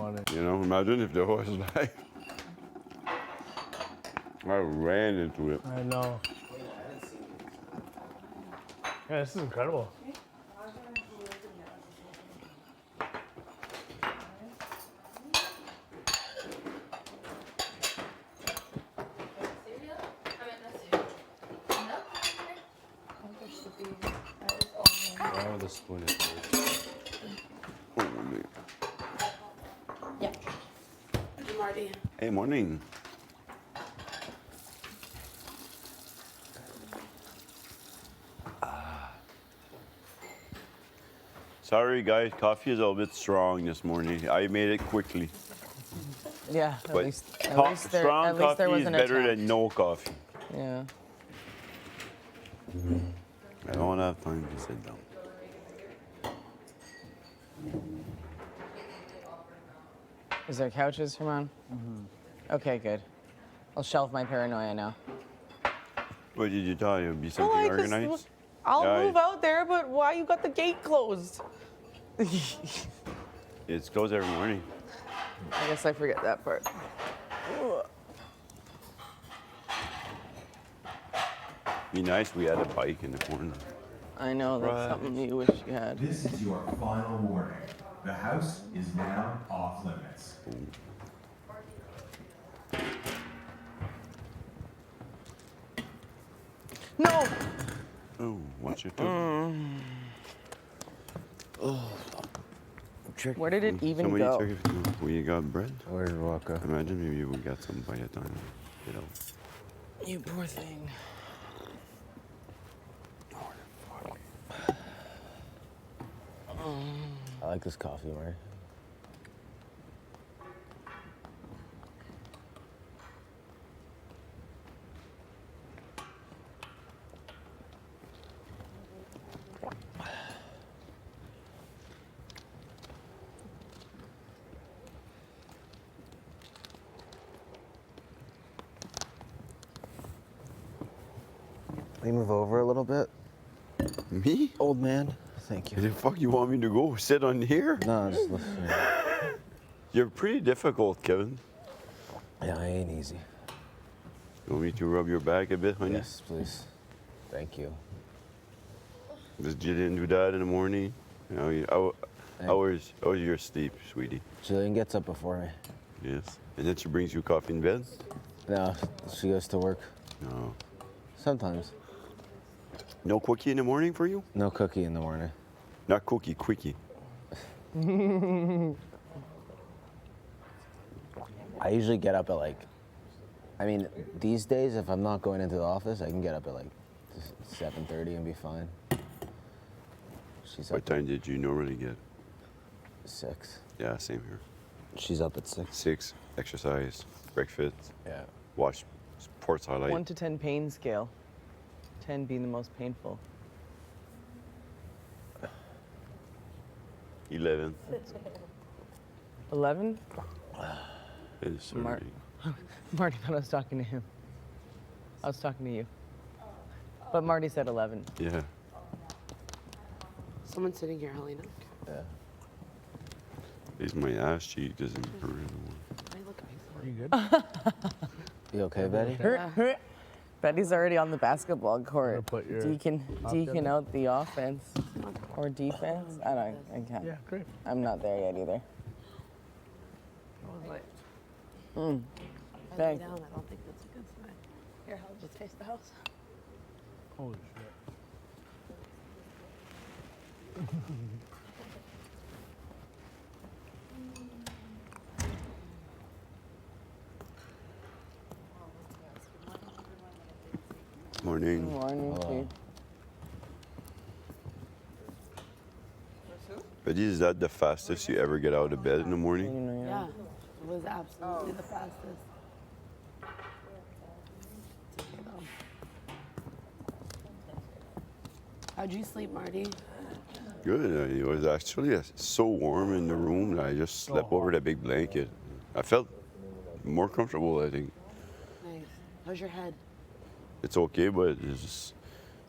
funny. You know, imagine if the horse like I ran into it. I know. Yeah, this is incredible. Oh, the spoon is Oh, man. Yeah. Hey, Marty. Hey, morning. Sorry, guys. Coffee is a little bit strong this morning. I made it quickly. Yeah, But at least there, strong at least there coffee was is an better attempt. than no coffee. Yeah. I don't have time to sit down. Is there couches, Herman? Okay, good. I'll shelve my paranoia now. What did you tell you? Be something organized? I'll Yeah, move out there, but why you got the gate closed? It's closed every morning. I guess I forget that part. Be nice we had a bike in the corner. I know, that's Right. something you wish you had. This is your final warning. The house is now off limits. No! Oh, watch your tongue. Where did it even Somebody go? took it from you. We got bread. Where's Waka? Imagine maybe we got some by the time. You know. You poor thing. I like this coffee, Mary. Can you move over a little bit, Me? old man? Thank Where you. the fuck you want me to go? Sit on here? No, just listen. You're pretty difficult, Kevin. Yeah, I ain't easy. You want me to rub your back a bit, honey? Yes, please. Thank you. Just you didn't do that in the morning? You know, how was your sleep, sweetie? Jillian gets up before me. Yes. And then she brings you coffee in bed? No, she goes to work. No. Sometimes. No cookie in the morning for you? No cookie in the morning. Not cookie, quickie. I usually get up at like, I mean, these days, if I'm not going into the office, I can get up at like 7:30 and be fine. She's What up time did you normally get? at 6. Yeah, same here. She's up at 6. 6, exercise, breakfast, Yeah. watch sports highlight. 1 to 10 pain scale. 10 being the most painful. 11. 11? It's Mar- early. Marty thought I was talking to him. I was talking to you. But Marty said 11. Yeah. Someone's sitting here, Helena. Yeah. It's my ass cheek doesn't hurt anymore. I look Are you good? You okay, Betty? Yeah. Betty's already on the basketball court. put your Deacon out the offense or defense. I can't. Yeah, great. I'm not there yet either. I was like, Mm. I lay Bang. down. I don't think that's a good sign. Here, I'll just face the house. Holy shit. Morning. Morning, Hello. But is that the fastest you ever get out of bed in the sweet. morning? Yeah, it was absolutely the fastest. It's okay, though. How'd you sleep, Marty? Good. It was actually so warm in the room that I just slept over that big blanket. I felt more comfortable, I think. Nice. How's your head? It's okay, but it's just,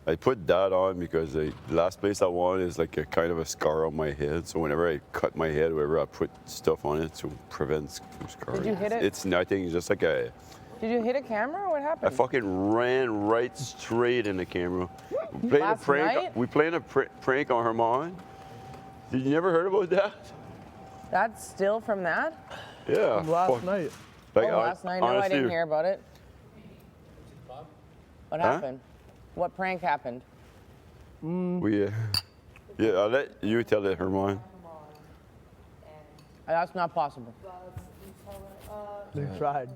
I put that on because the last place I want is like a kind of a scar on my head. So whenever I cut my head, wherever I put stuff on it to prevent from scarring. Did you hit it? It's nothing. It's just like a. Did you hit a camera or what I happened? fucking ran right straight in the camera. We played Last a prank. night? We played a prank on Herman. Did you never heard about that? That's still from that? Yeah. From last fuck. night. Like, Last night? No, I honestly, didn't hear about it. What Huh? happened? What prank happened? We. Yeah, I'll let you tell it, Herman. That's not possible. They tried.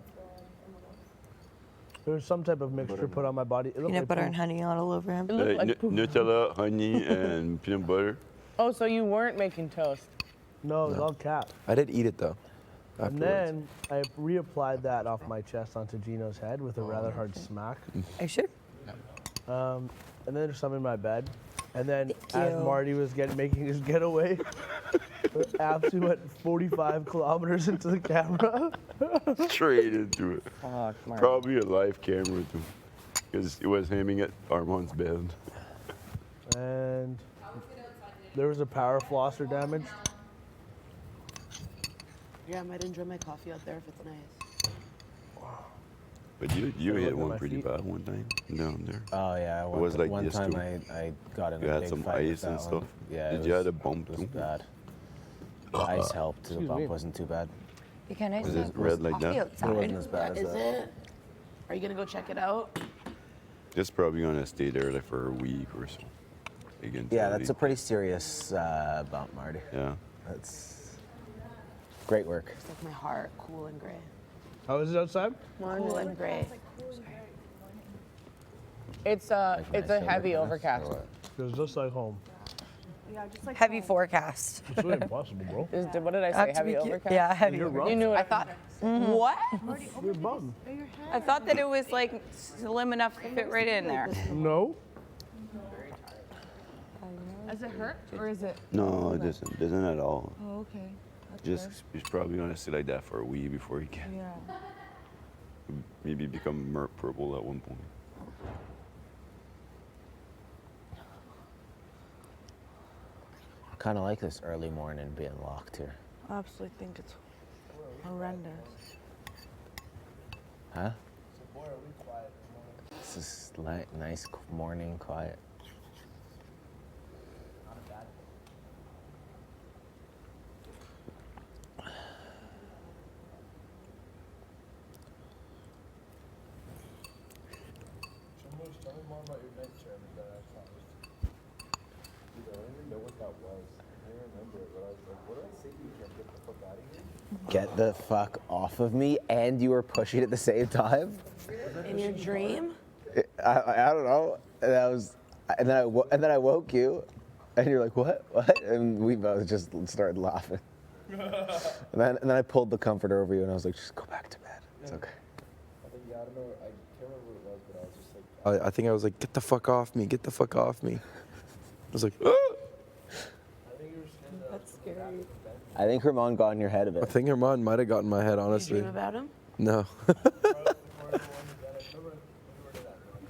There was some type of mixture put on my body. It looked Peanut like butter poop. and honey all over him. It looked like poop. Nutella, honey, and peanut butter. Oh, so you weren't making toast? No, it was all cap. I did eat it though. And then I reapplied that off my chest onto Gino's head with a rather hard smack. Are you sure? And then there's some in my bed. And then as you. Marty was making his getaway, Absy went 45 kilometers into the camera. Straight into it. Fuck, Mark. Probably a live camera too. Because it was aiming at Armand's bed. And there was a power flosser damage. Yeah, I might enjoy my coffee out there if it's nice. But you look hit at one my pretty feet. bad one time down there. Oh yeah, was like one this, time too. I got in You a had big some fight with ice and that stuff. one. Yeah, Did it you was, have a bump it was too? bad. The ice helped. The Excuse bump me. wasn't too bad. You can I Was have it red like coffee that? It outside? wasn't as bad as Is that. it? Are you gonna go check it out? It's probably gonna stay there like for a week or so. Again, Yeah, that's a pretty serious bump, Marty. Yeah. That's great work. It's like my heart, cool and gray. How is it outside? Cool and gray. It's a Like it's my a heavy shoulder overcast. or what? It was just like home. Heavy forecast. It's really impossible, bro. What did I say? Have to Heavy be overcast? Yeah, heavy You're overcast. wrong. You knew it. I thought, what? You're bum. I thought that it was like slim enough to fit right in there. No. Does it hurt or is it? No, it doesn't at all. Oh, okay. Just he's probably gonna stay like that for a week before he can Yeah. maybe become purple at one point. I kind of like this early morning being locked here. I absolutely think it's horrendous. Huh? This is nice morning quiet. Get the fuck off of me, and you were pushing at the same time. In your dream? I don't know. And then I woke you, and you're like, what? And we both just started laughing. and then I pulled the comforter over you, and I was like, just go back to bed. It's okay. I think I was like, get the fuck off me, get the fuck off me. I was like, ah! That's scary. I think Herman got in your head a I bit. think Herman might have gotten my head, You honestly. dream about him? No. I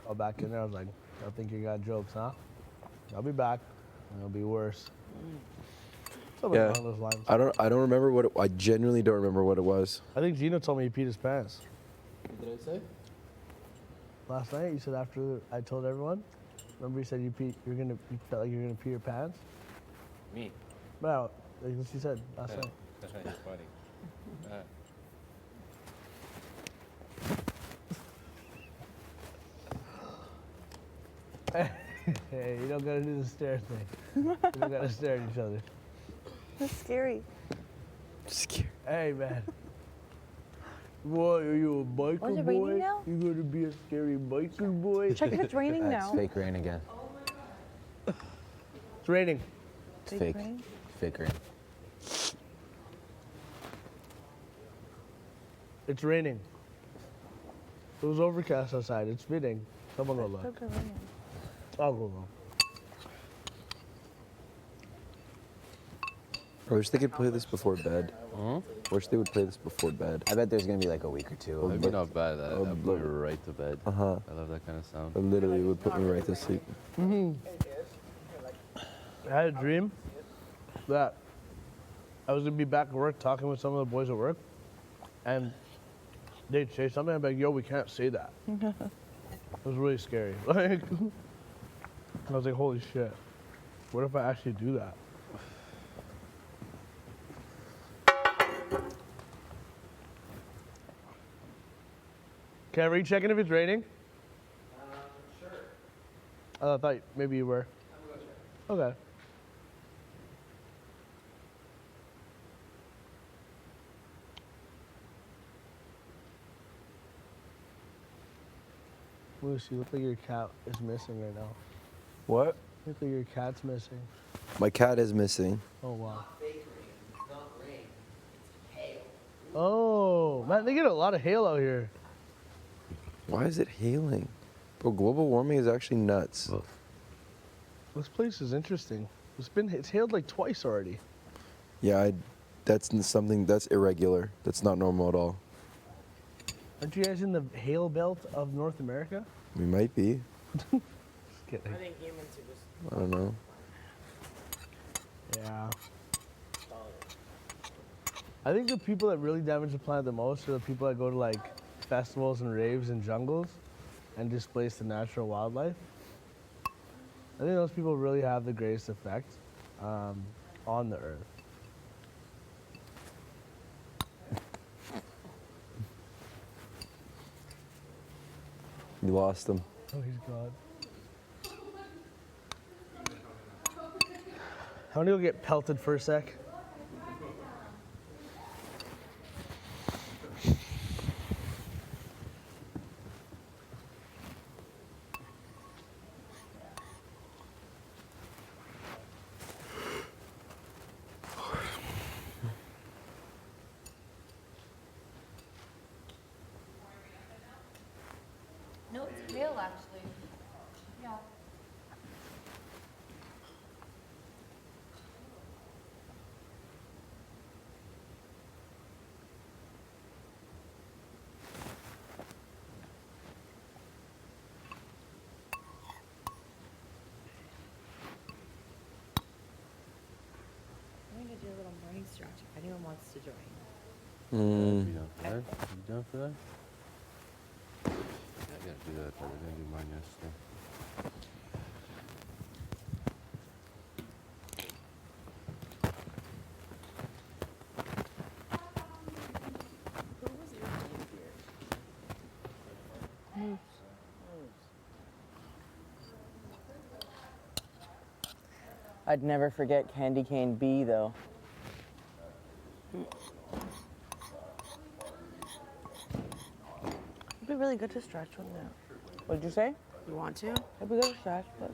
was back in there. I was like, I think you got jokes, huh? I'll be back. It'll be worse. Something Yeah. along those lines. I don't remember what I genuinely don't remember what it was. I think Gino told me he peed his pants. What did I say? Last night, you said after I told everyone. Remember you said you felt like you're gonna pee your pants? Me? Well, like what you said last night. That's right, it's funny. Hey, you don't gotta do the stare thing. You don't gotta stare at each other. That's scary. Scared. Hey, man. Boy, are you a biker Oh, is it boy? raining now? You gonna be a scary biker boy? Check if it's raining It's now. fake rain again. It's raining. It's Fake fake. rain? Fake rain. It's raining. It was overcast outside. It's fitting. Someone go look. Look at rain. I'll go look. I wish they could play this before bed. Wish they would play this before bed. I bet there's gonna be like a week or two. That'd be not bad. That Oh, put me right to bed. Uh-huh. I love that kind of sound. It literally would put me right to sleep. I had a dream that I was gonna be back at work talking with some of the boys at work, and they'd say something. I'd be like, "Yo, we can't say that." It was really scary. Like, I was like, "Holy shit! What if I actually do that?" Kev, are you checking if it's raining? Sure. I thought maybe you were. Okay. Lucy, you look like your cat is missing right now. What? You look like your cat's missing. My cat is missing. Oh, wow. Oh, man, they get a lot of hail out here. Why is it hailing? Bro, global warming is actually nuts. This place is interesting. It's hailed like twice already. Yeah, that's something that's irregular. That's not normal at all. Aren't you guys in the hail belt of North America? We might be. Just kidding. I think humans are just I don't know. Yeah. I think the people that really damage the planet the most are the people that go to like festivals and raves and jungles and displace the natural wildlife. I think those people really have the greatest effect on the earth. You lost him. Oh, he's gone. I want to go get pelted for a sec. No, it's real actually. Yeah. I'm gonna do a little morning stretch if anyone wants to join. You down for that? You down for that? Yeah, I gotta do that. I was gonna do mine yesterday. I'd never forget Candy Cane B though. It'd be really good to stretch, wouldn't it? What'd you say? You want to? It'd be good to stretch, but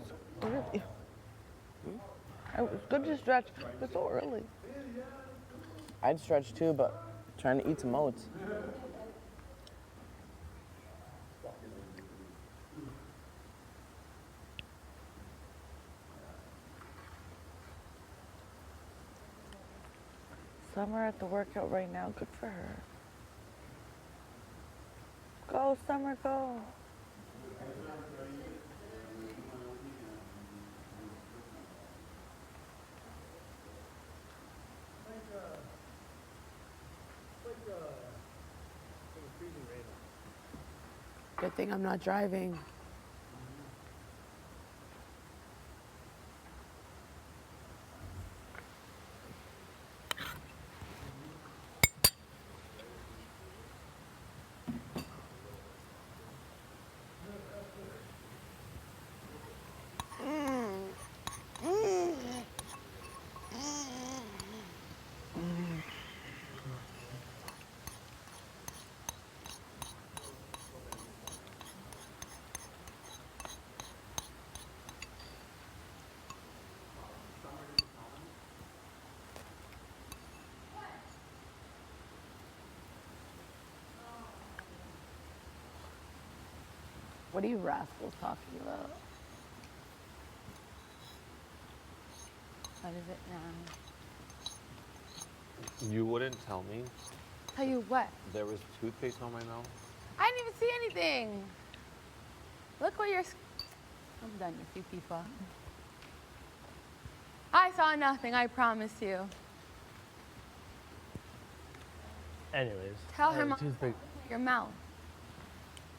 it's good to stretch, but so early. I'd stretch too, but trying to eat some oats. Summer at the workout right now. Good for her. Go, Summer, go. Good thing I'm not driving. What are you rascals talking about? What is it now? You wouldn't tell me Tell you what? there was toothpaste on my mouth? I didn't even see anything. Look where you're. I'm done, you FIFA. I saw nothing, I promise you. Anyways. Tell her mom Toothpick. your mouth.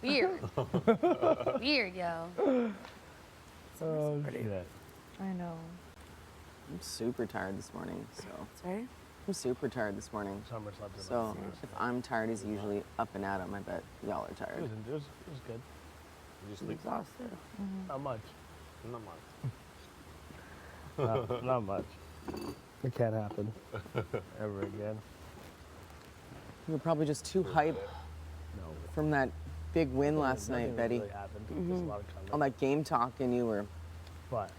Weird. Weird, yo. Oh, shit. I know. I'm super tired this morning, so. Sorry? I'm super tired this morning. Summer slept in So last night. if I'm tired, he's usually up and at 'em. I bet y'all are It tired. was good. You just sleep? Exhausted. Not much. Not much. Not much. It can't happen ever again. You were probably just too hyped No. from that big win last Nothing night, Betty. Really happened. Just a lot of All comments. that game talk, and you were. But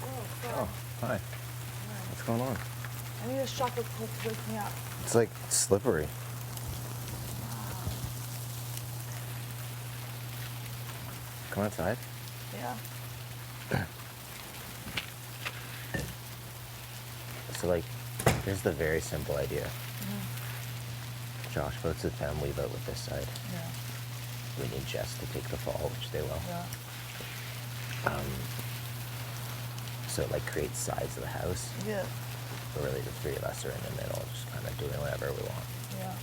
Oh, hi. What's going on? I need a chocolate coat to wake me up. It's like slippery. Come outside. Yeah. So like, here's the very simple idea. Josh votes with them, we vote with this side. Yeah. We need Jess to take the fall, which they will. Yeah. So it like creates sides of the house. Yeah. But really the three of us are in the middle, just kind of doing whatever we want. Yeah.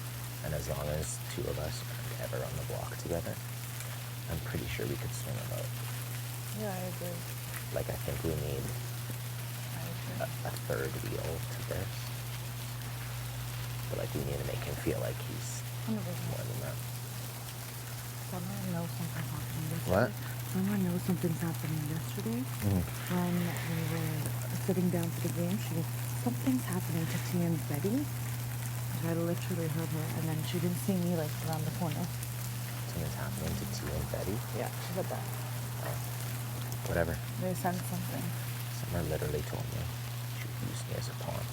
And as long as two of us are ever on the block together, I'm pretty sure we could swing a vote. Yeah, I agree. Like, I think we need I agree. a third wheel to this. But like, we need to make him feel like he's 100%. more than that. Summer knows something's happening yesterday. What? Summer knows something's happening yesterday. Mhm. When we were sitting down for the game, she goes, something's happening to T and Betty. So I literally heard her, and then she didn't see me like around the corner. Something's happening to T and Betty. Yeah, she said that. Whatever. They sent something. Summer literally told me she used me as a pawn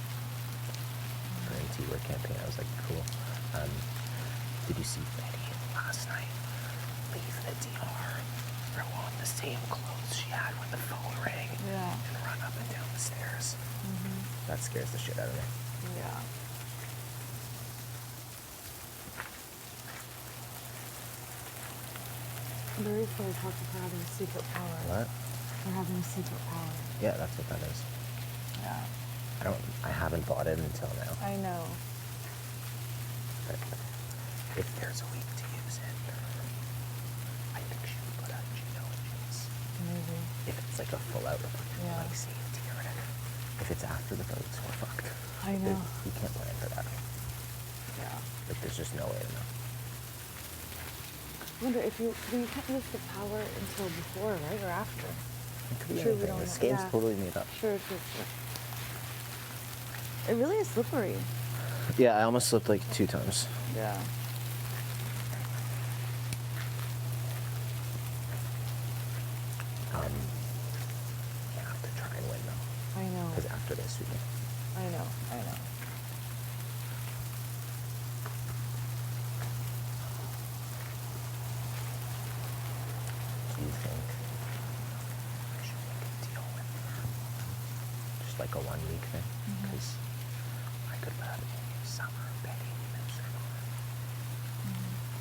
for an T-word campaign. I was like, cool. Did you see Betty last night leave the DR, throw on the same clothes she had when the phone rang, Yeah. and run up and down the stairs? That scares the shit out of me. Yeah. I'm very funny talking for having a secret power. What? For having a secret power. Yeah, that's what that is. Yeah. I haven't bought it until now. I know. But if there's a week to use it, I think she would put out Gino and James. Maybe. If it's like a full out Republican, Yeah. like safety or whatever. If it's after the votes, we're fucked. I know. You can't plan for that. Yeah. Like, there's just no way to know. I wonder if you can't use the power until before, right? Or after? It could be True, we anything. don't This know. game's Yeah. totally made up. Sure. It really is slippery. Yeah, I almost slipped like 2 times. Yeah. You have to try and win though. I know. Because after this, we can. I know. Do you think I should make a deal with her? Just like a 1 week thing? Because I could have Summer, Betty, and Summer.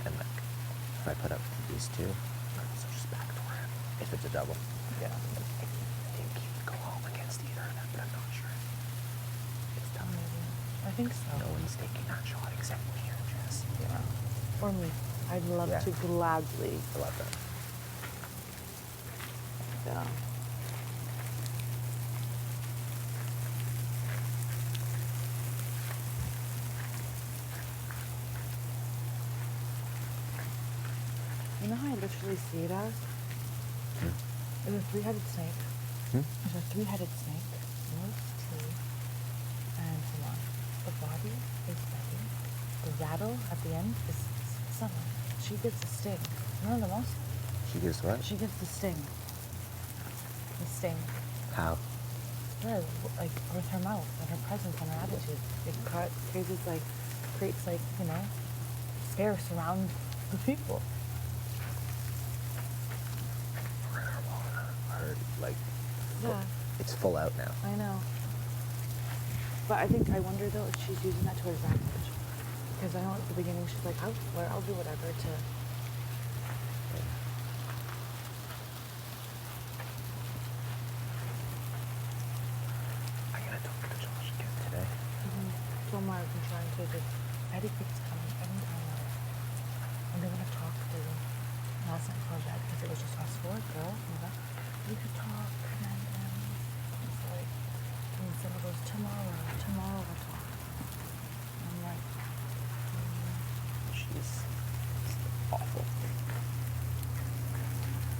And like, if I put up these two, so just backdoor it. If it's a double. Yeah. I think he would go home against either of them, but I'm not sure. It's tough. I think so. No one's taking that shot except me or Jess. Yeah. Or me. I'd love Yeah. to gladly. I love that. Yeah. You know how I literally see it as? It's a three-headed snake. It's a three-headed snake. Rose, T, and Salon. The body is Betty. The rattle at the end is Summer. She gets the sting. You know the most? She gets what? She gets the sting. The sting. How? Yeah, like with her mouth and her presence and her attitude. It creates like, you know, scare surround the people. Like, Yeah, it's full out now. I know. But I wonder though if she's using that to her advantage. Because I know at the beginning she's like, I'll do whatever to. I gotta talk to Josh again today. So I've been trying to just, Betty keeps coming anytime and they want to talk through last night before bed because it was just us four girls, you know. We could talk and then it's like, and then someone goes, tomorrow we'll talk. And I'm like, She's awful.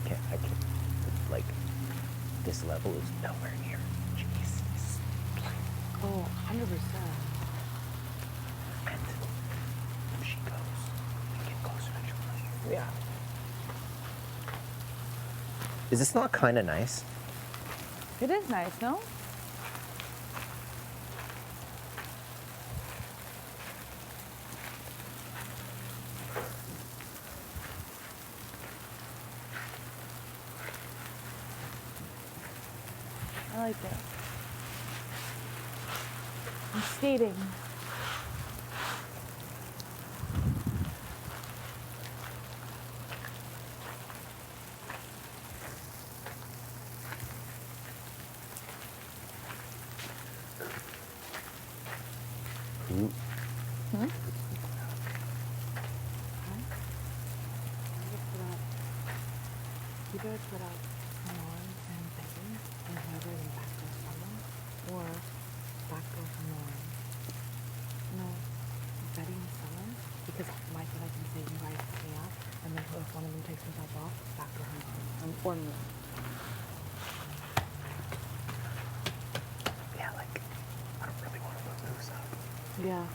I can't, like, this level is nowhere near. Jesus. oh, 100%. And if she goes, we get closer to Josh. Yeah. Is this not kind of nice? It is nice, no? I like it. I'm skating. Ooh. You better put out Lauren and Betty and whoever in backdoor someone or backdoor for Lauren. No, Betty and someone because Mike and I can say you guys pick me up and then if one of them takes himself off, backdoor her or me. Yeah, like, I don't really want to move those up. Yeah.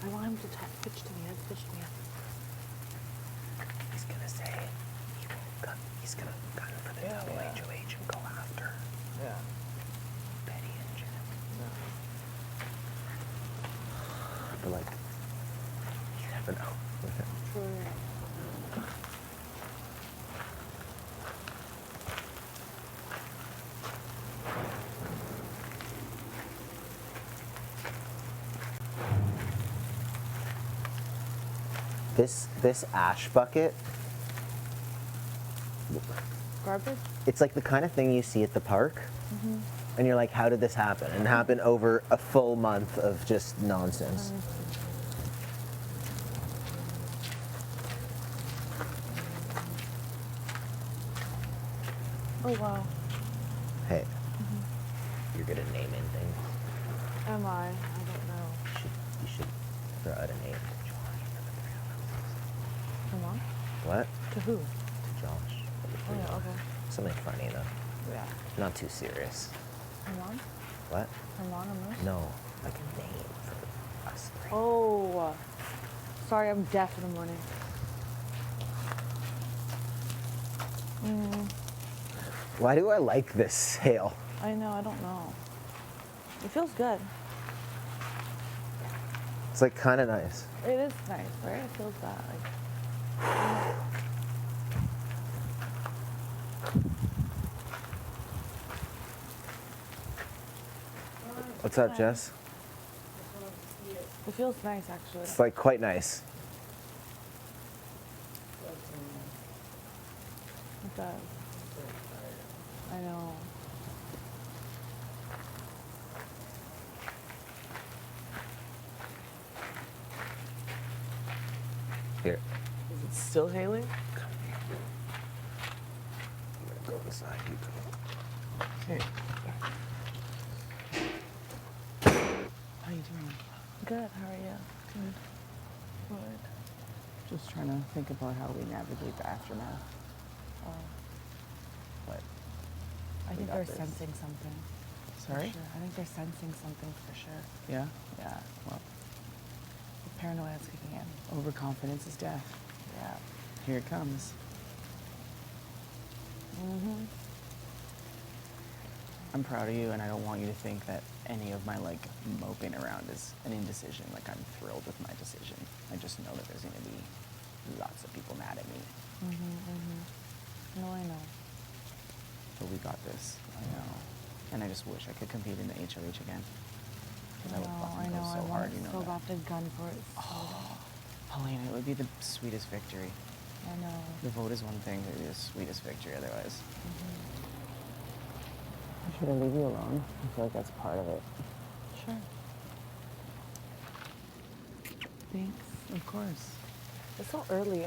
I want him to pitch to me. Pitch to me. He's gonna say he won't come. He's gonna come for the double HOH and go after Betty and Jen. But like, you never know. True. This ash bucket, Garbage? it's like the kind of thing you see at the park, and you're like, how did this happen? And happen over a full month of just nonsense. Oh wow. Hey, you're good at naming things. Am I? I don't know. You should throw out a name to Josh for the three of us. Her mom? What? To who? To Josh. For the Oh three yeah, of us. okay. Something funny though. Yeah. Not too serious. Her mom? What? Her mom or Moose? No, like a name for us three. Oh. Sorry, I'm deaf in the morning. Why do I like this sale? I know, I don't know. It feels good. It's like kind of nice. It is nice, right? It feels that. Like, What's up, Jess? it feels nice, actually. It's like quite nice. It does. I know. Here. Is it still hailing? I'm gonna go inside. You go. Hey. How you doing? Good, how are you? Good. Just trying to think about how we navigate the aftermath. Oh, But I think got they're this. sensing something. Sorry? For sure. I think they're sensing something for sure. Yeah? Yeah. Well, The paranoia is kicking in. overconfidence is death. Yeah. Here it comes. I'm proud of you, and I don't want you to think that any of my like moping around is an indecision. Like I'm thrilled with my decision. I just know that there's gonna be lots of people mad at me. No, I know. But we got this. I know. And I just wish I could compete in the HOH again. 'Cause I would fucking go so I hard, want you know so that. bad to gun for it. Helena, it would be the sweetest victory. I know. The vote is one thing, it would be the sweetest victory otherwise. Should I leave you alone? I feel like that's part of it. Sure. Thanks. Of course. It's so early.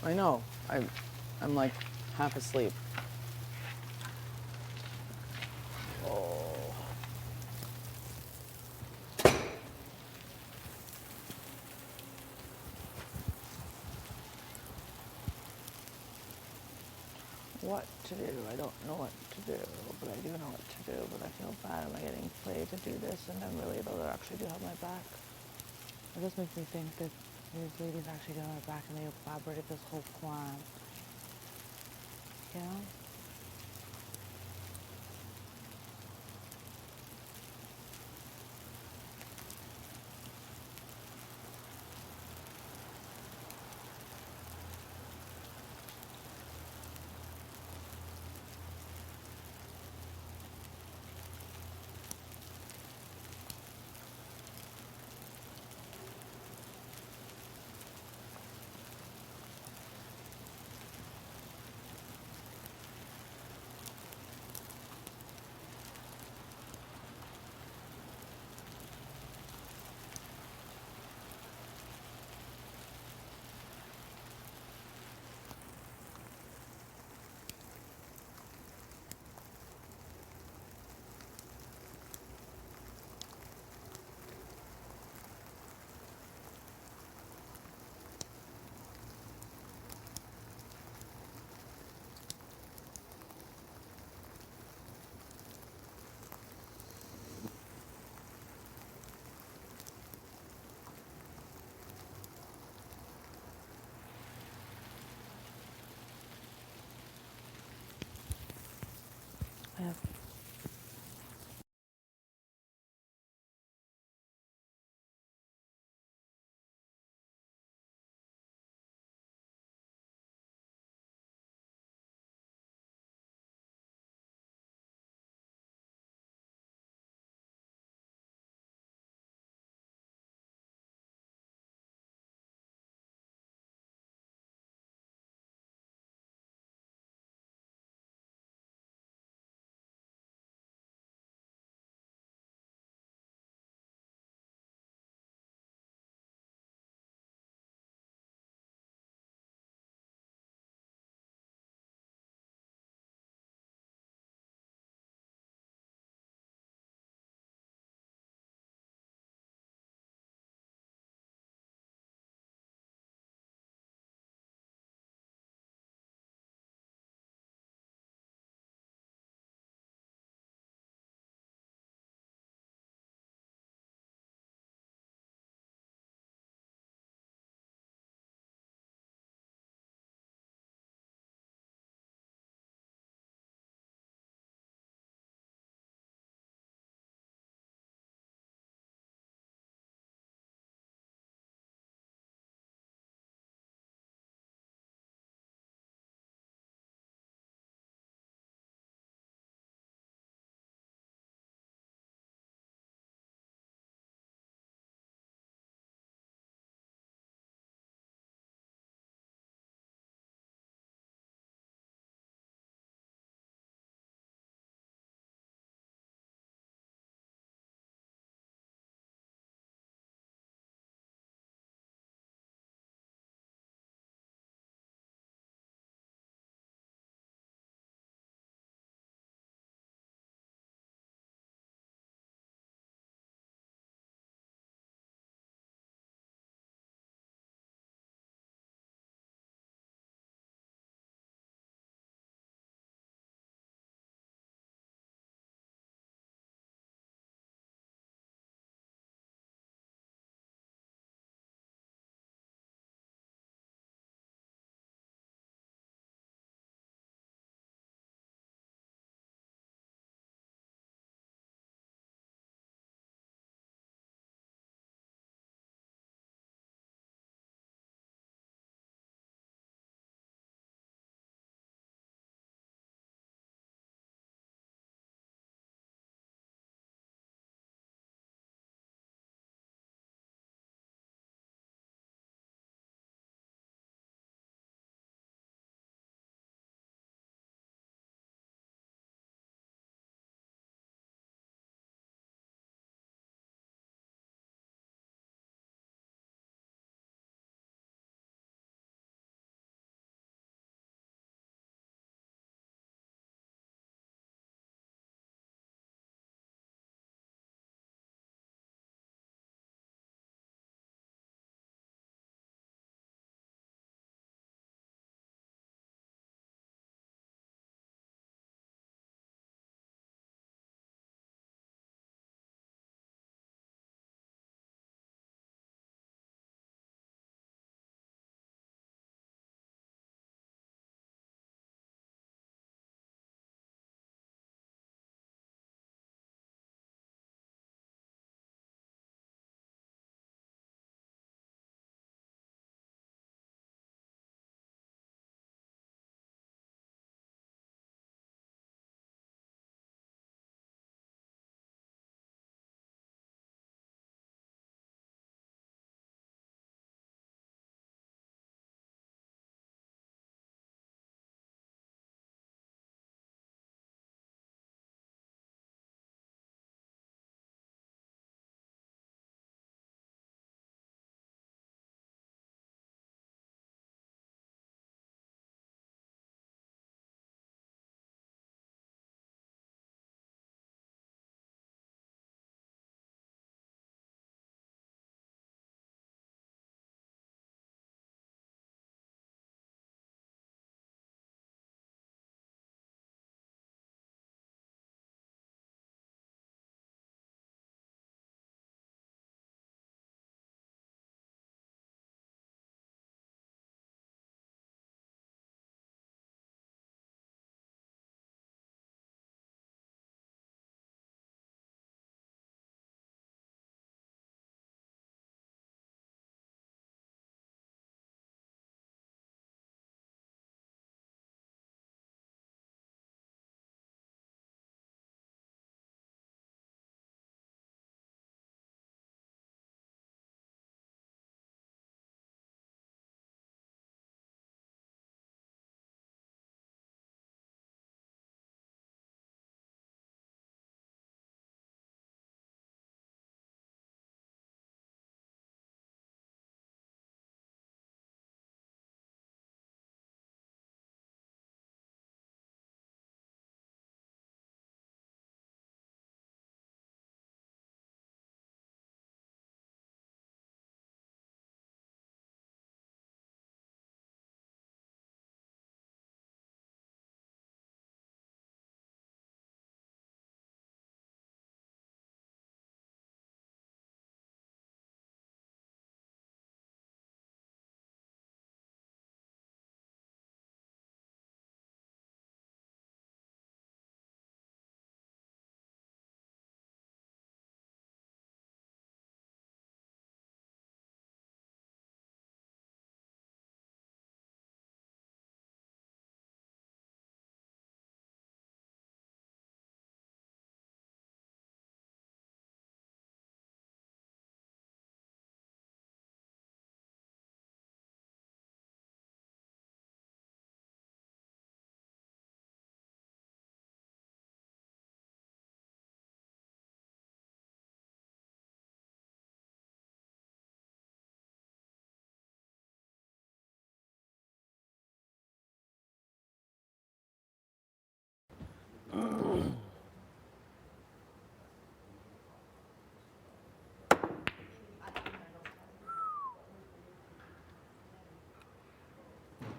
I know. I'm like half asleep. What to do? I don't know what to do, but I do know what to do. But I feel bad. Am I getting paid to do this? And I'm really able to actually do have my back. It just makes me think that these ladies actually do have my back and they collaborated this whole plan. You know?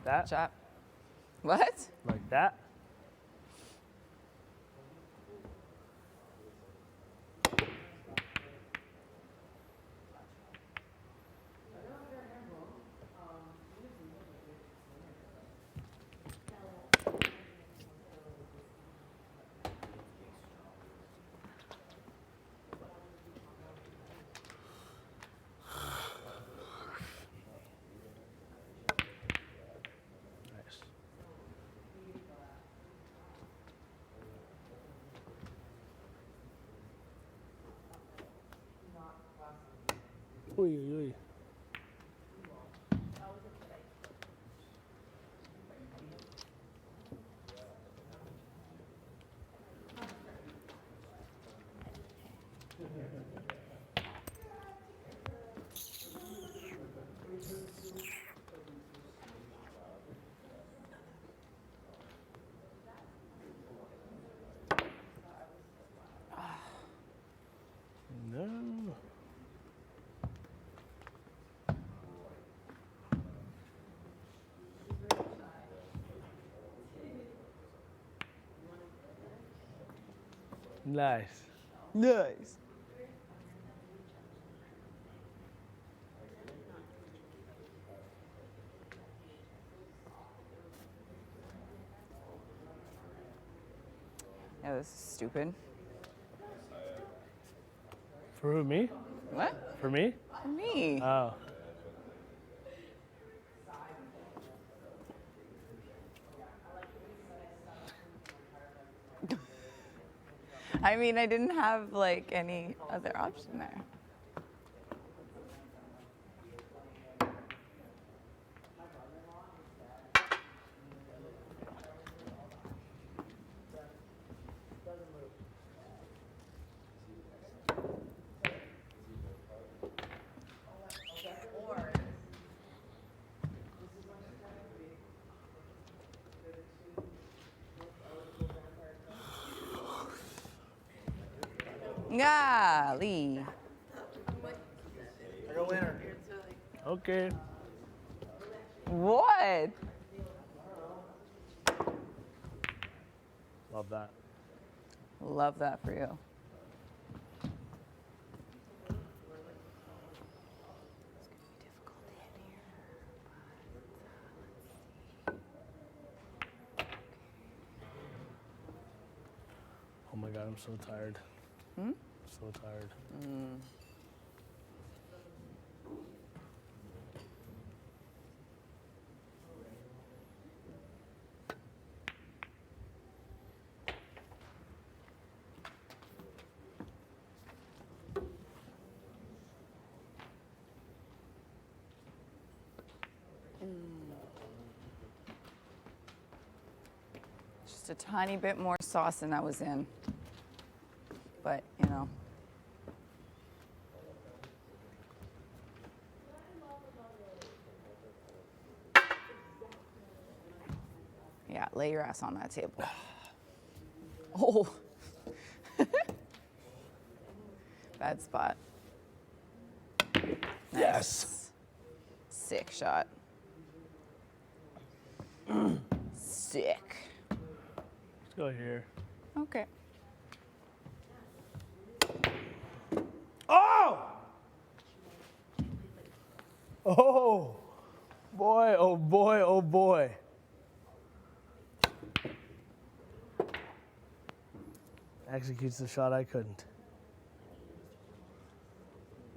That? Chop. What? Like that? Nice. Uy, uy, uy. No. Nice. Nice. Yeah, this is stupid. For who, me? What? For me? For me. Oh. I mean, I didn't have like any other option there. Golly. Okay. What? Love that. Love that for you. Oh my God, I'm so tired. So tired. Just a tiny bit more sauce than I was in. But, you know. Yeah, lay your ass on that table. Oh. Bad spot. Nice. Yes. Sick shot. Sick. Let's go here. Okay. Oh! Oh! Boy, oh boy, oh boy. Executes the shot I couldn't.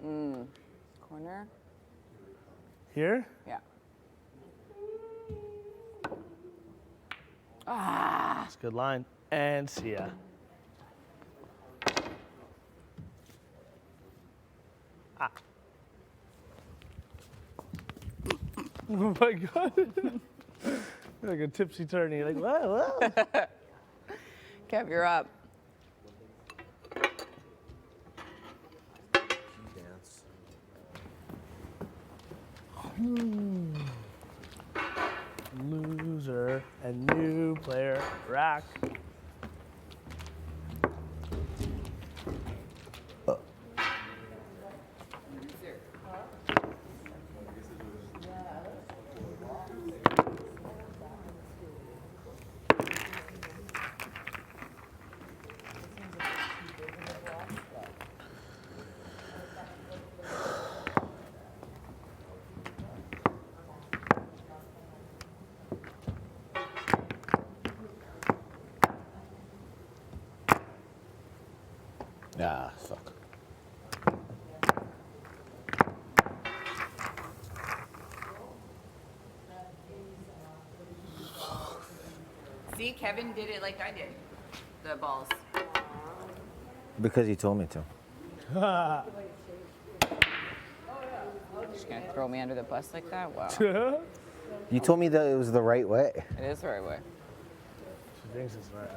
Corner? Here? Yeah. Ah! That's a good line. And see ya. Ah. Oh my God. You're like a tipsy turny. Like, whoa, whoa. Kev, you're up. Dance. Loser and new player. Rack. Ah, fuck. See, Kevin did it like I did. The balls. Because you told me to. Just gonna throw me under the bus like that? Wow. You told me that it was the right way. It is the right way. She thinks it's right.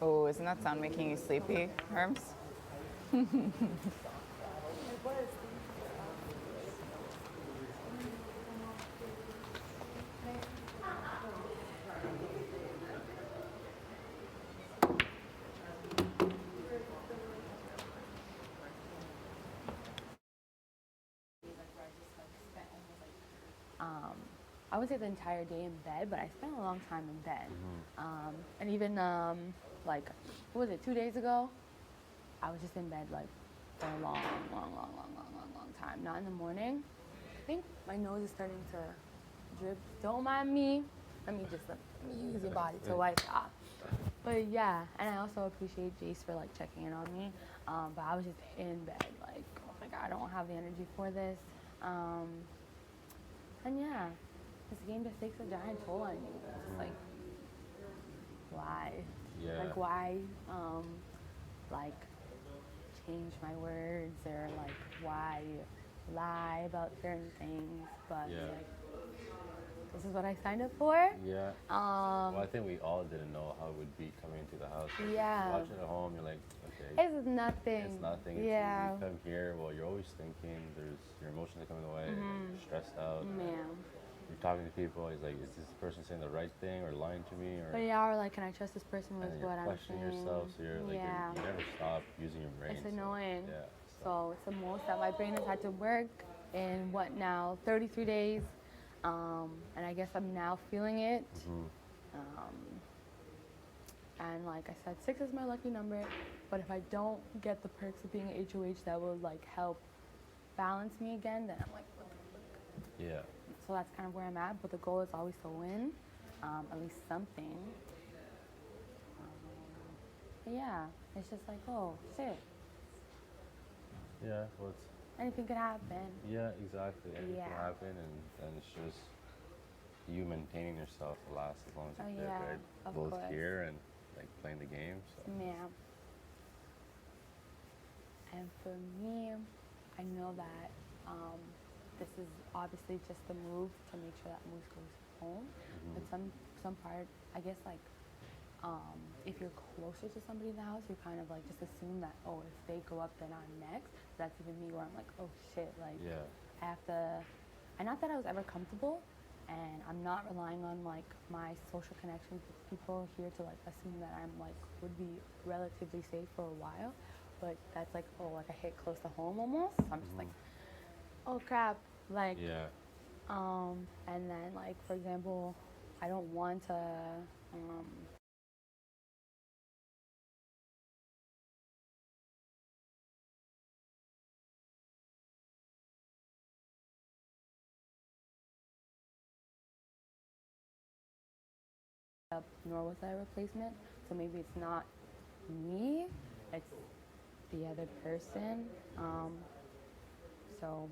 Oh, isn't that sound making you sleepy, Herms? I would say the entire day in bed, but I spent a long time in bed. And even like, what was it, 2 days ago? I was just in bed like for a long time. Not in the morning. I think my nose is starting to drip. Don't mind me. Let me use your body to wipe it off. But yeah, and I also appreciate Jace for like checking in on me. But I was just in bed like, oh my God, I don't have the energy for this. And yeah, this game just takes a giant toll on you. It's just like, why? Yeah. Like why, like change my words or like why lie about certain things? But Yeah. like, this is what I signed up for. Yeah. Well, I think we all didn't know how it would be coming into the house. Yeah. Watching it at home, you're like, okay. It's nothing. It's nothing. It's Yeah. you come here, well, you're always thinking. There's your emotions are coming away. You're stressed out. Man. You're talking to people. He's like, is this person saying the right thing or lying to me? Or But yeah, or like, can I trust this person with and what you're I'm questioning saying? yourself. So you're like, Yeah. you never stop using your brain. It's so, annoying. yeah. So it's the most that my brain has had to work in what now, 33 days. And I guess I'm now feeling it. And like I said, 6 is my lucky number. But if I don't get the perks of being an HOH that will like help balance me again, then I'm like, what the fuck? Yeah. So that's kind of where I'm at. But the goal is always to win, at least something. But yeah, it's just like, oh shit, Yeah. Well, it's, anything could happen. yeah, exactly. Anything Yeah. can happen, and it's just you maintaining yourself to last as long as Oh, you can, yeah, right? of Both course. here and like playing the game. So. Yeah. And for me, I know that this is obviously just a move to make sure that Moose goes home. But some part, I guess like if you're closer to somebody in the house, you kind of like just assume that, oh, if they go up, then I'm next. That's even me where I'm like, oh shit, like Yeah. I have to. And not that I was ever comfortable, and I'm not relying on like my social connections with people here to like assume that I'm like would be relatively safe for a while. But that's like, oh, like I hit close to home almost. So I'm just like, oh crap, like Yeah. and then like for example, I don't want to nor was I a replacement. So maybe it's not me, it's the other person. So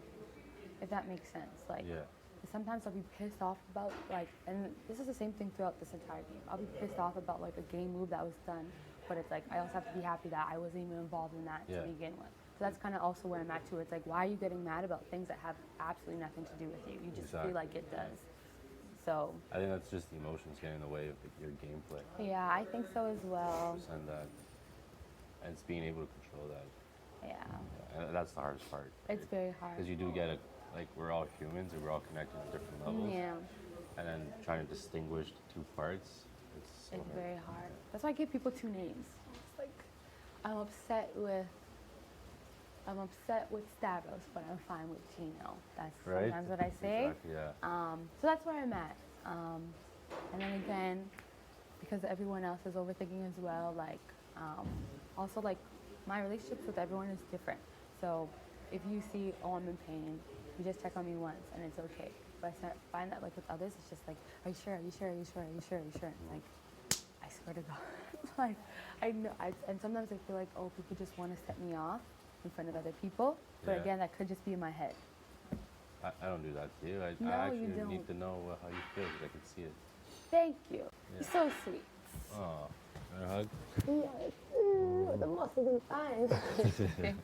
if that makes sense, like Yeah. sometimes I'll be pissed off about like, and this is the same thing throughout this entire game. I'll be pissed off about like a game move that was done, but it's like I also have to be happy that I wasn't even involved in that Yeah. to begin with. So that's kind of also where I'm at too. It's like, why are you getting mad about things that have absolutely nothing to do with you? You just Exactly. feel like it does. So I think that's just the emotions getting in the way of your gameplay. yeah, I think so as well. And that, and it's being able to control that. Yeah, And that's the hardest part. it's very hard. Because you do get it, like we're all humans and we're all connected at different levels. Yeah, And then trying to distinguish the two parts, it's so it's hard. very hard. That's why I give people 2 names. It's like I'm upset with Stavros, but I'm fine with Gino. That's Right? sometimes what I say. Exactly, yeah. So that's where I'm at. And then again, because everyone else is overthinking as well, like, also like my relationships with everyone is different. So if you see, oh, I'm in pain, you just check on me once and it's okay. But I find that like with others, it's just like, are you sure? Are you sure? Are you sure? Are you sure? Are you sure? Like, I swear to God, like, I know, and sometimes I feel like, oh, people just want to set me off in front of other people. But Yeah. again, that could just be in my head. I don't do that to you. No, I actually you don't. need to know how you feel because I can see it. Thank you. You're so sweet. Oh, a hug? Yes. Ooh, the muscles inside.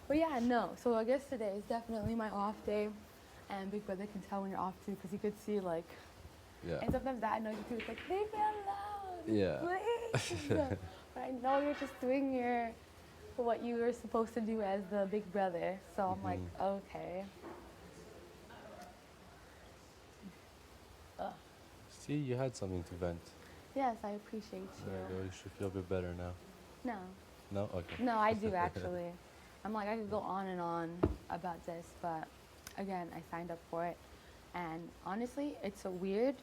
But yeah, no. So I guess today is definitely my off day, and Big Brother can tell when you're off too, because he could see like. Yeah. And sometimes that annoys you too. It's like, leave me alone. Yeah. Please. But I know you're just doing what you were supposed to do as the Big Brother. So I'm like, okay. Ugh. See, you had something to vent. Yes, I appreciate you. Yeah, you should feel a bit better now. No. No? Okay. No, I do actually. I'm like, I could go on and on about this, but again, I signed up for it. And honestly, it's so weird,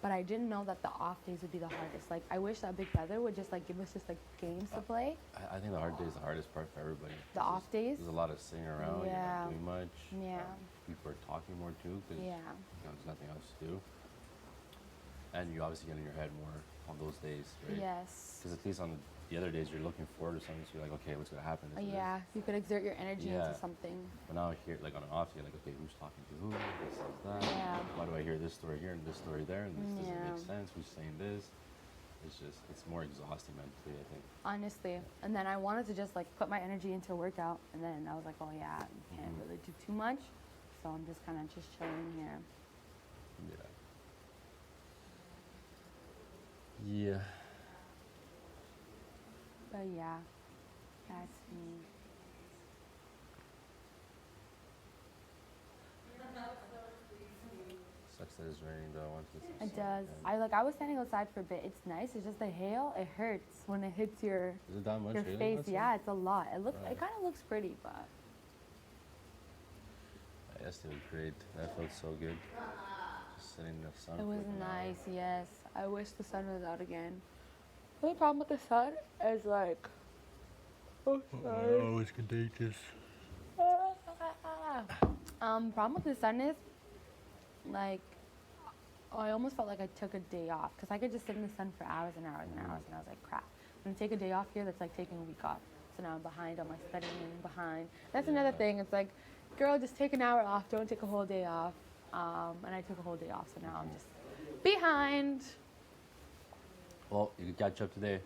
but I didn't know that the off days would be the hardest. Like, I wish that Big Brother would just like give us just like games to play. I think the hard day is the hardest part for everybody. The off days? There's a lot of sitting around, you're Yeah. not doing much. Yeah. People are talking more too because Yeah. there's nothing else to do. And you obviously get in your head more on those days, right? Yes. Because at least on the other days you're looking forward to something, so you're like, okay, what's gonna happen? This and Yeah, you could exert your energy Yeah. into something. But now here, like on an off, you're like, okay, who's talking to who? This is that. Yeah. Why do I hear this story here and this story there? And this Yeah. doesn't make sense. Who's saying this? It's more exhausting mentally, I think. Honestly. And then I wanted to just like put my energy into a workout, and then I was like, oh yeah, you can't really do too much. So I'm just kind of just chilling here. Yeah. Yeah. But yeah, that's me. Sucks that it's raining though. I want to It does. I was standing outside for a bit. It's nice. It's just the hail. It hurts when it hits your Is it that much? your really? face. That's Yeah, it's a lot. It looks. Right. It kind of looks pretty, but Yesterday was great. That felt so good. Just sitting in the sun. it for was like an hour. nice. Yes, I wish the sun was out again. The only problem with the sun is like, oh sorry. Oh, it's contagious. Problem with the sun is, like, I almost felt like I took a day off because I could just sit in the sun for hours and hours and hours, and I was like, crap. I'm gonna take a day off here. That's like taking a week off. So now I'm behind on my studying, behind. That's another thing. It's like, girl, just take an hour off. Don't take a whole day off. And I took a whole day off, so now I'm just behind. Well, you can catch up today.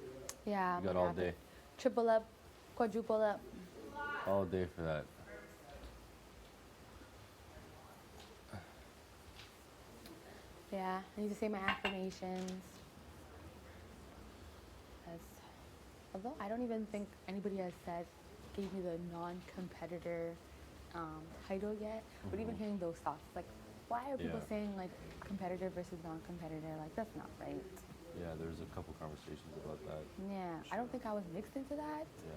Yeah. You I'm got gonna all have to day. Triple up, quadruple up. All day for that. Yeah, I need to say my affirmations. Although I don't even think anybody has gave me the non-competitor title yet, but even hearing those thoughts, like, why are people Yeah. saying like competitor versus non-competitor? Like, that's not right. Yeah, there's a couple conversations about that. Yeah, I don't think I was mixed into that, Yeah.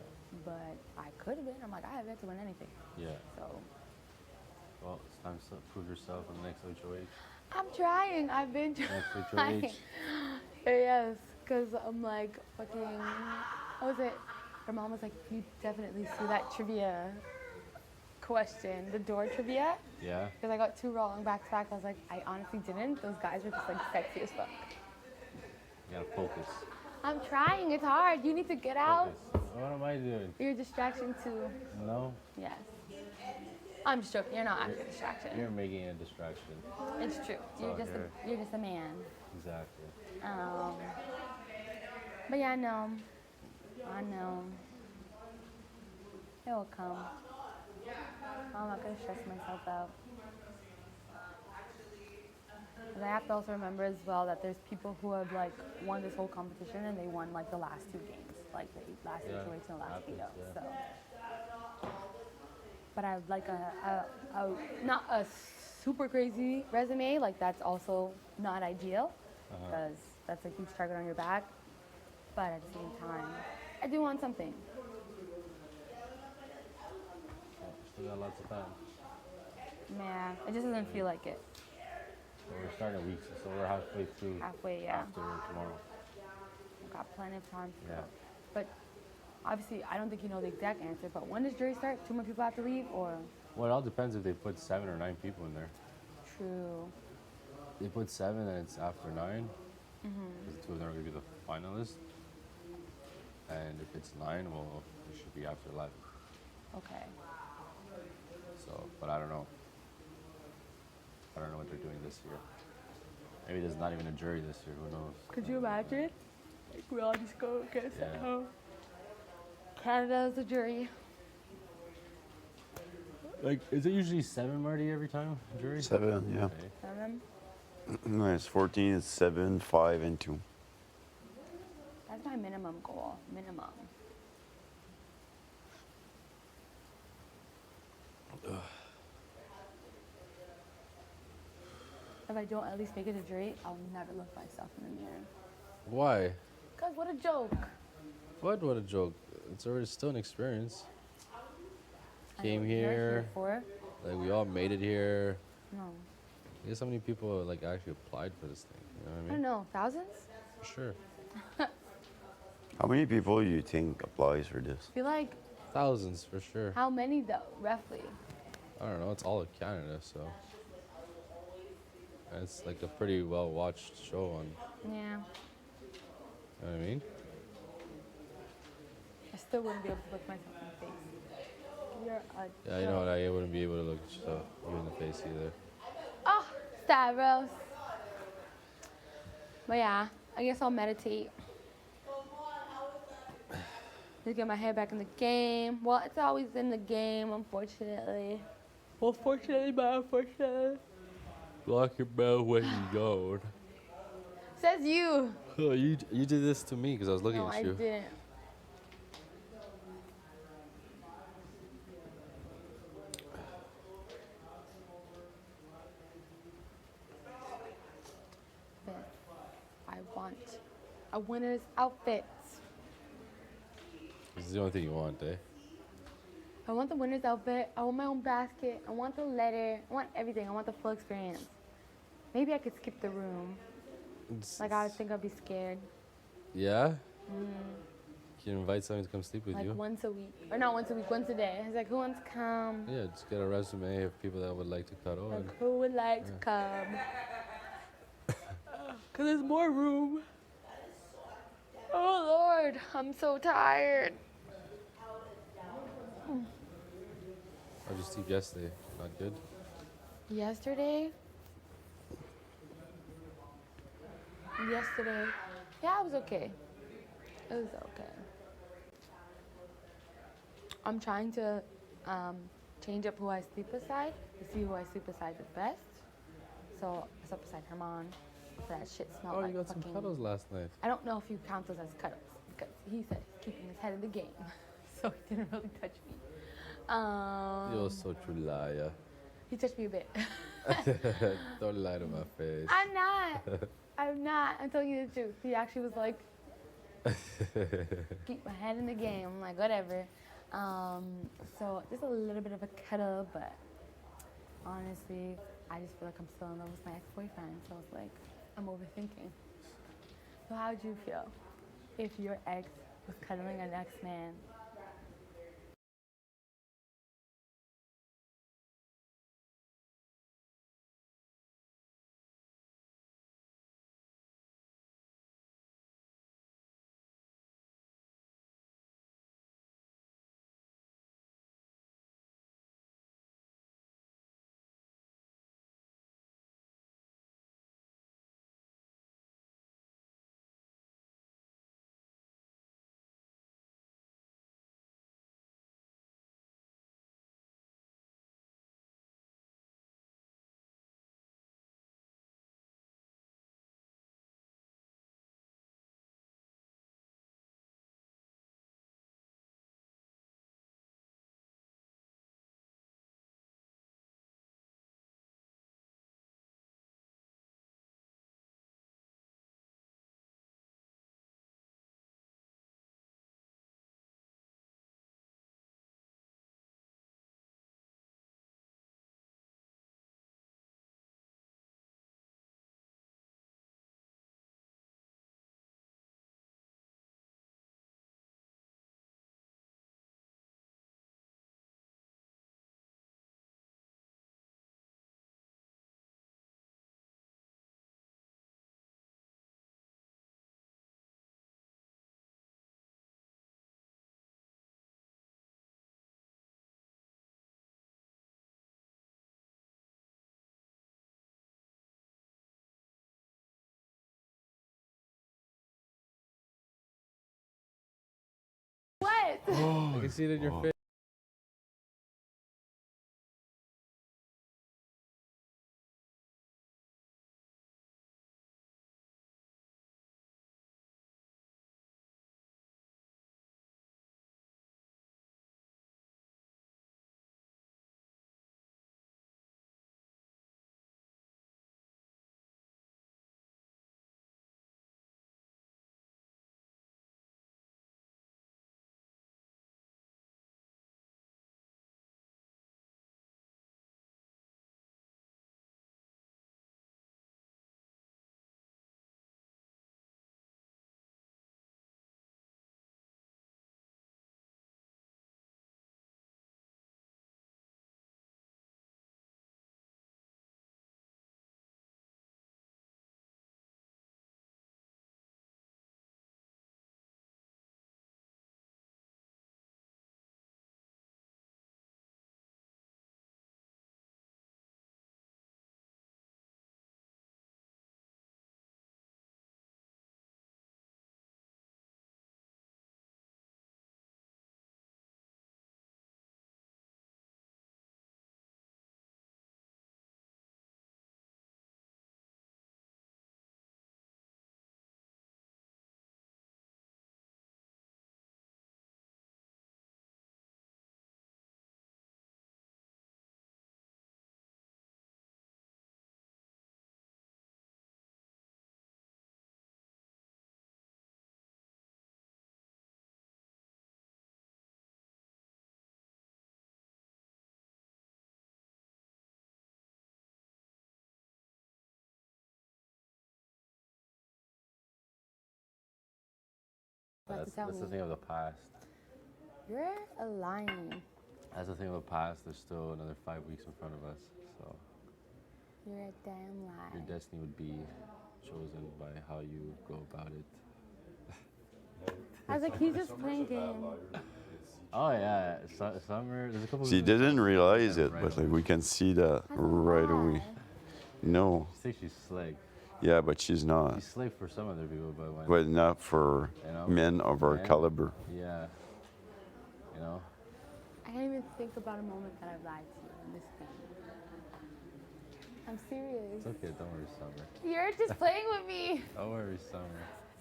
but I could have been. I'm like, I have yet to win anything. Yeah. So Well, it's time to prove yourself in the next HOH. I'm trying. I've been Next trying. HOH. Yes, because I'm like fucking. What was it? Her mom was like, you definitely see that trivia question, the door trivia. Yeah. Because I got 2 wrong back to back. I was like, I honestly didn't. Those guys were just like sexy as fuck. You gotta focus. I'm trying. It's hard. You need to get out. Focus. What am I doing? You're a distraction too. No? Yes. I'm just joking. You're not actually a distraction. You're making a distraction. It's true. You're all just here. you're just a man. Exactly. But yeah, I know. I know. It will come. I'm not gonna stress myself out. And I have to also remember as well that there's people who have like won this whole competition and they won like the last 2 games, like the last Yeah, situation, the last happens, veto. yeah. So, but I have like a not a super crazy resume. Like that's also not ideal because that's a huge target on your back. But at the same time, I do want something. Still got lots of time. Man, it just doesn't feel like it. So we're starting a week, so we're halfway through. Halfway, yeah. After tomorrow. I've got plenty of time still. Yeah. But obviously, I don't think you know the exact answer, but when does jury start? 2 more people have to leave, or? Well, it all depends if they put 7 or 9 people in there. True. They put 7, and it's after 9. Because 2 of them are going to be the finalists. And if it's 9, well, it should be after 11. Okay. So, but I don't know. I don't know what they're doing this year. Maybe there's not even a jury this year. Who knows? Could you imagine? Like, we all just go get sent Yeah. home. Canada is a jury. Like, is it usually 7, Marty, every time? Jury? 7, yeah. Okay. 7? No, it's 14, it's 7, 5, and 2. That's my minimum goal. Minimum. If I don't at least make it a jury, I'll never look myself in the mirror. Why? Cause what a joke. What a joke. It's already still an experience. I Came know what you're here. for. Like, we all made it here. No. Guess how many people, like, actually applied for this thing? You know what I I don't mean? know. Thousands? For sure. How many people do you think applies for this? I feel like Thousands, for sure. how many though, roughly? I don't know. It's all of Canada, so. And it's, like, a pretty well-watched show on, Yeah. you know what I mean? I still wouldn't be able to look myself in the face. You're a Yeah, you know what? joke. I wouldn't be able to look you in the face either. Oh, Stavros. But yeah, I guess I'll meditate. Just get my head back in the game. Well, it's always in the game, unfortunately. Well, fortunately, but unfortunately. Lock your mouth when you don't. Says you. Oh, you did this to me because I was looking No, at I you. didn't. I want a winner's outfit. This is the only thing you want, eh? I want the winner's outfit. I want my own basket. I want the letter. I want everything. I want the full experience. Maybe I could skip the room. Like, I would think I'd be scared. Yeah? You can invite someone to come sleep with Like you. once a week. Or not once a week, once a day. It's like, who wants to come? Yeah, just get a resume of people that would like to cuddle. And Like, who would like to come? Because there's more room. Oh, Lord. I'm so tired. How'd you sleep yesterday? Not good? Yesterday? Yeah, it was okay. It was okay. I'm trying to change up who I sleep beside to see who I sleep beside the best. So I slept beside Herman. That shit smelled Oh, like you got some fucking... cuddles last night. I don't know if you count those as cuddles because he said he's keeping his head in the game. So he didn't really touch me. You're such a liar. He touched me a bit. Don't lie to my face. I'm not. I'm not. I'm telling you the truth. He actually was like, keep my head in the game. I'm like, whatever. So just a little bit of a cuddle, but honestly, I just feel like I'm still in love with my ex-boyfriend. So it's like, I'm overthinking. So how would you feel if your ex was cuddling an ex-man? I can see it in your face. About to tell That's the me. thing of the past. You're lying. That's the thing of the past. There's still another 5 weeks in front of us. So You're a damn your lie. destiny would be chosen by how you go about it. I was like, he's just playing game. Oh yeah, summer. There's a couple. She didn't realize it, but like we can see that right away. No. She thinks she's slick. Yeah, but she's not. She's slick for some other people, but when But not for men of our caliber. Yeah. You know. I can't even think about a moment that I've lied to you in this game. I'm serious. It's okay. Don't worry, Summer. You're just playing with me. Don't worry, Summer.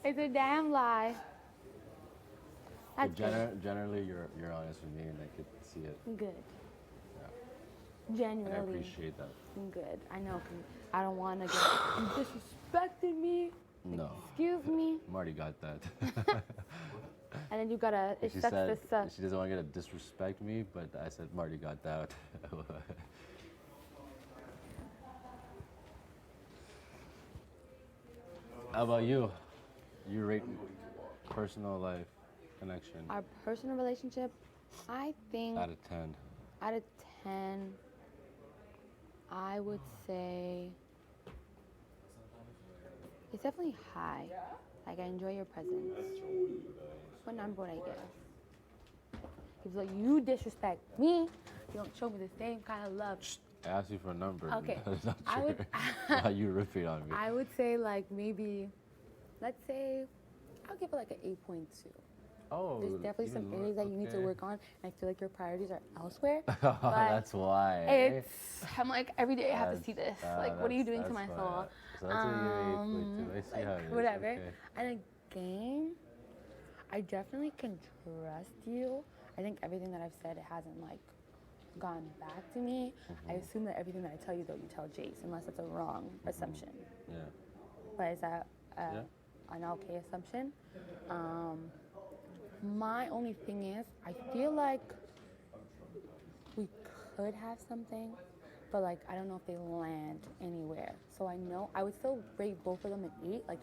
It's a damn lie. That's good. Generally, you're honest with me, and I could see it. Good. Yeah. Genuinely. And I appreciate that. Good. I know. I don't want to get you disrespected me. No. Excuse me. Marty got that. And then you gotta. It She sucks said to suck. she doesn't want to disrespect me, but I said Marty got that. How about you? You rate personal life connection Our personal relationship, I think out of 10. out of 10, I would say it's definitely high. Like I enjoy your presence. What number would I give? If like you disrespect me, you don't show me the same kind of love. I asked you for a number. Okay, That's not I true. would. Now you ripping on me. I would say like maybe, let's say, I'll give it like an 8.2. Oh, There's definitely some even areas that you need to okay. work on, and I feel like your priorities are elsewhere. Oh, but that's why. It's. I'm like every day I have to That's- see this. Like, what are you doing to my that's soul? why. So that's what you're 8.2. I see Like, how it is. whatever. Okay. And a game, I definitely can trust you. I think everything that I've said, it hasn't like gone back to me. I assume that everything that I tell you, though, you tell Jace, unless it's a wrong assumption. Yeah. But is that Yeah. an okay assumption? My only thing is, I feel like we could have something, but like I don't know if they land anywhere. So I know I would still rate both of them an 8. Like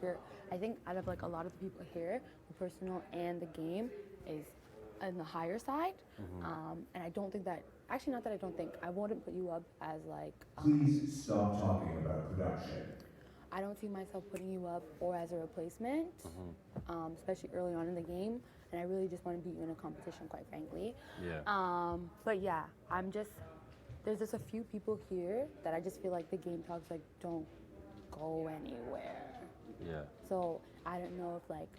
I think out of like a lot of the people here, the personal and the game is on the higher side. And I don't think that, actually not that I don't think, I wouldn't put you up as like, Please stop talking about production. I don't see myself putting you up or as a replacement, especially early on in the game. And I really just want to beat you in a competition, quite frankly. Yeah. But yeah, there's just a few people here that I just feel like the game talks like don't go anywhere. Yeah. So I don't know if like,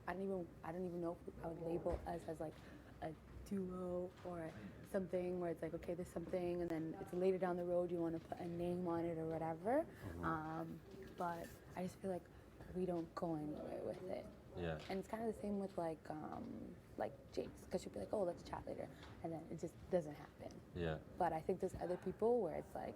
I don't even know if I would label us as like a duo or something where it's like, okay, there's something, and then it's later down the road you want to put a name on it or whatever. But I just feel like we don't go anywhere with it. Yeah. And it's kind of the same with like Jace, because she'll be like, oh, let's chat later, and then it just doesn't happen. Yeah. But I think there's other people where it's like,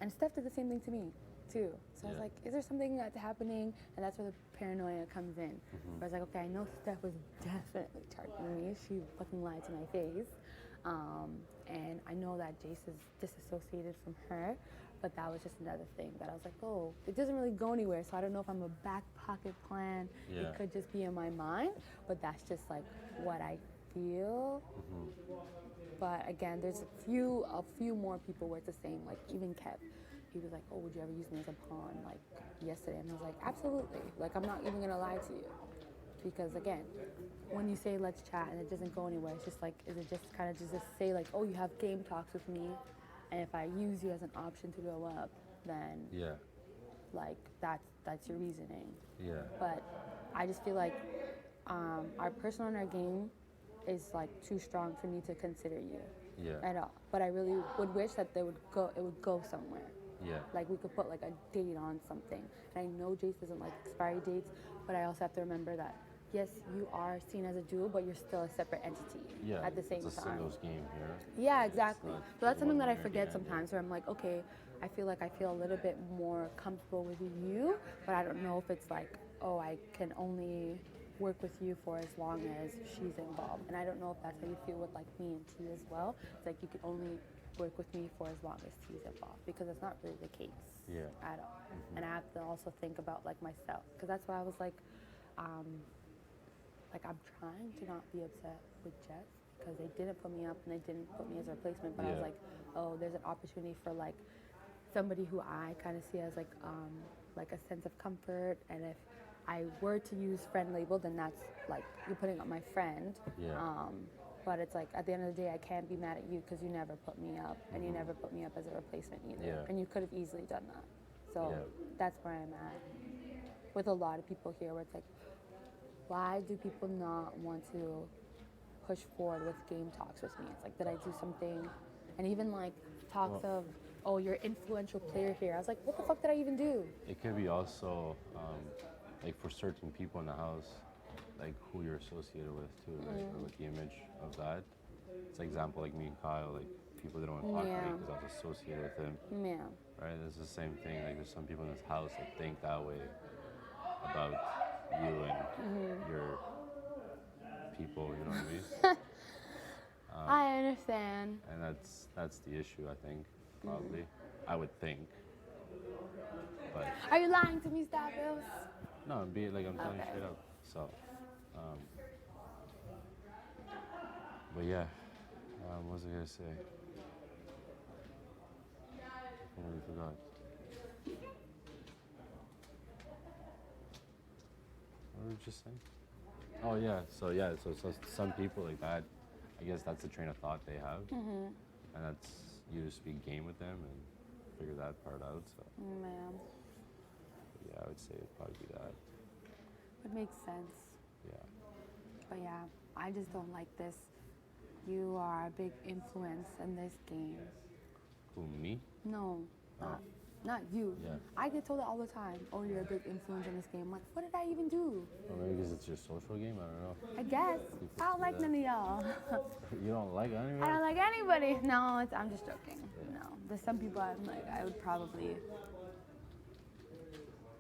and Steph did the same thing to me, too. So I was Yeah. like, is there something that's happening? And that's where the paranoia comes in. Where I was like, okay, I know Steph was definitely targeting me. She fucking lied to my face. And I know that Jace is disassociated from her, but that was just another thing that I was like, oh, it doesn't really go anywhere, so I don't know if I'm a back pocket plan. Yeah. It could just be in my mind, but that's just like what I feel. But again, there's a few more people where it's the same. Like even Kev, he was like, "Oh, would you ever use me as a pawn?" Like yesterday, and I was like, "Absolutely." Like I'm not even gonna lie to you, because again, when you say let's chat and it doesn't go anywhere, it's just like, is it just kind of just to say like, "Oh, you have game talks with me," and if I use you as an option to go up, then Yeah. like that's your reasoning. Yeah. But I just feel like our personal and our game is like too strong for me to consider you Yeah. at all. But I really would wish that it would go somewhere. Yeah. Like we could put like a date on something. And I know Jace doesn't like expiry dates, but I also have to remember that yes, you are seen as a duo, but you're still a separate entity Yeah. at the same It's a time. singles game here. Yeah, exactly. not So that's something that I one-way forget game. sometimes where I'm like, okay, I feel a little bit more comfortable with you, but I don't know if it's like, oh, I can only work with you for as long as she's involved. And I don't know if that's how you feel with like me and T as well. It's like you can only work with me for as long as T's involved, because that's not really the case Yeah. at all. And I have to also think about like myself, because that's why I was like I'm trying to not be upset with Jeff, because they didn't put me up and they didn't put me as a replacement, but I was Yeah. like, oh, there's an opportunity for like somebody who I kind of see as like a sense of comfort, and if I were to use friend label, then that's like you're putting up my friend. Yeah. But it's like at the end of the day, I can't be mad at you because you never put me up, and you never put me up as a replacement either. Yeah. And you could have easily done that. So Yeah. that's where I'm at with a lot of people here, where it's like, why do people not want to push forward with game talks with me? It's like, did I do something? And even like talks of, oh, you're an influential player here. I was like, what the fuck did I even do? It could be also like for certain people in the house, like who you're associated with too, right? Or with the image of that. It's like example like me and Kyle, like people didn't want to talk to Yeah. me because I was associated with him, Yeah. right? It's the same thing. Like there's some people in this house that think that way about you and your people. You know what I mean? I understand. And that's the issue. I think probably. I would think. But Are you lying to me, Stavros? no, I'm telling you Okay. straight up. So, but yeah, what was I gonna say? I completely forgot. What were you just saying? Oh yeah, so some people like that, I guess that's the train of thought they have, and that's you just be game with them and figure that part out. So Man, yeah, I would say it'd probably be that. it makes sense. Yeah. But yeah, I just don't like this. You are a big influence in this game. Who, me? No, not you. Yeah. I get told it all the time. Oh, you're a big influence in this game. I'm like, what did I even do? Or maybe because it's your social game. I don't know. I guess. I don't like none of y'all. You don't like anyone? I don't like anybody. No, I'm just joking. No, there's some people I'm like, I would probably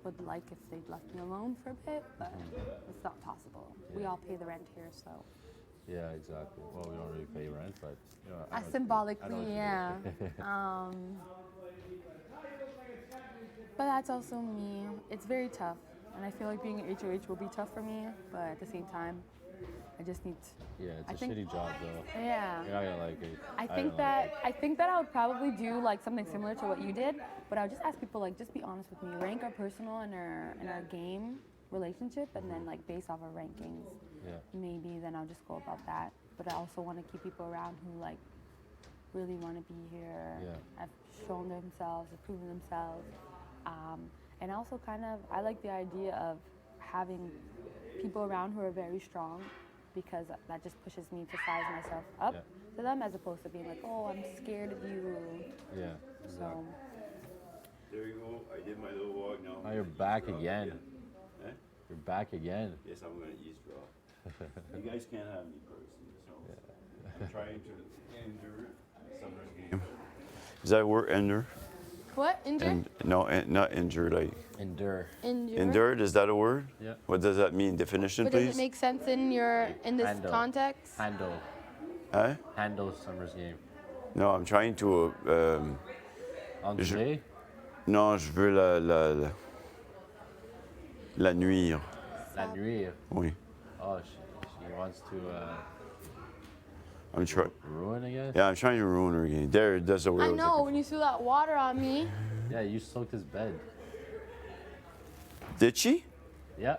would like if they'd left me alone for a bit, but it's not possible. We all pay the rent here, so. Yeah, exactly. Well, we don't really pay rent, but you know. I know what you mean. I know Symbolically, what you yeah. mean. But that's also me. It's very tough, and I feel like being an HOH will be tough for me. But at the same time, I just need. Yeah, it's I a think- shitty job though. Yeah. You're not gonna like it. I don't think like that it. I think that I would probably do like something similar to what you did, but I would just ask people like, just be honest with me. Rank our personal and our game relationship, and then like based off of rankings, Yeah. maybe then I'll just go about that. But I also want to keep people around who like really want to be here, Yeah. have shown themselves, have proven themselves, and also kind of I like the idea of having people around who are very strong because that just pushes me to size myself up to them as opposed to being like, oh, I'm scared of you. Yeah. So, There you go. I did my little walk now. Now you're back again. Eh? You're back again. Yes, I'm going to eavesdrop. You guys can't have me personally, so I'm trying to endure summer's game. Is that a word, endure? what? Injured? Not injured. Endure. Endured, is that a word? Yeah. What does that mean? Definition, But please? does it make sense in this Handle. context? Handle. Huh? Handle summer's game. No, I'm trying to. Endurer? Non, je veux la nuire. La nuire. Oui. Oh, she wants to I'm trying. ruin, I guess? Yeah, I'm trying to ruin her again. There, that's the word. I was know, looking when you threw that water on me. Yeah, you soaked his bed. for. Did she? Yeah.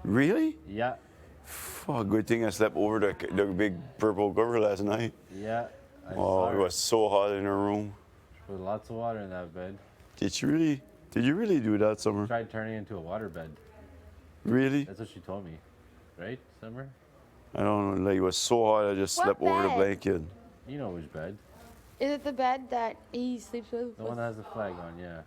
Really? Yeah. Fuck, good thing I slept over the big purple cover last night. Yeah. I Oh, saw it her. was so hot in her room. Put lots of water in that bed. Did you really do that, Summer? Tried turning it into a water bed. Really? That's what she told me. Right, Summer? I don't know. Like, it was so hot, I just What slept over the bed? blanket. You know which bed. Is it the bed that he sleeps with? The one that has the flag on, yeah.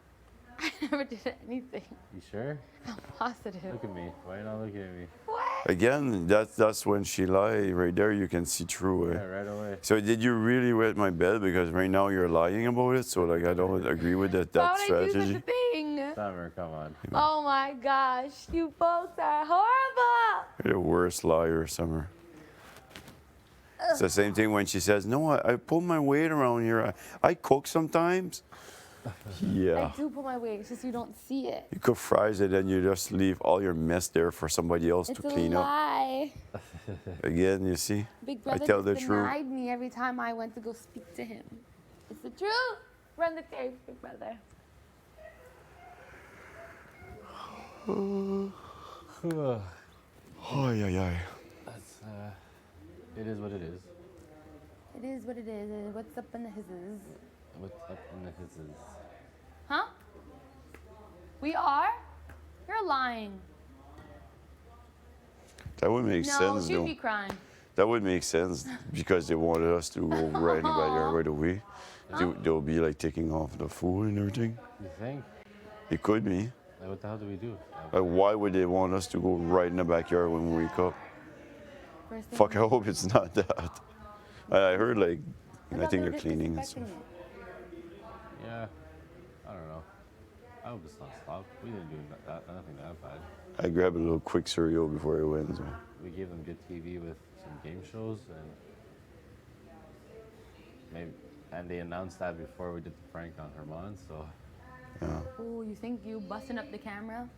I never did anything. You sure? I'm positive. Look at me. Why are you not looking at me? What? Again, that's when she lied. Right there, you can see through it. Yeah, right away. So did you really wet my bed? Because right now you're lying about it. So like I don't agree with that Why would I do strategy. such a thing? Summer, come on. Oh my gosh, you folks are horrible. You're the worst liar, Summer. It's the same thing when she says, "No, I pull my weight around here. I cook sometimes." Yeah. I do put my weight, it's just you don't see it. You cook fries and then you just leave all your mess there for somebody else It's to a clean up. lie. Again, you see? Big I brother tell the just truth. denied me every time I went to go speak to him. It's the truth. Run the tape, big brother. Oh, yeah, yeah. That's, it is what it is. It is what it is. What's up in the hizzes? What's up in the hizzes? Huh? We are? You're lying. That would make No, sense, she'd though. be crying. That would make sense because they wanted us to go right in the backyard right away. They'll be like taking off the food and everything. You think? It could be. Like, what the hell do we do? Like, why would they want us to go right in the backyard when we wake up? First thing Fuck, I hope it's not that. I heard like, I thought think they they're were cleaning and stuff. disinfecting it. Yeah. I don't know. I hope it's not stopped. We didn't do nothing that bad. I grabbed a little quick cereal before I went. So. We gave them good TV with some game shows and they announced that before we did the prank on Herman, so Yeah. Ooh, you think you busting up the camera?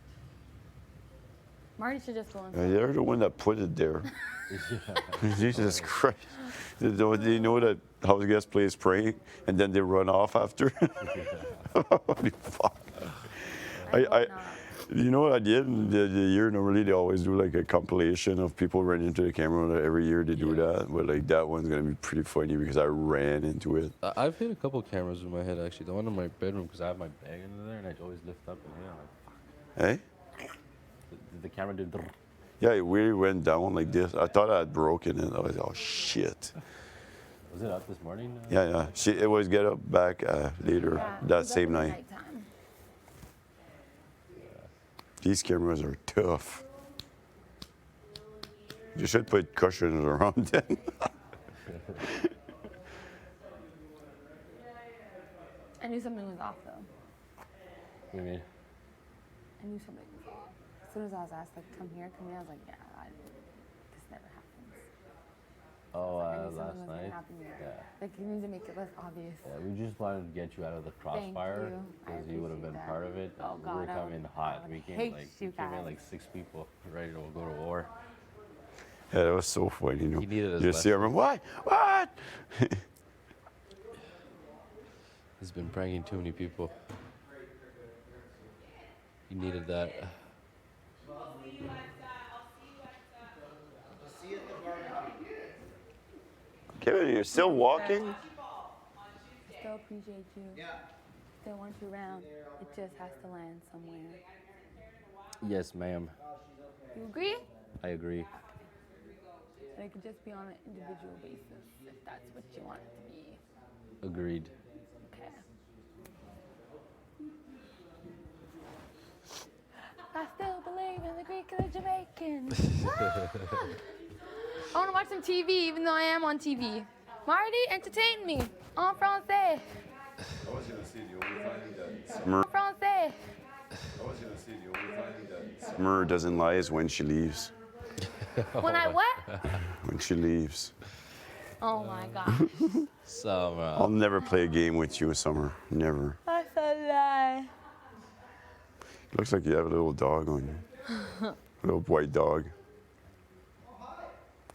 Marty should just go in. They're the one that put it there. Jesus Christ. They know that house guest plays prank and then they run off after? Holy fuck. You know what I did? The year normally they always do like a compilation of people running into the camera. Every year they do that, but like that one's gonna be pretty funny because I ran into it. I've hit a couple cameras with my head actually. The one in my bedroom because I have my bag in there and I always lift up and hit. I'm like, fuck. Hey? The camera did. Yeah, it really went down like this. I thought I had broken it. I was like, oh shit. Was it up this morning? Yeah. It always get up back later Yeah, it that was up same in the night. nighttime. These cameras are tough. You should put cushions around them. I knew something was off though. What do you mean? I knew something was off. As soon as I was asked, like, come here, I was like, yeah, this never happens. Oh, I knew last something was gonna night? happen here. Yeah. Like, you need to make it less obvious. Yeah, we just wanted to get you out of the Thank crossfire you. I because you would have been appreciate part that. of it. Oh, We God, were I coming would- hot. I We would came hate like you came in guys. like 6 people ready to go to war. Yeah, that was so funny. You know. He needed his You see him, what? What? He's been pranking too many people. He needed that. Kevin, you're still walking? Still appreciate you. Still want you around. It just has to land somewhere. Yes, ma'am. You agree? I agree. And it could just be on an individual basis if that's what you want it to be. Agreed. Okay. I still believe in the Greek and the Jamaican. I want to watch some TV even though I am on TV. Marty, entertain me. En français. I was gonna say the only time that En Summer. français. I was gonna say the only time that Summer doesn't lie is when she leaves. When I what? When she leaves. Oh my gosh. Summer. I'll never play a game with you, Summer. Never. That's a lie. Looks like you have a little dog on you. A little white dog.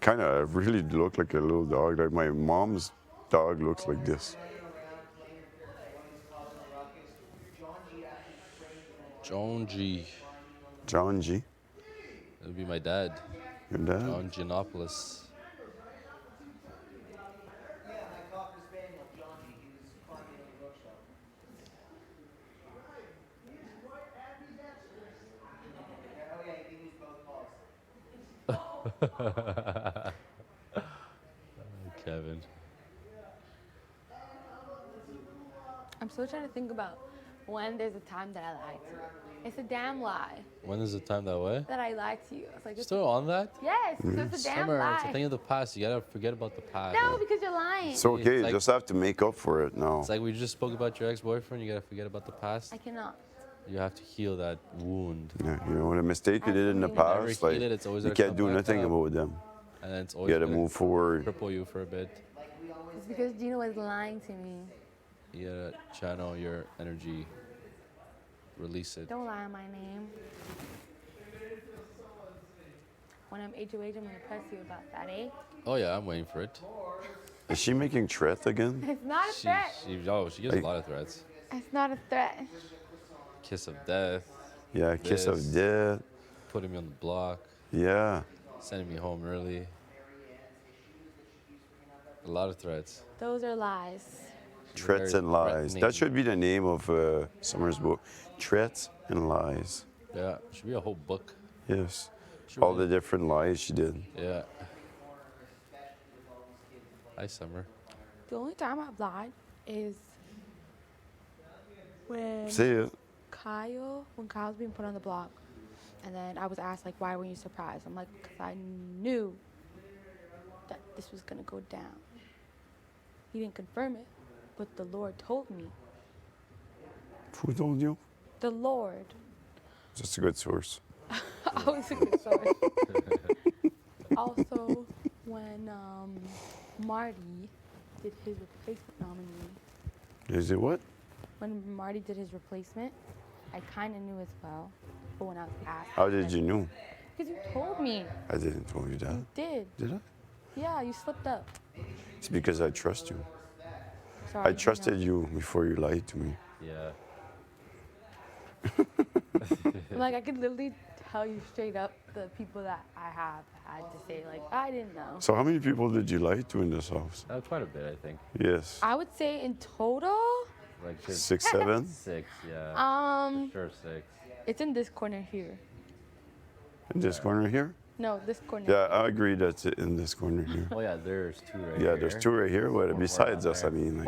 Kind of really look like a little dog. Like my mom's dog looks like this. John G. John G. That would be my dad. Your dad? John Giannopoulos. Kevin. I'm still trying to think about when there's a time that I lied to you. It's a damn lie When is the time that way? that I lied to you. It's like, Still on that? yes, it's a damn Summer, it's a lie. thing of the past. You gotta forget about the past. No, because you're lying. It's okay. It's You like- just have to make up for it now. It's like we just spoke about your ex-boyfriend. You gotta forget about the past. I cannot. You have to heal that wound. Yeah, you know, the mistake you did in the Absolutely. Never past, heal like it, it's always you gonna can't come do back nothing up. about them. And then it's You always gotta gonna move forward. cripple you for a bit. It's because Gina was lying to me. You gotta channel your energy. Release it. Don't lie on my name. When I'm HOH, I'm going to press you about that, eh? Oh yeah, I'm waiting for it. Is she making threat again? It's not a threat. She gives a lot of threats. It's not a threat. Kiss of death. Yeah, kiss This. of death. Putting me on the block. Yeah. Sending me home early. A lot of threats. Those are lies. Threats Very and lies. threatening. That should be the name of Summer's book. Threats and lies. Yeah, should be a whole book. Yes. Should All be. the different lies she did. Yeah. Hi, Summer. The only time I've lied is when Say it. when Kyle's being put on the block. And then I was asked, like, why were you surprised? I'm like, because I knew that this was going to go down. He didn't confirm it, but the Lord told me. Who told you? The Lord. Just a good source. Always a good source. Also, when Marty did his replacement nominee, Is it what? when Marty did his replacement, I kind of knew as well. But when I was asked, How did you know? Because you told me. I didn't tell you that. You did. Did I? Yeah, you slipped up. It's because I trust you. Sorry, I trusted you before you lied to me. Yeah. Like, I could literally tell you straight up the people that I have had to say, like, I didn't know. So how many people did you lie to in this house? Quite a bit, I think. Yes. I would say in total, Like just 6, 7? 6, yeah. For sure 6. it's in this corner here. In this corner here? No, this corner. Yeah, I agree that's it in this corner here. Oh yeah, there's 2 right Yeah, here. there's 2 right here, but besides us, I mean, like,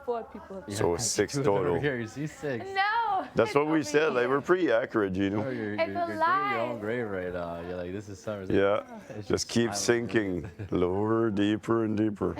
Four people have so 6 2 total. over here, you see 6. No! That's it's what we over said. Like, here. we're pretty accurate, Gino. You're It's a digging your lie. own grave right now. You're like, this is summer. Yeah, It's just keep silent. sinking lower, deeper, and deeper.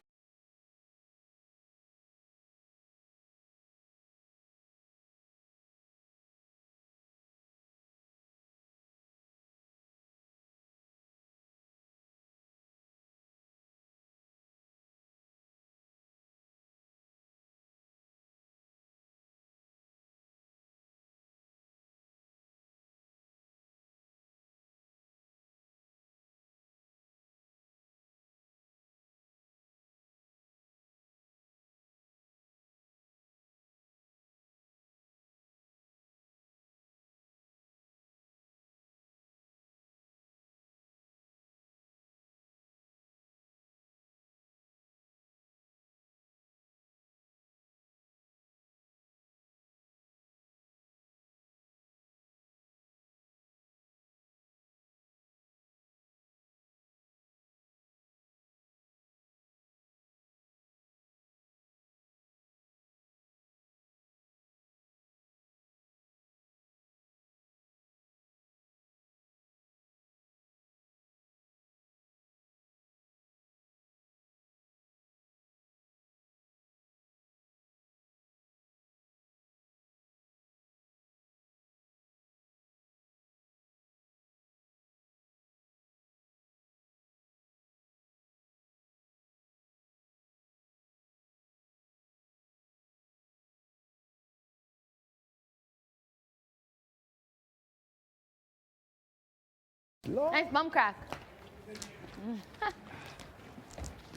Nice bum crack.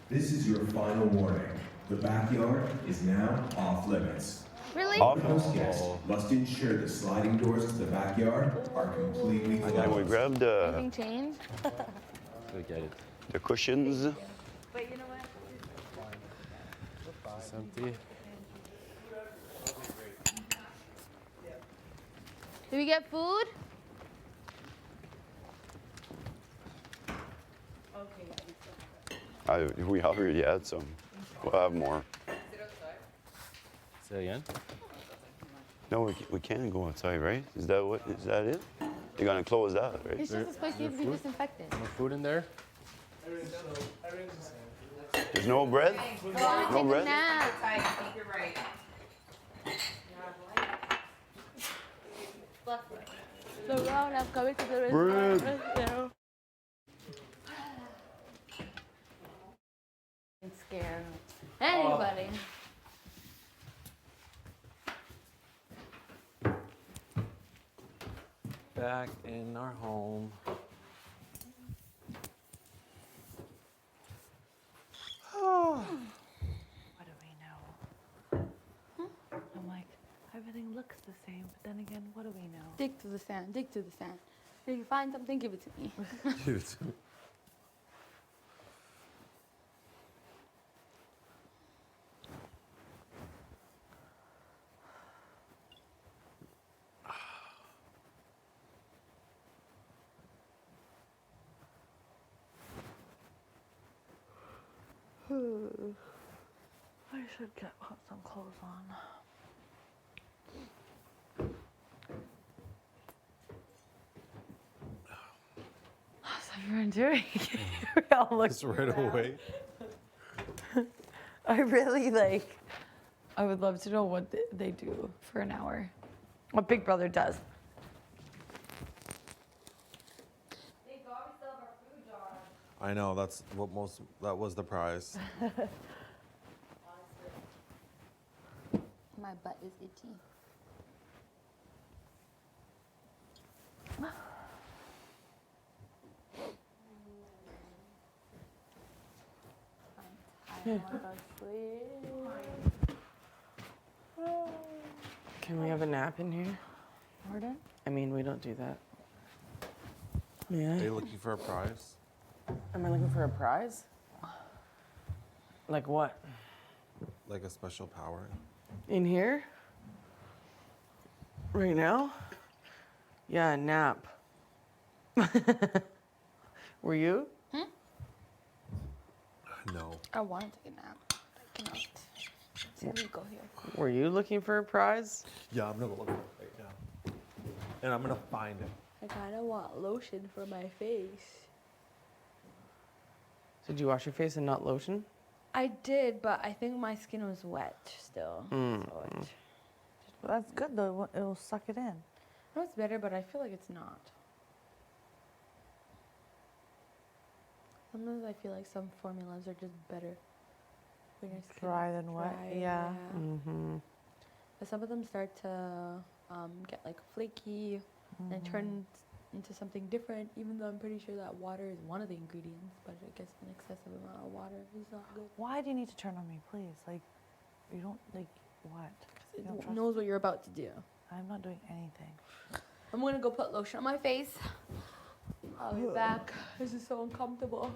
This is your final warning. The backyard is now off limits. Really? Off. House guests must ensure the sliding doors to the backyard are completely Can we closed. grab Anything changed? Look at it. the cushions? But you know what? It's empty. Did we get food? We already had some. We'll have more. Say again? No, we can go outside, right? Is that it? You're gonna close that, right? It's just a place you have to be disinfected. No food in there? There's no bread? No bread? Nah. You're right. The round I'm coming to the Bread. restaurant. It's scary. Anybody. Back in our home. What do we know? I'm like, everything looks the same, but then again, what do we know? Dig to the sand, dig to the sand. If you find something, give it to me. I should put some clothes on. So you're doing we all look Just right away. I really like. I would love to know what they do for an hour. What Big Brother does. I know, that's what that was the prize. My butt is itchy. I want to sleep. Can we have a nap in here? Pardon? I mean, we don't do that. May Are I? you looking for a prize? Am I looking for a prize? Like what? Like a special power? In here? Right now? Yeah, a nap. Were you? No. I want to take a nap. I cannot. It's illegal here. Were you looking for a prize? Yeah, I'm gonna look for it right now. And I'm gonna find it. I kind of want lotion for my face. Did you wash your face and not lotion? I did, but I think my skin was wet still. So it, Well, that's good though. It'll suck it in. I know it's better, but I feel like it's not. Sometimes I feel like some formulas are just better when your skin Dry is than wet, dry, yeah. Mm-hmm. But some of them start to get like flaky and turn into something different, even though I'm pretty sure that water is one of the ingredients, but I guess an excessive amount of water is not good. Why do you need to turn on me, please? Like, you don't like what? You don't It trust knows what you're about to do. I'm not doing anything. I'm gonna go put lotion on my face. I'll be back. This is so uncomfortable.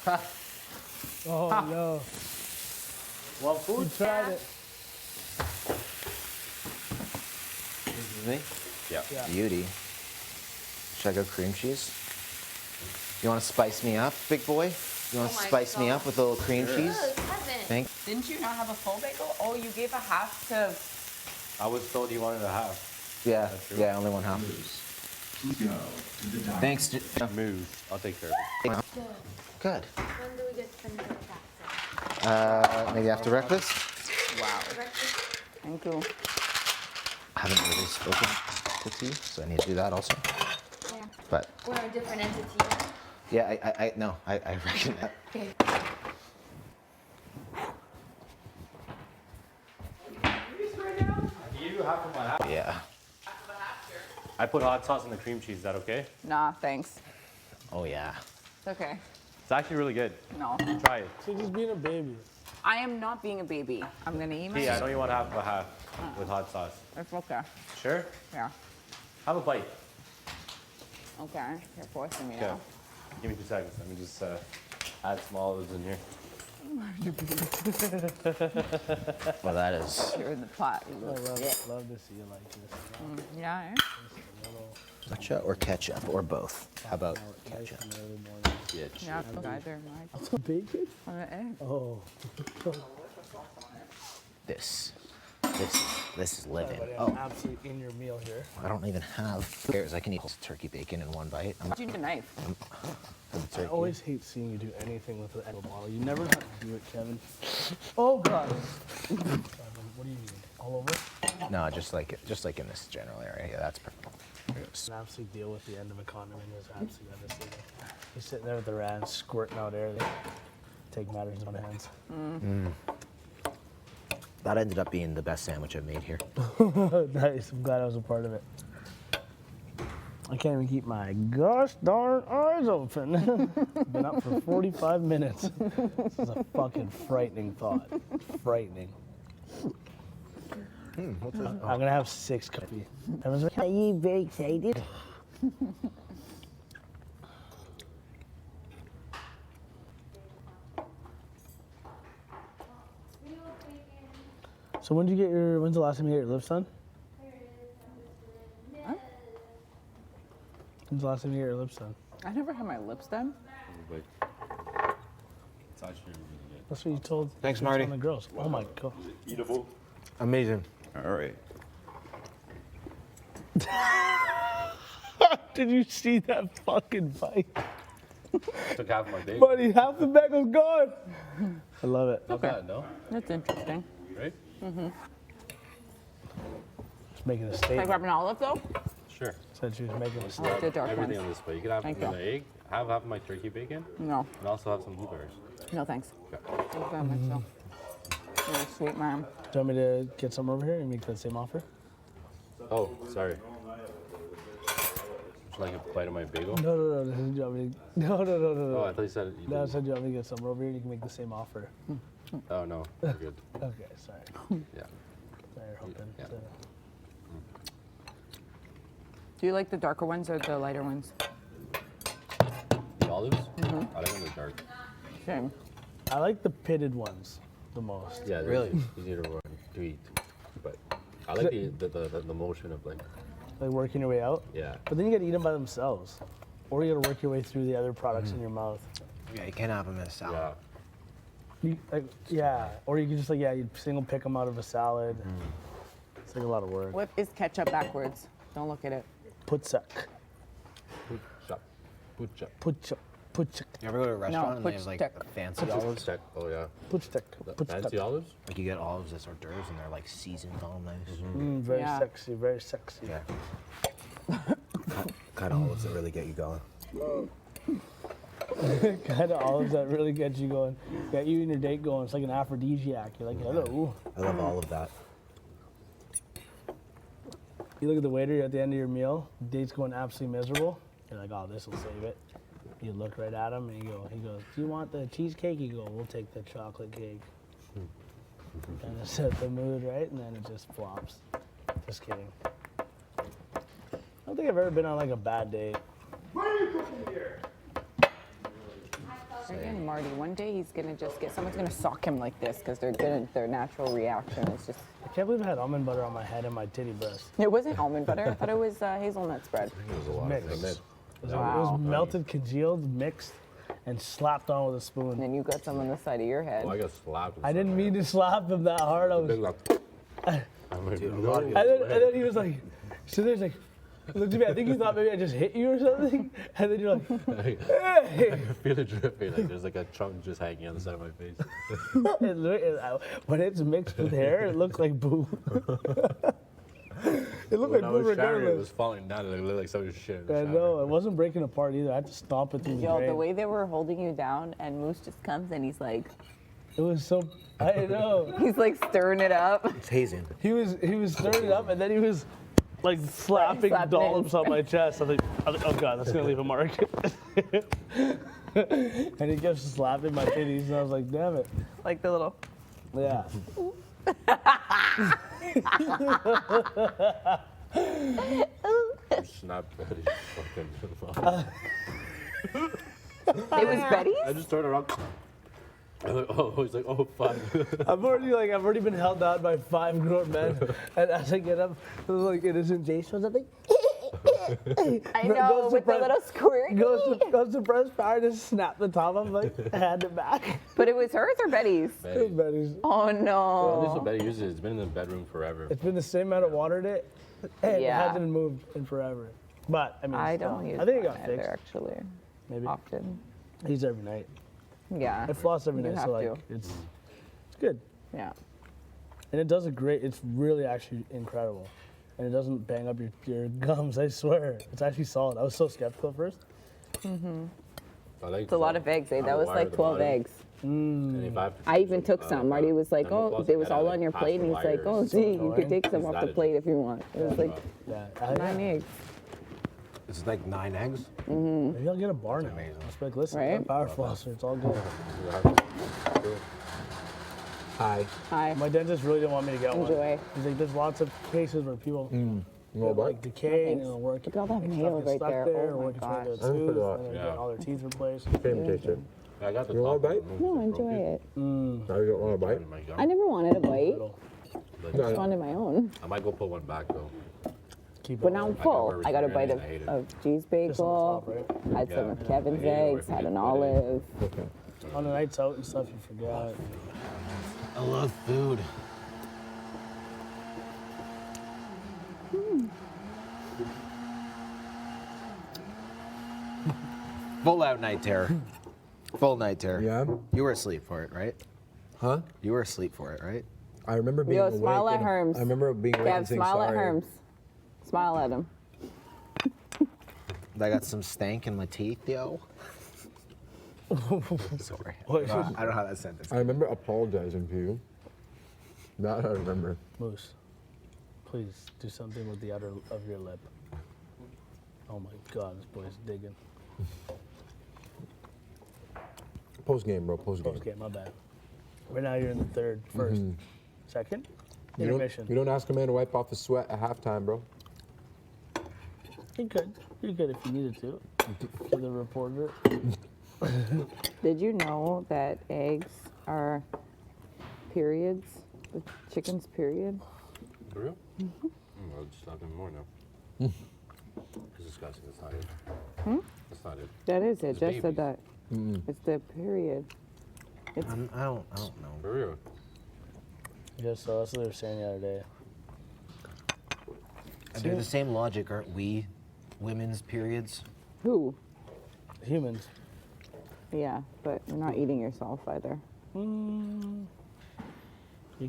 Oh no. Want food? You tried it. This is me? Yeah. Beauty. Should I go cream cheese? You want to spice me up, big boy? You want to spice me up with a little cream cheese? Thank. Didn't you not have a full bagel? Oh, you gave a half to. I was told you wanted a half. Yeah, That's true. yeah, only one half. Please go to the dock. Thanks. Move. I'll take care of it. Good. When do we get to finish our taxes? Maybe after breakfast? Wow. Thank you. I haven't really spoken to you, so I need to do that also. Yeah. But We're a different entity. yeah, I reckon that. Okay. You half of my half. Yeah. I put hot sauce in the cream cheese. Is that okay? Nah, thanks. Oh yeah. It's okay. It's actually really good. No. Try it. She's just being a baby. I am not being a baby. I'm gonna eat my. Yeah, I know you want half of a half with hot sauce. It's okay. Sure? Yeah. Have a bite. Okay. You're forcing me Okay. now. Give me 2 seconds. Let me just add some olives in here. Well, that is. You're in the pot. You I look love, sick. love to see you like this. Yeah. Eh? Matcha or ketchup or both? How about ketchup? Yeah, Yeah, I put either. Mike. Bacon? On the egg. Oh. This is living. Oh. Absolutely in your meal here. I don't even have. Who cares? I can eat turkey bacon in one bite. I'm Did you need a knife? the I turkey. always hate seeing you do anything with an apple bottle. You never know how to do it, Kevin. Oh God. Kevin, what do you need? All over? No, just like in this general area. Yeah, that's perfect. An absolute deal with the end of a condom in his absolute devastating. He's sitting there with the rad squirting out air. They take matters in their hands. That ended up being the best sandwich I've made here. Nice. I'm glad I was a part of it. I can't even keep my gosh darn eyes open. Been up for 45 minutes. This is a fucking frightening thought. Frightening. What's this? I'm gonna have 6 coffee. Everyone's like, are you very excited? So when's the last time you got your lips done? Huh? When's the last time you got your lips done? I never had my lips done. Wait. It's actually really good. That's what you told. Thanks, you told Marty. The girls. Oh my God. Eatable. Amazing. All right. Did you see that fucking bite? Took half of my bacon. Buddy, half the bag was gone. I love it. Not bad, no? That's interesting. Right? Just making a Can I statement. grab an olive though? Sure. Said she was making a I statement. like the dark Everything ones. on this way. You can have Thank the you. egg, have half of my turkey bacon, No, and also have some blueberries. no thanks. Okay. Thank you very much, though. You're a sweet man. Do you want me to get some over here and make that same offer? Oh, sorry. Would you like a bite of my bagel? No. Do you want me to, no. Oh, I thought you said you No, I didn't. said you want me to get some over here and you can make the same offer. Oh, no. You're good. Okay, sorry. Yeah. Sorry, hoping Yeah. to. Do you like the darker ones or the lighter ones? The olives? I like them in the dark. Same. I like the pitted ones the most. Yeah, they're Really? easier to run, to eat. But I like the motion of like, Like working your way out. yeah. But then you gotta eat them by themselves. Or you gotta work your way through the other products in your mouth. Yeah, you can't have them in a salad. Yeah. Yeah, or you can just you single pick them out of a salad. It's like a lot of work. What is ketchup backwards? Don't look at it. Putzak. Pucha. Putzak. You ever go to a restaurant and they have like putchek. the fancy olives? Check. Oh yeah. Putzak. The fancy olives? Like you get olives as hors d'oeuvres and they're like seasoned all nice. Very Yeah. sexy, very sexy. Yeah. kind of olives that really get you going. Kind of olives that really get you going. Get you and your date going. It's like an aphrodisiac. You're like, hello. I love all of that. You look at the waiter at the end of your meal, date's going absolutely miserable. You're like, oh, this will save it. You look right at him and he goes, do you want the cheesecake? You go, we'll take the chocolate cake. Kind of set the mood right, and then it just flops. Just kidding. I don't think I've ever been on like a bad date. Again, Marty, one day he's gonna just someone's gonna sock him like this because their natural reaction is just. I can't believe I had almond butter on my head and my titty breast. It wasn't almond butter. I thought it was hazelnut spread. It was a lot Mixed. of things. It was melted, congealed, mixed, and slapped on with a spoon. And then you got some on the side of your head. Oh, I got slapped. with I didn't something. mean to slap him that hard. I was, Big like, I'm like, no. and then he was like, so there's like, looked at me. I think he thought maybe I just hit you or something. And then you're like, I hey. can feel it dripping. Like there's like a chunk just hanging on the side of my face. When it's mixed with hair, it looks like boo. It looked When like I boo was showering, it regardless. was falling down. It looked like something shit. in the I shower. know, it wasn't breaking apart either. I had to stomp it through the Yo, drain. the way they were holding you down, and Moose just comes and he's like, It was so, I know. he's like stirring it up. It's hazing. He was stirring it up, and then he was like slapping Slapping dollops on my chest. I was like, oh god, that's gonna leave a mark. And he kept slapping my titties, and I was like, damn it. Like the little. Yeah. Snap Betty. Fucking. It was Betty's? I just turned around. I'm like, oh, he's like, oh, fuck. I've already been held down by 5 grown men, and as I get up, like innocent Jason was like, I know, with the little squirt. goes to press power to snap the top of like hand it back. But it was hers or Betty's? Betty. Betty's. Oh Well, at least no. what Betty uses, it's been in the bedroom forever. It's been the same amount of water in it, and it Yeah. hasn't moved in forever. But I mean, I still, don't use I think it mine got either, fixed. actually. Maybe Often. I use it every night. Yeah. I floss every You night, have so like to. it's good. Yeah. And it does a great. It's really actually incredible, and it doesn't bang up your gums. I swear, it's actually solid. I was so skeptical at first. I like It's a lot of eggs, eh? That was like 12 eggs. And if I, have to I choose even took some. Marty was like, then the oh, plus they I was gotta, all like, on your pass plate. the And he's like, oh, wires. gee, you could take some Is off that the it? plate if you want. It was like Yeah, 9 eggs. It's like 9 eggs. maybe I'll get a bar now. I'll just be like, listen, Right? I'm a power flosser. It's all good. Hi. Hi. My dentist really didn't want me to get one. Enjoy. He's like, there's lots of cases where people No, get, like decay and it'll work. Look at all that like, nail stuff gets right stuck there. there Oh or my work its way into gosh. its I'm tooth, pretty and then Yeah. get all their teeth replaced. Same taster. I got the You want a top bite? one. No, enjoy it. Now you don't want a bite? In my gum. I never wanted a bite. Little. Like, No, I wanted my own. I might go put one back though. Keep it But now I'm got full. burgers I got a and bite I hate it. of G's just on bagel. the top, right? Had some Yeah. of Kevin's I hate it eggs. when Had you an put it in. olive. Okay. On the nights out and stuff, you forgot. I love food. Full out night terror. Full night terror. Yeah? You were asleep for it, right? Huh? You were asleep for it, right? I remember being Yo, awake. smile at and- Herms. I remember being awake Kev, and saying smile at sorry. Herms. Smile at him. I got some stank in my teeth, yo. Sorry. What? I don't know how that sentence. I remember apologizing to you. That I remember. Moose, please do something with the outer of your lip. Oh my God, this boy's digging. Post game, bro. Post game. Post game, my bad. Right now you're in the third, first, second, You intermission. don't ask a man to wipe off his sweat at halftime, bro. You could if you needed to. To the reporter. Did you know that eggs are periods? The chicken's period? For real? I'll just stop them more now. It's disgusting. That's not it. That's not it. That is it. It's Just said babies. that. It's the period. I don't know. For real. Yeah, so that's what they were saying the other day. Under the same logic, aren't we women's periods? Who? Humans. Yeah, but you're not eating yourself either. You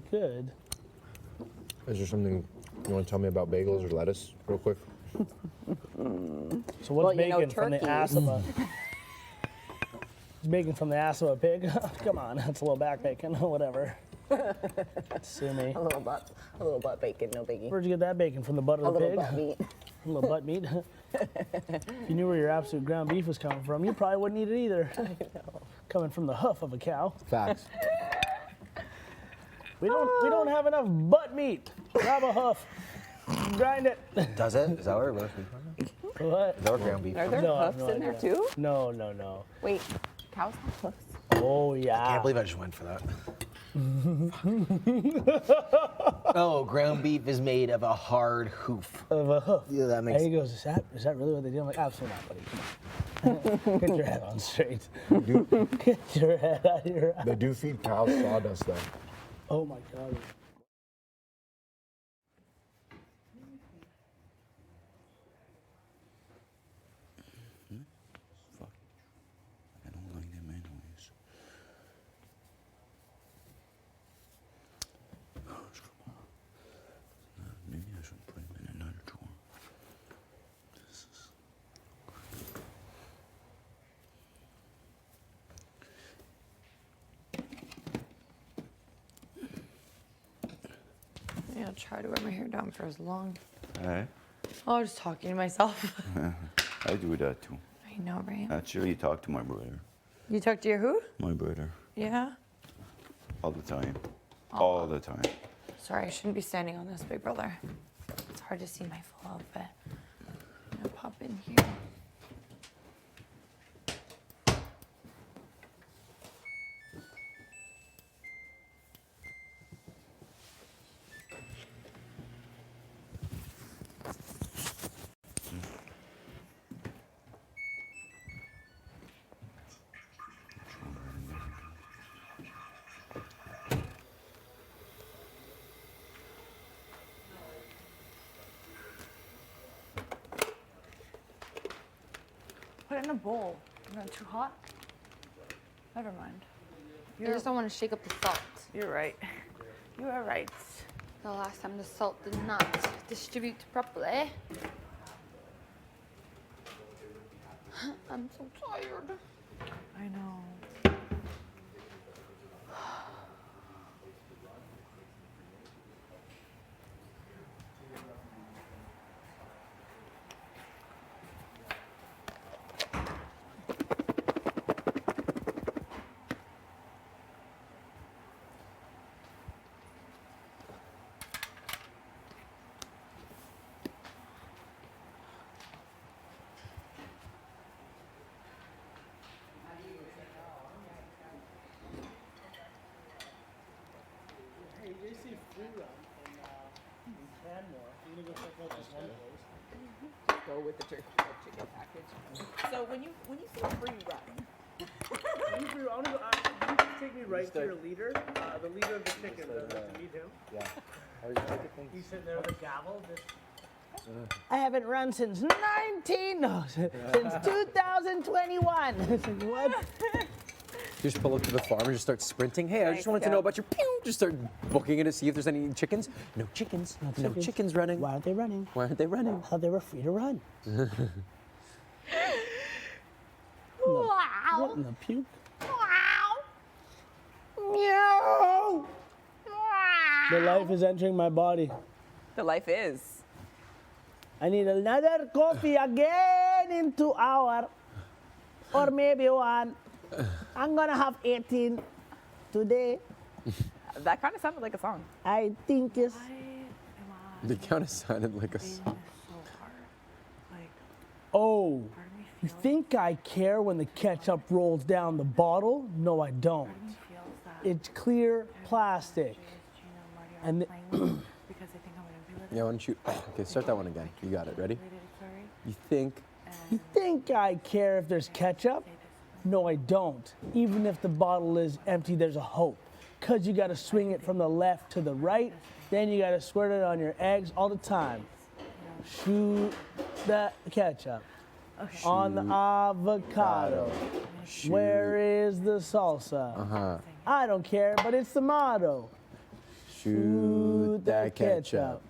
could. Is there something you want to tell me about bagels or lettuce, real quick? So what's Well, you know, bacon from the turkey. ass of a? It's bacon from the ass of a pig. Come on, that's a little back bacon, whatever. Sue me. A little butt bacon, no biggie. Where'd you get that bacon from? The butt A of the little pig? butt meat. A little butt meat. If you knew where your absolute ground beef was coming from, you probably wouldn't eat it either. I know. Coming from the hoof of a cow. Facts. We don't have enough butt meat. Grab a hoof. Grind it. Does it? Is that where roast beef comes from? What? Is that where ground beef Are comes there No, I have hoofs no in there idea. too? No. Wait, Cows have hoofs. Oh yeah. I can't believe I just went for that. Oh, ground beef is made of a hard hoof. Of a hoof. Yeah, that makes And he goes, is that really what they do? I'm like, absolutely not, buddy. Come on. Get your head on straight. Get your head out of your ass. They do feed cows sawdust though. Oh my god. Fuck. I don't like them anyways. Maybe I should put them in another drawer. This is... Yeah, I'll try to wear my hair down for as long. Alright. Oh, I was just talking to myself. I do that too. I know, right? Actually, talk to my brother. You talk to your who? My brother. Yeah. All the time. All the time. Sorry, I shouldn't be standing on this, big brother. It's hard to see my full outfit. I'm gonna pop in here. Put it in a bowl. Isn't that too hot? Never mind. I just don't want to shake up the salt. You're right. You are right. The last time the salt did not distribute properly. I'm so tired. I know. Go with the chicken package. So when you say free run, You want to take me right to your leader, the leader of the chicken, to meet him. Yeah. He's sitting there with a gavel. I haven't run since 2021. It's like, what? You just pull up to the farm and just start sprinting. Hey, I just wanted to know about your pew. Just start booking it to see if there's any chickens. No chickens. No chickens running. Why aren't they running? Why aren't they running? How they were free to run. Wow. What in the puke? Meow. The life is entering my body. The life is. I need another coffee again in 2 hours. Or maybe 1. I'm gonna have 18 today. That kind of sounded like a song. I think it's. They kind of sounded like a song. Oh, you think I care when the ketchup rolls down the bottle? No, I don't. It's clear plastic. And because I think I'm gonna be with Yeah, why don't you? Okay, start that one again. You got it. Ready? sorry. You think? you think I care if there's ketchup? No, I don't. Even if the bottle is empty, there's a hope. Because you got to swing it from the left to the right. Then you got to squirt it on your eggs all the time. Shoot the ketchup on the avocado. Where is the salsa? I don't care, but it's the motto. Shoot that ketchup.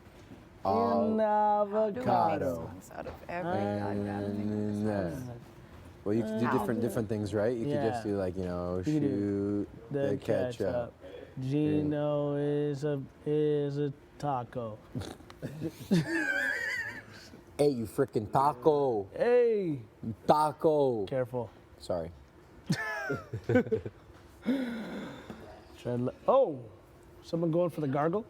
In the avocado. Out of every goddamn thing. Well, you can do different things, right? You could just do like, You could shoot do the ketchup. Gino is a taco. Hey, you freaking taco. Hey, You taco. careful. Sorry. Oh, someone going for the gargle?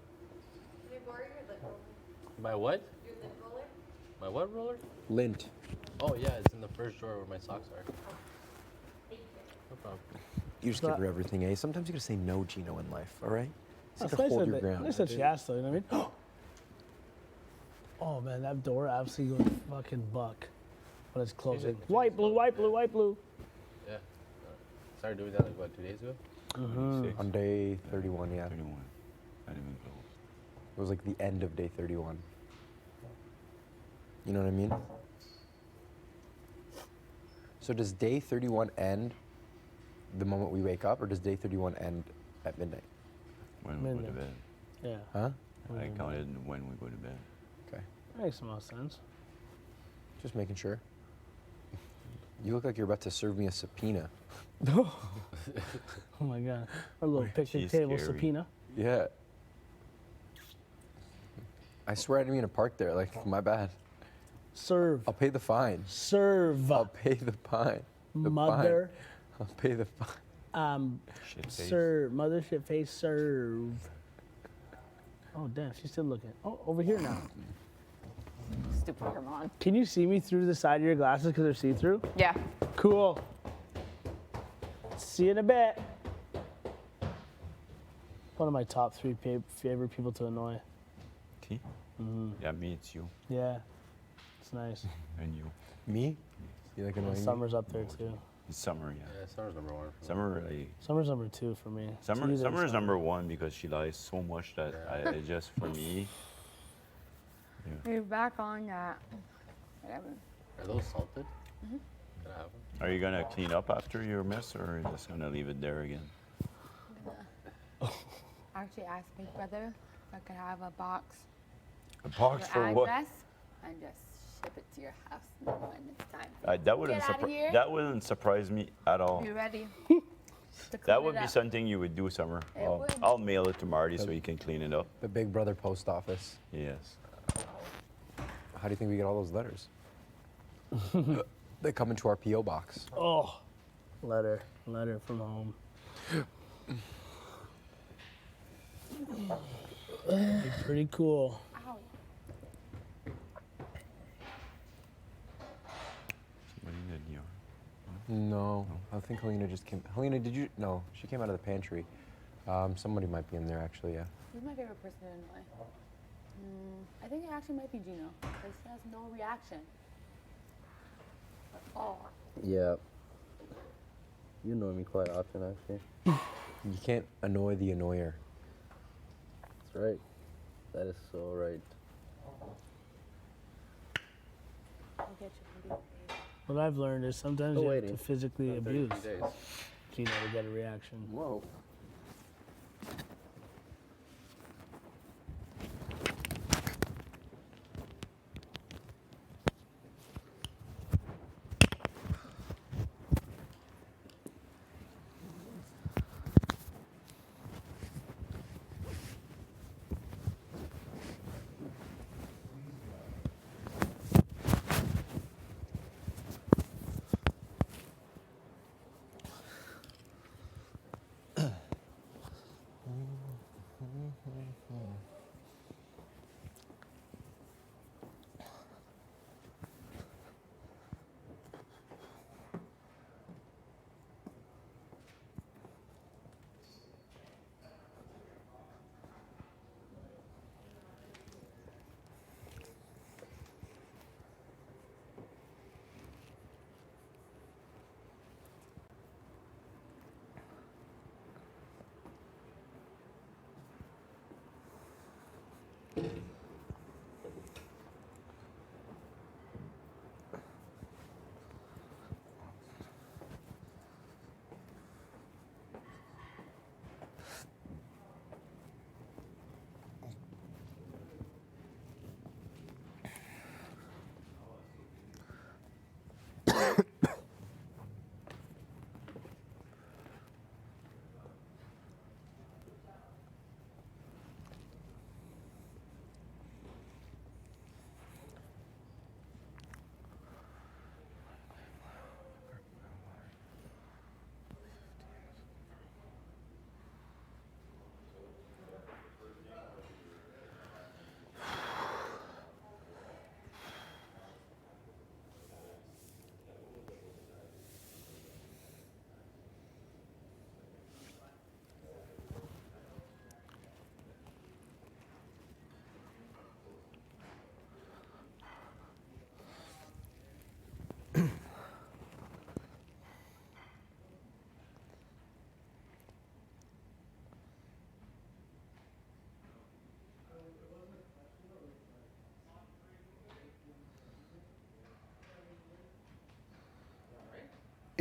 My what? My what roller? Lint. Oh yeah, it's in the first drawer where my socks are. You just give her everything, eh? Sometimes you gotta say no, Gino, in life, all right? You That's gotta nice hold that your they- ground. nice that she asked, though, you know what I mean? Oh man, that door absolutely going fucking buck when it's closing. White, blue, white, blue, white, blue. Yeah. Started doing that like what, 2 days ago? On day 31, yeah. 31. Not even close. It was like the end of day 31. You know what I mean? So does day 31 end the moment we wake up, or does day 31 end at midnight? When we go to Midnight. bed. Yeah. Huh? I counted when we go to bed. Okay. Makes the most sense. Just making sure. You look like you're about to serve me a subpoena. Oh my god. Our little picnic She's table scary. subpoena. Yeah. I swear I didn't mean to park there. Like, my bad. Serve. I'll pay the fine. Serve. I'll pay the fine. The Mother. Fine. I'll pay the fine. Shit face. Serve. Mothership face serve. Oh damn, she's still looking. Oh, over here now. Stupid Herman. Can you see me through the side of your glasses because they're see-through? Yeah. Cool. See you in a bit. One of my top 3 favorite people to annoy. T? Yeah, me, it's you. Yeah, it's nice. And you. Me? You like annoying me? Summer's up there too. It's summer, yeah. Yeah, summer's number 1. Summer, really. Summer's number 2 for me. Summer, It's either summer is number 1 because she lies so much that I just, for me, We're back on that. Whatever. Are those salted? Can I have them? are you gonna clean up after your mess or are you just gonna leave it there again? Actually asked Big Brother if I could have a box, A box your for what? address, and just ship it to your house when it's time. That wouldn't Get outta here. that wouldn't surprise me at all. You ready? That would be something you would do, Summer. It would. I'll mail it to Marty so he can clean it up. The Big Brother post office. Yes. How do you think we get all those letters? They come into our P.O. box. Oh, letter from home. Pretty cool. Ow. Somebody did you. No, I think Helena just came. Helena, did you? No, she came out of the pantry. Somebody might be in there actually, yeah. Who's my favorite person to annoy? I think it actually might be Gino, because he has no reaction. At all. Yeah. You annoy me quite often, actually. You can't annoy the annoyer. That's right. That is so right. I'll get you from What I've learned is sometimes Still you have waiting. to physically abuse 32 days. Gino to get a reaction. Whoa.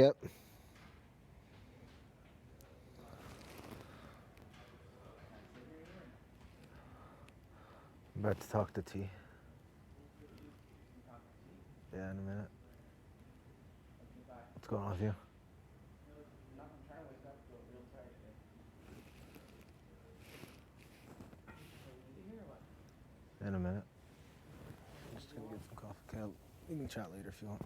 Yep. I'm about to talk to T. Yeah, in a minute. What's going on with you? In a minute. I'm just gonna get some coffee. Okay, we can chat later if you want.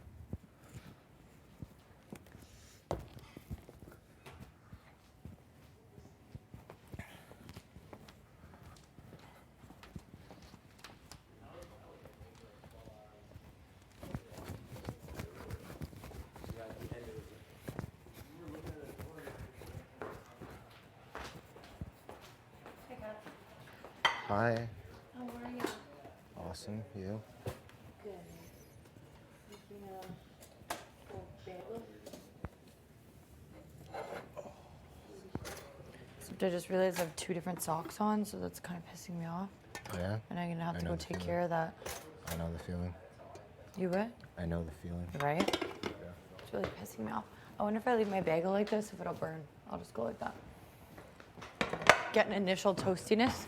Hi. How are you? Awesome. You? Good. Making a bagel. I just realized I have 2 different socks on, so that's kind of pissing me off. Oh, yeah? And I'm gonna have I to know go the take feeling. care of that. I know the feeling. You what? I know the feeling. Right? It's really pissing me off. I wonder if I leave my bagel like this, if it'll burn. I'll just go like that. Get an initial toastiness.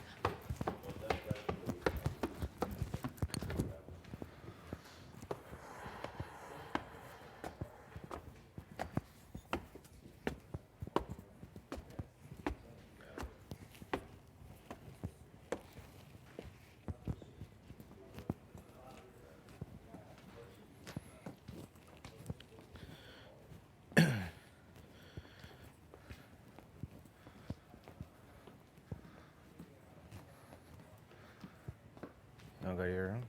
You wanna go to your room?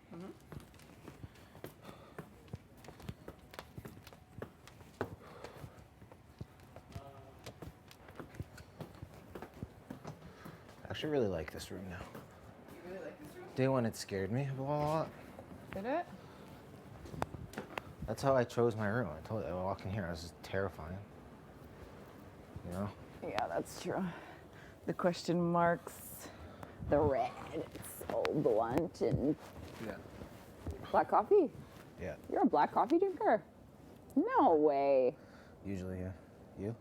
I actually really like this room now. You really like this room? Day one, it scared me a lot. Did it? That's how I chose my room. I told you, I walked in here, I was just terrifying. You know? Yeah, that's true. The question marks, the red, it's so blunt, and Yeah. black coffee. Yeah. You're a black coffee drinker? No way. Usually, yeah. You?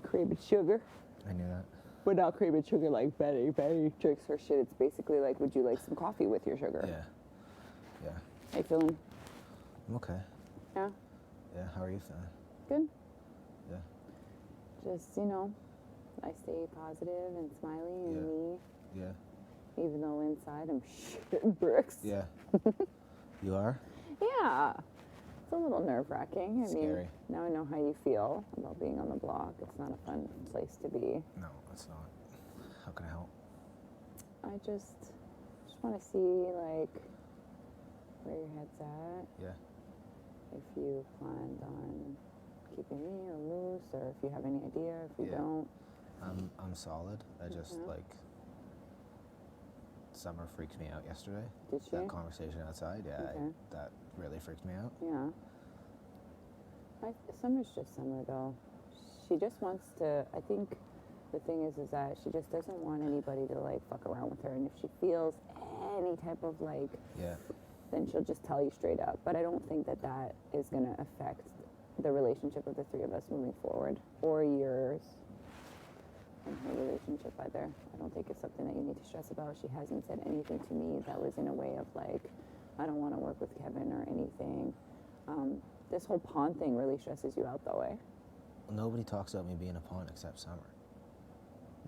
Cream and sugar. I knew that. But not cream and sugar like Betty. Betty drinks her shit. It's basically like, would you like some coffee with your sugar? Yeah. Yeah. How you feeling? I'm okay. Yeah? Yeah. How are you feeling? Good. Yeah. Just, I stay positive and smiley and Yeah. me, Yeah. even though inside I'm shitting bricks. Yeah. You are? Yeah. It's a little nerve-wracking. Scary. Now I know how you feel about being on the block. It's not a fun place to be. No, it's not. How can I help? I just want to see, like, where your head's at. Yeah. If you planned on keeping me or Moose, or if you have any idea. If you Yeah. don't, I'm solid. I just Mhm. like Summer freaked me out yesterday. Did she? That conversation outside, yeah, Okay. that really freaked me out. yeah. Summer's just Summer, though. She just wants to. I think the thing is that she just doesn't want anybody to like fuck around with her, and if she feels any type of like, Yeah. then she'll just tell you straight up. But I don't think that that is gonna affect the relationship of the 3 of us moving forward, or yours and her relationship either. I don't think it's something that you need to stress about. She hasn't said anything to me that was in a way of like, I don't want to work with Kevin or anything. This whole pawn thing really stresses you out, though, eh? Nobody talks about me being a pawn except Summer.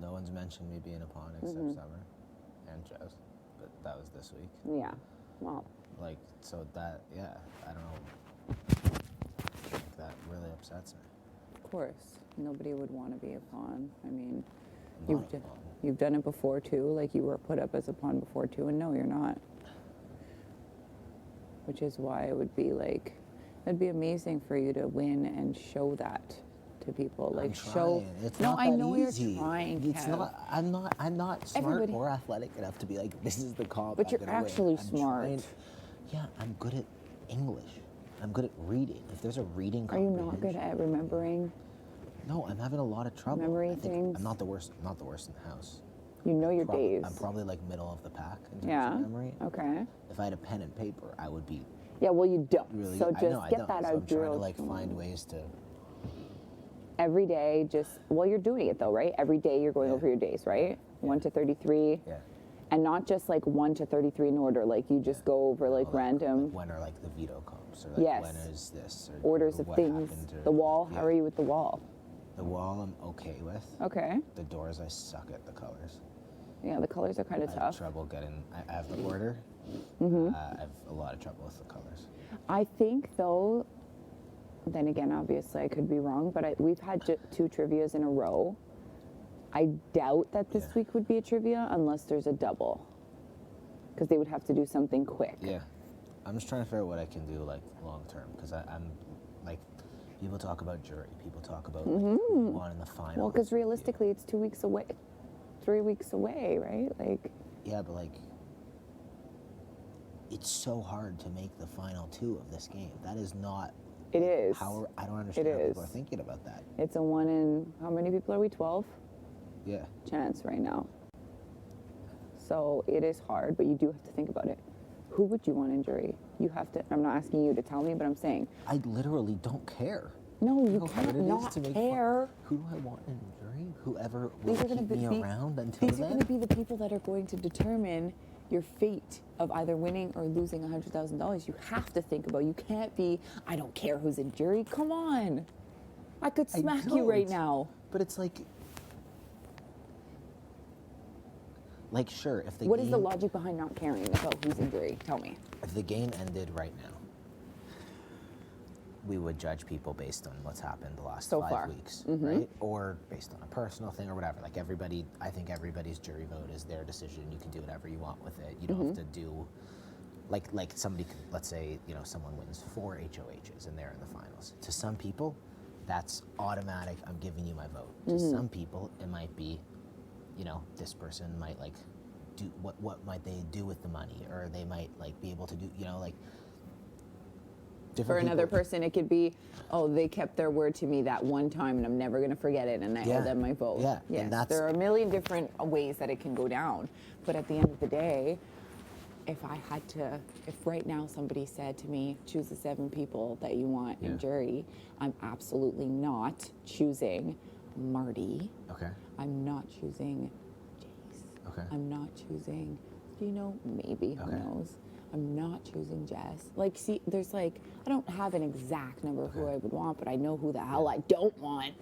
No one's mentioned me being a pawn except Summer and Jess, but that was this week. Yeah. Well, Like, so that, yeah, I don't know. Like, that really upsets me. of course, nobody would want to be a pawn. I mean, I'm not a pawn. you've done it before too. Like you were put up as a pawn before too, and no, you're not. Which is why it would be like, it'd be amazing for you to win and show that to people. Like I'm show. trying. It's no, not I that know easy. you're trying. It's Kev. not. I'm not smart Everybody- or athletic enough to be like, this is the comp. But I'm you're gonna win." actually I'm smart. trying- Yeah, I'm good at English. I'm good at reading. If there's a reading Are you not comprehension- good at remembering? No, I'm having a lot of trouble. Memory I think things? I'm not the worst. I'm not the worst in the house. You know your days. I'm probably like middle of the pack in terms Yeah. of memory. Okay. If I had a pen and paper, I would be Yeah, well, you don't. really. So I just know I get don't. that So out I'm trying your to like find ways to. every day. Just well, you're doing it though, right? Every day you're going over your days, right? 1 to 33. Yeah. And not just like 1 to 33 in order. Like you just go over like random. When are like the veto comes, or like Yes. when is this, or Orders or of what things. happened, or- The wall. yeah. How are you with the wall? The wall I'm okay with. Okay. The doors I suck at the colors. Yeah, the colors are kind of I have tough. trouble getting. I have the order. Mhm. I have a lot of trouble with the colors. I think though. Then again, obviously I could be wrong, but we've had 2 trivias in a row. I doubt that this week would be a trivia unless there's a double. Because they would have to do something quick. Yeah. I'm just trying to figure out what I can do like long term, because I'm like, people talk about jury, people talk about like, who won in the final. Well, because realistically, it's 2 weeks away, 3 weeks away, right? Like. Yeah, but like, it's so hard to make the final 2 of this game. That is not. It is. How I don't understand how people are thinking about that. It's a 1 in, how many people are we? 12? Yeah. Chance right now. So it is hard, but you do have to think about it. Who would you want in jury? You have to, I'm not asking you to tell me, but I'm saying. I literally don't care. No, you know how hard can't it is not to make care. Who do I want in jury? Whoever These will are going keep to me be around until these are then? going to be the people that are going to determine your fate of either winning or losing $100,000. You have to think about. You can't be. I don't care who's in jury. Come on, I could smack you right don't. now. But it's like sure, if the What game, is the logic behind not caring about who's in jury? Tell me. if the game ended right now, we would judge people based on what's happened the last So 5 far. weeks, Mhm. right? Or based on a personal thing or whatever. Like everybody, I think everybody's jury vote is their decision. You can do whatever you want with it. You don't have to do, like somebody could, let's say, someone wins 4 HOHs and they're in the finals. To some people, that's automatic. I'm giving you my vote. To some people, it might be, this person might like do what might they do with the money, or they might like be able to do, For different another people- person, it could be, oh, they kept their word to me that one time, and I'm never going to forget it, and I Yeah. owe them my vote. Yeah, and Yes, that's- there are a million different ways that it can go down. But at the end of the day, if right now somebody said to me, choose the 7 people that you want in jury, I'm absolutely not choosing Marty. Okay. I'm not choosing Jace. Okay. I'm not choosing, maybe, who knows? I'm not choosing Jess. Like, see, there's like, I don't have an exact number of who I would want, but I know who the hell I don't want.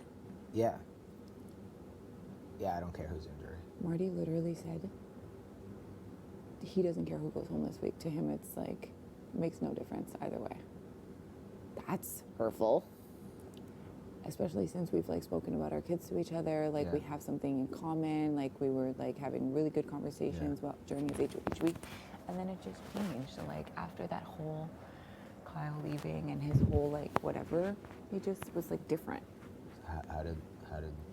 Yeah. Yeah, I don't care who's in jury. Marty literally said he doesn't care who goes home this week. To him, it's like, makes no difference either way. That's hurtful. Especially since we've like spoken about our kids to each other, like we have something in common, like we were like having really good conversations about during his HOH week, and then it just changed. So like after that whole Kyle leaving and his whole like whatever, he just was like different. How did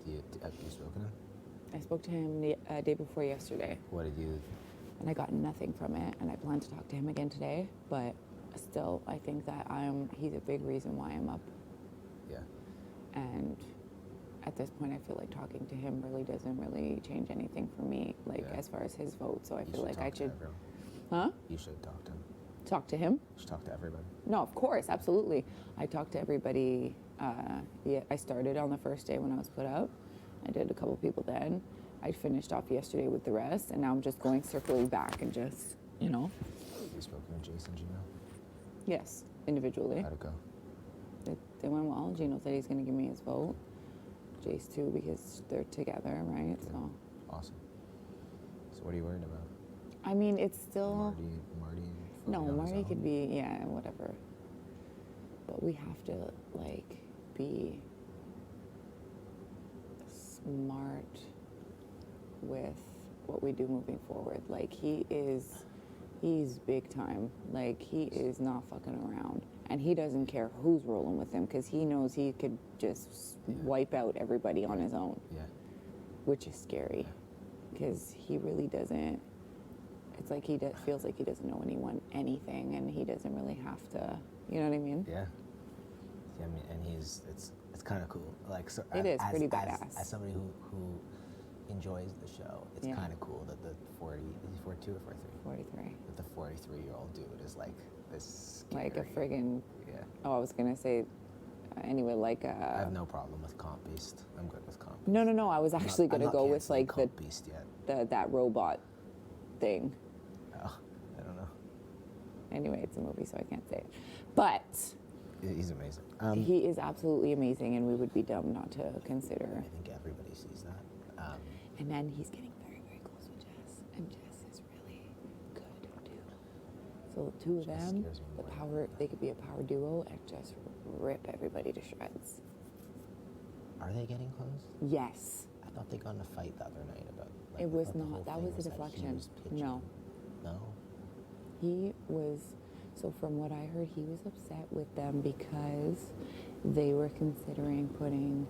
you, have you spoken to him? I spoke to him the day before yesterday. What did you? And I got nothing from it, and I plan to talk to him again today. But still, I think that he's a big reason why I'm up. Yeah. And at this point, I feel like talking to him really doesn't really change anything for me, like as far as his vote. So I feel like I should. Huh? You should talk to him. Talk to him? You should talk to everybody. No, of course, absolutely. I talked to everybody. I started on the first day when I was put up. I did a couple people then. I finished off yesterday with the rest, and now I'm just going circling back and just, You spoken with Jason, Gino? Yes, individually. How'd it go? They went well. Gino said he's going to give me his vote. Jace too, because they're together, right? Yeah. So. Awesome. So what are you worried about? I mean, it's still. Marty. No, voting on his Marty own? could be, yeah, whatever. But we have to, like, be smart with what we do moving forward. Like, he's big time. Like, he is not fucking around. And he doesn't care who's rolling with him because he knows he could just wipe out everybody on his own. Yeah. Which is scary because he really doesn't. It's like he feels like he doesn't know anything, and he doesn't really have to. You know what I mean? Yeah. Yeah, I mean, and it's kind of cool. Like, so It is pretty as, badass. As somebody who enjoys the show, it's kind of cool that the 42 or 43. 43. That the 43-year-old dude is like It's like a scary. friggin'. Yeah. Oh, I was gonna say. Anyway, like I have no problem with comp beast. I'm good with comp. no. I was actually I'm gonna not go with canceling like comp beast yet. that robot thing. Oh, I don't know. Anyway, it's a movie, so I can't say it. But He's amazing. he is absolutely amazing, and we would be dumb not to consider. I think everybody sees that. And then he's getting very, very close with Jess, and Jess is really good too. So the two of Jess them, scares me the more than power, they could be a power duo and just rip everybody to shreds. Are they getting close? Yes. I thought they got in a fight the other night about. Like, It I was thought the whole not. That thing was a he deflection. was pitching. No. No. He was, so from what I heard, he was upset with them because they were considering putting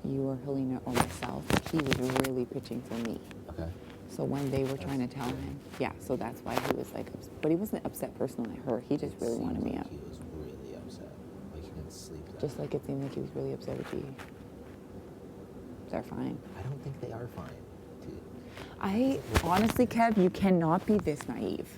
you or Helena or myself. He was really pitching for me. Okay. So when they were trying to tell him, yeah, so that's why he was like, but he wasn't upset personally at her. He just really wanted me out. He was really upset. Like he didn't sleep. That Just like it seemed like he was really upset with G. They're fine. I don't think they are fine, dude. I honestly, Kev, you cannot be this naive.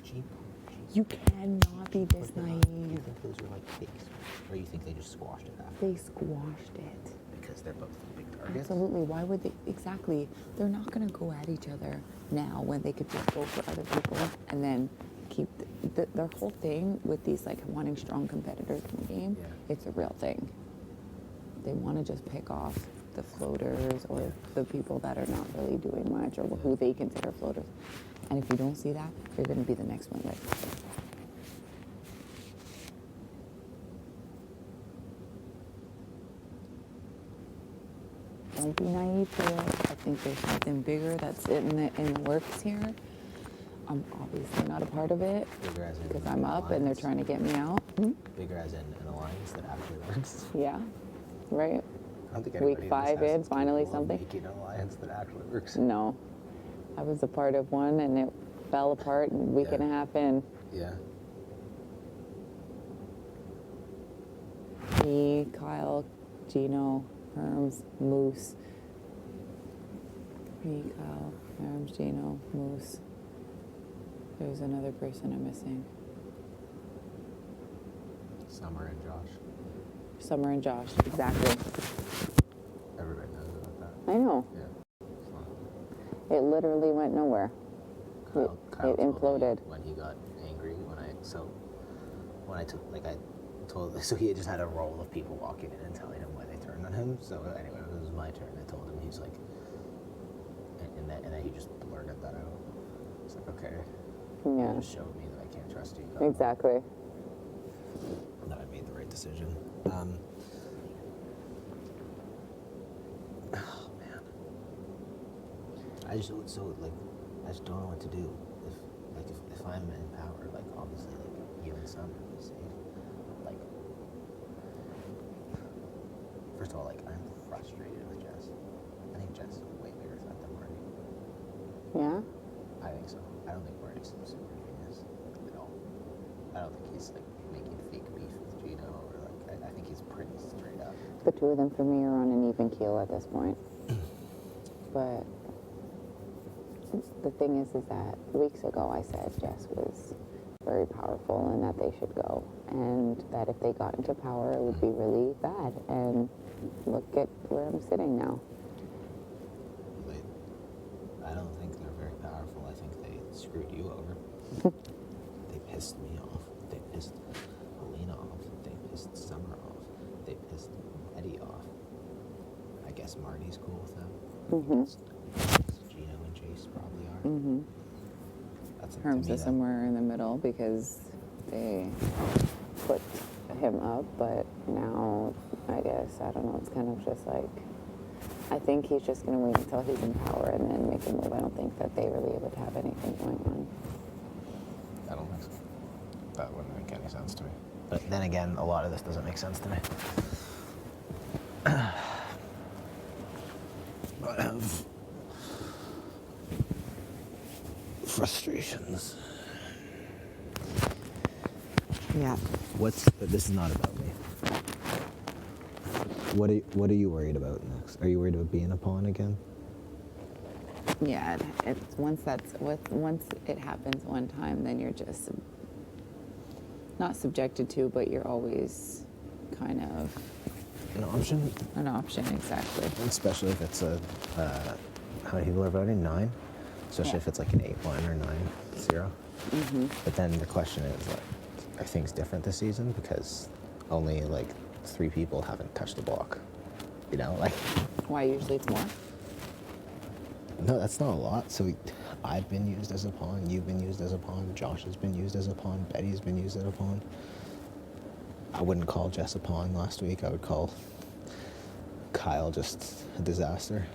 You cannot be this naive. You think those are like fakes, or you think they just squashed it after? They squashed it. Because they're both big targets. Absolutely. Why would they? Exactly. They're not going to go at each other now when they could just go for other people and then keep their whole thing with these like wanting strong competitors in the game. Yeah. It's a real thing. They want to just pick off the floaters or the people that are not really doing much or who they consider floaters. And if you don't see that, you're going to be the next one. Like, don't be naive to it. I think there's something bigger that's in the works here. I'm obviously not a part of it Bigger as in because I'm up and they're alliance? trying to get me out. Bigger as in an alliance that actually works. Yeah, right. I don't think Week anybody 5 in, this in, house is finally capable of something. making an alliance that actually works. No, I was a part of one and it fell apart a week and a half in. Yeah. Me, Kyle, Gino, Herms, Moose. Me, Kyle, Herms, Gino, Moose. There's another person I'm missing. Summer and Josh. Summer and Josh, exactly. Everybody knows about that. I know. Yeah. It literally went nowhere. Kyle it told me imploded. when he got angry when I took so he just had a roll of people walking in and telling him why they turned on him. So anyway, it was my turn. I told him, he's like, and then he just blurted that out. It's like, okay, Yeah. you just showed me that I can't trust you. Exactly. That I made the right decision. Oh man, I just don't know what to do. If I'm in power, like obviously like you and Summer would be safe. Like first of all, like I'm frustrated with Jess. I think Jess is a way bigger threat than Marty. Yeah? I think so. I don't think Marty's super genius at all. I don't think he's like making fake beef with Gino or like I think he's pretty straight up. The two of them for me are on an even keel at this point. But the thing is that weeks ago I said Jess was very powerful and that they should go. And that if they got into power, it would be really bad. And look at where I'm sitting now. I don't think they're very powerful. I think they screwed you over. They pissed me off. They pissed Helena off. They pissed Summer off. They pissed Eddie off. I guess Marty's cool with them. Gino and Chase probably are. Mm-hmm. That's Herms is somewhere in the middle because they put him up, but now I guess, I don't know, it's kind of just like, I think he's just going to wait until he's in power and then make a move. I don't think that they really would have anything going on. I don't think so. That wouldn't make any sense to me. But then again, a lot of this doesn't make sense to me. I have frustrations. Yeah. This is not about me. What are you worried about next? Are you worried about being a pawn again? Yeah, it's once it happens one time, then you're just not subjected to, but you're always kind of An option, an option, exactly. especially if it's a how many people are voting? 9. Especially Yeah. if it's like an 8-1 or 9-0. But then the question is, like, are things different this season because only like 3 people haven't touched the block? You know, like. Why usually it's more? No, that's not a lot. So I've been used as a pawn, you've been used as a pawn, Josh has been used as a pawn, Betty's been used as a pawn. I wouldn't call Jess a pawn last week. I would call Kyle just a disaster.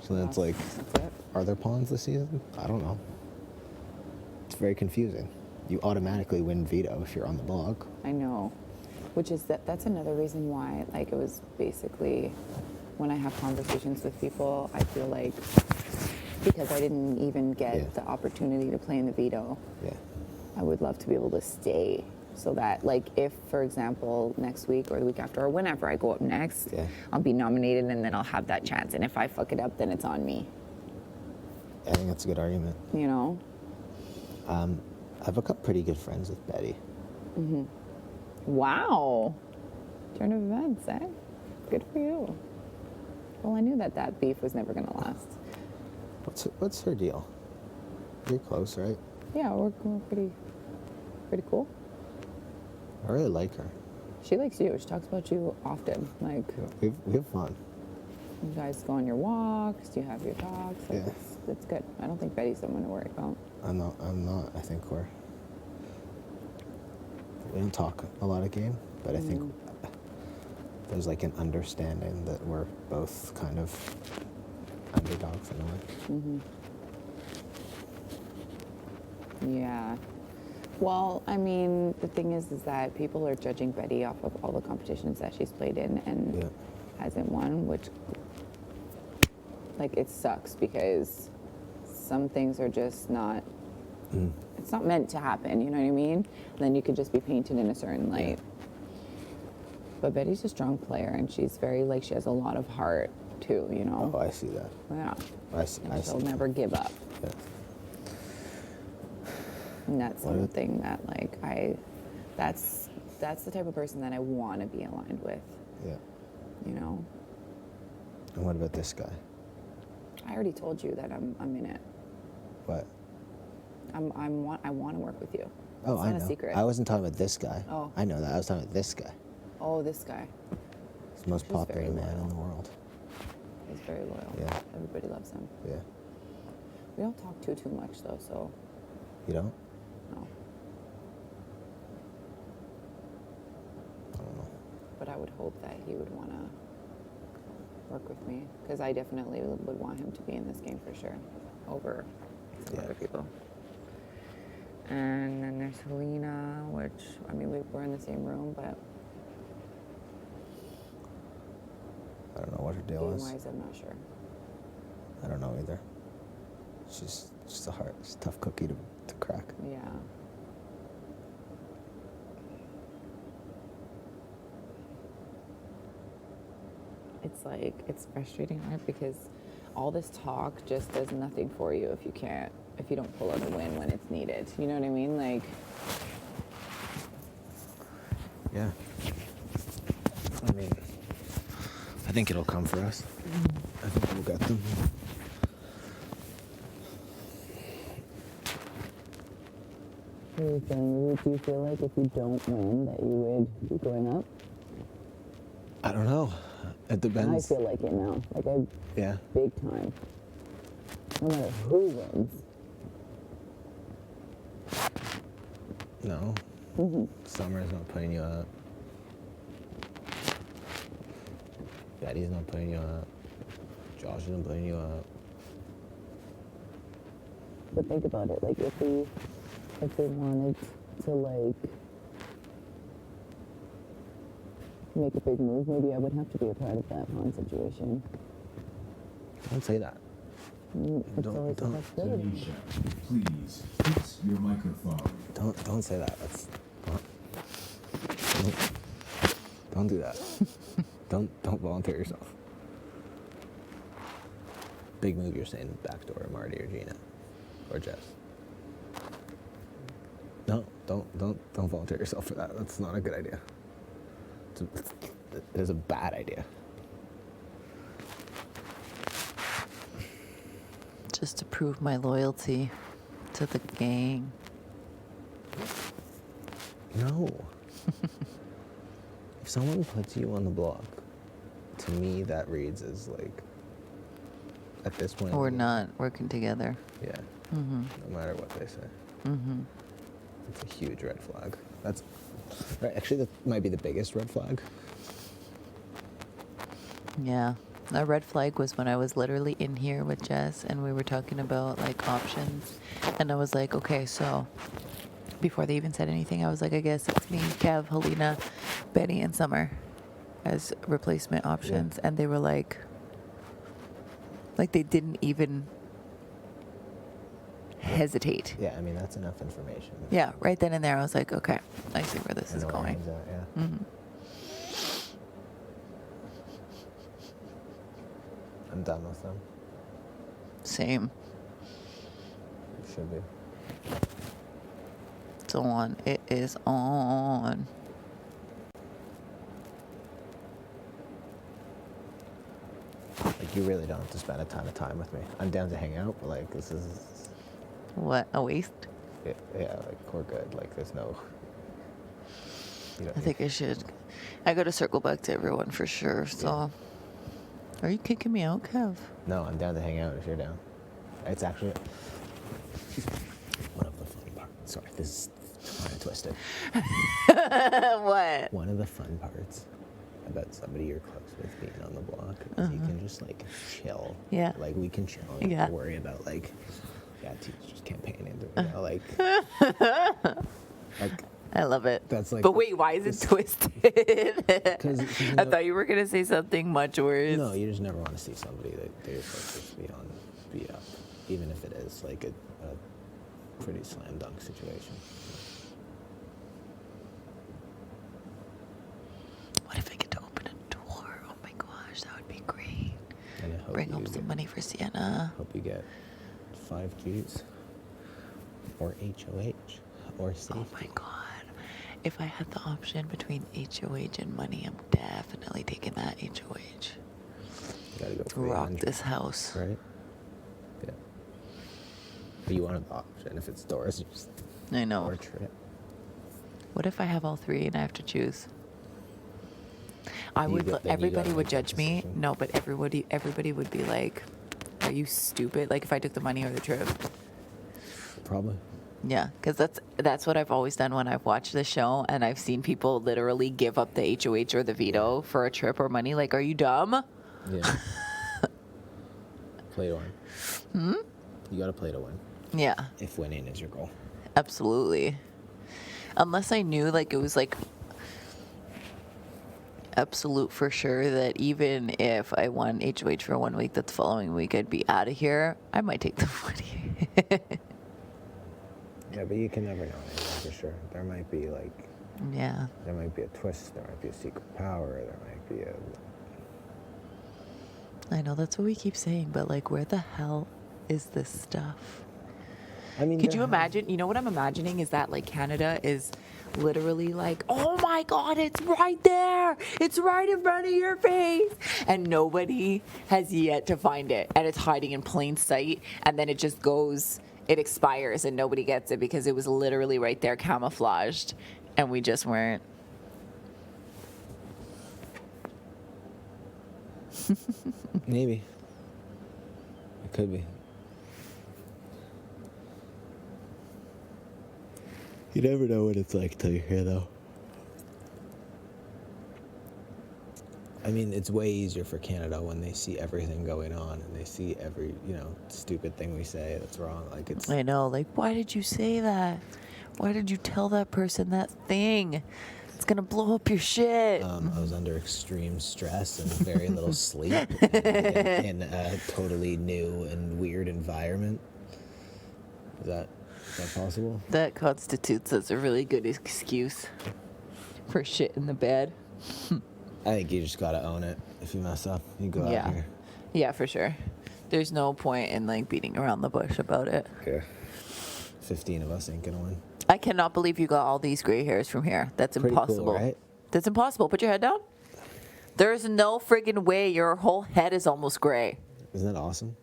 So then it's like, That's it. are there pawns this season? I don't know. It's very confusing. You automatically win veto if you're on the block. I know, which is that's another reason why, like, it was basically when I have conversations with people, I feel like because I didn't even get the opportunity to play in the veto, I would love to be able to stay so that, like, if, for example, next week or the week after or whenever I go up next, I'll be nominated and then I'll have that chance. And if I fuck it up, then it's on me. I think that's a good argument. You know? I've become pretty good friends with Betty. Wow. Turn of events, eh? Good for you. Well, I knew that beef was never going to last. What's her deal? You're close, right? Yeah, we're pretty cool. I really like her. She likes you. She talks about you often. Like, We have fun. you guys go on your walks, you have your talks. Like, Yeah. it's good. I don't think Betty's someone to worry about. I'm not. I think we don't talk a lot of game, but I think there's like an understanding that we're both kind of underdogs in a way. Yeah. Well, I mean, the thing is that people are judging Betty off of all the competitions that she's played in and hasn't won, which, like, it sucks because some things are just not, it's not meant to happen, you know what I mean? And then you could just be painted in a certain light. But Betty's a strong player and she's very, like, she has a lot of heart too, you know? Oh, I see that. Yeah. I see. And she'll never give up. Yeah. And that's something that, like, that's the type of person that I want to be aligned with. Yeah. You know? And what about this guy? I already told you that I'm in it. What? I want to work with you. Oh, It's I not know. a secret. I wasn't talking about this guy. Oh. I know that. I was talking about this guy. Oh, this guy. He's the most He's popular very man in loyal. the world. He's very loyal. Yeah. Everybody loves him. Yeah. We don't talk too much though, so You don't? no. I don't know. But I would hope that he would want to work with me because I definitely would want him to be in this game for sure over some other people. And then there's Helena, which, I mean, we're in the same room, but I don't know what her deal is. game-wise, I'm not sure. I don't know either. She's just she's a tough cookie to crack. Yeah. It's like, it's frustrating, right? Because all this talk just does nothing for you if you don't pull out a win when it's needed. You know what I mean? Like, Yeah. I mean, I think it'll come for us. I think we'll get them. what are you feeling? Do you feel like if you don't win that you would be going up? I don't know. It depends. I feel like it now. Like, Yeah. big time. No matter who wins. No. Summer's not putting you up. Betty's not putting you up. Josh isn't putting you up. But think about it, like, if they wanted to, like, make a big move, maybe I would have to be a part of that pawn situation. Don't say that. It's always a possibility. Tanisha, please fix your microphone. Don't say that. That's don't do that. don't volunteer yourself. Big move, you're saying backdoor Marty or Gina or Jess. No, don't volunteer yourself for that. That's not a good idea. It is a bad idea. Just to prove my loyalty to the gang. No. If someone puts you on the block, to me that reads as like, at this point. We're not working together. Yeah. Mm-hmm. No matter what they say. Mm-hmm. It's a huge red flag. That's right. Actually, that might be the biggest red flag. Yeah. A red flag was when I was literally in here with Jess and we were talking about like options. And I was like, okay, so before they even said anything, I was like, I guess it's me, Kev, Helena, Betty, and Summer as replacement options. Yeah. And they were like they didn't even hesitate. Yeah, I mean, that's enough information. Yeah, right then and there, I was like, okay, I see where this is going. Yeah. Mm-hmm. I'm done with them. Same. It should be. It's on. It is on. Like, you really don't have to spend a ton of time with me. I'm down to hang out, but like, this is. What, a waste? Yeah, like, we're good. Like, there's no. I think I should. I got to circle back to everyone for sure, so. Yeah. Are you kicking me out, Kev? No, I'm down to hang out if you're down. It's actually one of the fun parts. Sorry, this is kind of twisted. What? One of the fun parts about somebody you're close with being on the block is you can just like chill. Yeah. Like we can chill and not worry about like, teachers campaigning. You know, like. I love it. That's like. But wait, why is it twisted? Because I thought you were gonna say something much worse. No, you just never want to see somebody that you're close to be up, even if it is like a pretty slam dunk situation. What if I get to open a door? Oh my gosh, that would be great. And I hope bring home some money for Sienna. Hope you get 5 Gs or HOH or safety. Oh my god. If I had the option between HOH and money, I'm definitely taking that HOH. You gotta go to rock this house. Right? Yeah. But you want the option. If it's doors, you just I know. torture it. What if I have all 3 and I have to choose? Everybody would judge me. No, but everybody would be like, are you stupid? Like if I took the money or the trip. Probably. Yeah, because that's what I've always done when I've watched the show, and I've seen people literally give up the HOH or the veto for a trip or money. Like, are you dumb? Yeah. Play to win. You gotta play to win. Yeah. If winning is your goal. Absolutely. Unless I knew, like, it was like absolute for sure that even if I won HOH for 1 week, that the following week I'd be out of here, I might take the money. Yeah, but you can never know for sure. There might be like. Yeah. There might be a twist. There might be a secret power. There might be a. I know that's what we keep saying, but like, where the hell is this stuff? I mean, could you imagine? You know what I'm imagining is that like Canada is literally like, oh my God, it's right there. It's right in front of your face. And nobody has yet to find it. And it's hiding in plain sight. And then it just goes. It expires and nobody gets it because it was literally right there camouflaged and we just weren't. Maybe. It could be. You never know what it's like till you're here, though. I mean, it's way easier for Canada when they see everything going on and they see every, stupid thing we say that's wrong. Like it's. I know. Like, why did you say that? Why did you tell that person that thing? It's gonna blow up your shit. I was under extreme stress and very little sleep in a totally new and weird environment. Is that possible? That constitutes as a really good excuse for shit in the bed. I think you just gotta own it. If you mess up, you go out here. Yeah, for sure. There's no point in like beating around the bush about it. Yeah. 15 of us ain't gonna win. I cannot believe you got all these gray hairs from here. That's Pretty cool, impossible. right? That's impossible. Put your head down. There's no friggin' way your whole head is almost gray. Isn't that awesome?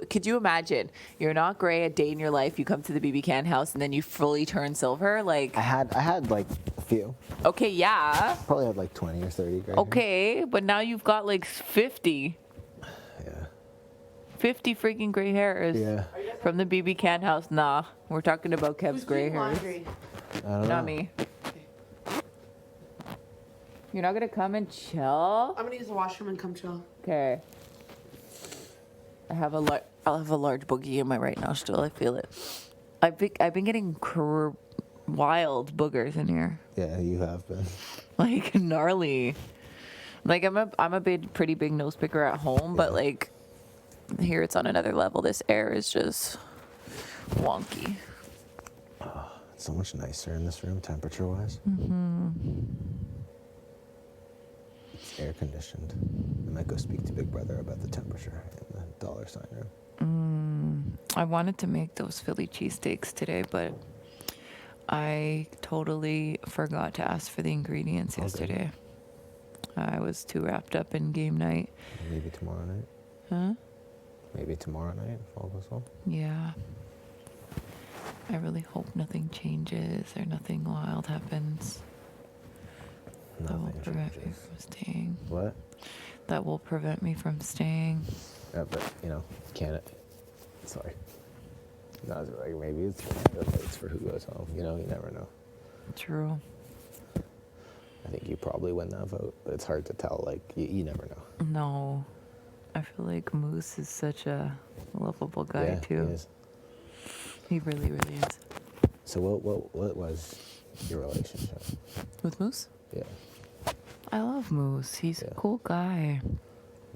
Could you imagine? You're not gray a day in your life. You come to the BB Can house and then you fully turn silver. Like I had like a few. Okay, yeah. Probably had like 20 or 30 gray. Okay, but now you've got like 50. Yeah. 50 freaking gray hairs. Yeah. From the BB Can house. Nah, we're talking about Kev's gray hairs. I don't know. Not me. You're not gonna come and chill? I'm gonna use the washroom and come chill. Okay. I'll have a large boogie in my right nostril. I feel it. I've been getting wild boogers in here. Yeah, you have been. Like gnarly. Like I'm a pretty big nose picker at home, but like here it's on another level. This air is just wonky. Oh, it's so much nicer in this room, temperature-wise. It's air conditioned. I might go speak to Big Brother about the temperature in the $sign room. I wanted to make those Philly cheesesteaks today, but I totally forgot to ask for the ingredients yesterday. I was too wrapped up in game night. Maybe tomorrow night. Huh? Maybe tomorrow night if all goes well. Yeah. I really hope nothing changes or nothing wild happens. That will prevent me from staying. What? That will prevent me from staying. Yeah, but Canada. Sorry. No, like maybe it's Canada votes for who goes home. You never know. True. I think you probably win that vote, but it's hard to tell. Like you never know. No. I feel like Moose is such a lovable guy too. He is. He really, really is. So what was your relationship with Moose? Yeah. I love Moose. He's a cool guy.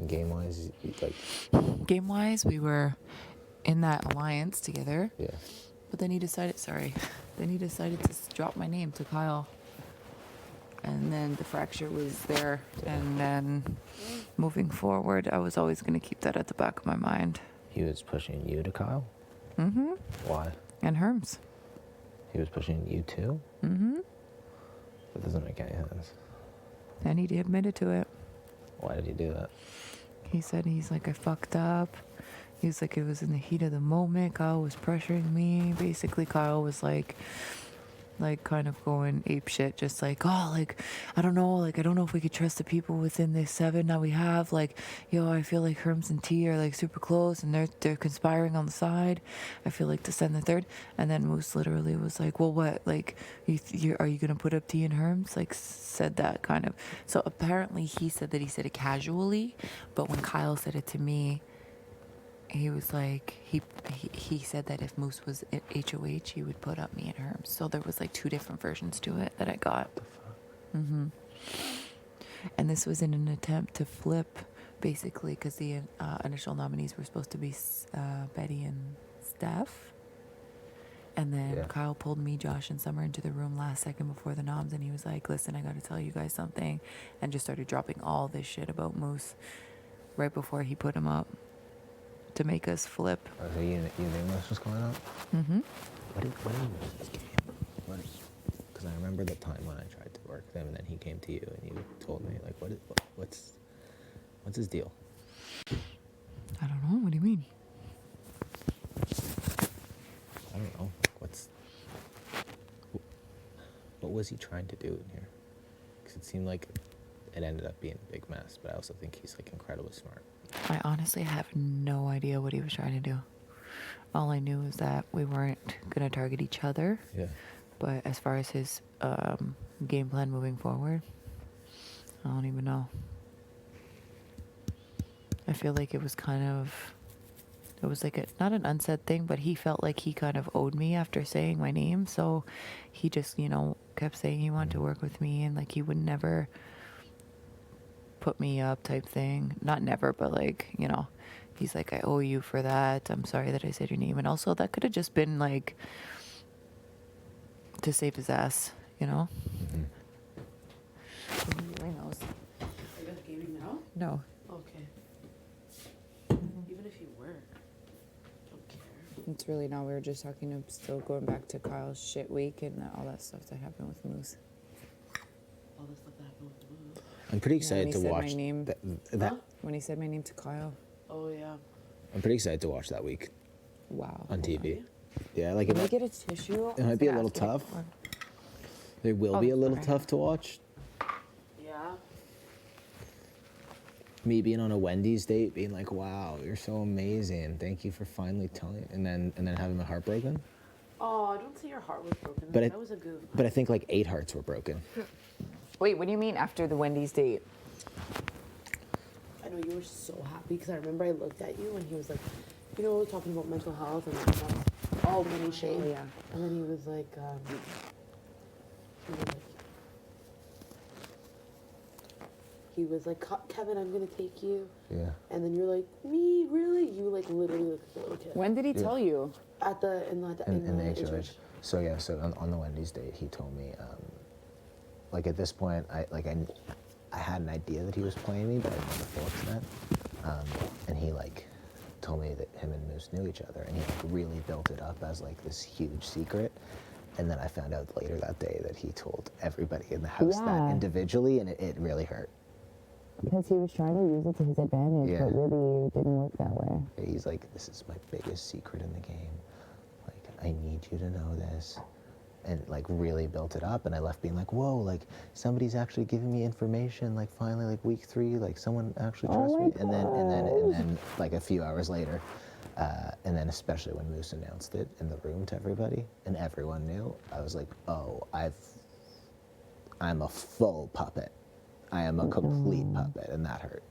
Game wise, Game wise, we were in that alliance together. Yeah. But then he decided to drop my name to Kyle. And then the fracture was there. And then moving forward, I was always going to keep that at the back of my mind. He was pushing you to Kyle? Mm-hmm. Why? And Herms. He was pushing you too? Mm-hmm. That doesn't make any sense. And he admitted to it. Why did he do that? He said, I fucked up. He was like, it was in the heat of the moment. Kyle was pressuring me. Basically, Kyle was like kind of going ape shit, just like, I don't know if we could trust the people within this 7 that we have. Like, I feel like Herms and T are like super close and they're conspiring on the side. I feel like to send the 3rd. And then Moose literally was like, well, what? Like, are you gonna put up T and Herms? Like, said that kind of. So apparently he said it casually, but when Kyle said it to me, he was like, he said that if Moose was at HOH, he would put up me and Herms. So there was like 2 different versions to it that I got. Mm-hmm. And this was in an attempt to flip, basically, because the initial nominees were supposed to be Betty and Steph. And then Kyle pulled me, Josh, and Summer into the room last second before the noms, and he was like, listen, I got to tell you guys something. And just started dropping all this shit about Moose right before he put him up. To make us flip. So you knew this was going on? Mm-hmm. What do you mean this game? Because I remember the time when I tried to work them, and then he came to you, and you told me, like, what's his deal? I don't know. What do you mean? I don't know. What was he trying to do in here? Because it seemed like it ended up being a big mess, but I also think he's like incredibly smart. I honestly have no idea what he was trying to do. All I knew is that we weren't going to target each other. Yeah. But as far as his game plan moving forward, I don't even know. I feel like it was like not an unsaid thing, but he felt like he kind of owed me after saying my name. So he just, kept saying he wanted to work with me and like he would never put me up type thing. Not never, but like, he's like, I owe you for that. I'm sorry that I said your name. And also that could have just been like to save his ass, Mm-hmm. He really knows. Are you guys gaming now? No. Okay. Even if you were, don't care. It's really not. We were just talking of still going back to Kyle's shit week and all that stuff that happened with Moose. All the stuff that happened with the move. I'm pretty When excited he to said watch my name. that. When he said my name to Kyle. Oh yeah. I'm pretty excited to watch that week Wow. on TV. Yeah, like Can it we might, get a tissue? it might be a little tough. It will be a little tough to watch. Yeah. Me being on a Wendy's date, being like, "Wow, you're so amazing. Thank you for finally telling," and then having my heart broken. Oh, don't say your heart was broken. But That was a goof. But I think like 8 hearts were broken. Wait, what do you mean after the Wendy's date? I know you were so happy because I remember I looked at you and he was like, you know, talking about mental health and that's all money shame. Oh, yeah. And then he was like, Kevin, I'm gonna take you. Yeah. And then you're like, me, really? You like literally look like a little kid. When did he tell you? At the in the HOH. So yeah, so on the Wendy's date, he told me, like at this point, I had an idea that he was playing me, but I didn't know the full extent. And he like told me that him and Moose knew each other, and he like really built it up as like this huge secret. And then I found out later that day that he told everybody in the house that Yeah. individually, and it really hurt. Because he was trying to use it to his advantage, Yeah. but really it didn't work that way. He's like, "This is my biggest secret in the game. Like, I need you to know this." And like really built it up, and I left being like, "Whoa, like somebody's actually giving me information, like finally, like week 3, like someone actually trusts me." And then like a few hours later, and then especially when Moose announced it in the room to everybody and everyone knew, I was like, "Oh, I'm a full puppet. I am a complete puppet," and that hurt.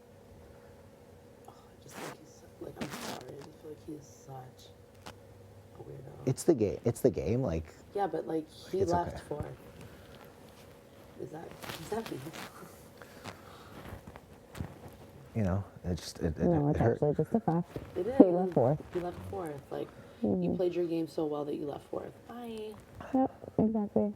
I just think he's like, I'm sorry. I feel like he's such a weirdo. It's the game. It's the game. Like, Yeah, but like he It's left okay. for. Is that me? you know, it just it No, it's hurt. actually just a fact. It is. He left fourth. You left fourth. Like you played your game so well that you left fourth. Bye. Yep, exactly.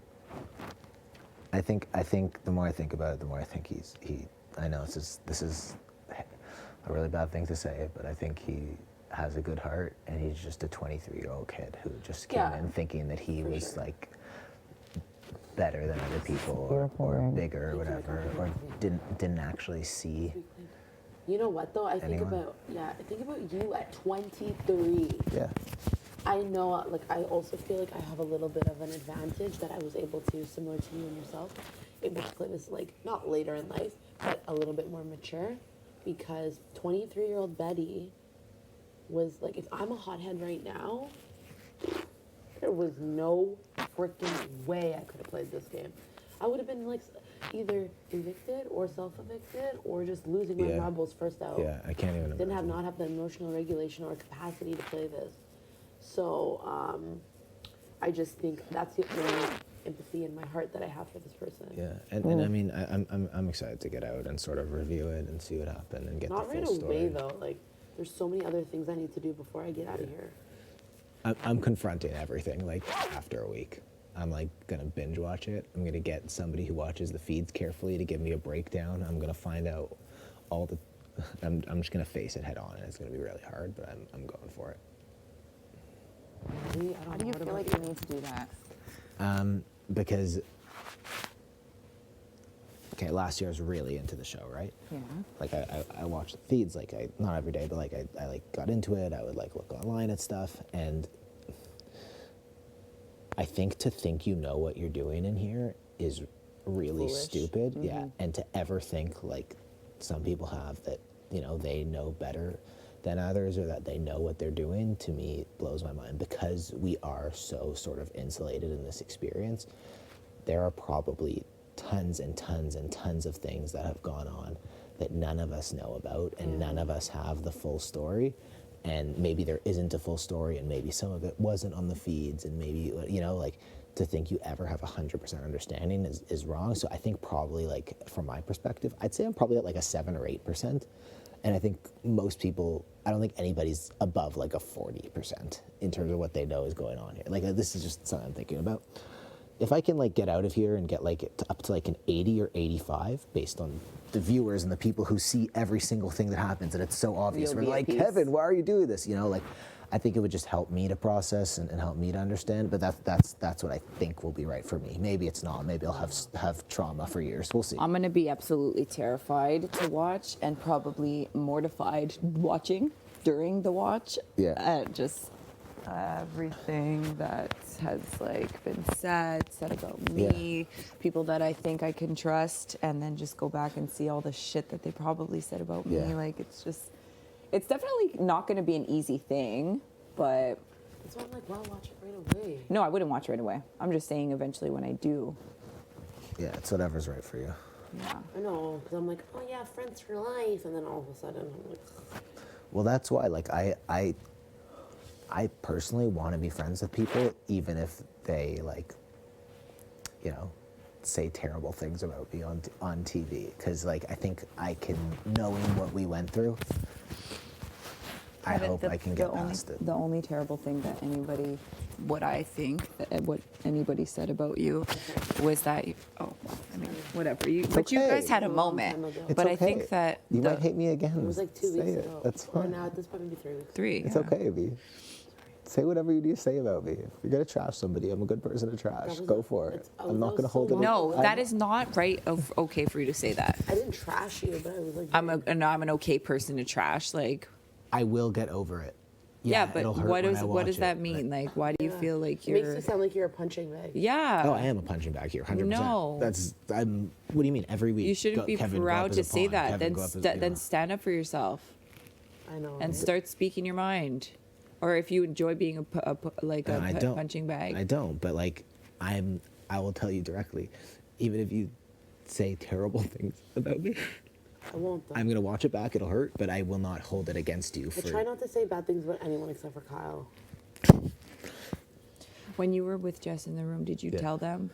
I think the more I think about it, the more I think he. I know this is a really bad thing to say, but I think he has a good heart, and he's just a 23-year-old kid who just came in thinking that he was like better than other people or bigger or whatever, or didn't actually see. You know what though? I think Anyone? about you at 23. Yeah. I know, like, I also feel like I have a little bit of an advantage that I was able to, similar to you and yourself, able to play this, like, not later in life, but a little bit more mature, because 23-year-old Betty was, like, if I'm a hothead right now, there was no freaking way I could have played this game. I would have been, like, either evicted or self-evicted or just losing my Yeah. marbles first out. Yeah, I can't even Didn't not have the emotional regulation or capacity to play this. So I just think that's the only empathy in my heart that I have for this person. Yeah, and I mean, I'm excited to get out and sort of review it and see what happened and get Not the right full story. away though. Like there's so many other things I need to do before I get out of here. I'm confronting everything like after a week. I'm like gonna binge watch it. I'm gonna get somebody who watches the feeds carefully to give me a breakdown. I'm gonna find out all the. I'm just gonna face it head on, and it's gonna be really hard, but I'm going for it. How do you feel like you need to do that? Because okay, last year I was really into the show, right? Yeah. Like I watched the feeds, like not every day, but like I like got into it. I would like look online at stuff, and I think to think you know what you're doing in here is really Foolish. stupid. Yeah, and to ever think like some people have that, you know, they know better than others or that they know what they're doing, to me blows my mind, because we are so sort of insulated in this experience. There are probably tons and tons and tons of things that have gone on that none of us know about, and none of us have the full story. And maybe there isn't a full story, and maybe some of it wasn't on the feeds, and maybe, you know, like to think you ever have 100% understanding is wrong. So I think probably, like, from my perspective, I'd say I'm probably at like a 7 or 8%. And I think most people, I don't think anybody's above like a 40% in terms of what they know is going on here. Like, this is just something I'm thinking about. If I can like get out of here and get like up to like an 80 or 85 based on the viewers and the people who see every single thing that happens, and it's so obvious. You'll We're be at like, peace. Kevin, why are you doing this? You know, like, I think it would just help me to process and help me to understand. But that's what I think will be right for me. Maybe it's not. Maybe I'll have trauma for years. We'll see. I'm gonna be absolutely terrified to watch and probably mortified watching during the watch. Yeah. Just everything that has like been said about me, people that I think I can trust, and then just go back and see all the shit that they probably said about me. Yeah. Like it's definitely not gonna be an easy thing, but. That's why I'm like, wow, watch it right away. No, I wouldn't watch right away. I'm just saying eventually when I do. Yeah, it's whatever's right for you. Yeah. I know, because I'm like, oh yeah, friends for life, and then all of a sudden I'm like, Well, that's why, like, I personally want to be friends with people, even if they, like, you know, say terrible things about me on TV. Because, like, I think I can, knowing what we went through, I hope I can get past it. The only terrible thing that anybody, what anybody said about you was that, whatever. You guys had a moment. But I think that. You might hate me again. It was like 2 weeks ago. That's Or fine. now at this point, maybe 3 weeks. 3. It's okay, B. Say whatever you need to say about me. If you're gonna trash somebody, I'm a good person to trash. Go for it. I'm not gonna hold it. No, that is not right. Okay for you to say that. I didn't trash you, but I was like, I'm an okay person to trash. Like. I will get over it. Yeah, but it'll hurt what when does I what watch does it, that mean? Like, why do you feel like it you're? makes you sound like you're a punching bag. Yeah. Oh, I am a punching bag here, 100%. No. I'm. What do you mean? Every week. You shouldn't be Kevin, go up proud as to a say pawn. that. Kevin, Then go up as- then stand up for yourself. I know. And start speaking your mind. Or if you enjoy being a punching bag. I don't, but like, I will tell you directly, even if you say terrible things about me, I won't. Though. I'm gonna watch it back. It'll hurt, but I will not hold it against you. I try not to say bad things about anyone except for Kyle. When you were with Jess in the room, did you tell them,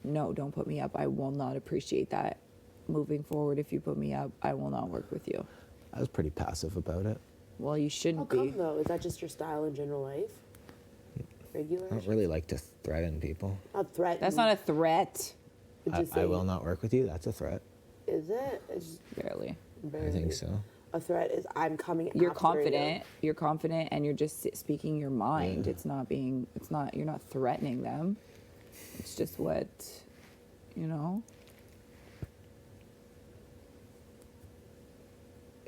no, don't put me up. I will not appreciate that. Moving forward, if you put me up, I will not work with you. I was pretty passive about it. Well, you shouldn't How be. come though? Is that just your style in general life? Regular? I don't really like to threaten people. Not threat. That's not a threat. I will not work with you. That's a threat. Is it? It's Barely. I think so. A threat is I'm coming. You're after confident. You're confident, and you're just speaking your mind. Yeah. It's not being. It's not. You're not threatening them. It's just what, you know.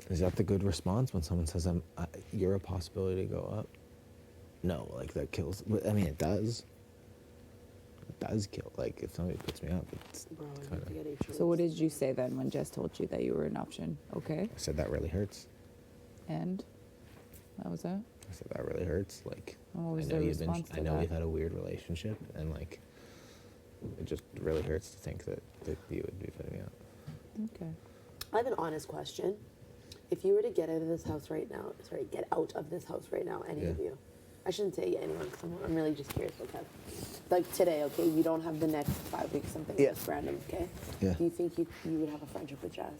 Is that the good response when someone says, "You're a possibility to go up"? No, like that kills. I mean, it does. It does kill. Like if somebody puts me up, it's kind of. So what did you say then when Jess told you that you were an option? Okay. I said that really hurts. And that was that. I said that really hurts. Like And what was I know their you've been. response to I know that? we've had a weird relationship, and like it just really hurts to think that you would be putting me up. Okay. I have an honest question. If you were to get out of this house right now, get out of this house right now, any of you. I shouldn't say anyone because I'm really just curious about that. Like today, okay, you don't have the next 5 weeks, something just random, okay? Yeah. Do you think you would have a friendship with Jess?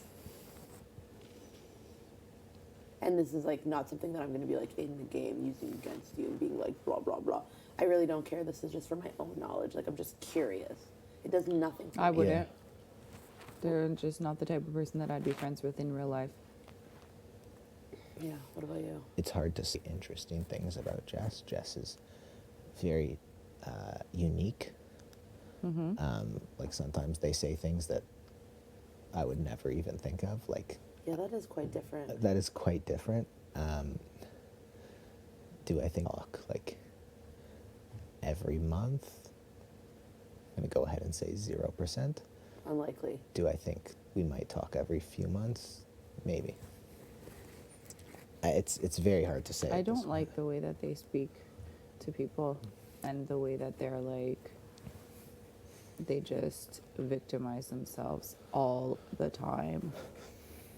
And this is like not something that I'm going to be like in the game using against you and being like blah, blah, blah. I really don't care. This is just for my own knowledge. Like I'm just curious. It does nothing for me. I wouldn't. They're just not the type of person that I'd be friends with in real life. Yeah, what about you? It's hard to see interesting things about Jess. Jess is very unique. Like sometimes they say things that I would never even think of. Like Yeah, that is quite different. that is quite different. Do I think like every month? I'm gonna go ahead and say 0%. Unlikely. Do I think we might talk every few months? Maybe. It's very hard to say. I don't like the way that they speak to people and the way that they're like, they just victimize themselves all the time.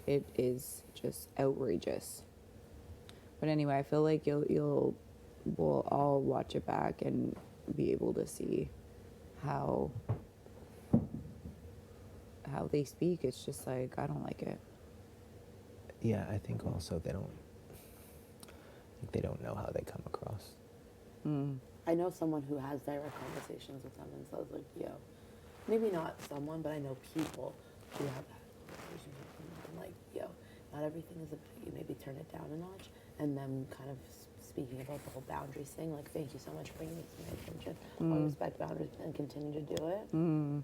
It is just outrageous. But anyway, I feel like we'll all watch it back and be able to see how they speak. It's just like, I don't like it. Yeah, I think also they don't know how they come across. I know someone who has direct conversations with them and says like, yo, maybe not someone, but I know people who have that conversation with them and like, yo, not everything is about you. Maybe turn it down a notch and them kind of speaking about the whole boundaries thing, like, thank you so much for bringing this to my attention. I'll respect boundaries and continue to do it.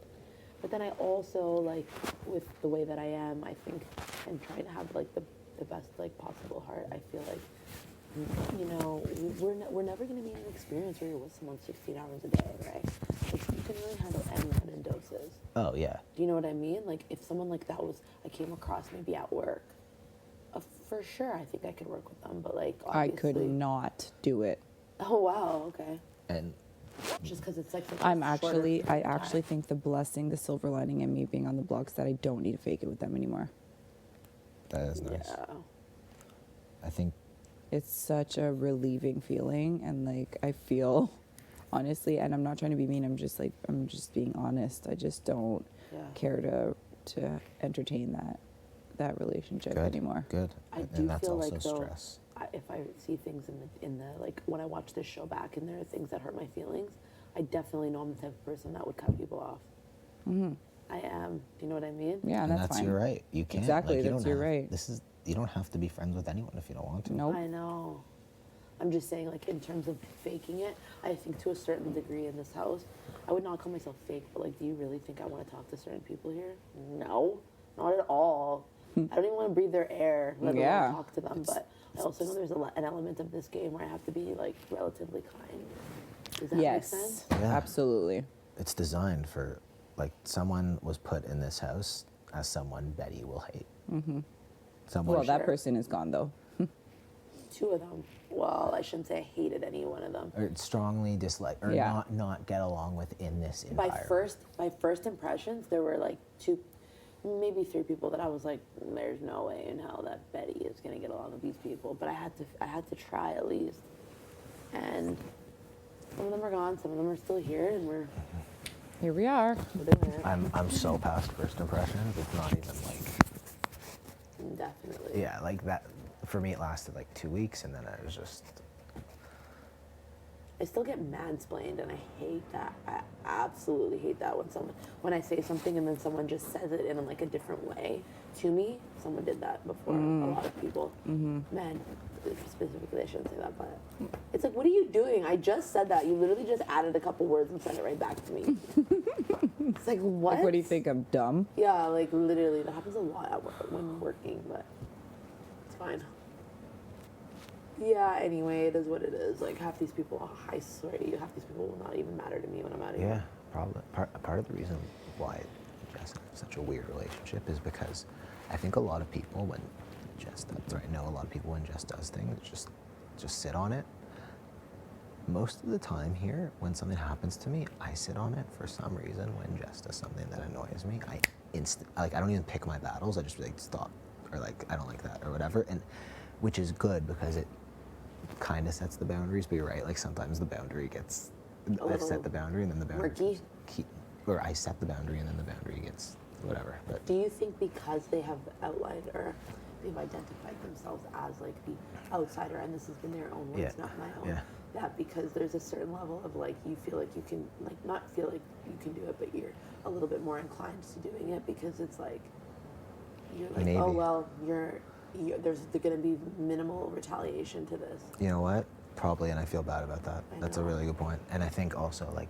But then I also, like, with the way that I am, I think, and trying to have, like, the best, like, possible heart, I feel like, you know, we're never going to be in an experience where you're with someone 16 hours a day, right? Like, you can really handle anyone in doses. Oh, yeah. Do you know what I mean? Like, if someone like that I came across maybe at work, for sure, I think I could work with them, but, like, I could obviously- not do it. Oh, wow, okay. And Just because it's, like, such a I shorter actually think the blessing, the silver lining in me being on the blocks that I don't need to fake it with them anymore. that is nice. Yeah. I think It's such a relieving feeling, and like I feel, honestly, and I'm not trying to be mean. I'm just being honest. I just don't care to entertain that relationship anymore. Good. I do and that's feel also like though, stress. if I see things in the like when I watch this show back and there are things that hurt my feelings, I definitely know I'm the type of person that would cut people off. Mm-hmm. I am. Do you know what I mean? Yeah, And that's fine. your right. You can't. Exactly, Like, you that's don't your have- right. You don't have to be friends with anyone if you don't want to. Nope. I know. I'm just saying, like, in terms of faking it, I think to a certain degree in this house, I would not call myself fake, but, like, do you really think I want to talk to certain people here? No, not at all. I don't even want to breathe their air, let alone talk to them. But I also know there's an element of this game where I have to be, like, relatively kind. Does that make sense? Yeah. Absolutely. It's designed for, like, someone was put in this house as someone Betty will hate. Mm-hmm. Someone. Well, that person is gone though. Two of them. Well, I shouldn't say I hated any one of them. Or strongly dislike, or Yeah. not get along with in this By environment. first impressions, there were like two, maybe three people that I was like, there's no way in hell that Betty is gonna get along with these people. But I had to try at least. And some of them are gone, some of them are still here, and Here we are. we're doing it. I'm so past first impressions. It's not even like. Definitely. Yeah, like that. For me, it lasted like 2 weeks, and then I was just. I still get mansplained, and I hate that. I absolutely hate that when I say something and then someone just says it in like a different way to me. Someone did that before. A lot of people. Men, specifically, I shouldn't say that, but it's like, what are you doing? I just said that. You literally just added a couple words and sent it right back to me. It's like, what? Like, what do you think? I'm dumb? Yeah, like literally, that happens a lot at work when working, but it's fine. Yeah, anyway, it is what it is. Like, half these people, I swear to you, half these people will not even matter to me when I'm out of here. Yeah, probably. Part of the reason why Jess has such a weird relationship is because I think a lot of people, when Jess does, or I know a lot of people when Jess does things, just sit on it. Most of the time here, when something happens to me, I sit on it for some reason. When Jess does something that annoys me, I don't even pick my battles. I just be like, stop, or like, I don't like that, or whatever. And which is good because it kind of sets the boundaries. But you're right, like sometimes the boundary gets, I set the boundary and then the boundary murky. or I set the boundary and then the boundary gets whatever. But Do you think because they have outlined or they've identified themselves as like the outsider, and this has been their own words, not my own, that because there's a certain level of like you feel like you can, like not feel like you can do it, but you're a little bit more inclined to doing it because it's like you're like, Maybe. oh well, there's going to be minimal retaliation to this. you know what? Probably, and I feel bad about that. That's a really good point. And I think also like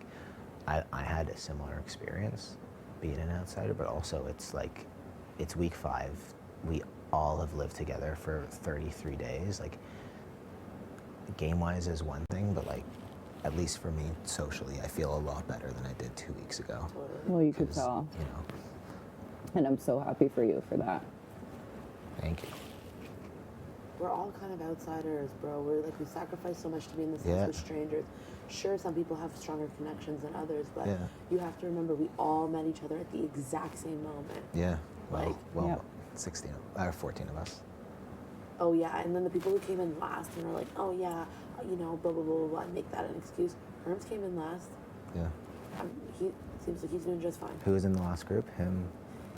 I had a similar experience being an outsider, but also it's like it's week 5. We all have lived together for 33 days. Like game-wise is one thing, but like at least for me socially, I feel a lot better than I did 2 weeks ago. Well, you could tell. You know. And I'm so happy for you for that. Thank you. We're all kind of outsiders, bro. We sacrifice so much to be in this house with strangers. Sure, some people have stronger connections than others, but you have to remember we all met each other at the exact same moment. Yeah. Well, 16 or 14 of us. Oh yeah, and then the people who came in last and were like, oh yeah, you know, blah blah blah blah blah, and make that an excuse. Herms came in last. Yeah. He seems like he's doing just fine. Who was in the last group? Him,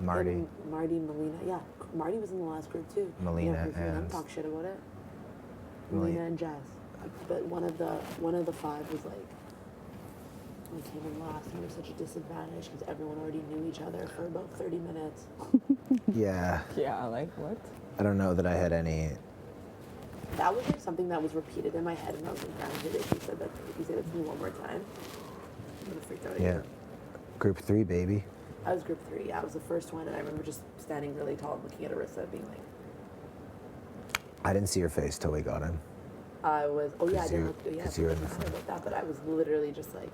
Marty. And Marty, Melina. Yeah, Marty was in the last group too. Melina you know, and talk shit about it. Melina and Jess. But one of the 5 was like, we came in last, and we were such a disadvantage because everyone already knew each other for about 30 minutes. Yeah. Yeah, like what? I don't know that I had any That was like something that was repeated in my head, and I was like, "Granted, if you said that, if you say that to me one more time, I'm gonna freak out." Yeah. Again. Group 3, baby. I was group 3. Yeah, I was the first one, and I remember just standing really tall, and looking at Arissa, being like, I didn't see your face till we got in. "I was." Oh yeah, I 'Cause didn't. you- Look, yeah, 'cause you were in the I front. about that, but I was literally just like,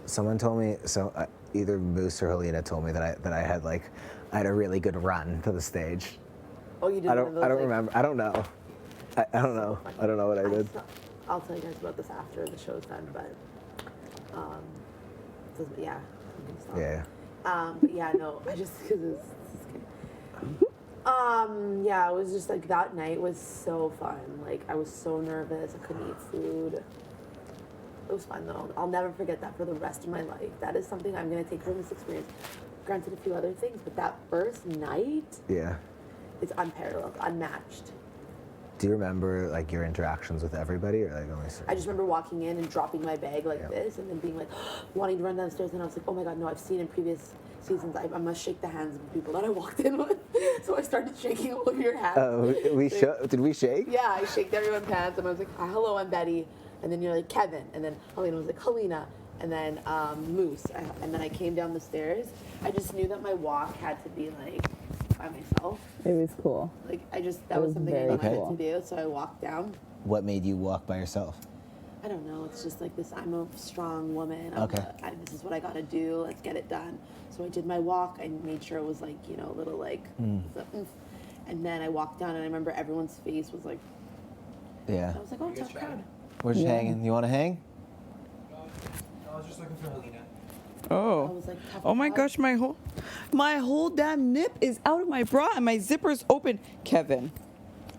Someone told me, either Moose or Helena told me that I had a really good run to the stage. "Oh, you did." I one of don't those, like, remember. I don't know. I don't know. I don't know what I did. I'll tell you guys about this after the show's done, but yeah, I'm gonna stop. Yeah. But yeah, no, I just because this is good. Yeah, it was just like that night was so fun. Like I was so nervous. I couldn't eat food. It was fun though. I'll never forget that for the rest of my life. That is something I'm gonna take from this experience. Granted, a few other things, but that first night Yeah. is unparalleled, unmatched. Do you remember like your interactions with everybody, or like only? I just remember walking in and dropping my bag like this, and then being like, wanting to run downstairs, and I was like, oh my god, no! I've seen in previous seasons, I must shake the hands of the people that I walked in with. So I started shaking all of your hands. Did we shake? Yeah, I shaked everyone's hands, and I was like, hello, I'm Betty, and then you're like Kevin, and then Helena was like Helena, and then Moose, and then I came down the stairs. I just knew that my walk had to be like by myself. It was cool. Like that It was was something I very wanted cool. to do, so I walked down. What made you walk by yourself? I don't know. It's just like this. I'm a strong woman. Okay. This is what I got to do. Let's get it done. So I did my walk. I made sure it was like, you know, a little like, and then I walked down, and I remember everyone's face was like, Yeah. I was like, oh, tough crowd. We're just hanging. You want to hang? I was just looking for Helena. I was like, tough Oh my crowd. gosh, my whole damn nip is out of my bra and my zipper's open. Kevin.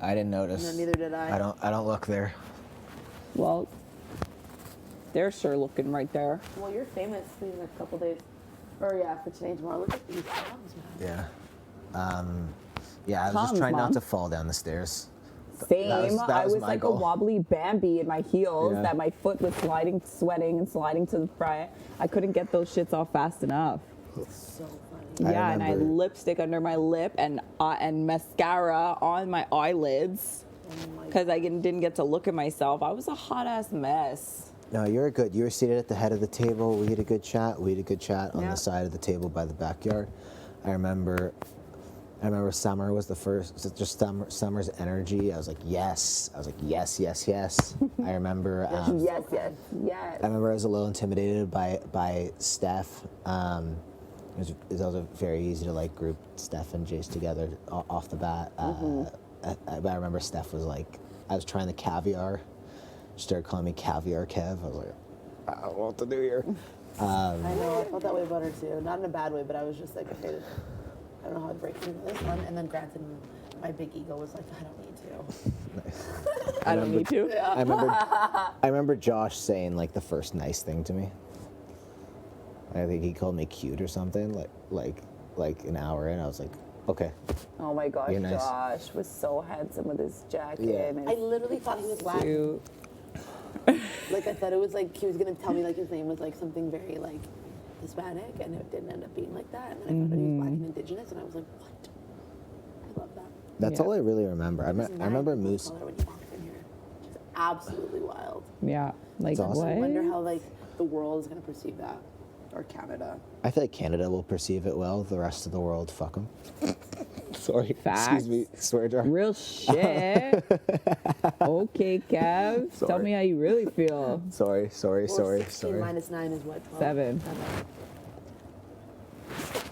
I didn't notice. No, neither did I. I don't look there. Well, they're sure looking right there. Well, you're famous for these next couple days. Or yeah, for today and tomorrow. Look at these palms, man. Yeah. Yeah, I was just Tom's trying mom. not to fall down the stairs. Same. That I was my like goal. a wobbly Bambi in my heels Yeah. that my foot was sliding, sweating, and sliding to the front. I couldn't get those shits off fast enough. So funny. Yeah, and I had remember- lipstick under my lip and mascara on my eyelids because I didn't get to look at myself. I was a hot ass mess. No, you're good. You were seated at the head of the table. We had a good chat. We had a good chat on Yeah. the side of the table by the backyard. I remember Summer was the first. Just Summer's energy. I was like, yes. I was like, yes, yes, yes. I remember. Yes, yes, yes. I remember I was a little intimidated by Steph. It was also very easy to like group Steph and Jace together off the bat. I remember Steph was like, I was trying the caviar. She started calling me Caviar Kev. I was like, I don't know what to do here. I know. I felt that way about her too. Not in a bad way, but I was just like, okay, I don't know how to break into this one. And then granted, my big ego was like, I don't need to. I don't need to. Yeah. I remember Josh saying like the first nice thing to me. I think he called me cute or something. Like an hour in, I was like, okay. Oh my gosh, You're nice. Josh was so handsome with his jacket. Yeah. And I his literally thought he was Latin. suit. Like I thought it was like he was gonna tell me like his name was like something very like Hispanic, and it didn't end up being like that. And then I found out he was Black and Indigenous, and I was like, what? I love that. That's all I really remember. I remember Moose. Color when you walked in here, just absolutely wild. Yeah, like That's awesome. I what? wonder how like the world is gonna perceive that, or Canada. I feel like Canada will perceive it well. The rest of the world, fuck them. Sorry, Facts. excuse me, swear jar. Real shit. Okay, Kev. Tell Sorry. me how you really feel. Sorry. Well, 16 minus 9 is what? 12? 7.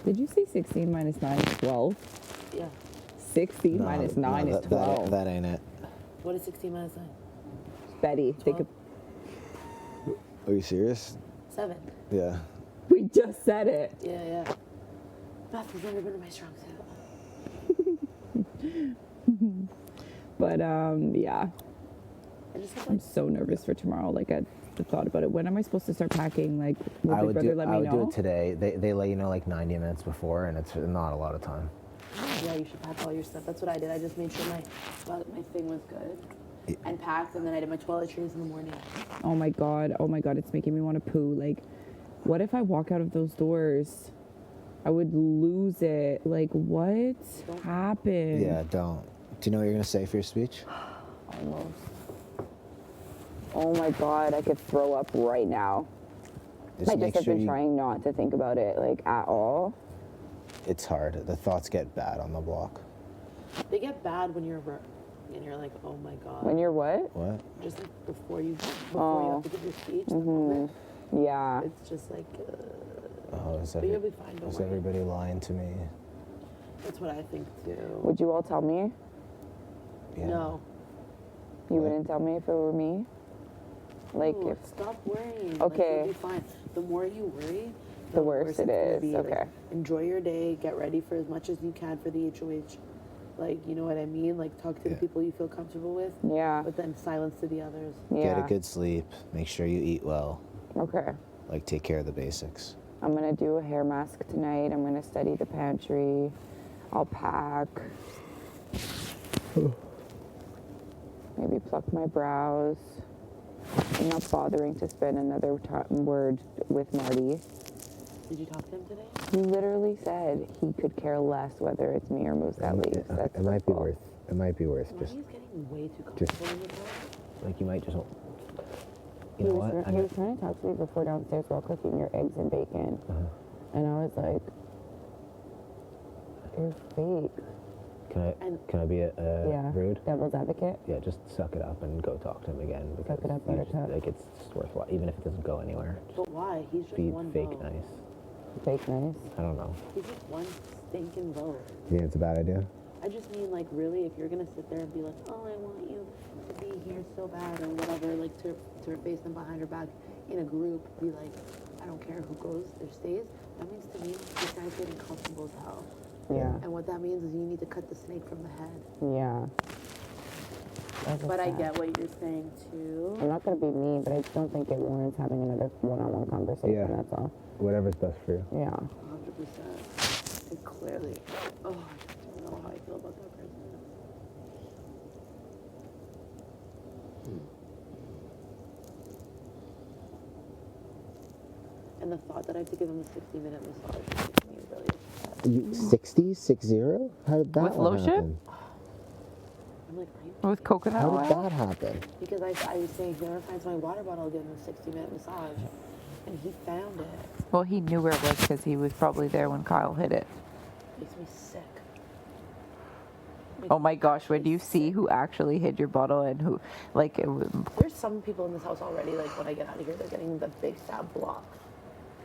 Did you say 16 minus 9 is 12? Yeah. 16 minus 9 is 12. That ain't it. What is 16 minus 9? Betty, think of, Are you serious? 7. Yeah. we just said it. Yeah. Math has never been my strong suit. But yeah, I just have I'm like, so nervous for tomorrow. Like I thought about it. When am I supposed to start packing? Like, will I Big would Brother do. let I me would do know? it today. They let you know like 90 minutes before, and it's not a lot of time. yeah, you should pack all your stuff. That's what I did. I just made sure my thing was good and packed, and then I did my toiletries in the morning. Oh my god, it's making me want to poo. Like, what if I walk out of those doors? I would lose it. Like, what happened? Yeah, don't. Do you know what you're gonna say for your speech? Almost. Oh my God, I could throw up right now. I just have been trying not to think about it like at all. It's hard. The thoughts get bad on the block. They get bad when you're and you're like, oh my God. When you're what? What? Just like before you have to give your speech. The moment, Yeah. it's just like. Oh, But you'll be fine. Don't is worry. everybody lying to me? That's what I think too. Would you all tell me? Yeah. No. You wouldn't tell me if it were me? Like No, if stop worrying. Okay. Like, you'll be fine. The more you worry, the worse it it's gonna is. be. Okay. Like, enjoy your day. Get ready for as much as you can for the HOH. Like, you know what I mean? Like, talk to the people you feel comfortable with. Yeah. But then silence to the others. Get a good sleep. Make sure you eat well. Okay. Like take care of the basics. I'm gonna do a hair mask tonight. I'm gonna study the pantry. I'll pack. Maybe pluck my brows. I'm not bothering to spend another word with Marty. Did you talk to him today? He literally said he could care less whether it's me or Moose that leaves. That's It might be worth. It might be worth Marty's just. getting way too Just. comfortable with it. Like you might just. He was trying to talk to me before downstairs while cooking your eggs and bacon. And I was like, you're fake. Can I be rude? Devil's advocate. Yeah, just suck it up and go talk to him again. Because Suck it up, you buttercup. like it's just worthwhile, even if it doesn't go anywhere. But why? He's just Be one fake vote. nice. Fake nice. I don't know. He's just one stinking vote. You think it's a bad idea? I just mean, like, really, if you're gonna sit there and be like, oh, I want you to be here so bad or whatever, like, to face them behind her back in a group, be like, I don't care who goes or stays. That means to me, this guy's getting comfortable as hell. Yeah. And what that means is you need to cut the snake from the head. Yeah. But I get what you're saying too. I'm not gonna be mean, but I just don't think it warrants having another one-on-one conversation. Yeah. That's all. Whatever's best for you. Yeah. 100%. And clearly, oh, I don't know how I feel about that person. And the thought that I have to give him a 60-minute massage makes me really upset. 60? 60? How did that With one lotion? happen? I'm like, are you With coconut How oil? did that happen? Because I was saying, whoever finds my water bottle, I'll give him a 60-minute massage. And he found it. Well, he knew where it was because he was probably there when Kyle hit it. Makes me sick. Oh my gosh, when you see who actually hid your bottle and who, like, There's some people in this house already, like, when I get out of here, they're getting the big fat block.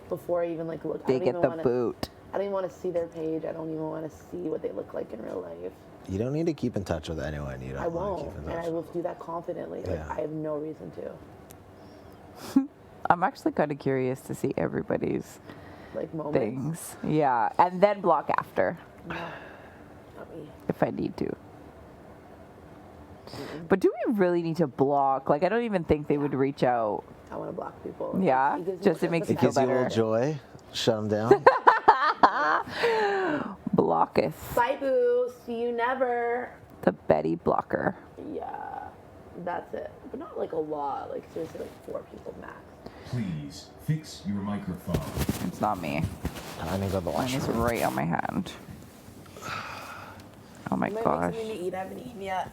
Before I even, like, look. they get the boot. I don't even want to see their page. I don't even want to see what they look like in real life. You don't need to keep in touch with anyone you don't I want won't. to keep in And touch I will do that confidently. Like, Yeah. I have no reason to. I'm actually kind of curious to see everybody's Like, moments. things. Yeah, and then block after No, not me. if I need to. But do we really need to block? Like, I don't even think they would reach out. I want to block people. Yeah, It gives me just it the makes you It feel gives you a better. little joy. Shut them down. Blocketh. Bye, boo. See you never. The Betty blocker. Yeah, that's it. But not like a lot. Like, seriously, like 4 people max. Please fix your microphone. It's not me. I need to go to the Mine is washroom. right on my hand. Oh my You might gosh. make something to eat. I haven't eaten yet.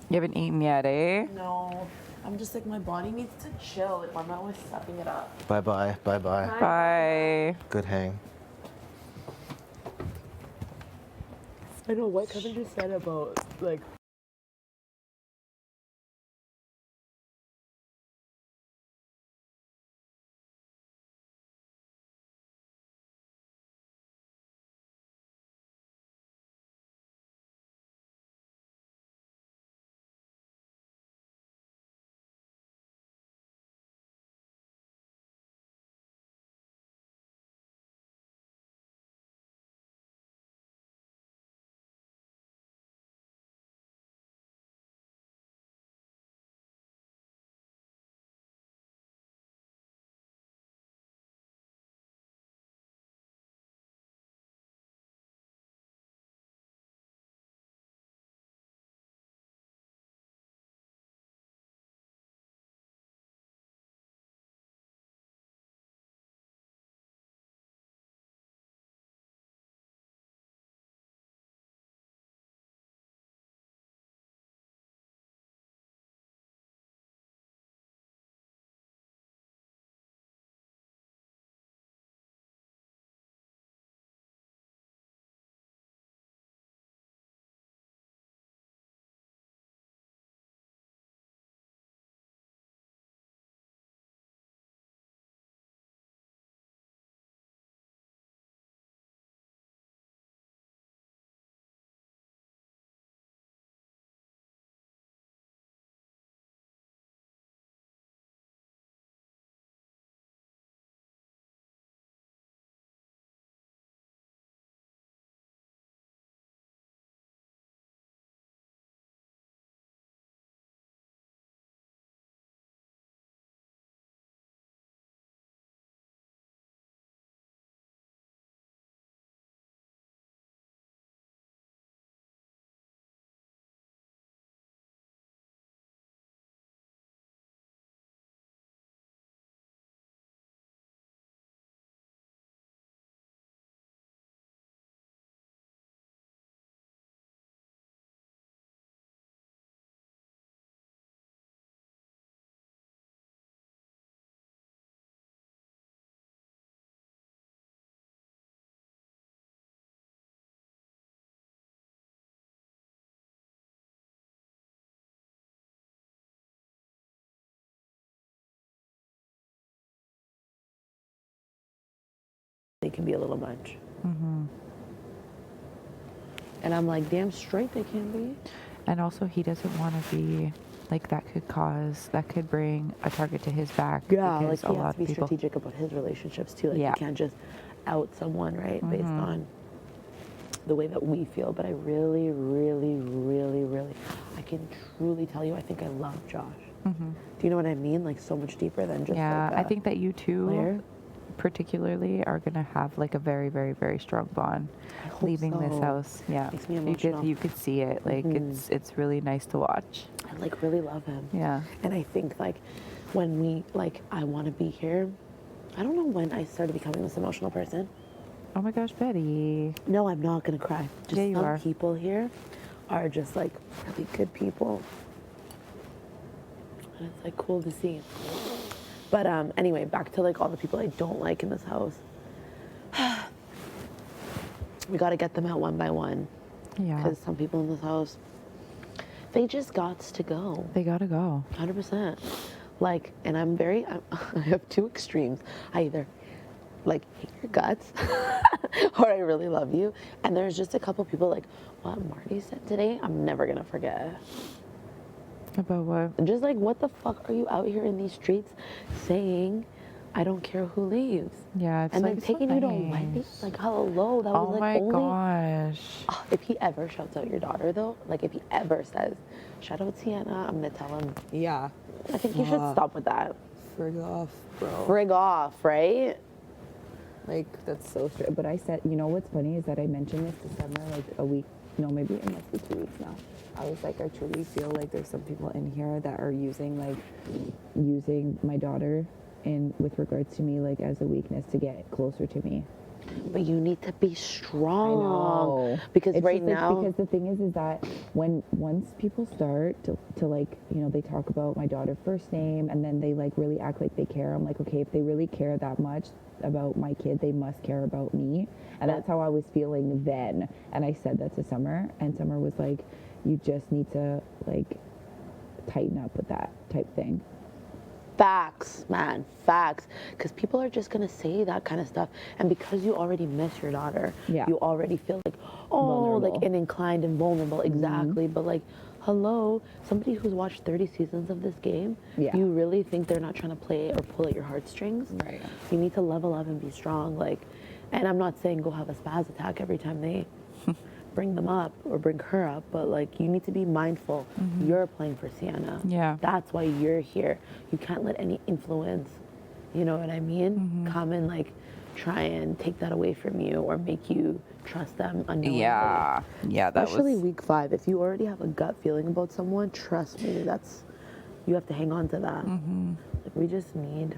You haven't eaten yet, eh? No. I'm just like, my body needs to chill. Like, I'm always sucking it up. Bye bye. Bye bye. Bye. Good hang. I know what Kevin just said about, like, they can be a little much. Mm-hmm. And I'm like, damn straight they can be. And also, he doesn't want to be like that could bring a target to his back. Yeah, like because he a has lot to be of people. strategic about his relationships too. Like Yeah. you can't just out someone, right, based on the way that we feel. But I really, really, really, really, I can truly tell you, I think I love Josh. Mm-hmm. Do you know what I mean? Like so much deeper than just Yeah, like I think that you two player. particularly are gonna have like a very, very, very strong bond I hope leaving this so. house. Yeah, Makes me you emotional. could see it. Like it's really nice to watch. I like really love him. Yeah. And I think like when we like I want to be here. I don't know when I started becoming this emotional person. Oh my gosh, Betty. No, I'm not gonna cry. Just Yeah, you some are. people here are just like really good people. And it's like cool to see. But anyway, back to like all the people I don't like in this house. We gotta get them out one by one. Yeah. Because some people in this house, they just gots to go. They gotta go. 100%. Like, and I have two extremes. I either like hate your guts or I really love you. And there's just a couple people like, what Marty said today, I'm never gonna forget. About what? Just like, what the fuck are you out here in these streets saying? I don't care who leaves. Yeah, it's and like then taking you to a nice. wedding, like hello, that was Oh like my only. gosh. Oh, if he ever shouts out your daughter though, like if he ever says, shout out Sienna, I'm gonna tell him. Yeah. I think you should stop with that. Frig off, bro. Frig off, right? Like, that's so straight. But I said, you know what's funny is that I mentioned this to Summer like a week, no, maybe it must be 2 weeks now. I was like, I truly feel like there's some people in here that are using my daughter in with regards to me like as a weakness to get closer to me. But you need to be strong. I know. Because It's right just, like, now, because the thing is that once people start to like, you know, they talk about my daughter first name and then they like really act like they care. I'm like, okay, if they really care that much about my kid, they must care about me. And that's how I was feeling then. And I said that to Summer, and Summer was like, you just need to like tighten up with that type thing. facts, man, facts. Because people are just gonna say that kind of stuff, and because you already miss your daughter, Yeah. you already feel like, oh, Vulnerable. like and inclined and vulnerable, exactly. But like, hello, somebody who's watched 30 seasons of this game, Yeah. you really think they're not trying to play or pull at your heartstrings? Right. You need to level up and be strong. Like, and I'm not saying go have a spaz attack every time they bring them up or bring her up, but like you need to be mindful. You're playing for Sienna. Yeah. That's why you're here. You can't let any influence, you know what I mean, come and like try and take that away from you or make you trust them unknowingly. Yeah. Yeah, that Especially was. week 5. If you already have a gut feeling about someone, trust me, you have to hang on to that. Like we just need.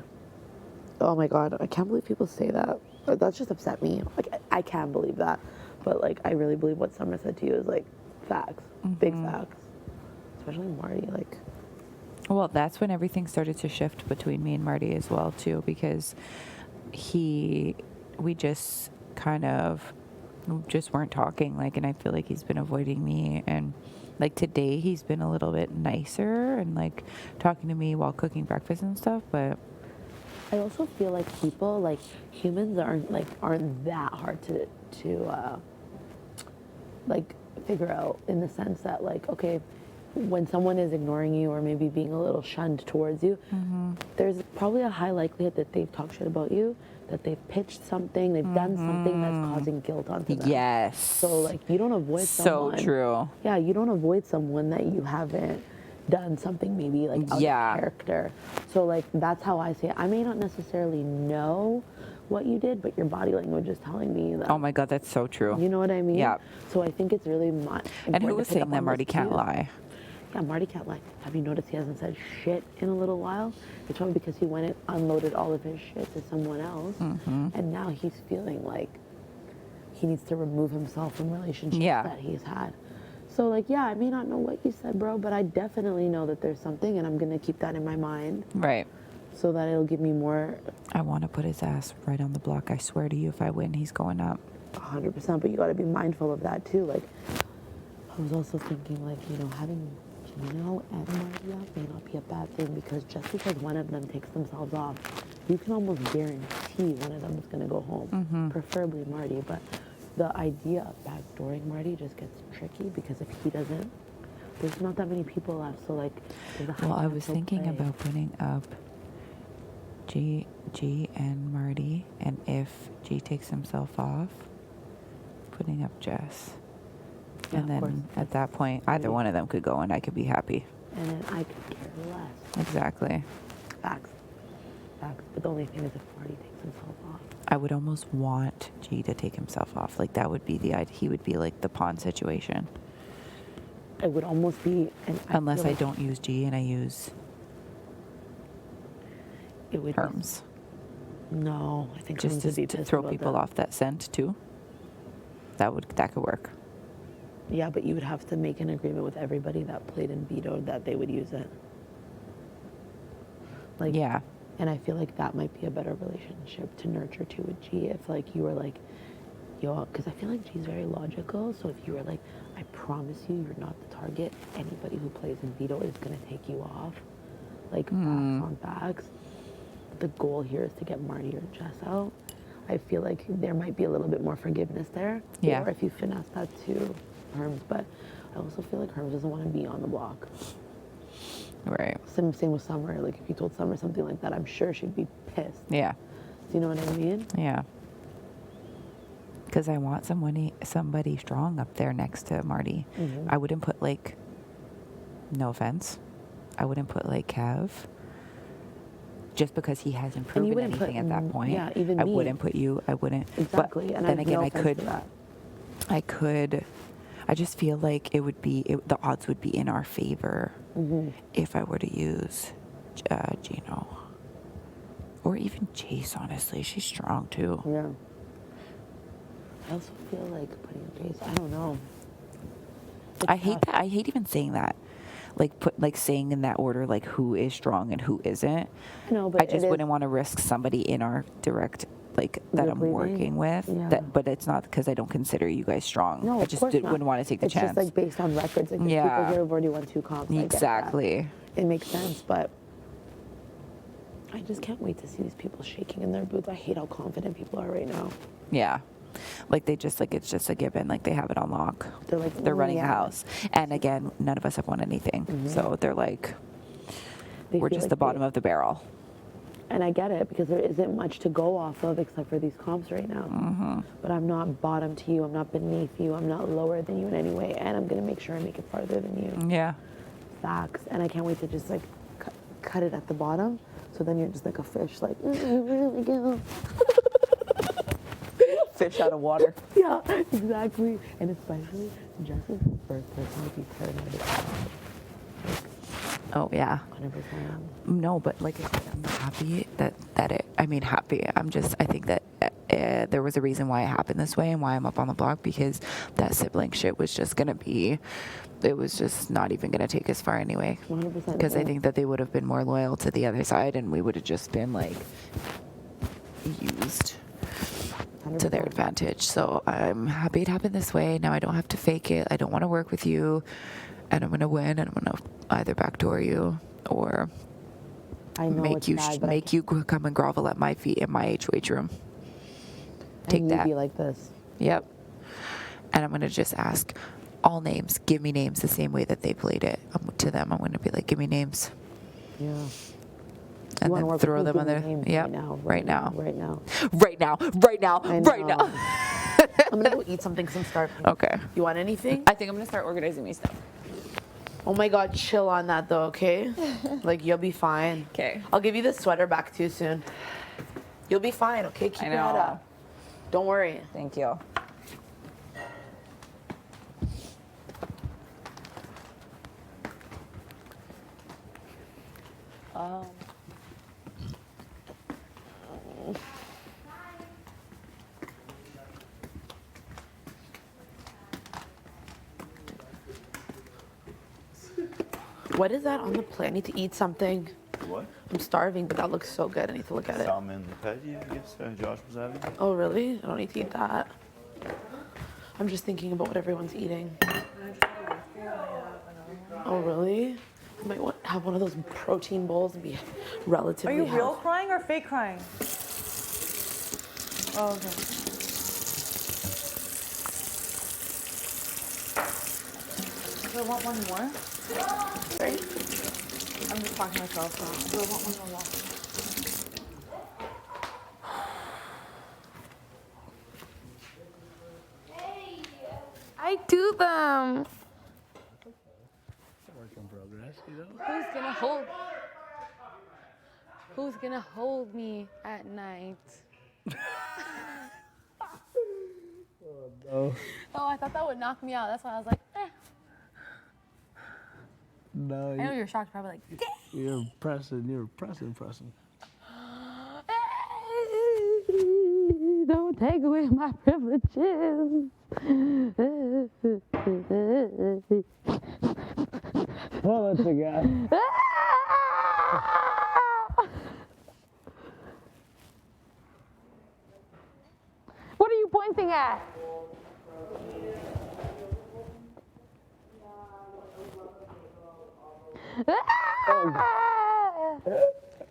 Oh my God, I can't believe people say that. That's just upset me. Like I can't believe that, but like I really believe what Summer said to you is like facts, big facts. Especially Marty, like. Well, that's when everything started to shift between me and Marty as well too, because we just kind of just weren't talking, like, and I feel like he's been avoiding me, and like today he's been a little bit nicer and like talking to me while cooking breakfast and stuff, but I also feel like people, like humans, aren't that hard to like figure out, in the sense that like, okay, when someone is ignoring you or maybe being a little shunned towards you, there's probably a high likelihood that they've talked shit about you, that they've pitched something, they've done something that's causing guilt onto them. yes. So like you don't avoid someone. So true. Yeah, you don't avoid someone that you haven't done something maybe like out Yeah. of character. So like that's how I say it. I may not necessarily know what you did, but your body language is telling me that. Oh my God, that's so true. You know what I mean? Yeah. So I think it's really And who was saying that Marty can't lie? Yeah, Marty can't lie. Have you noticed he hasn't said shit in a little while? It's probably because he went and unloaded all of his shit to someone else, and now he's feeling like he needs to remove himself from relationships that he's had. So like, yeah, I may not know what you said, bro, but I definitely know that there's something, and I'm gonna keep that in my mind. Right. So that it'll give me more. I want to put his ass right on the block. I swear to you, if I win, he's going up. 100%, but you got to be mindful of that too. Like, I was also thinking, like, you know, having Gino and Marty up may not be a bad thing, because just because one of them takes themselves off you can almost guarantee one of them is going to go home, preferably Marty. But the idea of backdooring Marty just gets tricky because if he doesn't, there's not that many people left. So like, there's a high Well, I chance was he'll thinking play. about putting up G and Marty, and if G takes himself off, putting up Jess. Yeah, And of course. then at that point, either one of them could go and I could be happy. And then I could care less. Exactly. Facts. But the only thing is if Marty takes himself off. I would almost want G to take himself off. Like that would be the idea. He would be like the pawn situation. It would almost be Unless feel I like don't use G and I use it would Herms. No, I think Just Herms would be to pissed throw about people that. off that scent too. That could work. Yeah, but you would have to make an agreement with everybody that played in veto that they would use it. Like, yeah. And I feel like that might be a better relationship to nurture too with G if like you were like, yo, because I feel like G's very logical. So if you were like, I promise you, you're not the target. Anybody who plays in veto is gonna take you off. Like backs on backs. The goal here is to get Marty or Jess out. I feel like there might be a little bit more forgiveness there. Yeah. Or if you finesse that to Herms, but I also feel like Herms doesn't want to be on the block. Right. Same with Summer. Like if you told Summer something like that, I'm sure she'd be pissed. Yeah. Do you know what I mean? Yeah. Because I want somebody strong up there next to Marty. I wouldn't put like, no offense, I wouldn't put like Kev. Just because he hasn't proven anything at that point. Yeah, even I me. wouldn't put you. I wouldn't. Exactly. But And then I have again, no I offense could. to that. I could. I just feel like the odds would be in our favor if I were to use Gino. Or even Chase, honestly. She's strong too. Yeah. I also feel like putting Chase, I don't know. I hate that. I hate even saying that. Like saying in that order, like who is strong and who isn't. No, but I just wouldn't want to risk somebody in our direct, like that I'm Group working with. Yeah. But it's not because I don't consider you guys strong. No, I of just course not. wouldn't want to take the it's chance. just like based on records. Like there's people here who've already won 2 comps. I get that. Exactly. It makes sense, but I just can't wait to see these people shaking in their boots. I hate how confident people are right now. Yeah. Like they just like it's just a given. Like they have it on lock. They're like they're running the yeah. house. And again, none of us have won anything. So they're like we're feel just like the bottom of the barrel. And I get it because there isn't much to go off of except for these comps right now. But I'm not bottom to you. I'm not beneath you. I'm not lower than you in any way. And I'm gonna make sure I make it farther than you. Yeah. Facts. And I can't wait to just like cut it at the bottom. So then you're just like a fish, like really go. Fish out of water. Yeah, exactly. And especially Jess's first person to be paramedic. Oh yeah. 100%. No, but like I said, I'm happy that it. I mean, happy. I think that there was a reason why it happened this way and why I'm up on the block because that sibling shit was just gonna be. It was just not even gonna take us far anyway. 100%. Because I think that they would have been more loyal to the other side, and we would have just been like used 100%. to their advantage. So I'm happy it happened this way. Now I don't have to fake it. I don't want to work with you, and I'm gonna win, and I'm gonna either backdoor you or I know make it's you bad, but make you come and grovel at my feet in my HOH room. Take and you that. be like this. Yep. And I'm gonna just ask all names. Give me names the same way that they played it. To them, I'm gonna be like, give me names. Yeah. And wanna then work throw with them me? on Give there. me names Yep. right now. Right now. I'm gonna go eat something because I'm starving. Okay. You want anything? I think I'm gonna start organizing my stuff. Oh my God, chill on that though, okay? Like you'll be fine. Okay. I'll give you this sweater back too soon. You'll be fine, okay? Keep I your head know. up. Don't worry. Thank you. What is that on the plate? I need to eat something. What? I'm starving, but that looks so good. I need to look at it. Salmon patty, I guess Josh was having. Oh, really? I don't need to eat that. I'm just thinking about what everyone's eating. Oh, really? might want have one of those protein bowls and be relatively Are you real healthy. crying or fake crying? Oh, okay. Do I want one more? Right? I'm just talking to myself now. Do I want one more? I do them. Work in progress, you know? Who's gonna hold me at night? Oh, Oh, I thought that would knock me out. That's why I was like, eh. no. I know you're shocked, probably like, You're pressing. don't take away my privileges. Oh, that's a guy. What are you pointing at?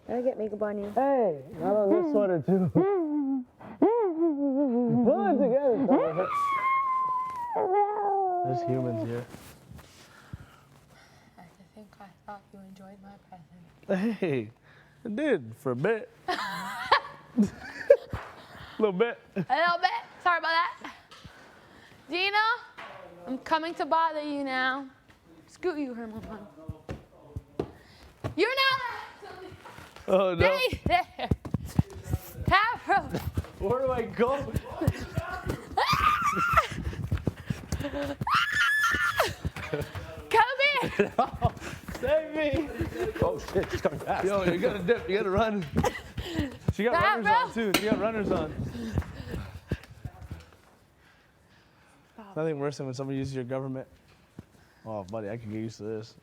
Gotta get makeup on you. Hey, not on this sweater too. Pull it together. There's humans here. I think I thought you enjoyed my present. Hey, I did for a bit. A little bit. A little bit. Sorry about that. Gina, I'm coming to bother you now. Scoot you, Herman. You're not. Oh no. Stay there. Afro. Where do I go? Come here. Save me. Oh shit, she's coming fast. Yo, you gotta dip. You gotta run. She got runners on too. She got runners on. Nothing worse than when somebody uses your government. Oh, buddy, I can get used to this.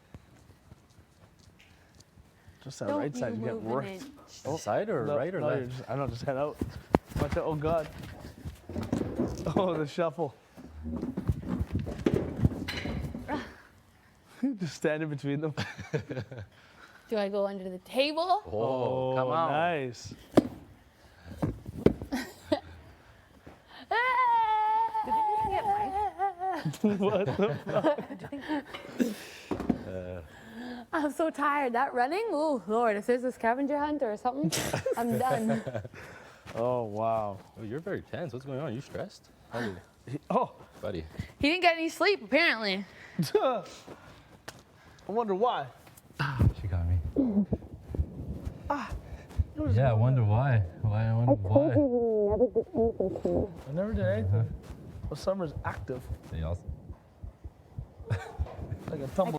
Just that Don't right side, you you get move an worked. inch. Oh, side or right or no, left? you're just, I don't just head out. Watch out. Oh God. Oh, the shuffle. Just stand in between them. Do I go under the table? Oh, come on. Nice. What the fuck? I'm so tired. That running? Oh, Lord. If there's a scavenger hunt or something, I'm done. Oh, wow. Oh, you're very tense. What's going on? You stressed? Oh. Buddy. He didn't get any sleep, apparently. I wonder why. She got me. Yeah, I wonder why. I wonder why. I never did anything. Well, Summer's active. They also. Like a tumble.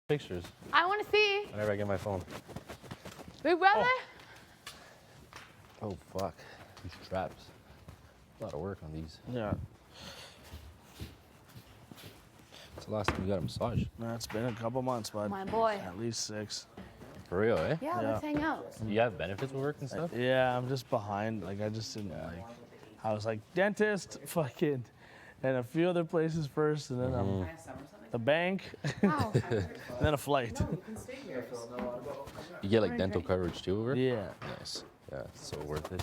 Pictures. I want to see. Whenever I get my phone. Big brother? Oh, fuck. These straps. A lot of work on these. Yeah. What's the last time you got a massage? No, it's been a couple months, bud. My boy. At least 6. For real, eh? Yeah, let's hang out. Do you have benefits with work and stuff? Yeah, I'm just behind. Like, I just didn't like. I was like, dentist, fucking, and a few other places first, and then the bank, and then a flight. You get like dental coverage too over? Yeah. Nice. Yeah, it's so worth it.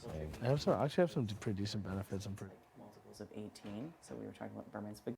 Same. I have some. Actually, have some pretty decent benefits. I'm pretty. Multiples of 18. So we were talking about Berman's spaghetti.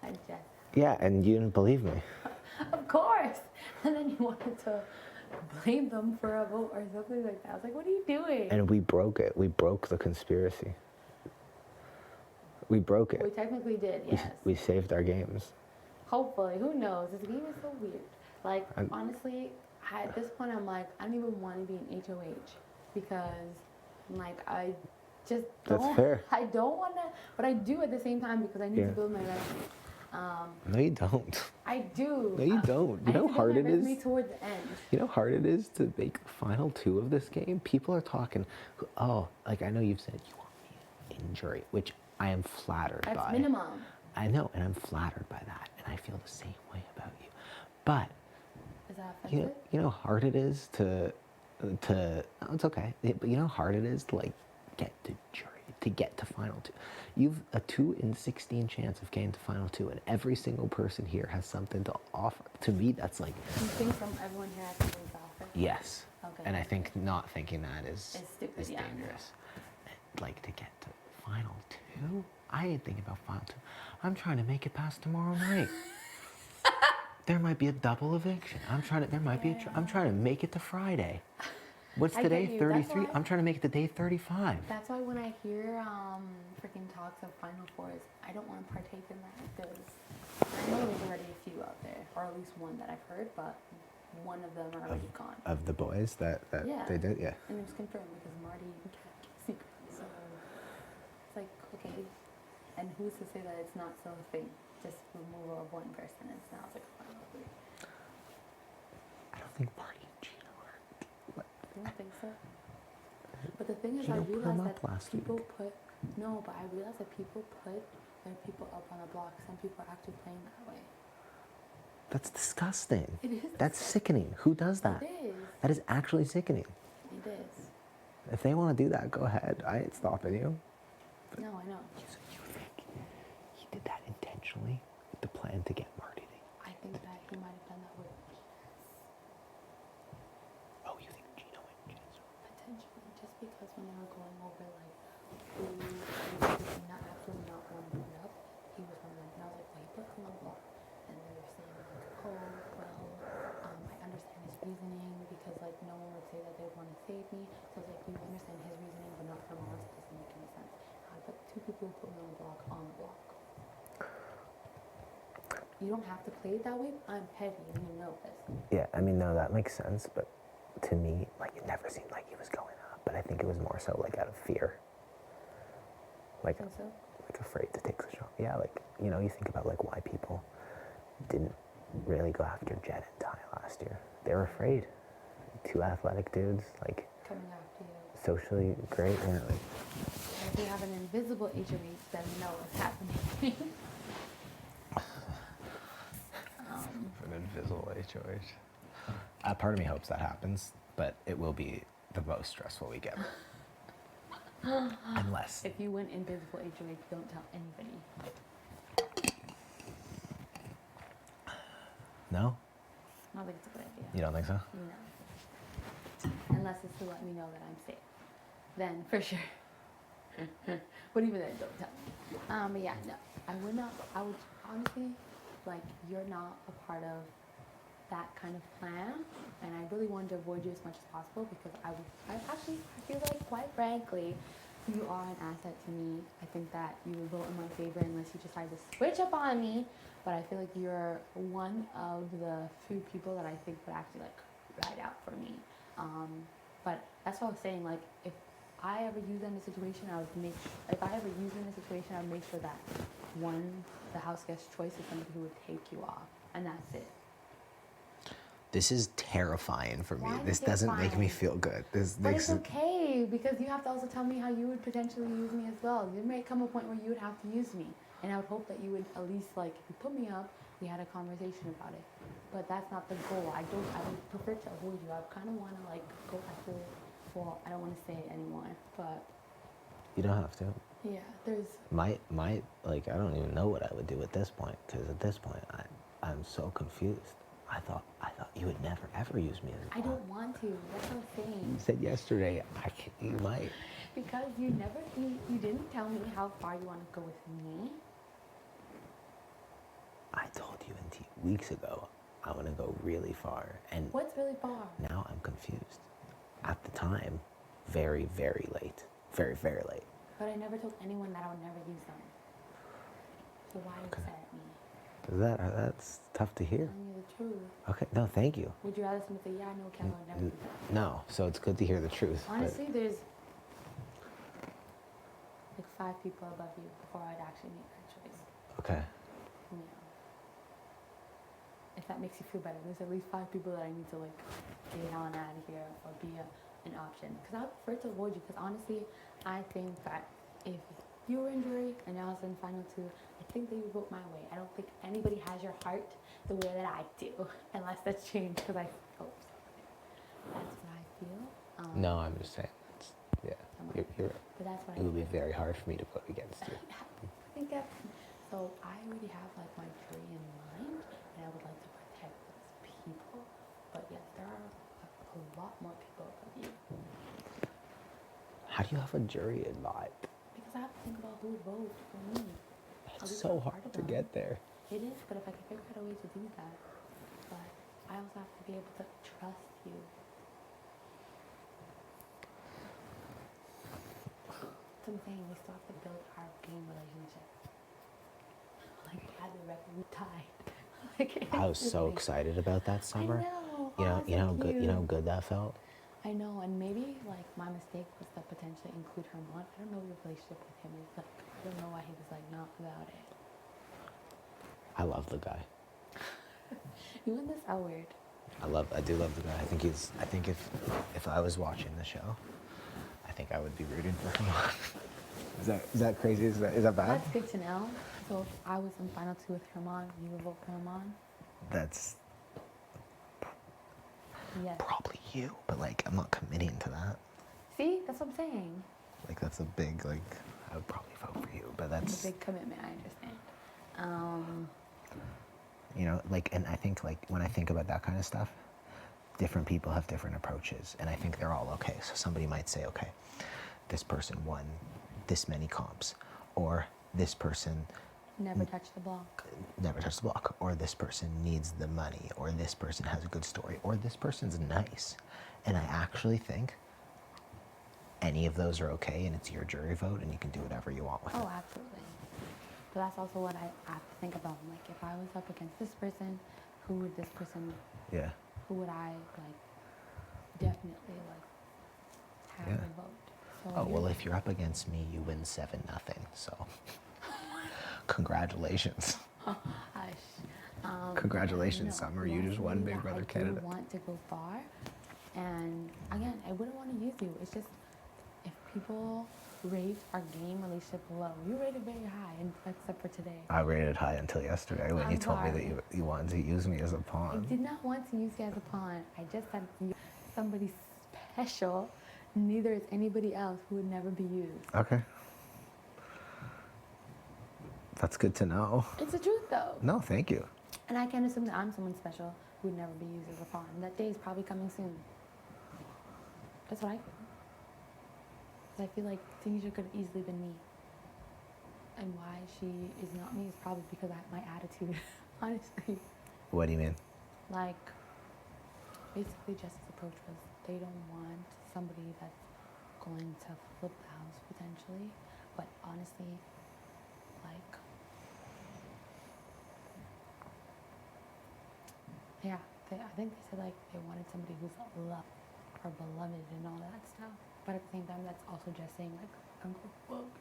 I just. Yeah, and you didn't believe me. Of course. And then you wanted to blame them for a vote or something like that. I was like, what are you doing? And we broke it. We broke the conspiracy. We broke it. We technically did, yes. We saved our games. Hopefully, who knows? This game is so weird. Like, honestly, at this point, I'm like, I don't even want to be in HOH because, like, I just don't. That's fair. I don't want to, but I do at the same time because I need to build my resume. No, you don't. I do. No, you don't. You know how hard it is? Toward the end. You know how hard it is to make the final two of this game? People are talking, oh, like I know you've said you want me to injury, which I am flattered by. That's minimum. I know, and I'm flattered by that, and I feel the same way about you. But is that offensive? You know how hard it is to oh, it's okay. But you know how hard it is to like get to jury, to get to final two. You've a 2 in 16 chance of getting to final two, and every single person here has something to offer. To me, that's like. You think from everyone here has something to offer? Yes. Okay. And I think not thinking that is stupid, is yeah. dangerous. Like to get to final two. I ain't thinking about final two. I'm trying to make it past tomorrow night. There might be a double eviction. I'm trying to make it to Friday. What's I today? get you. 33. That's why- I'm trying to make it to day 35. That's why when I hear freaking talks of Final Fours, I don't want to partake in that because I know there's already a few out there, or at least one that I've heard, but one of them are already gone. Of the boys that Yeah. they did, yeah. And it was confirmed because Marty kept secret. So it's like, okay, and who's to say that it's not still a thing? Just removal of one person, and now it's like a final three. I don't think Marty and Gina were. You don't think so? But the thing is, Gino I put 'em realized up that last people put but I realized that people put their people up on the block. Some people are actually playing that way. That's disgusting. It is That's sickening. Who does that? It is. That is actually sickening. It is. If they want to do that, go ahead. I ain't stopping you. No, I know. You think he did that intentionally with the plan to get Marty to... I think that he might have done that with Oh, you think Gino and Jess? potentially just because when they were going over like who not absolutely not want to put up, he was one of them. And I was like, wait, put him on the block. And they were saying like, oh well, I understand his reasoning because like no one would say that they want to save me. So I was like, you understand his reasoning but not her mom's. It doesn't make any sense. I put 2 people who put me on the block on the block. You don't have to play it that way. I'm petty and you know this. Yeah, I mean, no, that makes sense, but to me, like, it never seemed like he was going up, but I think it was more so, like, out of fear. Like, Think so? like afraid to take the shot. Yeah, like, you know, you think about, like, why people didn't really go after Jed and Ty last year. They were afraid. 2 athletic dudes, like, Coming after you. socially great, yeah, like, If you have an invisible HOH, then no, it's happening. an invisible HOH. Part of me hopes that happens, but it will be the most stressful week ever. Unless. If you win invisible HOH, don't tell anybody. No? I don't think it's a good idea. You don't think so? No. Unless it's to let me know that I'm safe. Then, for sure. But even then, don't tell me. But yeah, no. I would honestly, like, you're not a part of that kind of plan. And I really wanted to avoid you as much as possible because I feel like, quite frankly, you are an asset to me. I think that you will vote in my favor unless you decide to switch up on me. But I feel like you're one of the few people that I think would actually like ride out for me. But that's what I was saying. Like, if I ever use in a situation, I would make. If I ever use in a situation, I would make sure that the house guest choice is somebody who would take you off, and that's it. This is terrifying for me. Why is This it doesn't make me terrifying? feel good. This But makes it's okay because you have to also tell me how you would potentially use me as well. There may come a point where you would have to use me, and I would hope that you would at least like if you put me up, we had a conversation about it. But that's not the goal. I would prefer to avoid you. I kind of want to like go after. Well, I don't want to say it anymore, but You don't have to. yeah, there's. My like I don't even know what I would do at this point because at this point I'm so confused. I thought you would never ever use me as a I pawn. don't want to. That's what I'm saying. You said yesterday you might. Because you didn't tell me how far you want to go with me. weeks ago, I want to go really far. And What's really far? now I'm confused. At the time, very, very late. Very, very late. But I never told anyone that I would never use them. So why are you upset at me? That's tough to hear. Telling you the truth. Okay, no, thank you. Would you rather somebody say, yeah, no, Ken, I would never do that? No, so it's good to hear the truth. but- Honestly, there's like 5 people above you before I'd actually make that choice. Okay. You know. If that makes you feel better, there's at least 5 people that I need to like get on out of here or be an option. Because I would prefer to avoid you. Because honestly, I think that if you were in jury and I was in final 2, I think that you vote my way. I don't think anybody has your heart the way that I do, unless that's changed. Because I hope so. That's what I feel. No, I'm just saying. You're But that's what it would I be very hard for me to vote against you. I think that. So I already have like my jury in mind, and I would like to protect those people. But yes, there are a lot more people above you. How do you have a jury in mind? Because I have to think about who would vote for me. It's so hard to get there. It is, but if I can figure out a way to do that, but I also have to be able to trust you. That's what I'm saying. We still have to build our game relationship. Like I had the record tied. Like, I was so instantly. excited about that summer. I know. You know, Oh, you know how so good you know how cute. good that felt. I know, and maybe like my mistake was to potentially include Herman. I don't know what your relationship with him is like. I don't know why he was like not about it. I love the guy. You and this L word. I do love the guy. I think if I was watching the show, I think I would be rooting for him. Is that crazy? Is that bad? That's good to know. So if I was in final 2 with Herman, you would vote for Herman? That's Yes. probably you, but like I'm not committing to that. See, that's what I'm saying. Like that's a big like I would probably vote for you, but It's that's a big commitment. I understand. you know, like, and I think like when I think about that kind of stuff, different people have different approaches, and I think they're all okay. So somebody might say, okay, this person won this many comps, or this person Never touch the block. never touched the block, or this person needs the money, or this person has a good story, or this person's nice. And I actually think any of those are okay, and it's your jury vote, and you can do whatever you want with it. Oh, absolutely. But that's also what I have to think about. Like, if I was up against this person, who would this person? Yeah. Who would I like? Definitely like have Yeah. a vote. So Oh well, if you're up against me, you win 7-0. So, congratulations. Congratulations, Summer. You just won Big Brother Canada. I want to go far, and again, I wouldn't want to use you. It's just if people rate our game relationship low, you rated very high, and except for today. I rated high until yesterday when you I'm told me sorry. that you wanted to use me as a I pawn. did not want to use you as a pawn. I just said you're somebody special. Neither is anybody else who would never be used. Okay. That's good to know. It's the truth, though. No, thank you. And I can't assume that I'm someone special who would never be used as a pawn. That day is probably coming soon. That's what I feel. 'Cause I feel like Tanisha could have easily been me. And why she is not me is probably because of my attitude, honestly. What do you mean? Like, basically Jess's approach was they don't want somebody that's going to flip the house potentially. But honestly, like, yeah, I think they said like they wanted somebody who's loved or beloved and all that stuff. But at the same time, that's also just saying like,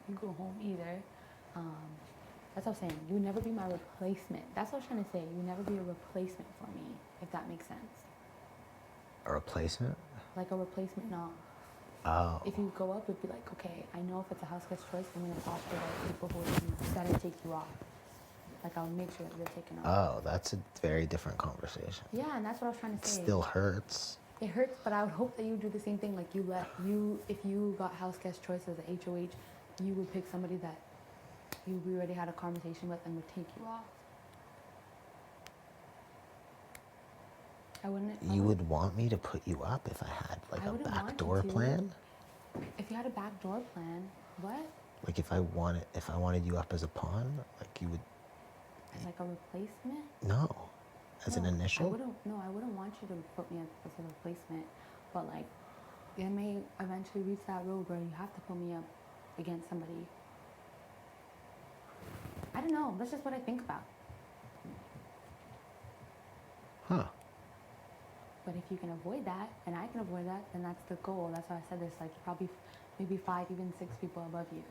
you go home either. That's what I'm saying. You would never be my replacement. That's what I was trying to say. You would never be a replacement for me, if that makes sense. A replacement? Like a replacement, no. Oh. If you go up, it'd be like, okay, I know if it's a house guest choice, I'm gonna talk to like people who are gonna take you off. Like I'll make sure that you're taken off. Oh, that's a very different conversation. Yeah, and that's what I was trying to It say. still hurts. It hurts, but I would hope that you do the same thing. Like if you got house guest choice as a HOH, you would pick somebody that you already had a conversation with and would take you off. I wouldn't. You would want me to put you up if I had like I a wouldn't want you backdoor to. plan? If you had a backdoor plan, what? Like if I wanted you up as a pawn, like you would As like a replacement? no. as an I initial? wouldn't want you to put me as a replacement, but like, it may eventually reach that road where you have to put me up against somebody. I don't know. That's just what I think about. Huh. But if you can avoid that, and I can avoid that, then that's the goal. That's why I said there's like probably maybe 5, even 6 people above you,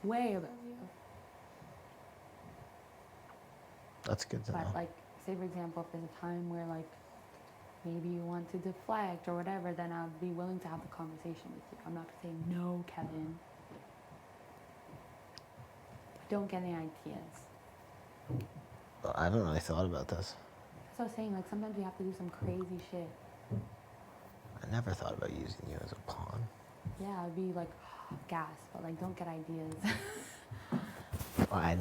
way above you. That's good to know. But like, say for example, if there's a time where like maybe you want to deflect or whatever, then I'll be willing to have the conversation with you. I'm not gonna say no, Kevin. Don't get any ideas. Well, I haven't really thought about this. That's what I was saying. Like sometimes you have to do some crazy shit. I never thought about using you as a pawn. Yeah, I'd be like gas, but like don't get ideas. Well, I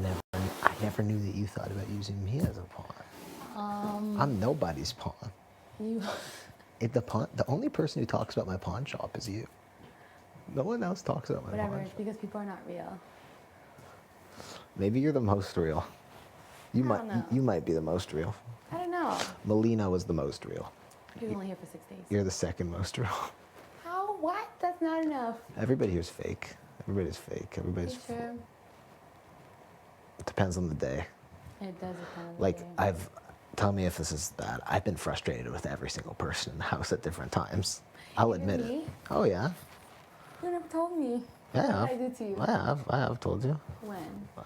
never knew that you thought about using me as a pawn. I'm nobody's pawn. You. The only person who talks about my pawn shop is you. No one else talks about my Whatever. pawn It's shop. because people are not real. Maybe you're the most real. You I don't know. You might be the most real. I don't know. Melina was the most real. He was only here for 6 days. You're the second most real. How? What? That's not enough. Everybody here's fake. Everybody's fake. Everybody's. Are you sure? It depends on the day. It does depend on the Like day. tell me if this is bad. I've been frustrated with every single person in the house at different times. I'll admit it. Me? Oh yeah. You never told me. Yeah. What did I do to you? I have told you. When?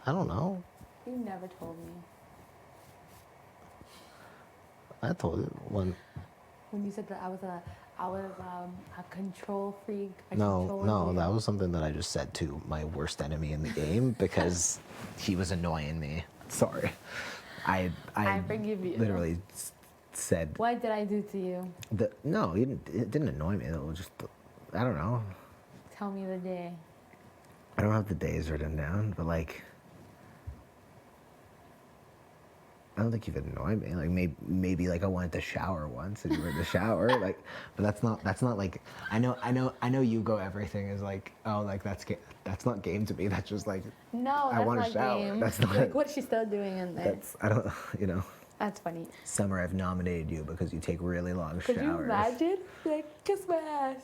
I don't know. You never told me. I told you when. When you said that I was a control freak. No, that was something that I just said to my worst enemy in the game because he was annoying me. Sorry. I forgive you. Literally said. What did I do to you? No, it didn't annoy me. It was just, I don't know. Tell me the day. I don't have the days written down, but like, I don't think you've annoyed me. Like maybe like I wanted to shower once and you were in the shower. Like, but that's not like I know you go everything is like, oh, like that's not game to me. That's just like, No, I that's want to not shower. game. That's not Like what's she still doing in there? I don't, you know. That's funny. Summer, I've nominated you because you take really long Could showers. you imagine? Like, kiss my ass.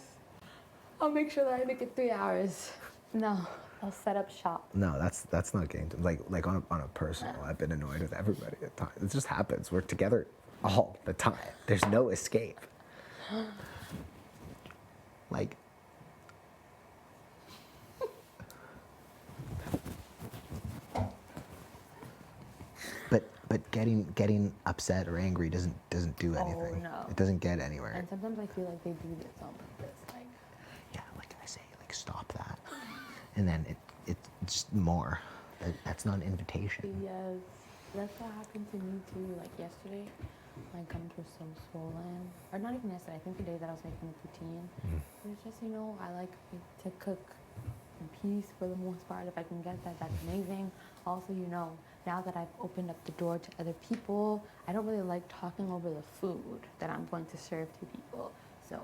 I'll make sure that I make it 3 hours. No, I'll set up shop. No, that's not game time. Like on a personal, I've been annoyed with everybody at times. It just happens. We're together all the time. There's no escape. Like, but getting upset or angry doesn't do anything. Oh, no. It doesn't get anywhere. And sometimes I feel like they do this on purpose. Like, Yeah, like I say, like stop that, and then it's just more. That's not an invitation. yes, that's what happened to me too. Like yesterday, my gums were so swollen. Or not even yesterday. I think the day that I was making the poutine. It was just, I like to cook in peace for the most part. If I can get that, that's amazing. Also, now that I've opened up the door to other people, I don't really like talking over the food that I'm going to serve to people. So,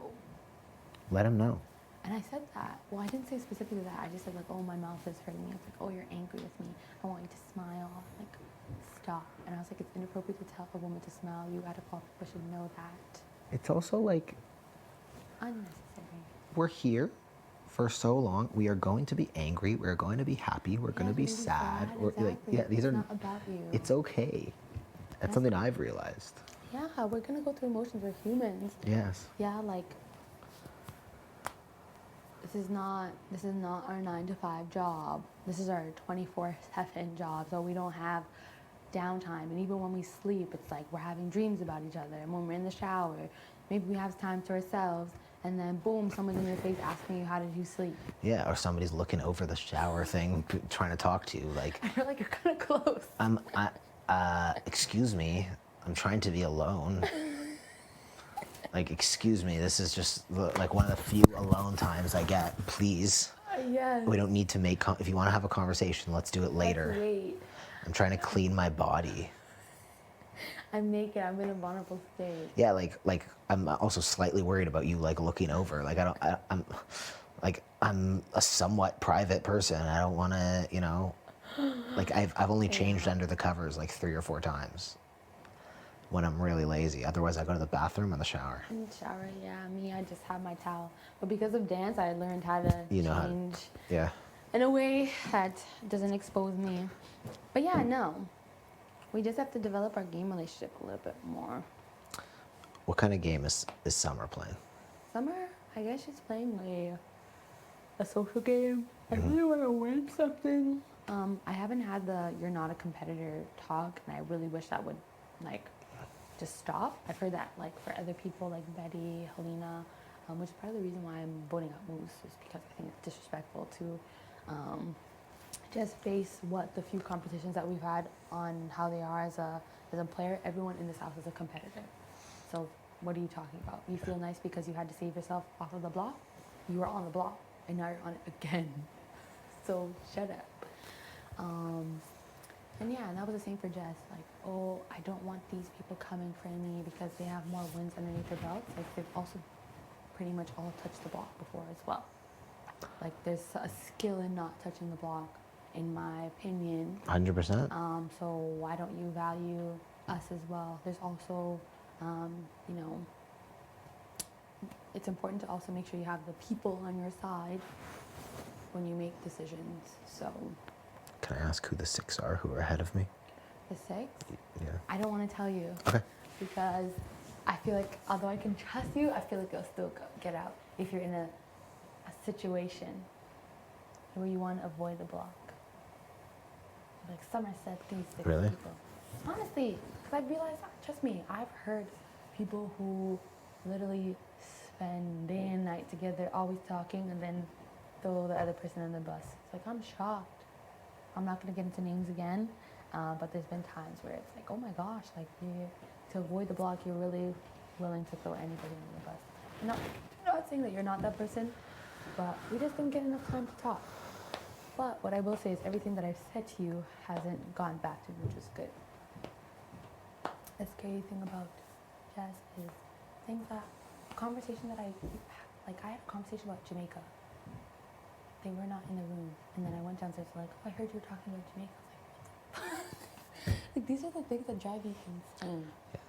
Let them know. and I said that. Well, I didn't say specifically that. I just said like, oh, my mouth is hurting me. I was like, oh, you're angry with me. I want you to smile. Like, stop. And I was like, it's inappropriate to tell a woman to smile. You out of all people should know that. It's also like Unnecessary. we're here for so long. We are going to be angry. We're going to be happy. We're going to be sad. Or like, yeah, these It's are. not about you. It's okay. That's something I've realized. Yeah, we're gonna go through emotions. We're humans. Yes. Yeah, like this is not our 9-to-5 job. This is our 24/7 job. So we don't have downtime. And even when we sleep, it's like we're having dreams about each other. And when we're in the shower, maybe we have time to ourselves. And then boom, someone's in your face asking you, how did you sleep? Yeah, or somebody's looking over the shower thing, trying to talk to you. Like, I feel like you're kind of close. Excuse me, I'm trying to be alone. Like, excuse me, this is just like one of the few alone times I get. Please. Yes. We don't need to make. If you want to have a conversation, let's do it later. Let's wait. I'm trying to clean my body. I'm naked. I'm in a vulnerable state. Yeah, like I'm also slightly worried about you like looking over. Like I'm a somewhat private person. I don't want to, like I've only changed under the covers like 3 or 4 times. when I'm really lazy. Otherwise, I go to the bathroom and the shower. In the shower, yeah. Me, I just have my towel. But because of dance, I learned how to You know change Yeah. in a way that doesn't expose me. But yeah, no. We just have to develop our game relationship a little bit more. What kind of game is Summer playing? Summer, I guess she's playing a social game. I really want to win something. I haven't had the "you're not a competitor" talk, and I really wish that would like just stop. I've heard that like for other people like Betty, Helena, which is part of the reason why I'm voting out Moose is because I think it's disrespectful to just base what the few competitions that we've had on how they are as a player. Everyone in this house is a competitor. So what are you talking about? You feel nice because you had to save yourself off of the block? You were on the block and now you're on it again. So shut up. And yeah, and that was the same for Jess. Like, oh, I don't want these people coming for me because they have more wins underneath their belts. Like, they've also pretty much all touched the block before as well. Like, there's a skill in not touching the block, in my opinion. 100%. So why don't you value us as well? There's also, you know, it's important to also make sure you have the people on your side when you make decisions. So. Can I ask who the 6 are who are ahead of me? The 6? Yeah. I don't want to tell you. Okay. Because I feel like, although I can trust you, I feel like you'll still get out if you're in a situation where you want to avoid the block. Like Summer said, these 6 Really? people. Honestly, because I realized, trust me, I've heard people who literally spend day and night together, always talking, and then throw the other person on the bus. It's like, I'm shocked. I'm not going to get into names again, but there's been times where it's like, oh my gosh, like to avoid the block, you're really willing to throw anybody on the bus. I'm not saying that you're not that person, but we just didn't get enough time to talk. But what I will say is everything that I've said to you hasn't gone back to me, which is good. The scary thing about Jess is things that, conversation that I had a conversation about Jamaica. They were not in the room, and then I went downstairs like, oh, I heard you were talking about Jamaica. I was like, what the like, these are the things that drive you insane. Yeah,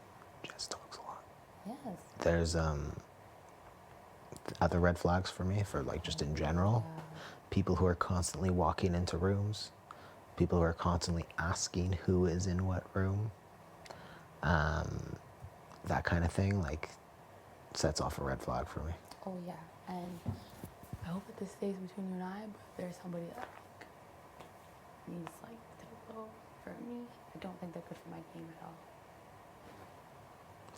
Jess talks a lot. Yes. There's other red flags for me, for like just in general. Yeah. People who are constantly walking into rooms. People who are constantly asking who is in what room. That kind of thing, like, sets off a red flag for me. Oh yeah, and I hope that this stays between you and I, but if there's somebody that needs like to go for me, I don't think they're good for my game at all.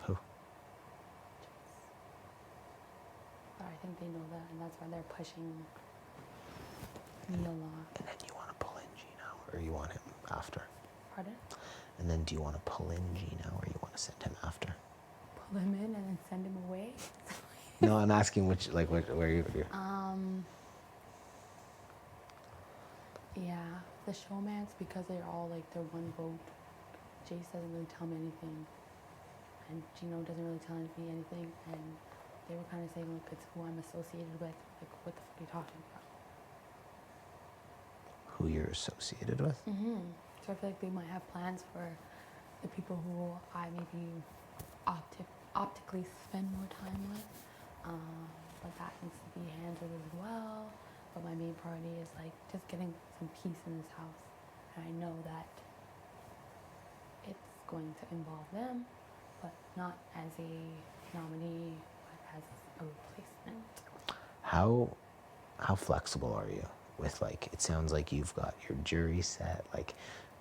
Who? But I think they know that, and that's why they're pushing me a lot. And then you want to pull in Gino, or you want him after? Pardon? And then do you want to pull in Gino, or you want to send him after? Pull him in and then send him away? No, I'm asking which, like, where you. Yeah, the showmans, because they're all like, they're one vote. Jace doesn't really tell me anything, and Gino doesn't really tell me anything, and they were kind of saying, look, it's who I'm associated with. Like, what the fuck are you talking about? Who you're associated with? So I feel like they might have plans for the people who I maybe optically spend more time with, but that needs to be handled as well. But my main priority is like just getting some peace in this house, and I know that it's going to involve them, but not as a nominee, but as a replacement. How flexible are you with, like, it sounds like you've got your jury set, like,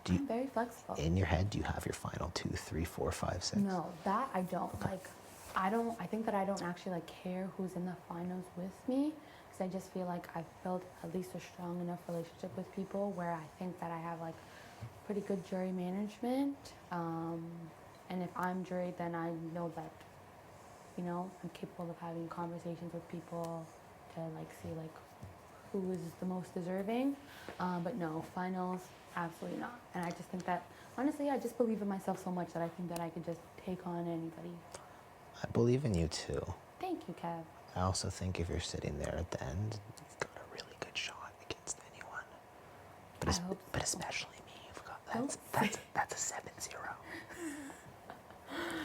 I'm very flexible. In your head, do you have your final 2, 3, 4, 5, 6? No, that I don't. Okay. Like, I think that I don't actually like care who's in the finals with me, because I just feel like I've built at least a strong enough relationship with people where I think that I have like pretty good jury management. And if I'm jury, then I know that, you know, I'm capable of having conversations with people to like see like who is the most deserving. But no, finals, absolutely not. And I just think that, honestly, I just believe in myself so much that I think that I could just take on anybody. I believe in you too. Thank you, Kev. I also think if you're sitting there at the end, you've got a really good shot against anyone. But especially me, you've got that's a 7-0.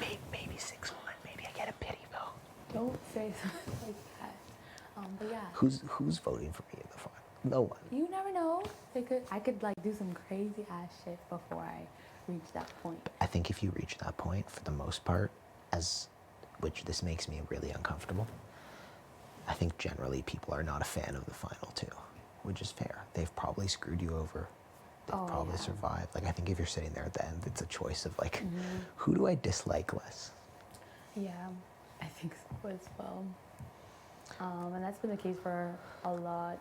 Maybe 6-1. Maybe I get a pity vote. Don't say something like that. But yeah. Who's voting for me in the final? No one. You never know. I could like do some crazy ass shit before I reach that point. I think if you reach that point, for the most part, which this makes me really uncomfortable, I think generally people are not a fan of the final two, which is fair. They've probably screwed you over. They've probably survived. Like, I think if you're sitting there at the end, it's a choice of like, who do I dislike less? Yeah, I think so as well. And that's been the case for a lot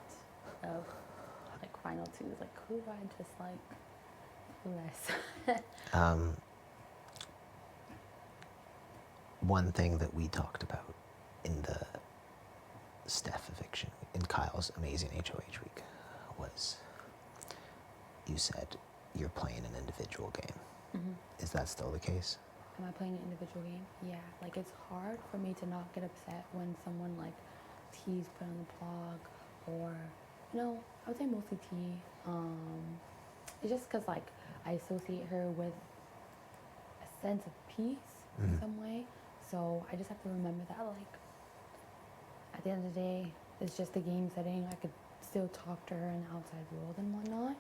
of like final twos. Like, who do I dislike less? One thing that we talked about in the Steph eviction, in Kyle's amazing HOH week, was you said you're playing an individual game. Is that still the case? Am I playing an individual game? Yeah. Like, it's hard for me to not get upset when someone like T's put on the blog, or I would say mostly T. It's just because like I associate her with a sense of peace in some way. So I just have to remember that, like, at the end of the day, it's just a game setting. I could still talk to her in the outside world and whatnot.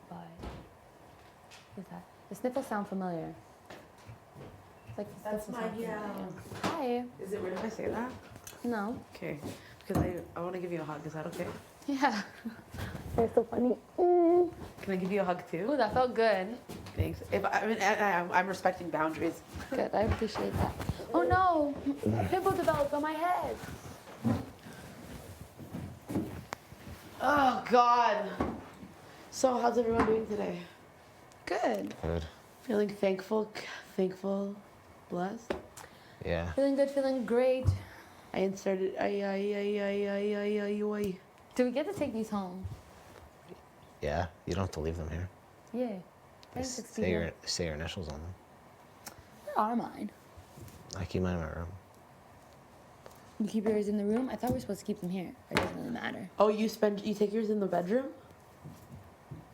But who's that? The sniffles sound familiar. It's like the That's sniffles sound my familiar. Hi. Is it weird if I say that? No. Okay. Because I want to give you a hug. Is that okay? Yeah. You're so funny. Can I give you a hug too? Ooh, that felt good. Thanks. I'm respecting boundaries. Good. I appreciate that. Oh no! Pimple developed on my head. Oh God. So how's everyone doing today? Good. Good. Feeling thankful, blessed. Yeah. Feeling good, feeling great. I inserted. Do we get to take these home? Yeah. You don't have to leave them here. Yeah. Just say your initials on them. Where are mine? I keep mine in my room. You keep yours in the room? I thought we were supposed to keep them here. It doesn't really matter. Oh, you take yours in the bedroom?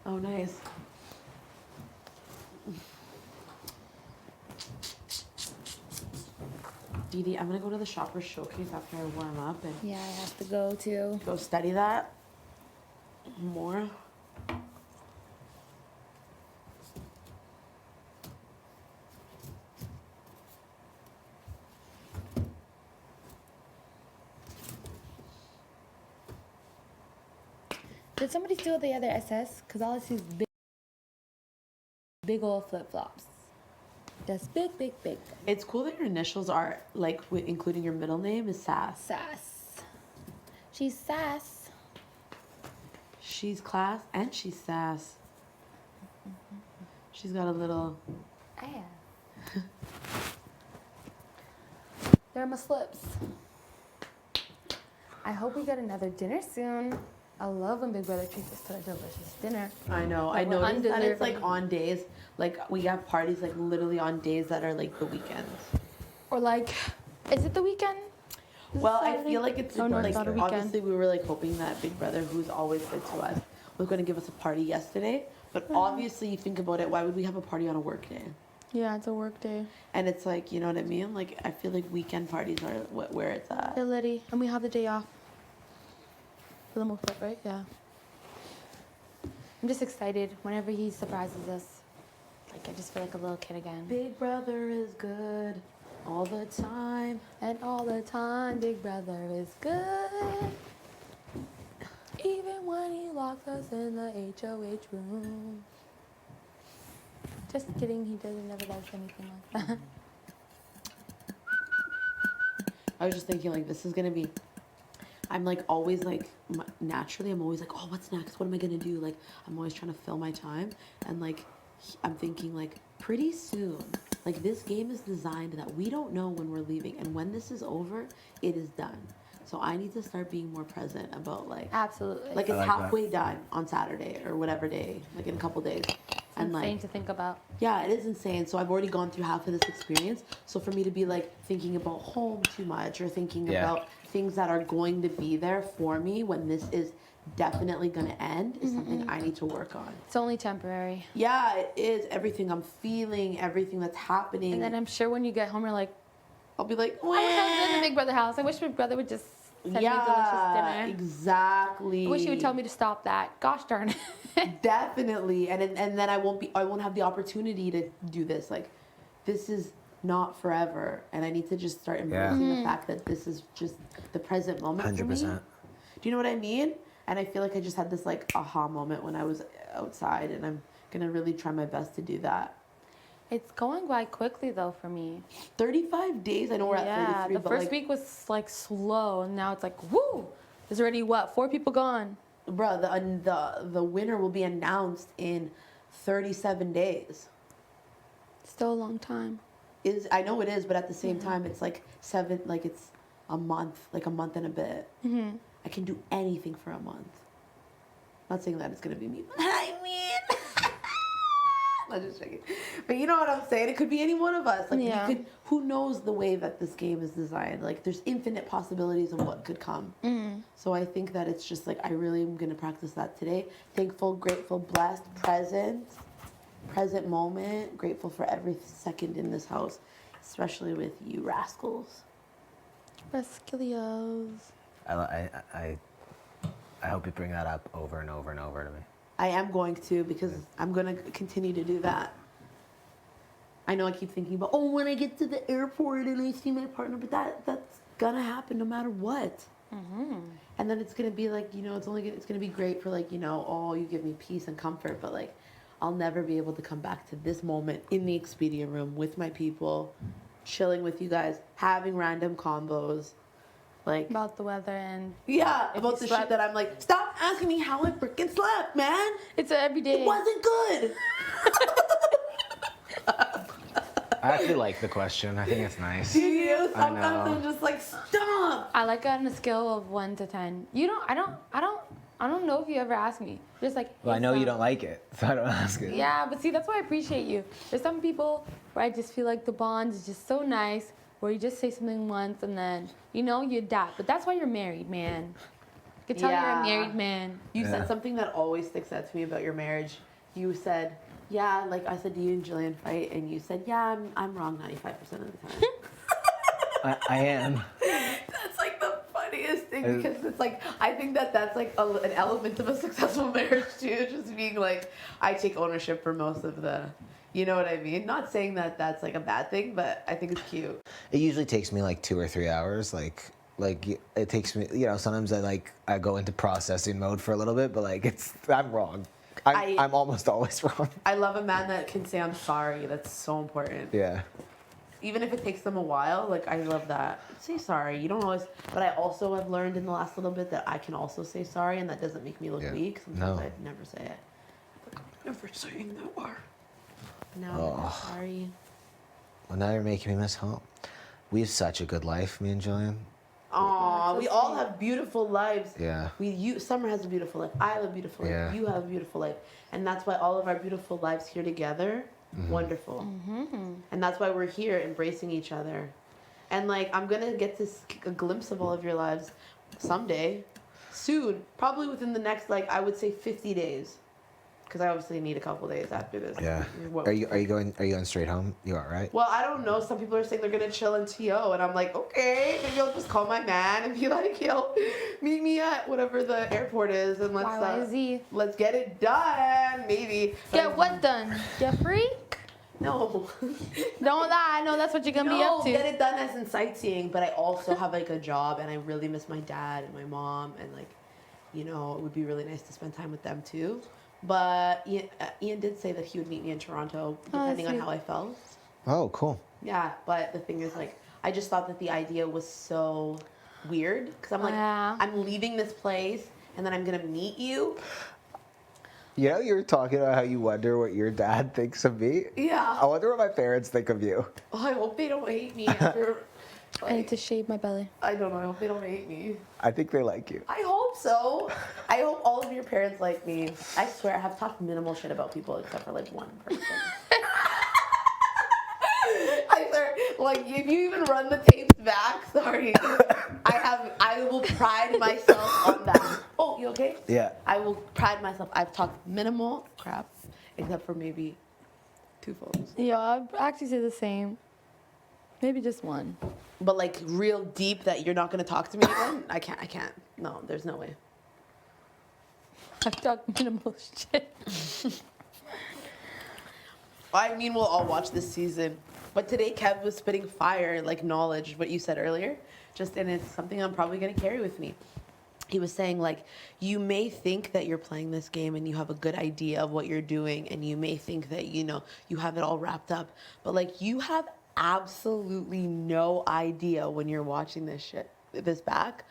Oh, nice. Dee Dee, I'm gonna go to the Shoppers Showcase after I warm up and Yeah, I have to go too. go study that more. Did somebody steal the other SS? Because all I see is big old flip-flops. Just big. It's cool that your initials are, like, including your middle name is Sass. Sass. She's Sass. She's class and she's sass. She's got a little... Yeah. They're my slips. I hope we get another dinner soon. I love when Big Brother treats us to a delicious dinner. I know. Like, I know that it's undeserving. like on days, like we have parties like literally on days that are like the weekends. Or like, is it the weekend? Well, I feel like it's no, like it's not a weekend. obviously we were like hoping that Big Brother, who's always good to us, was going to give us a party yesterday. But obviously, you think about it, why would we have a party on a work day? Yeah, it's a work day. And it's like, you know what I mean? Like, I feel like weekend parties are where it's at. Ability, and we have the day off. For the most part, right? Yeah. I'm just excited whenever he surprises us. Like, I just feel like a little kid again. Big Brother is good all the time. And all the time, Big Brother is good. Even when he locks us in the HOH room. Just kidding, he doesn't never does anything like that. I was just thinking, like, this is gonna be... I'm like always like naturally I'm always like, oh, what's next? What am I gonna do? Like, I'm always trying to fill my time, and like I'm thinking like pretty soon, like this game is designed that we don't know when we're leaving, and when this is over, it is done. So I need to start being more present about like absolutely, like it's halfway done on Saturday or whatever day, like in a couple days. And insane like, to think about. yeah, it is insane. So I've already gone through half of this experience. So for me to be like thinking about home too much or thinking about things that are going to be there for me when this is definitely going to end is something I need to work on. It's only temporary. Yeah, it is. Everything I'm feeling, everything that's happening. And then I'm sure when you get home, you're like, I'll be like, I wish I was in the Big Brother house. I wish my brother would just send me delicious dinner. Exactly. I wish he would tell me to stop that. Gosh darn it. Definitely. And then I won't have the opportunity to do this. Like, this is not forever. And I need to just start embracing the fact that this is just the present moment for me. 100%. Do you know what I mean? And I feel like I just had this like aha moment when I was outside, and I'm gonna really try my best to do that. It's going by quickly though for me. 35 days. I know we're at 33. The but first like, week was like slow, and now it's like woo. There's already what 4 people gone. Bro, the winner will be announced in 37 days. Still a long time. I know it is, but at the same time, it's like it's a month and a bit. I can do anything for a month. Not saying that it's gonna be me, but I mean, I'm just joking. But you know what I'm saying? It could be any one of us. Like, we could. Who knows the way that this game is designed? Like, there's infinite possibilities of what could come. So I think that it's just like I really am gonna practice that today. Thankful, grateful, blessed, present moment. Grateful for every second in this house, especially with you rascals. Rascalios. I hope you bring that up over and over and over to me. I am going to, because I'm going to continue to do that. I know I keep thinking about, when I get to the airport and I see my partner, but that's going to happen no matter what. And then it's going to be like, it's going to be great for like, you give me peace and comfort, but like, I'll never be able to come back to this moment in the Expedia room with my people, chilling with you guys, having random combos. Like about the weather and about the shit that I'm like, stop asking me how I freaking slept, man. It's every day. It wasn't good. I actually like the question. I think it's nice. Do you? Sometimes I know. I'm just like, stop. I like it on a scale of 1 to 10. I don't know if you ever ask me. Just like. Well, I know you don't like it, so I don't ask it. Yeah, but see, that's why I appreciate you. There's some people where I just feel like the bond is just so nice, where you just say something once and then, you adapt. But that's why you're married, man. You can tell you're a married man. You said something that always sticks out to me about your marriage. You said, like I said, do you and Jillian fight? And you said, I'm wrong 95% of the time. I am. That's like the funniest thing, because it's like, I think that's like an element of a successful marriage too, just being like, I take ownership for most of the, you know what I mean? Not saying that that's like a bad thing, but I think it's cute. It usually takes me like 2 or 3 hours. Like it takes me, sometimes I go into processing mode for a little bit, but like I'm wrong. I'm almost always wrong. I love a man that can say I'm sorry. That's so important. Yeah. Even if it takes them a while, like I love that. Say sorry. You don't always, but I also have learned in the last little bit that I can also say sorry, and that doesn't make me look weak. Sometimes I never say it. Like, I'm never saying that word. No, I'm sorry. Well, now you're making me miss home. We have such a good life, me and Jillian. Aw, we all have beautiful lives. Yeah. Summer has a beautiful life. I have a beautiful life. You have a beautiful life. And that's why all of our beautiful lives here together, wonderful. And that's why we're here embracing each other. And like, I'm going to get a glimpse of all of your lives someday, soon, probably within the next, I would say 50 days. Because I obviously need a couple days after this. Yeah. Are you going straight home? You are, right? Well, I don't know. Some people are saying they're gonna chill in TO, and I'm like, okay, maybe I'll just call my man and be like, yo, meet me at whatever the airport is, and let's get it done. Maybe. Get what done? Get freak? No. Don't lie. I know that's what you're gonna be up to. Get it done as in sightseeing, but I also have like a job, and I really miss my dad and my mom, and like, it would be really nice to spend time with them too. But Ian did say that he would meet me in Toronto, depending on how I felt. Oh, cool. Yeah, but the thing is, I just thought that the idea was so weird. Because I'm like, I'm leaving this place, and then I'm going to meet you. You were talking about how you wonder what your dad thinks of me? Yeah. I wonder what my parents think of you. Oh, I hope they don't hate me after... I need to shave my belly. I don't know. I hope they don't hate me. I think they like you. I hope hope so. I hope all of your parents like me. I swear I have talked minimal shit about people except for like one person. I swear, like if you even run the tapes back, sorry, I will pride myself on that. Oh, you okay? Yeah. I will pride myself. I've talked minimal crap, except for maybe 2 phones. Yeah, I'd actually say the same. Maybe just one. But like real deep that you're not gonna talk to me again? I can't. No, there's no way. I've talked minimal shit. I mean, we'll all watch this season. But today, Kev was spitting fire, like knowledge, what you said earlier. And it's something I'm probably going to carry with me. He was saying, like, you may think that you're playing this game and you have a good idea of what you're doing, and you may think that, you know, you have it all wrapped up. But, like, you have absolutely no idea when you're watching this back,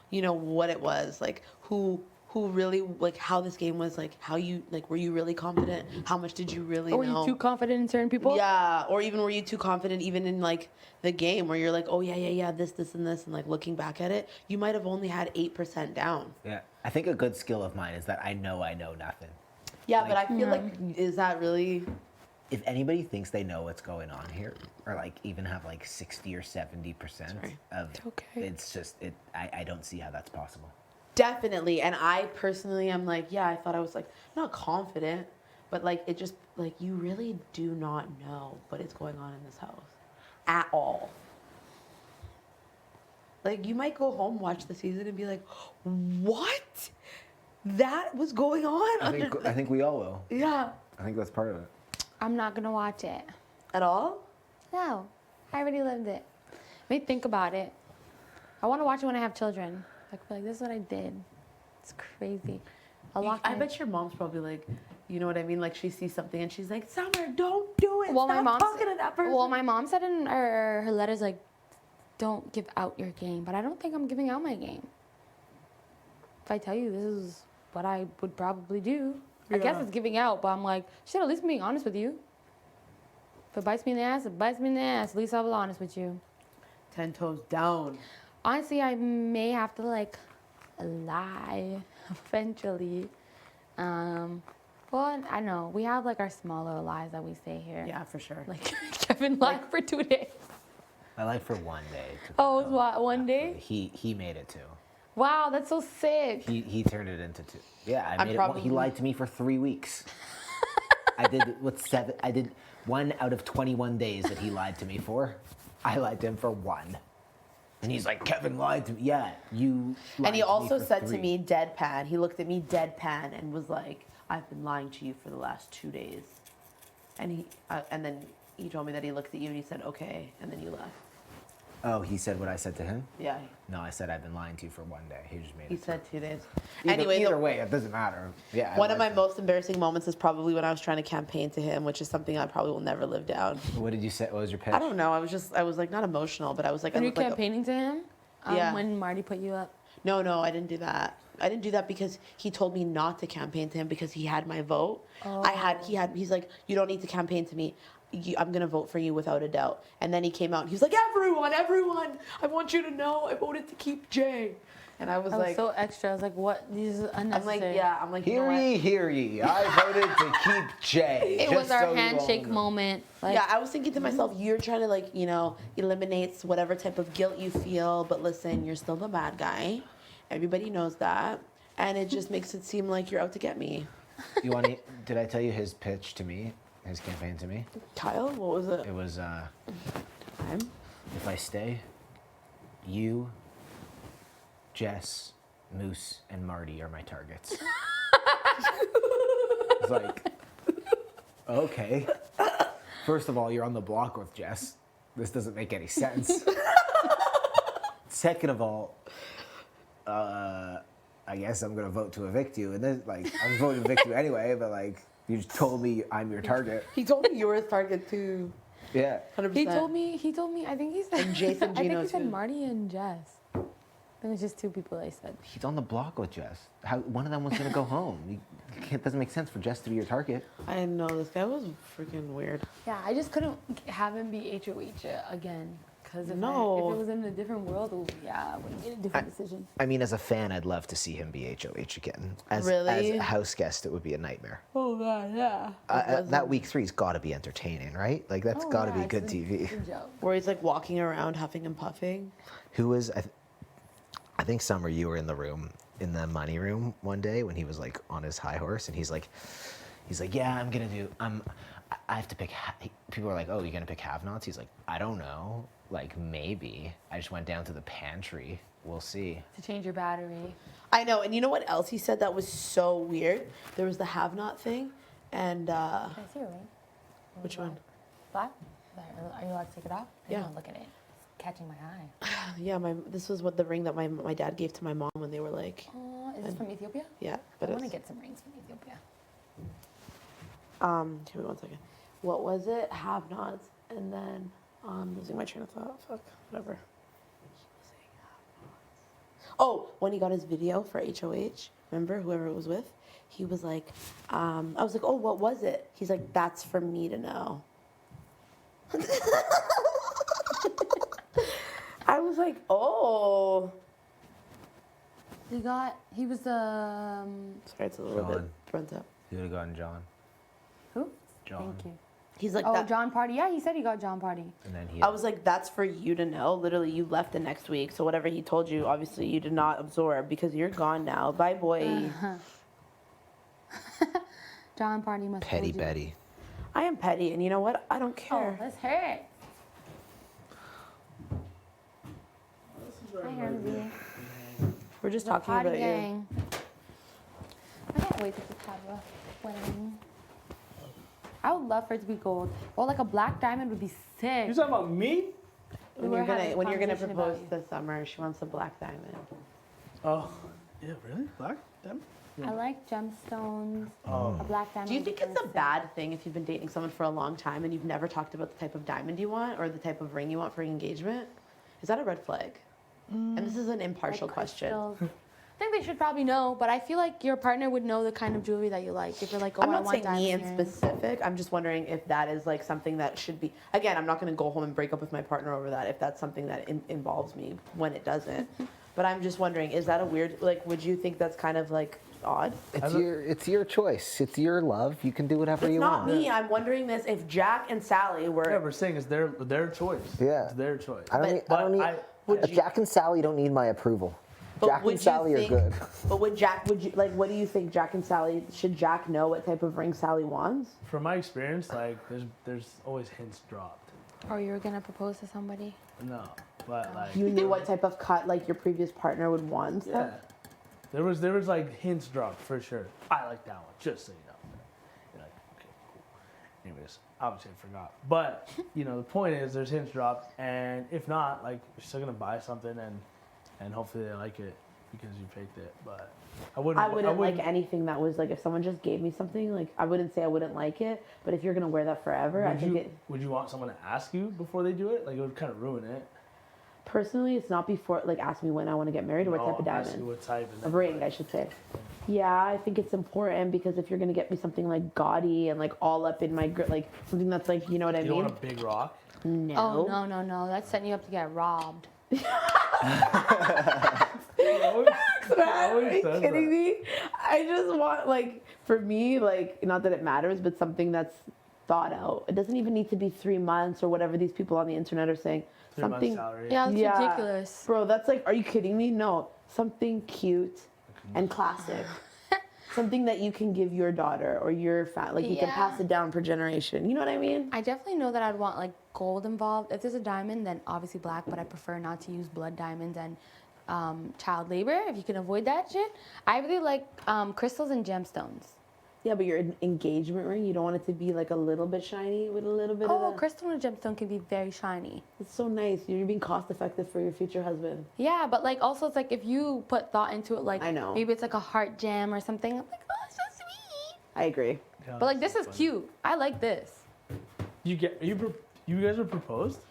you know, what it was, like, who really, like, how this game was, like, how you, like, were you really confident? How much did you really know? Were you too confident in certain people? Yeah, or even were you too confident even in, like, the game where you're like, oh, yeah, this, and this, and, like, looking back at it, you might have only had 8% down. Yeah, I think a good skill of mine is that I know nothing. Yeah, but I feel like, is that really... If anybody thinks they know what's going on here, or, like, even have, like, 60 or 70% of it's just, I don't see how that's possible. Definitely. And I personally am like, yeah, I thought I was like, not confident, but like, it just, like, you really do not know what is going on in this house at all. Like, you might go home, watch the season and be like, what? That was going on? I think we all will. Yeah. I think that's part of it. I'm not going to watch it. At all? No. I already lived it. Let me think about it. I want to watch it when I have children. Like, this is what I did. It's crazy. I bet your mom's probably like, you know what I mean? Like, she sees something and she's like, Summer, don't do it. Well, Stop talking to that person. Well, my mom said in her letters, like, don't give out your game. But I don't think I'm giving out my game. If I tell you this is what I would probably do, I guess it's giving out. But I'm like, shit, at least I'm being honest with you. If it bites me in the ass, it bites me in the ass. At least I was honest with you. 10 toes down. Honestly, I may have to, like, lie eventually. Well, I know. We have, like, our smaller lies that we say here. Yeah, for sure. Like, Kevin lied for 2 days. I lied for 1 day. Oh, what, 1 day? He made it 2. Wow, that's so sick. He turned it into 2. Yeah, I made it. He lied to me for 3 weeks. I did 1 out of 21 days that he lied to me for. I lied to him for 1. And he's like, Kevin lied to me. Yeah, you lied And he to me also for said 3. to me, deadpan. He looked at me deadpan and was like, I've been lying to you for the last 2 days. And then he told me that he looked at you and he said, okay, and then you left. Oh, he said what I said to him? Yeah. No, I said I've been lying to you for 1 day. He just made it. He said 2 days. Either way, it doesn't matter. Yeah. One of my most embarrassing moments is probably when I was trying to campaign to him, which is something I probably will never live down. What did you say? What was your pitch? I don't know. I was like not emotional, but I was like. When you're campaigning to him? Yeah. When Marty put you up? No, I didn't do that. I didn't do that because he told me not to campaign to him because he had my vote. Oh. He's like, you don't need to campaign to me. I'm gonna vote for you without a doubt. And then he came out and he was like, everyone, I want you to know I voted to keep Jay. And I was like, so extra. I was like, what? This is unnecessary. I'm like, hear ye. I voted to keep Jay. It was our handshake moment. Like, yeah, I was thinking to myself, you're trying to, like, you know, eliminate whatever type of guilt you feel, but listen, you're still the bad guy. Everybody knows that. And it just makes it seem like you're out to get me. You want to? Did I tell you his pitch to me? His campaign to me? Kyle, what was it? It was, if I stay, you, Jess, Moose, and Marty are my targets. It's like, okay. First of all, you're on the block with Jess. This doesn't make any sense. Second of all, I guess I'm gonna vote to evict you. And then, like, I'm voting to evict you anyway, but, like, you just told me I'm your target. He told me you were his target too. Yeah. 100%. He told me, I think he said, and Jason I think Gino he said too. Marty and Jess. I think it was just 2 people I said. He's on the block with Jess. How one of them was gonna go home. It doesn't make sense for Jess to be your target. I didn't know this guy was freaking weird. Yeah, I just couldn't have him be HOH again. Because if, No. if it was in a different world, yeah, it would be a different decision. I mean, as a fan, I'd love to see him be HOH again. As Really? a house guest, it would be a nightmare. Oh god, yeah. That week 3's got to be entertaining, right? Like that's got to be good TV. Where he's like walking around huffing and puffing. Who was? I think Summer, you were in the room, in the money room one day when he was like on his high horse, and he's like, yeah, I'm gonna do. I have to pick. People are like, oh, you're gonna pick have-nots? He's like, I don't know. Like maybe. I just went down to the pantry. We'll see. To change your battery. I know, and you know what else he said that was so weird? There was the have-not thing, and Can I see your ring? which one? Black? Are you allowed to take it off? I Yeah. don't wanna look at it. It's catching my eye. Yeah, this was what the ring that my dad gave to my mom when they were like. Is this from Ethiopia? Yeah, I but want to it's. get some rings from Ethiopia. Give me 1 second. What was it? Have-nots, and then losing my train of thought. Fuck, whatever. Oh, when he got his video for HOH, remember whoever it was with? He was like, I was like, oh, what was it? He's like, that's for me to know. I was like, oh. He was Sorry, it's a little bit John. burnt up. You would have gotten John. Who? John. Thank you. He's like, Oh, that. John Party. Yeah, he said he got John Party. And then he. I was like, that's for you to know. Literally, you left the next week. So whatever he told you, obviously you did not absorb because you're gone now. Bye, boy. John Party must have Petty told you. Betty. I am petty, and you know what? I don't care. Oh, let's hear it. Hi, Hermsy. We're just The talking party about you. gang. I can't wait to just have a wedding. I would love for it to be gold. Or like a black diamond would be sick. You talking about me? We When were you're gonna having a when you're gonna conversation about propose you. this summer, she wants a black diamond. Oh, yeah, really? Black? Them? I like gemstones. Oh. A black diamond. Do you would be think it's a very sick. bad thing if you've been dating someone for a long time and you've never talked about the type of diamond you want or the type of ring you want for engagement? Is that a red flag? And this is an impartial Like question. crystals. I think they should probably know, but I feel like your partner would know the kind of jewelry that you like. If you're like, oh, I'm I not want saying me in diamond earrings. specific. I'm just wondering if that is like something that should be. Again, I'm not going to go home and break up with my partner over that if that's something that involves me when it doesn't. But I'm just wondering, is that a weird? Like, would you think that's kind of like odd? It's your choice. It's your love. You can do whatever It's you not want. me. I'm wondering this: if Jack and Sally were. Yeah, we're saying it's their choice. Yeah. It's their choice. I don't need. Jack and Sally don't need my approval. But Jack would and you Sally think- are good. But would you like? What do you think, Jack and Sally? Should Jack know what type of ring Sally wants? From my experience, like there's always hints dropped. Or you were gonna propose to somebody. No, but like You knew what type of cut like your previous partner would want. and stuff? yeah, there was like hints dropped for sure. I like that one, just so you know. You're like, okay, cool. Anyways, obviously I forgot. But you know, the point is there's hints dropped, and if not, like you're still gonna buy something and hopefully they like it because you picked it. But I wouldn't like anything that was like if someone just gave me something like I wouldn't say I wouldn't like it, but if you're gonna wear that forever, I think it. Would you want someone to ask you before they do it? Like it would kind of ruin it. Personally, it's not before like ask me when I want to get married or what type of I'll ask you diamond. what type and Of then, ring, I should say. Yeah, I think it's important because if you're gonna get me something like gaudy and like all up in my like something that's like you know what I You mean. don't want a big rock. No. Oh no! That's setting you up to get robbed. Are you kidding me? I just want like for me like not that it matters, but something that's thought out. It doesn't even need to be 3 months or whatever these people on the internet are saying. 3 months Something. salary. Yeah, that's ridiculous. Bro, that's like, are you kidding me? No, something cute and classic. Something that you can give your daughter or your like you can Yeah. pass it down per generation. You know what I mean? I definitely know that I'd want like gold involved. If there's a diamond, then obviously black, but I prefer not to use blood diamonds and child labor if you can avoid that shit. I really like crystals and gemstones. Yeah, but your engagement ring, you don't want it to be like a little bit shiny with a little bit Oh, of crystal and gemstone can be very shiny. It's so nice. You're being cost effective for your future husband. Yeah, but like also it's like if you put thought into it, like I know. maybe it's like a heart gem or something. I'm like, oh, it's so sweet. I agree. But like this is cute. I like this. You guys were proposed?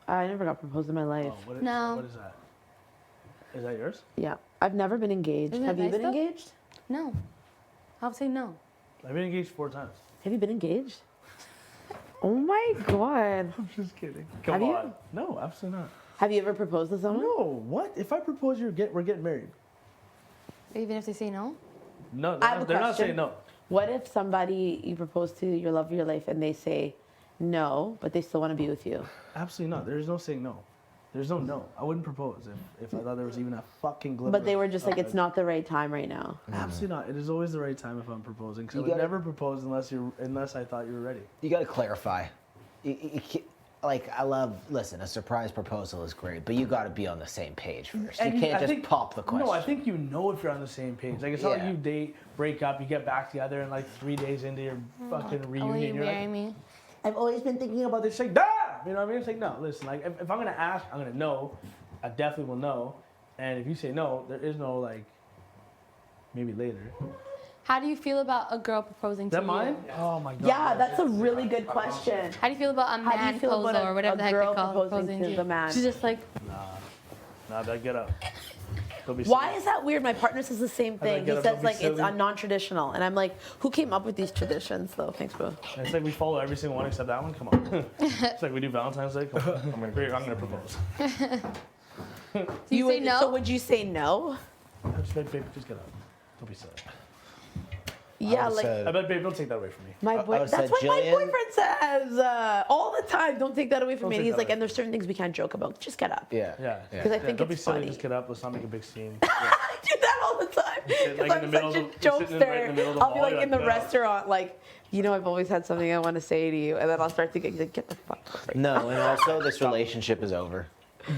I never got proposed in my life. Oh, what No. is that? Is that yours? Yeah, I've never been engaged. Isn't it Have you nice, been though? engaged? No. I would say no. I've been engaged 4 times. Have you been engaged? Oh my god. I'm just kidding. Have Come you? on. No, absolutely not. Have you ever proposed to someone? No, what? If I propose, we're getting married. Even if they say no? No, I have a they're not question. saying no. What if somebody you propose to, your love of your life, and they say no, but they still want to be with you? Absolutely not. There's no saying no. There's no no. I wouldn't propose if I thought there was even a fucking glimmer. But they were just of like, it's not the right time right now. Absolutely not. It is always the right time if I'm proposing. Because I You would gotta- never propose unless I thought you were ready. You got to clarify. Like, I love, listen, a surprise proposal is great, but you got to be on the same page first. And you can't I just think- pop the question. No, I think you know if you're on the same page. Like, it's not like Yeah. you date, break up, you get back together, and like 3 days into your fucking Will reunion, you you're marry like, me? I've always been thinking about this. Like, you know what I mean? It's like, no, listen, like, if I'm gonna ask, I'm gonna know. I definitely will know. And if you say no, there is no, like, maybe later. How do you feel about a girl proposing Is to that you? mine? Oh my god. Yeah, that's a really good question. How do you feel about a How do man you feel about proposal a- or whatever a the heck girl they call proposing to you? the man? She's just like, Nah, back get up. Don't be Why silly. is that weird? My partner says the same I thing. get He up, says don't be like it's silly. non-traditional, and I'm like, who came up with these traditions though? Thanks, bro. And it's like we follow every single one except that one. Come on. It's like we do Valentine's Day. Come on. I'm gonna propose. you say would, no? So would you say no? Babe, just get up. Don't be silly. Yeah, like I bet, babe, don't take that away from me. my boy. That's what my boyfriend says all the time. Don't take that away from Don't me. take And he's that like, away and there's certain things we can't joke about. Just get up. Yeah. Yeah. Because I think Don't be it's silly. funny. Just get up. Let's not make a big scene. I do that all the time. sit, like, Because in the I'm middle such a of the- you're sitting right in the middle jokester. of the I'll be hall, like you're in the like, "No." restaurant, like, you know, I've always had something I want to say to you, and then I'll start to get the fuck up. No, and also this relationship is over.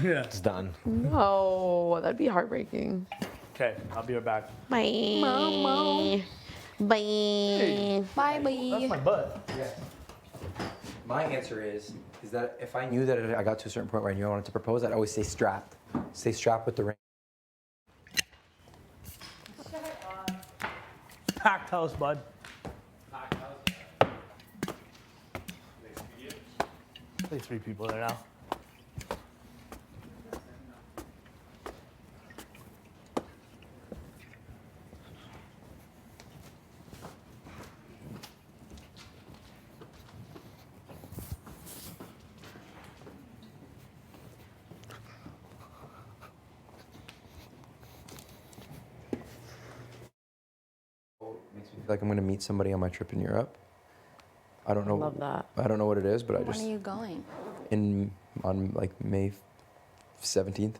Yeah. It's done. No, that'd be heartbreaking. Okay, I'll be right back. Bye. Mom. Bye. Bye, bye. That's my butt. My answer is that if I knew that I got to a certain point where I knew I wanted to propose, I'd always stay strapped. Stay strapped with the ring. Packed house, bud. Only 3 people there now. Makes me feel like I'm going to meet somebody on my trip in Europe. I don't know. Love that. I don't know what it is, but I When just are you going? on like May 17th. Do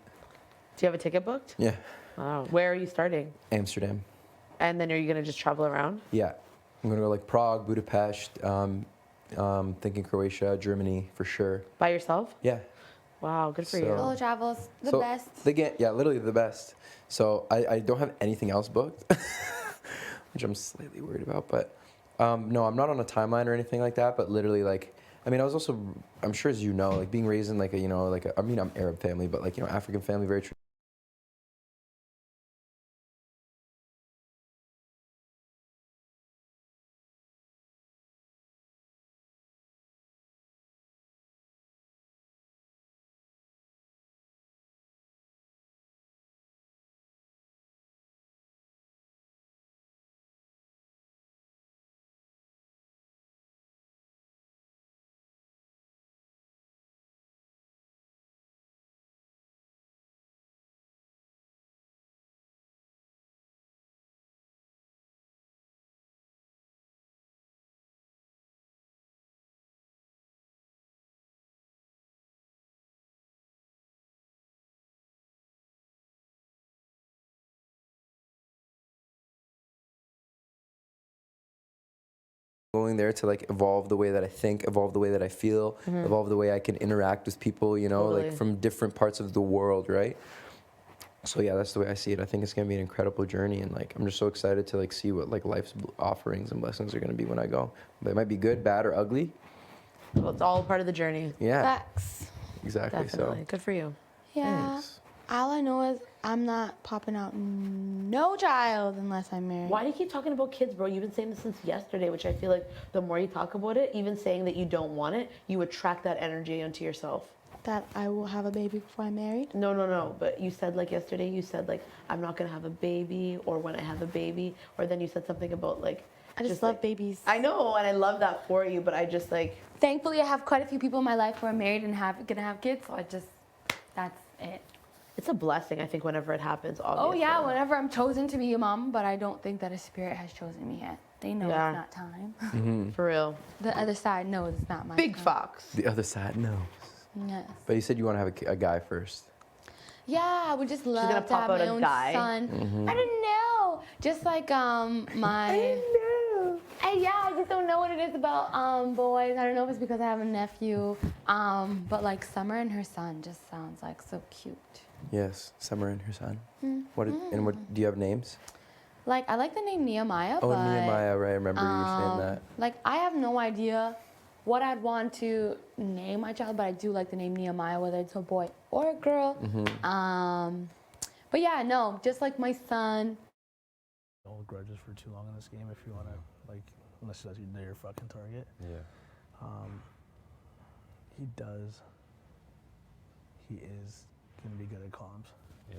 you have a ticket booked? Yeah, Wow. Where are you starting? Amsterdam. And then are you gonna just travel around? Yeah, I'm gonna go like Prague, Budapest. Thinking Croatia, Germany for sure. By yourself? Yeah. Wow, good for So- you. Solo travels, the So best. They get literally the best. So I don't have anything else booked, which I'm slightly worried about. But no, I'm not on a timeline or anything like that. But literally, like, I mean, I was also, I'm sure as you know, like being raised in like a, you know, like a, I mean, I'm Arab family, but like, you know, African family, very going there to like evolve the way that I think, evolve the way that I feel, Mhm. evolve the way I can interact with people, you know, Totally. like from different parts of the world, right? So yeah, that's the way I see it. I think it's gonna be an incredible journey, and like I'm just so excited to like see what like life's offerings and blessings are gonna be when I go. They might be good, bad, or ugly. Well, it's all part of the journey. Yeah. Facts. Exactly. Definitely. Good for you. Yeah. Thanks. All I know is I'm not popping out no child unless I'm married. Why do you keep talking about kids, bro? You've been saying this since yesterday, which I feel like the more you talk about it, even saying that you don't want it, you attract that energy into yourself. That I will have a baby before I'm married? No, no, no. But you said like yesterday, you said like, I'm not gonna have a baby, or when I have a baby, or then you said something about like, I just love babies. I know, and I love that for you, but I just like. Thankfully, I have quite a few people in my life who are married and gonna have kids, so that's it. It's a blessing, I think, whenever it happens, Oh obviously. yeah, whenever I'm chosen to be a mom, but I don't think that a spirit has chosen me yet. They know Yeah. it's not time. Mm-hmm. For real. The other side knows it's not my Big time. fox. The other side, no. Yes. But you said you want to have a guy first. Yeah, I would just love gonna to pop have out my a own guy? son. Mhm. I don't know. Just like my. Yeah, I just don't know what it is about boys. I don't know if it's because I have a nephew. But like Summer and her son just sounds like so cute. Yes, Summer and her son. Mm. And what do you have names? Like I like the name Nehemiah. Oh, but, Nehemiah, right? I remember you were saying that. Like I have no idea what I'd want to name my child, but I do like the name Nehemiah, whether it's a boy or a girl. Mhm. But yeah, no, just like my son. Hold grudges for too long in this game if you want to, like, unless that's your fucking target. Yeah. He is going to be good at comms. Yeah.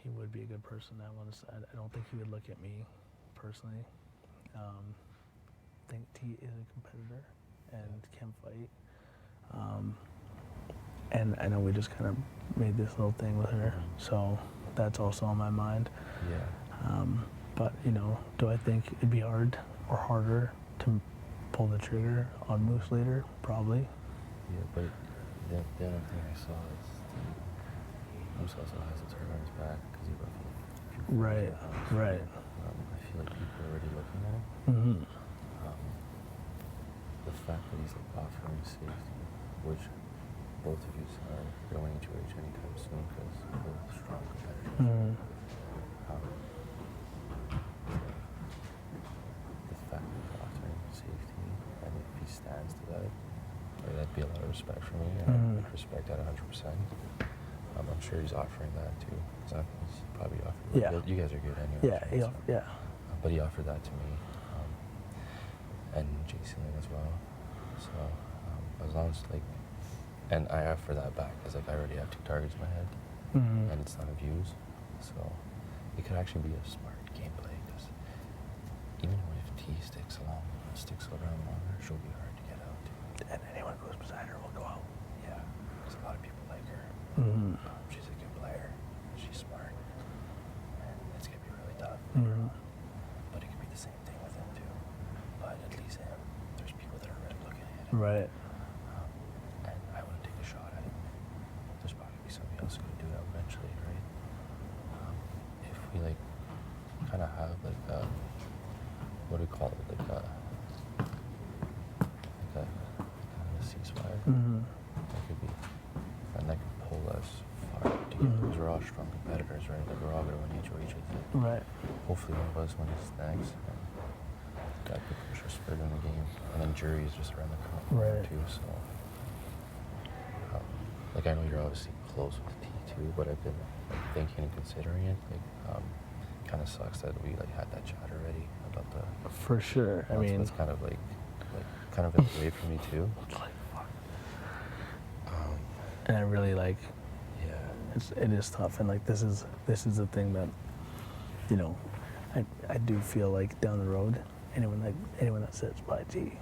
He would be a good person on one side. I don't think he would look at me personally. I think T is a competitor and can fight. And I know we just kind of made this little thing with her, so that's also on my mind. Yeah. But, you know, do I think it'd be hard or harder to pull the trigger on Moose later? Probably. Yeah, but the other thing I saw is Moose also has to turn on his back because he ruffled a few feathers Right, in the house. right. I feel like people are already looking at him. Mm-hmm. The fact that he's like offering safety, which both of you are going to age anytime soon because you're both strong competitors. Mm-hmm. The fact that he's offering safety, and if he stands to that, like, that'd be a lot of respect for me, and I would respect that 100%. I'm sure he's offering that too. He's probably offering. Yeah. You guys are good anyway. Yeah, yeah. But he offered that to me, and Jason as well. So as long as like, and I offer that back because like I already have 2 targets in my head, and it's not abused. So it could actually be a smart gameplay because even if T sticks around longer, she'll be hard to get out too. And anyone who goes beside her will go out. Yeah, because a lot of people like her. Mm-hmm. She's a good player. She's smart. And it's gonna be really tough. Mm-hmm. But it could be the same thing with him too. But at least him, there's people that are already looking at him. Right. And I wouldn't take a shot at him. There's probably be somebody else who could do that eventually, right? If we like kind of have like a, what do we call it? Like a kind of a ceasefire. Mm-hmm. That could be, and that could pull us far together because we're all strong competitors, right? Like we're all gonna win each other. Right. Hopefully one of us wins next. And that could push us further in the game. And then jury is just around the corner Right. too. So, like I know you're obviously close with T2, but I've been like, thinking and considering it. Like, kind of sucks that we like had that chat already about the. For sure. I mean, it's kind of like kind of in the way for me too. And I really like. Yeah. It is tough, and like this is the thing that, you know, I do feel like down the road, anyone that sits by T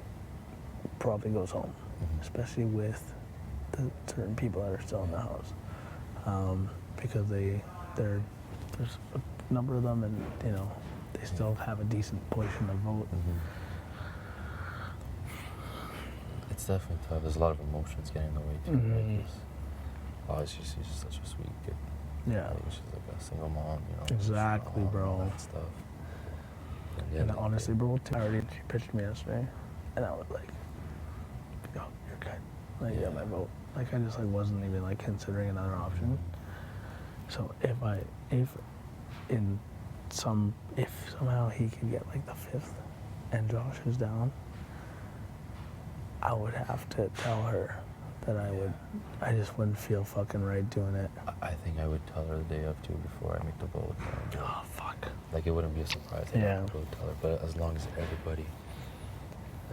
probably goes home, especially with the certain people that are still in the house, because there's a number of them, and you know, they still have a decent push in the vote. It's definitely tough. There's a lot of emotions getting in the way too. Right? 'Cause obviously, she's just such a sweet kid. Yeah. Like, she's like a single mom, you know. Exactly, bro. All that stuff. And honestly, bro, she pitched me yesterday, and I was like, "Yo, you're good." Like, yeah, my vote. Like, I just like wasn't even like considering another option. So if somehow he could get like the 5th, and Josh is down, I would have to tell her that I just wouldn't feel fucking right doing it. I think I would tell her the day of too before I make the vote. Oh fuck. Like it wouldn't be a surprise. Yeah. I would tell her, but as long as everybody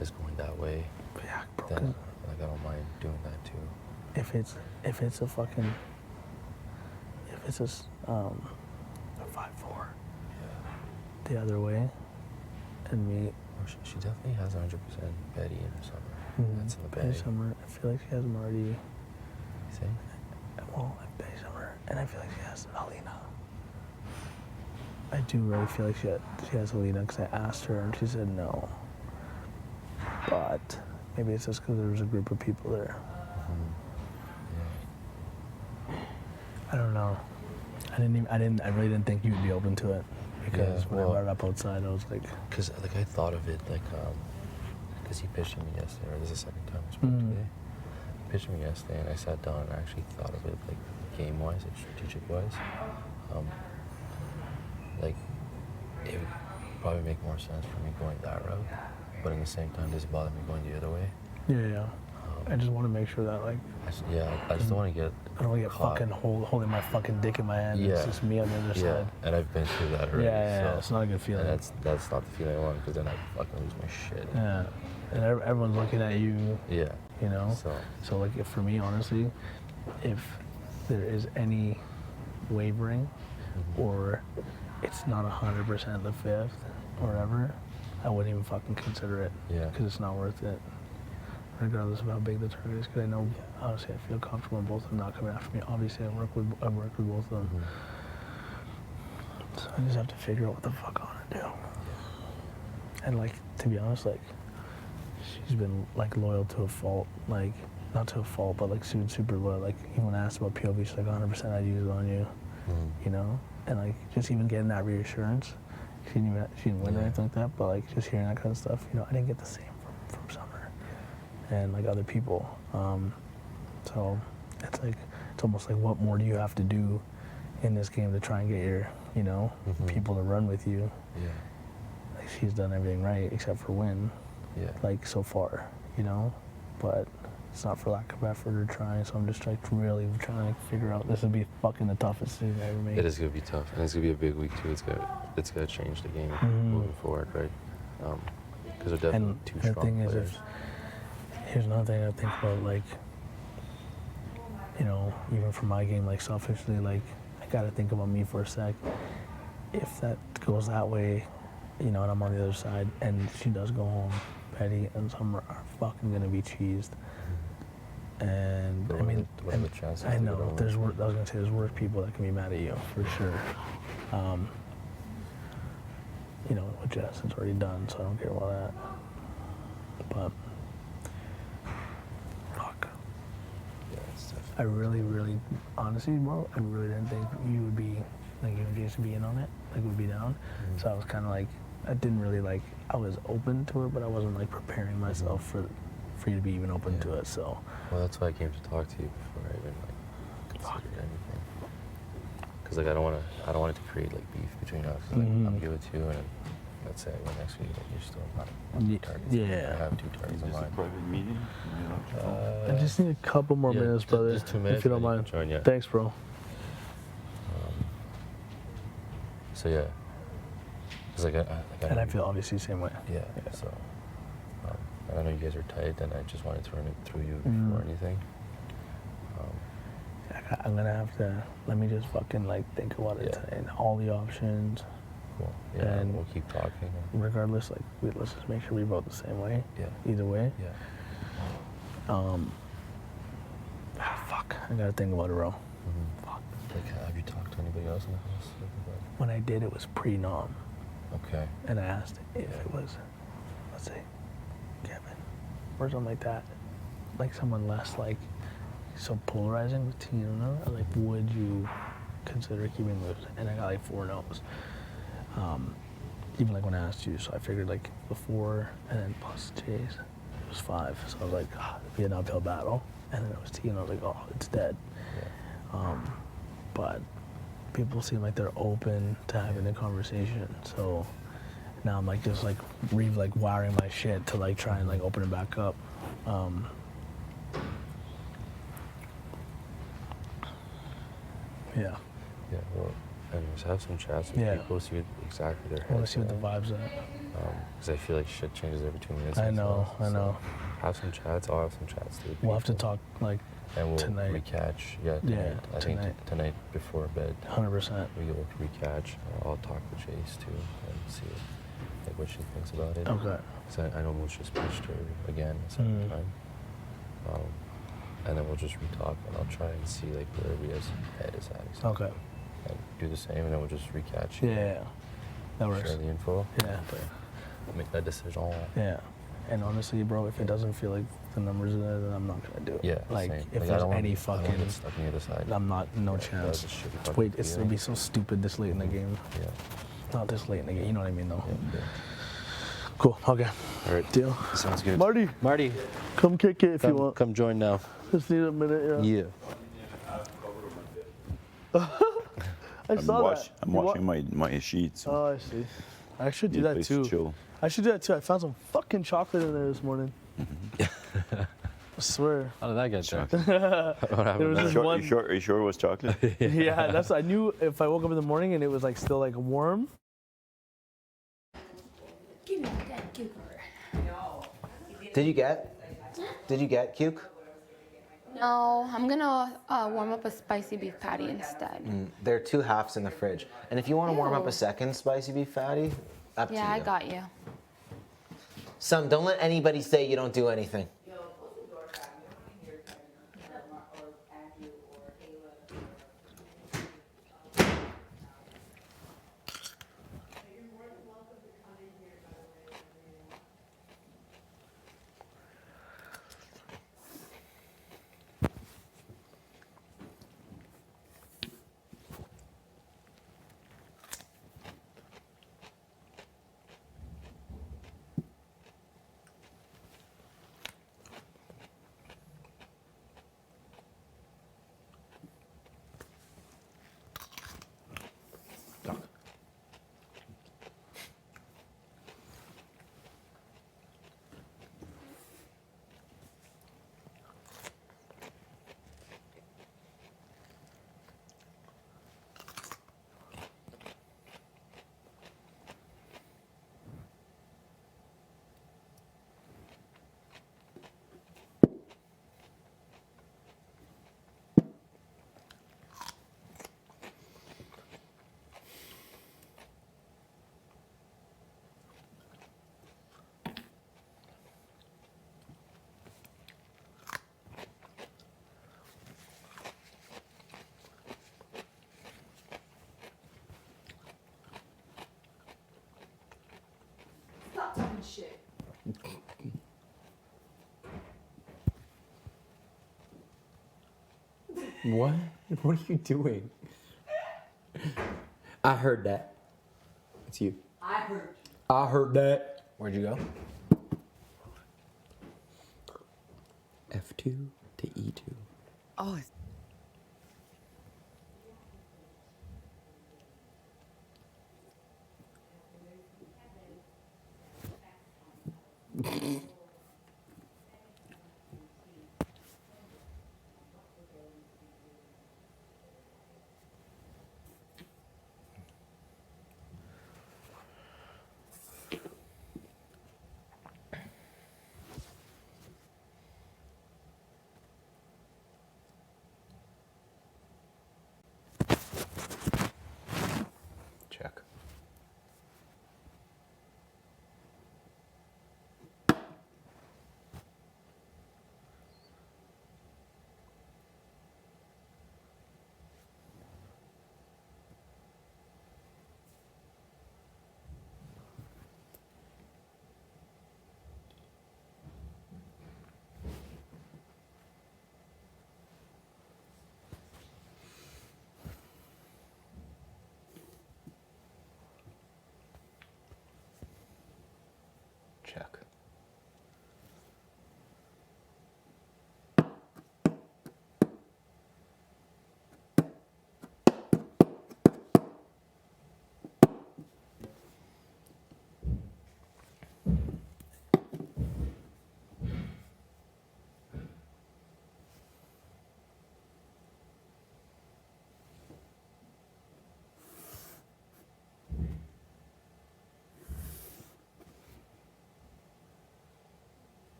is going that way, yeah, bro, then like I don't mind doing that too. If it's a 5-4, the other way, and me. Oh, she definitely has 100% Betty in the summer. That's in the Betty bag. Summer. I feel like she has Marty. You think? Well, Betty Summer, and I feel like she has Alina. I do really feel like she has Alina because I asked her and she said no. But maybe it's just because there was a group of people there. I don't know. I really didn't think you'd be open to it because when I brought it up outside, I was like, because like I thought of it like, because he pitched me yesterday, or this is the second time we spoke today. He pitched me yesterday, and I sat down and actually thought of it like game-wise, like strategic-wise. Like it would probably make more sense for me going that route, but in the same time, does it bother me going the other way? yeah. I just want to make sure that like. I just don't want to get. I don't want to get caught. fucking holding my fucking dick in my hand. It's just me on the other side. And I've been through that already. Yeah, so, it's not a good feeling. And that's not the feeling I want, because then I fucking lose my shit. Yeah, and everyone's looking at you. Yeah. You know. So like, if for me, honestly, if there is any wavering, or it's not 100% the fifth, or whatever, I wouldn't even fucking consider it. Yeah. Because it's not worth it. Regardless of how big the target is, because I know, honestly, I feel comfortable in both of them not coming after me. Obviously, I've worked with both of them. So I just have to figure out what the fuck I want to do. And like, to be honest, like, she's been like loyal to a fault. Like, not to a fault, but like super loyal. Like, even when I asked about POV, she's like, 100% I'd use it on you. You know? And like, just even getting that reassurance. She didn't win or anything like that, but like, just hearing that kind of stuff, you know, I didn't get the same from Summer and like other people. So it's like, it's almost like, what more do you have to do in this game to try and get your, you know, people to run with you? Yeah. Like, she's done everything right except for win. Yeah. Like, so far, you know? But it's not for lack of effort or trying, so I'm just like really trying to figure out, this would be fucking the toughest decision I ever made. It is gonna be tough, and it's gonna be a big week too. It's gonna change the game moving forward, right? Because they're definitely two strong the thing players. is, here's another thing I think about, like, you know, even for my game, like selfishly, like, I gotta think about me for a sec. If that goes that way, you know, and I'm on the other side, and she does go home, Betty and Summer are fucking gonna be cheesed. And But I mean, what are the chances I to know get over? I was gonna say there's worse people that can be mad at you for sure. You know, what Justin's already done, so I don't care about that. But fuck. Yeah, it's tough. I really, honestly, bro, I really didn't think you would be, like, you and Jason be in on it, like, would be down. So I was kind of like, I didn't really like, I was open to it, but I wasn't like preparing myself for you to be even open to it. So. Well, that's why I came to talk to you before I even like considered anything. Because like I don't want it to create like beef between us. Like, I'm good with you, and let's say well, next week like, you're still not targets. Yeah. I have 2 targets in mind. Private meeting? I just need a couple more minutes, brother. Just 2 minutes. If you don't and then mind. can join, yeah. Thanks, bro. So yeah. Cause like And I feel obviously the same way. Yeah. So. And I know you guys are tight, and I just wanted to run it through you before anything. I'm gonna have to, let me just fucking like think about it and all the options. Cool. Yeah, and we'll keep talking. Regardless, like, let's just make sure we vote the same way. Yeah. Either way. Yeah. Fuck. I gotta think about it, bro. Fuck. Like, have you talked to anybody else in the house? When I did, it was pre-nom. Okay. And I asked if it was, let's say, Kevin, or something like that. Like someone less like so polarizing with Tina, like, would you consider keeping Moose? And I got like 4 no's. Even like when I asked you, so I figured like before and then plus Jay's, it was 5. So I was like, it'd be an uphill battle. And then it was Tina, I was like, oh, it's dead. Yeah. But people seem like they're open to having a conversation. So now I'm like just like wiring my shit to like try and like open it back up. Yeah. Yeah, well, anyways, have some chats with people, see what exactly their heads I want to see what the vibes are. Because I feel like shit changes every 2 minutes. I know. Have some chats, I'll have some chats too. We'll have to talk like and we'll tonight. recatch. Yeah, tonight. I think tonight before bed. 100%. We will recatch. I'll talk with Chase too and see like what she thinks about it. Okay. So I know we'll just pitched her again a second time. And then we'll just re-talk, and I'll try and see like where Ria's head is at. Exactly. Okay. And do the same, and then we'll just recatch. Yeah. That works. Share the info. Yeah. Make that decision. Yeah. And honestly, bro, if it doesn't feel like the numbers are there, then I'm not gonna do it. Yeah. Like same. if Like, there's I don't any wanna fucking, get stuck on the other side. I'm not. No Yeah, chance. that's a shitty Just wait. fucking It'll feeling. be so stupid this late in the game. Yeah. Not this late in the game. You know what I mean, though. Yeah. Cool. Okay. All right. Deal. Sounds good. Marty, come kick it if you want. Come join now. Just need a minute. Yeah. I saw that. I'm washing my sheets. Oh, I see. I should do Need a that place to too. chill. I should do that too. I found some fucking chocolate in there this morning. I swear. How did that get there? What There was happened? just one. Are you sure it was chocolate? Yeah, that's. I knew if I woke up in the morning and it was like still like warm. Give me that cucumber. Did you get Cuke? No, I'm gonna warm up a spicy beef patty instead. There are 2 halves in the fridge. And if you want to warm up Ew. a second spicy beef patty, up to you. Yeah, I got you. Son, don't let anybody say you don't do anything. Stop talking shit. What? What are you doing? I heard that. It's you. I heard that. Where'd you go? F2 to E2. Oh,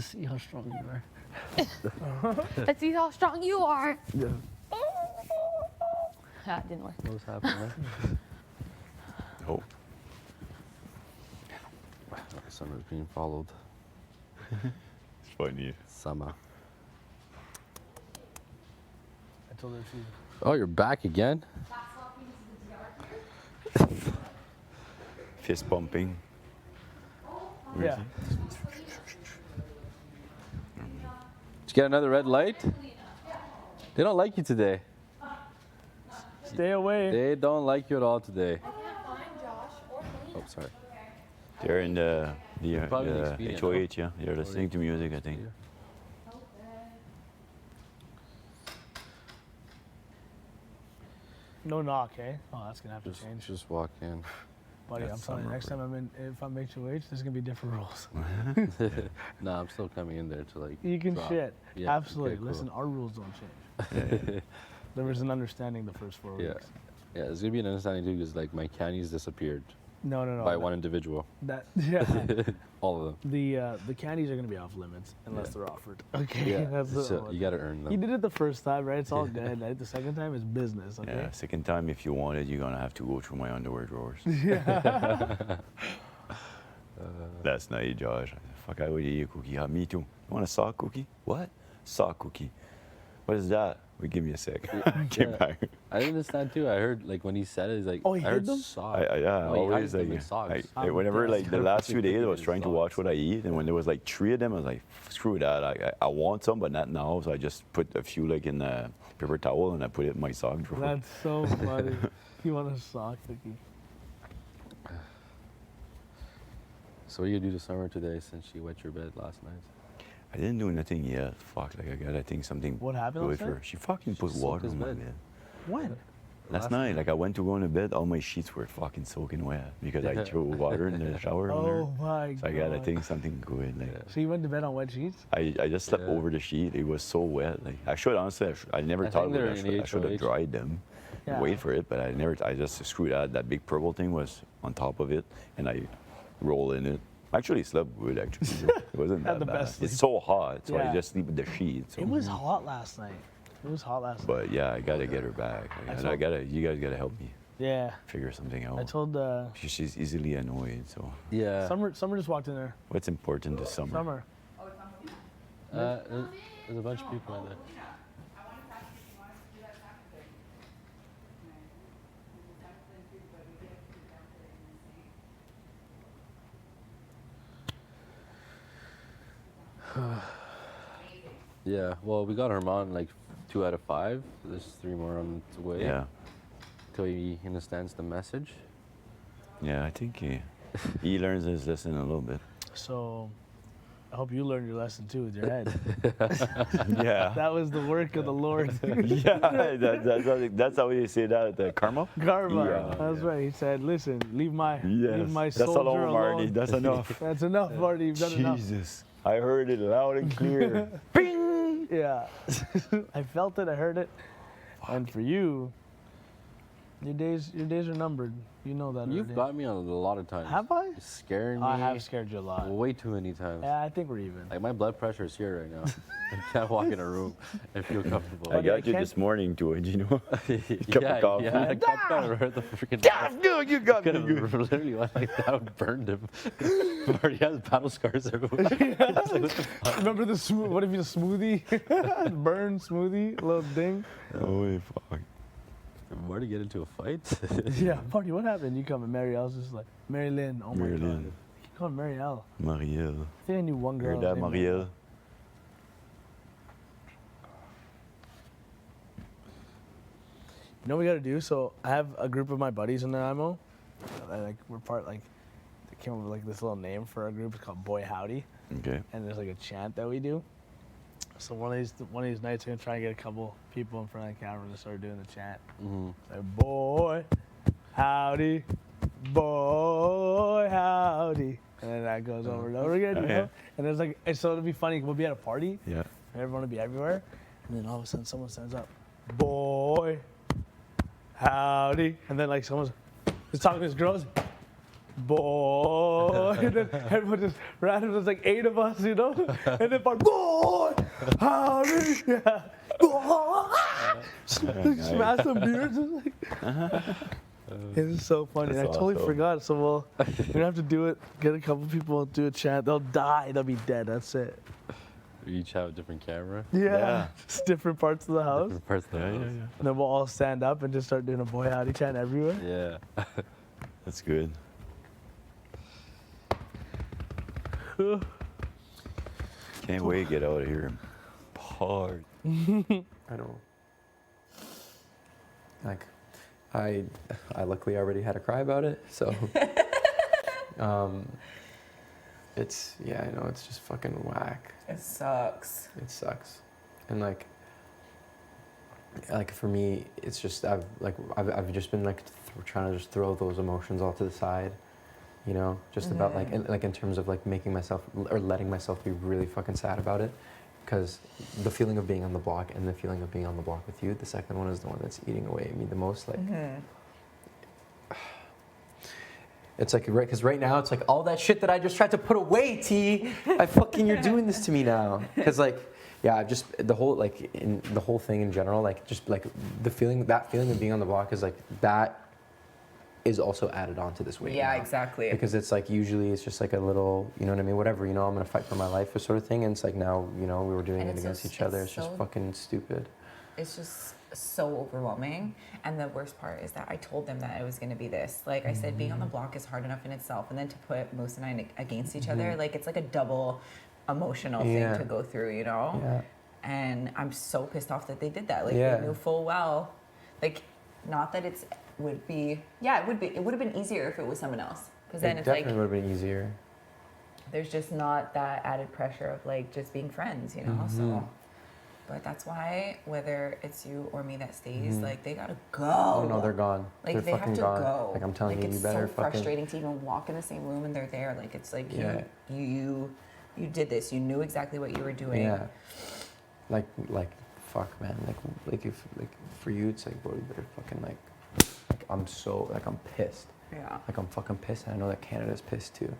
Let's see how strong you are. Let's see how strong you are. Yeah. That didn't work. What was happening? Oh. Summer's being followed. It's funny. Summer. I told her to. Oh, you're back again? Fist bumping. Yeah. Did you get another red light? They don't like you today. Stay away. They don't like you at all today. Oh, sorry. They're in the Probably the expedient, HOH, yeah. They're listening to music, I think. No knock, eh? Oh, that's gonna have to change. Just walk in. Buddy, That's I'm telling you, summer next break. time if I'm HOH, there's gonna be different rules. Nah, I'm still coming in there to like. You can drop. shit. Yeah, Absolutely. okay, cool. Listen, our rules don't change. There was an understanding the first 4 Yeah. weeks. Yeah, there's gonna be an understanding too because like my candies disappeared. No, no, no. By that- one individual. That yeah. All of them. The candies are gonna be off limits unless Yeah. they're offered. Okay. Yeah, That's the so you gotta earn them. He did it the first time, right? It's all good. Right? The second time is business. Okay. Yeah, second time, if you want it, you're gonna have to go through my underwear drawers. Yeah. Last night, Josh, fuck, I would eat a cookie. Yeah, me too. You want a sock cookie? What? Sock cookie. What is that? Wait, give me a sec. Came back. I didn't understand too. I heard like when he said it, he's like, Oh, he I hid heard them? socks. Yeah, No, he always hides them like, in socks. whenever dead. like the last few days I was trying to watch what I eat, and when there was like 3 of them, I was like, screw that. I want some, but not now. So I just put a few like in the paper towel and I put it in my sock drawer. That's so funny. You want a sock cookie? So what do you do this summer today since she wet your bed last night? I didn't do anything yet. Fuck, like I gotta think something What happened good last for night? her. She fucking put soaked water his on my bed. bed. When? Last night, like I went to go into bed, all my sheets were fucking soaking wet because I threw water in the shower on her. Oh my So I gotta God. think something good. Like So you went to bed on wet sheets? I just slept Yeah. over the sheet. It was so wet. Like I should honestly, I never I thought think about they're it. in the I should have HOH. dried them, Yeah. wait for it, but I never. I just screwed out. That big purple thing was on top of it, and I roll in it. Actually, slept good. Actually, it wasn't Had that the bad. best It's sleep. so hot, so Yeah. I just sleep with the sheets. It was hot last night. It was hot last night. But yeah, I gotta get her back. I gotta. You guys gotta help me Yeah. figure something out. I told She's easily annoyed. So Yeah. Summer just walked in there. what's important this summer? Summer. There's a bunch of people in there. Yeah, well, we got Herman like 2 out of 5. There's 3 more on the way. Yeah, Till he understands the message. yeah. I think he learns his lesson a little bit. So I hope you learned your lesson too with your head. Yeah. That was the work of the Lord. Yeah, that's how they say that. The karma. Karma. Yeah. That's right. He said, "Listen, leave my That's soldier alone, Marty. alone." That's enough. That's enough, Marty. You've done enough. Jesus, I heard it loud and clear. Bing! Yeah. I felt it. I heard it. And for you, your days are numbered. You know that. You've already. got me on a lot of times. Have I? You're scaring me. I have scared you a lot. Way too many times. Yeah, I think we're even. Like my blood pressure is here right now. I can't walk in a room and feel comfortable. I got you this morning to it, you know. Cup of coffee. Yeah, I got right the freaking. That's good. You got me Could have good. literally went like that would burned him. Already has battle scars everywhere. It's like, what the fuck? Remember the what if you a smoothie? Burn smoothie, little ding. Oh, fuck. More to get into a fight? Yeah, Marty, what happened? You come and Marielle's just like, Mary Lynn. Oh my Mary God. Lynn. You keep calling Marielle. Marielle. I think I knew one girl. Heard that, named Marielle? You know what we gotta do? So I have a group of my buddies in the IMO. Like we're part like they came up with like this little name for our group. It's called Boy Howdy. Okay. And there's like a chant that we do. So one of these nights we're gonna try and get a couple people in front of the camera to start doing the chant. Like boy, howdy, boy, howdy. And then that goes over and over again, you Oh, know? yeah. And it's like, so it'll be funny. We'll be at a party, Yeah. and everyone will be everywhere. And then all of a sudden someone stands up, boy, howdy. And then like someone's talking to his girls, boy. And then everyone just random, there's like 8 of us, you know? And then boy, howdy, boy. Smash some beers. It's so funny. That's I totally awesome. forgot. So we're gonna have to do it. Get a couple people, do a chant. They'll die. They'll be dead. That's it. We each have a different camera. Yeah. Just different parts of the house. Different parts of the house. And then we'll all stand up and just start doing a boy howdy chant everywhere. Yeah. That's good. Can't wait to get out of here. Hard. I know. Like, I luckily already had a cry about it, so. It's, yeah, I know, it's just fucking whack. It sucks. It sucks. And like for me, it's just, I've just been like trying to just throw those emotions all to the side, you know, just about like in terms of like making myself or letting myself be really fucking sad about it. Because the feeling of being on the block and the feeling of being on the block with you, the second one is the one that's eating away at me the most. Like, it's like, right, because right now it's like all that shit that I just tried to put away, T. You're doing this to me now. Because like, yeah, I've just, the whole thing in general, like just like that feeling of being on the block is like, that is also added on to this weight. Yeah, now. exactly. Because it's like, usually it's just like a little, you know what I mean, whatever, you know, I'm going to fight for my life sort of thing. And it's like now, you know, we were doing it against each other. It's just fucking stupid. It's just so overwhelming. And the worst part is that I told them that it was going to be this. Like I said, being on the block is hard enough in itself. And then to put Moose and I against each other, like it's like a double emotional thing to go through, you know? Yeah. And I'm so pissed off that they did that. Like Yeah. they knew full well, like not that it would have been easier if it was someone else. Because then It it's like, definitely would have been easier. there's just not that added pressure of like just being friends, you know? So, but that's why whether it's you or me that stays, like they gotta go. Oh no, they're gone. Like They're they fucking have to gone. go. Like I'm telling you, it's you better so fucking. frustrating to even walk in the same room and they're there. Like it's like Yeah. you did this. You knew exactly what you were doing. Yeah. Like fuck, man. Like if for you, it's like, bro, you better fucking like I'm pissed. Yeah. Like I'm fucking pissed, and I know that Canada's pissed too.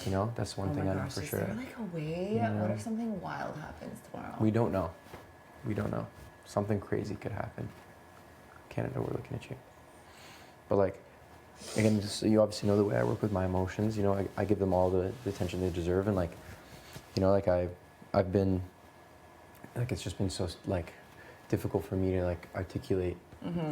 You know, that's one thing I know for is sure. there like a way? You know? What if something wild happens tomorrow? We don't know. We don't know. Something crazy could happen. Canada, we're looking at you. But like, again, just, you obviously know the way I work with my emotions. You know, I give them all the attention they deserve, and like, you know, like I've been, like it's just been so like difficult for me to like articulate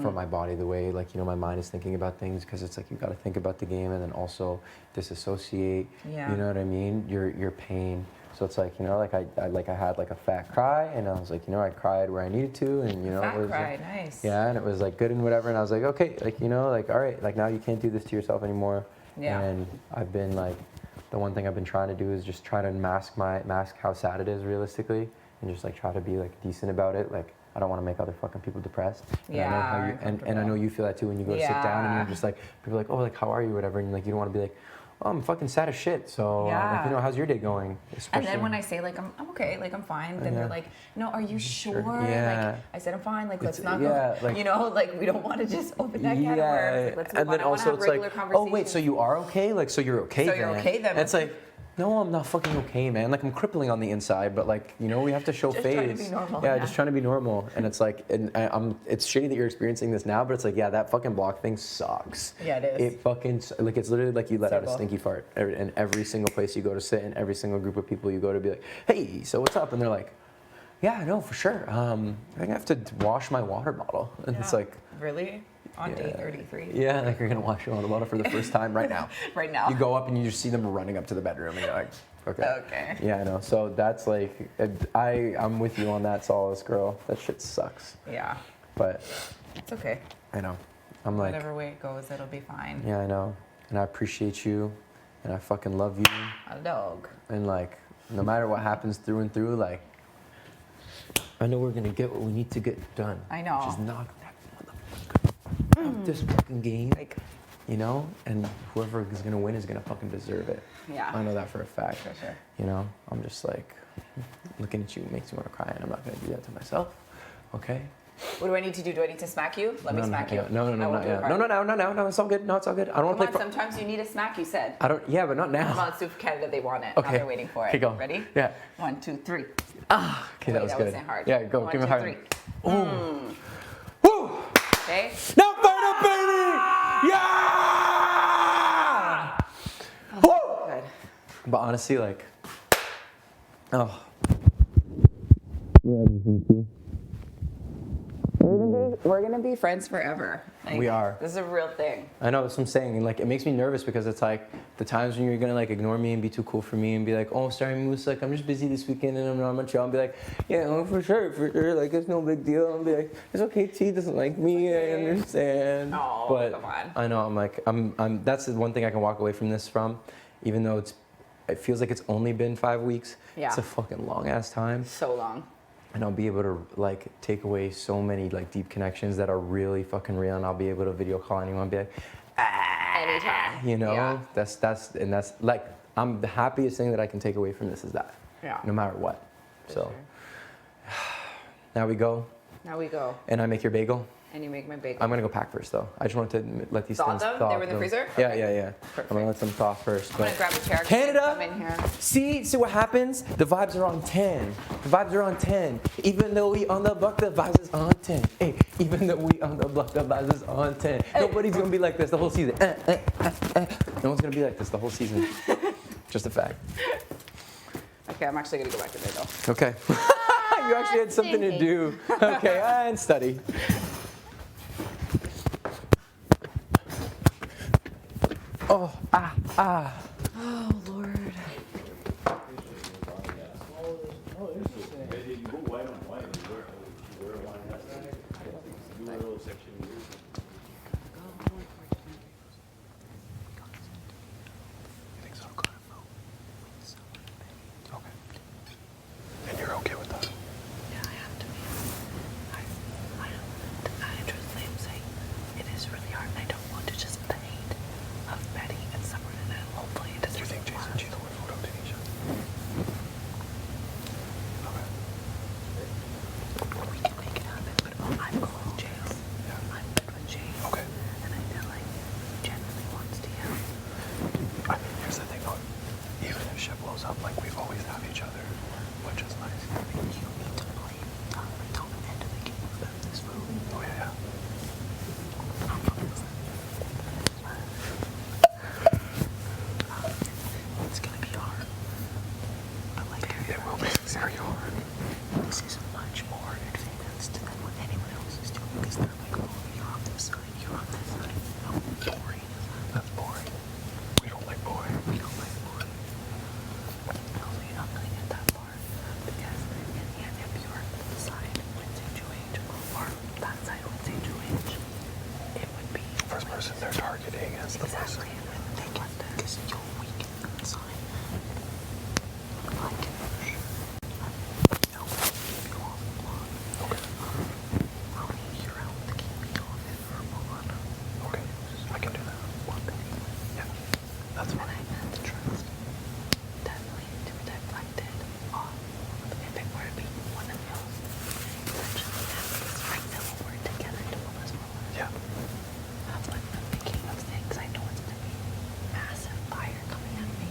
from my body the way like, you know, my mind is thinking about things, because it's like you got to think about the game and then also disassociate. Yeah. You know what I mean? Your pain. So it's like, you know, like I had like a fat cry, and I was like, you know, I cried where I needed to, and you know, Fat it was cry, like, nice. yeah, and it was like good and whatever, and I was like, okay, like, you know, like, all right, like now you can't do this to yourself anymore. Yeah. And I've been like, the one thing I've been trying to do is just try to mask how sad it is realistically, and just like try to be like decent about it. Like, I don't want to make other fucking people depressed. And I know how you, and I know you feel that too when you go to sit down and you're just like, people are like, oh, like, how are you, whatever, and like, you don't want to be like, oh, I'm fucking sad as shit. So, like, you know, how's your day going? And then when I say like I'm okay, like I'm fine, then they're like, no, are you sure? Yeah. Like I said, I'm fine. Like let's not yeah, go. like, you know, like we don't want to just open that can of worms. Like, let's and move then on. I wanna also have it's like, regular oh wait, so conversations. you are okay? Like, so you're okay So then? you're okay then. And it's like, no, I'm not fucking okay, man. Like, I'm crippling on the inside, but like, you know, we have to show Just face. trying to be normal, yeah, yeah. just trying to be normal. And it's like, and it's shitty that you're experiencing this now, but it's like, yeah, that fucking block thing sucks. Yeah, it is. It fucking, like, it's literally like you let out a Terrible. stinky fart. And every single place you go to sit, and every single group of people you go to be like, hey, so what's up? And they're like, yeah, no, for sure. I think I have to wash my water bottle. And it's like, really? On day 33? yeah, like you're gonna wash your water bottle for the first time right now. Right now. You go up and you just see them running up to the bedroom, and you're like, okay. Okay. Yeah, I know. So that's like, I'm with you on that, Solace girl. That shit sucks. Yeah. But It's okay. I know. I'm like, Whatever way it goes, it'll be fine. yeah, I know. And I appreciate you, and I fucking love you. A dog. And like, no matter what happens through and through, like, I know we're gonna get what we need to get done. I know. Which is knock that motherfucker out of this fucking game. Like, you know, and whoever is gonna win is gonna fucking deserve it. Yeah. I know that for a fact. For sure. You know, I'm just like, looking at you makes me want to cry, and I'm not gonna do that to myself. Okay. What do I need to do? Do I need to smack you? Let me smack you. No, I won't not do it yet. hard. No, it's all good. No, it's all good. I don't want Come to on, play. sometimes you need a smack, you said. I don't. Yeah, but not now. Come on, Super Canada, they want it. Okay. Now they're waiting for it. Okay, go. Ready? Yeah. 1, 2, 3. Okay, that was good. Wasn't hard. Yeah, go. 1, Give me 2, a hard. 3. Ooh. Woo! Okay. Now fight up, baby! Yeah! Woo! Good. But honestly, like, oh. We're gonna be friends forever. Like, We are. This is a real thing. I know that's what I'm saying, and like it makes me nervous because it's like the times when you're gonna like ignore me and be too cool for me and be like, oh sorry Moose, like I'm just busy this weekend and I'm not much. I'll be like, yeah, oh, for sure, like it's no big deal. I'll be like, it's okay, T doesn't like me, I understand. Oh, but come on. I know I'm that's the one thing I can walk away from this from, even though it feels like it's only been 5 weeks. Yeah. It's a fucking long ass time. So long. And I'll be able to like take away so many like deep connections that are really fucking real, and I'll be able to video call anyone and be like, Anytime. you know, Yeah. that's like I'm the happiest thing that I can take away from this is that. Yeah. No matter what. So now we go, Now we go. and I make your bagel. And you make my bagel. I'm gonna go pack first though. I just wanted to let these Thaw things them? thaw. They were in the freezer? Yeah, Okay. yeah. I'm gonna let them thaw first. I'm gonna grab a chair. Canada. Come in here. See what happens? The vibes are on 10. The vibes are on 10. Even though we on the block, the vibes is on 10. Hey, even though we on the block, the vibes is on 10. Nobody's gonna be like this the whole season. No one's gonna be like this the whole season. Just a fact. Okay, I'm actually gonna go back to bed though. Okay. You actually had something to do. Okay, and study. Oh, Oh Lord. And you're okay with that? Yeah, I have to be. I truthfully am saying it is really hard. I don't want to just the hate of Betty and Summer, and then hopefully it doesn't. Do you think Jason Gino would vote out Tanisha? Okay. We can make it happen, but I'm going to jail. Yeah. I'm good with Jay. Okay. And I feel like he genuinely wants to help. I mean, here's the thing though. Even if shit blows up, like we've always have each other, which is nice. You need to blame Tom and the game about this food. Oh yeah. It's gonna be hard. But like, It will be very hard. this is much more advanced than what anyone else is doing because they're like, oh, you're on this side, you're on this side. How boring is that? That's boring. We don't like boring. We don't like boring. No, you're not gonna get that far because in the end, if your side wins HOH or that side wins HOH, it would be First person they're targeting is the person. exactly, and they get that because you'll weaken that side. I can push. I'll keep you off the block. Okay. I'll need you around to keep me off it for a moment. Okay. I can do that. One baby. Yeah. That's And fine. I meant to trust. Definitely to be deflected off. If it were to be one of y'all, essentially have this right now we're together to move us forward. Yeah. That's what I'm thinking of things. I know it's gonna be massive fire coming at me.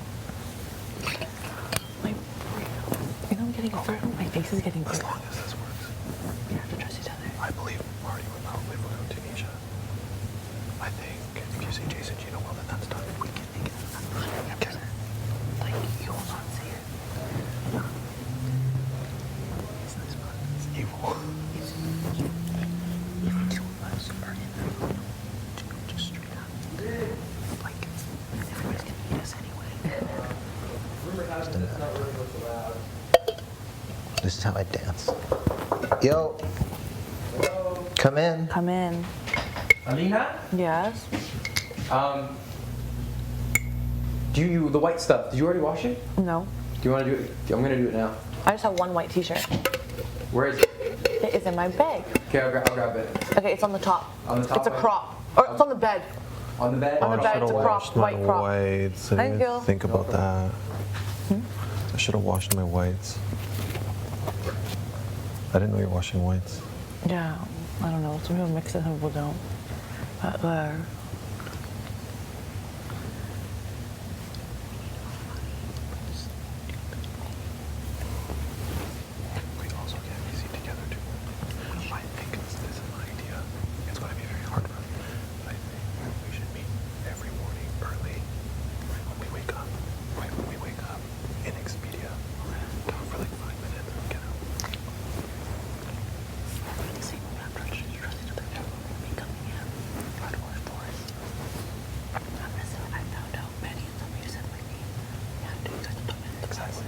Like, you know, I'm getting my face is getting As bigger. long as this works. We have to trust each other. I believe Marty would probably vote out Tanisha. I think if you say Jason Gino, well then that's done. We can make it 100%. Like, you will not see it. It's this one. It's evil. If two of us are in the room, just straight up, like, everybody's gonna eat us anyway. This is how I dance. Yo. Come in. Come in. Alina? Yes. Do you the white stuff? Did you already wash it? No. Do you want to do it? I'm gonna do it now. I just have one white t-shirt. Where is it? It is in my bag. Okay, I'll grab it. Okay, it's on the top. On the top It's a right? crop. Or it's on the bed. On the bed? On the bed, it's a crop, white crop. Whites. I Thank didn't you. think about that. I should have washed my whites. I didn't know you're washing whites. Yeah, I don't know. Some people mix it, some people don't. But We also get easy together too. I think this is my idea. It's going to be very hard for me. But I think we should meet every morning early. Right when we wake up. Right when we wake up. In Expedia. Talk for like 5 minutes and get out. Exactly.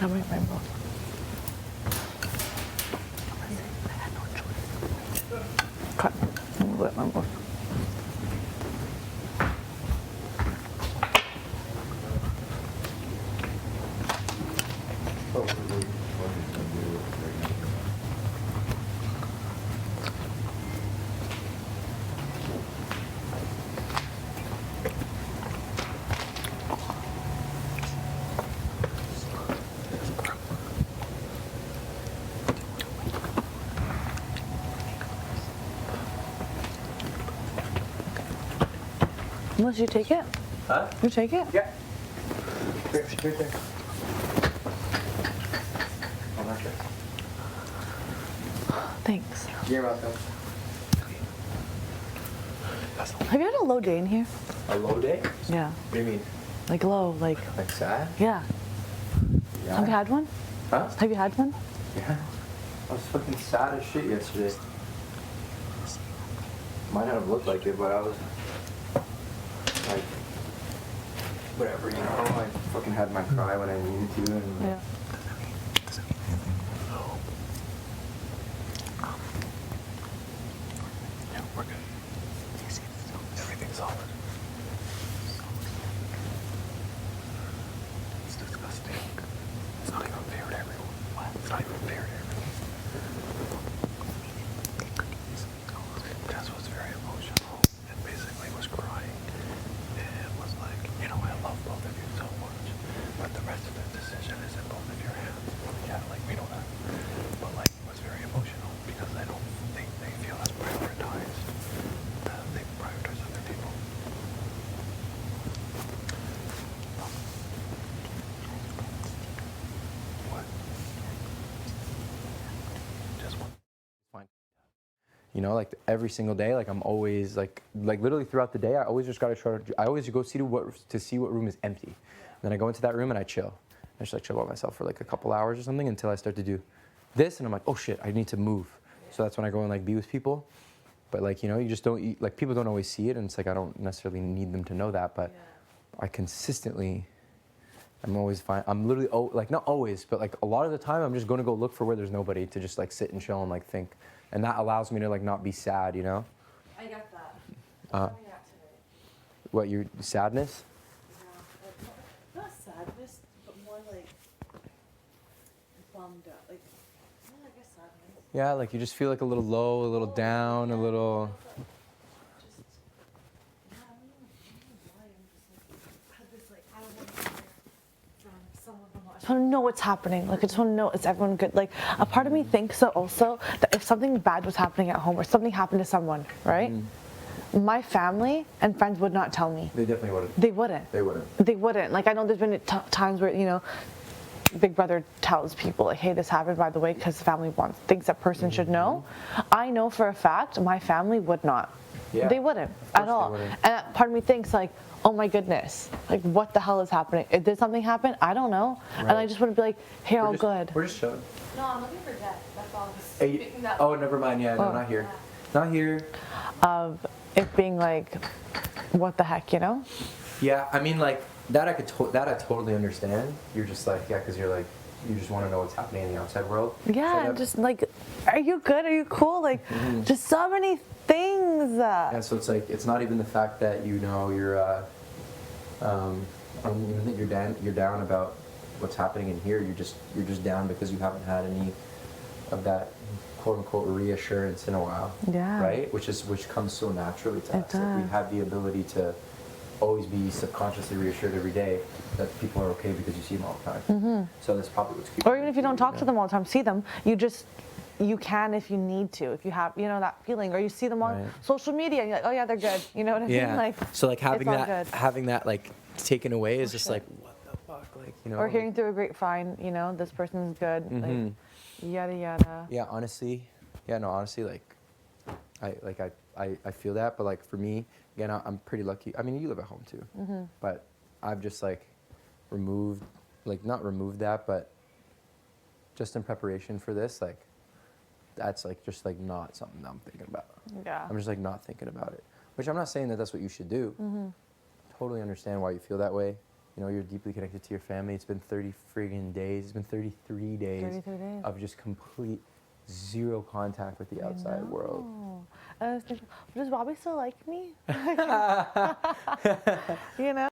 come with rainbow. Cut. With rainbow. Unless you take it. Huh? You take it? Yeah. Right there. I'm not sure. Thanks. You're welcome. Have you had a low day in here? A low day? Yeah. What do you mean? Like low, like. Like sad? Yeah. Yeah. Have you had one? Huh? Have you had one? Yeah. I was fucking sad as shit yesterday. Might not have looked like it, but I was like, whatever, you know. I fucking had my cry when I needed to, and yeah. Yeah, we're good. Everything's solid. It's disgusting. It's not even fair to everyone. What? It's not even fair to everyone. Jess was very emotional and basically was crying and was like, you know, I love both of you so much, but the rest of the decision is in both of your hands. Yeah, like, we know that. But, like, it was very emotional because I don't think they feel as prioritized. They prioritize other people. What? Just one. fine. You know, like every single day, like I'm always like literally throughout the day, I always just gotta try to. I always go see to see what room is empty. And then I go into that room and I chill. I just like chill by myself for like a couple hours or something until I start to do this, and I'm like, oh shit, I need to move. So that's when I go and like be with people. But like, you know, you just don't like people don't always see it, and it's like I don't necessarily need them to know that, but I consistently. I'm always fine. I'm literally like not always, but like a lot of the time, I'm just going to go look for where there's nobody to just like sit and chill and like think, and that allows me to like not be sad, you know. I got that. What your sadness? Not sadness, but more like bummed out. Like, I guess sadness. Yeah, like you just feel like a little low, a little down, a little. I just want to know what's happening. Like, I just want to know, is everyone good? Like, a part of me thinks that also that if something bad was happening at home or something happened to someone, right? My family and friends would not tell me. They definitely wouldn't. They wouldn't. They wouldn't. They wouldn't. Like, I know there's been times where, you know, Big Brother tells people, like, hey, this happened, by the way, because the family thinks that person should know. I know for a fact my family would not. Yeah. They wouldn't at all. Wouldn't. And that part of me thinks, like, oh my goodness, like, what the hell is happening? Did something happen? I don't know. Right. And I just want to be like, hey, all just, good. We're just chilling. No, I'm looking for Jeff. That's all. Hey, oh, never mind. Yeah, no, not here. Not here. Of it being like, what the heck, you know? Yeah, I mean, like that I totally understand. You're just like, yeah, because you're like, you just want to know what's happening in the outside world. Yeah, and just like, are you good? Are you cool? Like, just so many things. Yeah, so it's like, it's not even the fact that you know you're, I don't even think you're down about what's happening in here. You're just down because you haven't had any of that quote unquote reassurance in a while. Yeah. Right? Which comes so naturally to us. Like, we have the ability to always be subconsciously reassured every day that people are okay because you see them all the time. So that's probably what's keeping. Or even if you don't talk to them all the time, see them. You can if you need to, if you have, that feeling, or you see them on social media and you're like, oh yeah, they're good. You know what I mean? Like, so like having it's all that, good. having that like taken away is just like, what the fuck, like Or hearing through a grapevine, this person's good, like, yada yada. Yeah, honestly, like, I feel that, but like for me, again, I'm pretty lucky. I mean, you live at home too, but I've just like not removed that, but just in preparation for this, like, that's like just like not something that I'm thinking about. Yeah. I'm just like not thinking about it, which I'm not saying that that's what you should do. Totally understand why you feel that way. You're deeply connected to your family. It's been 30 friggin' days. It's been 33 days, 33 days. of just complete zero contact with the outside world. I was thinking, does Robbie still like me?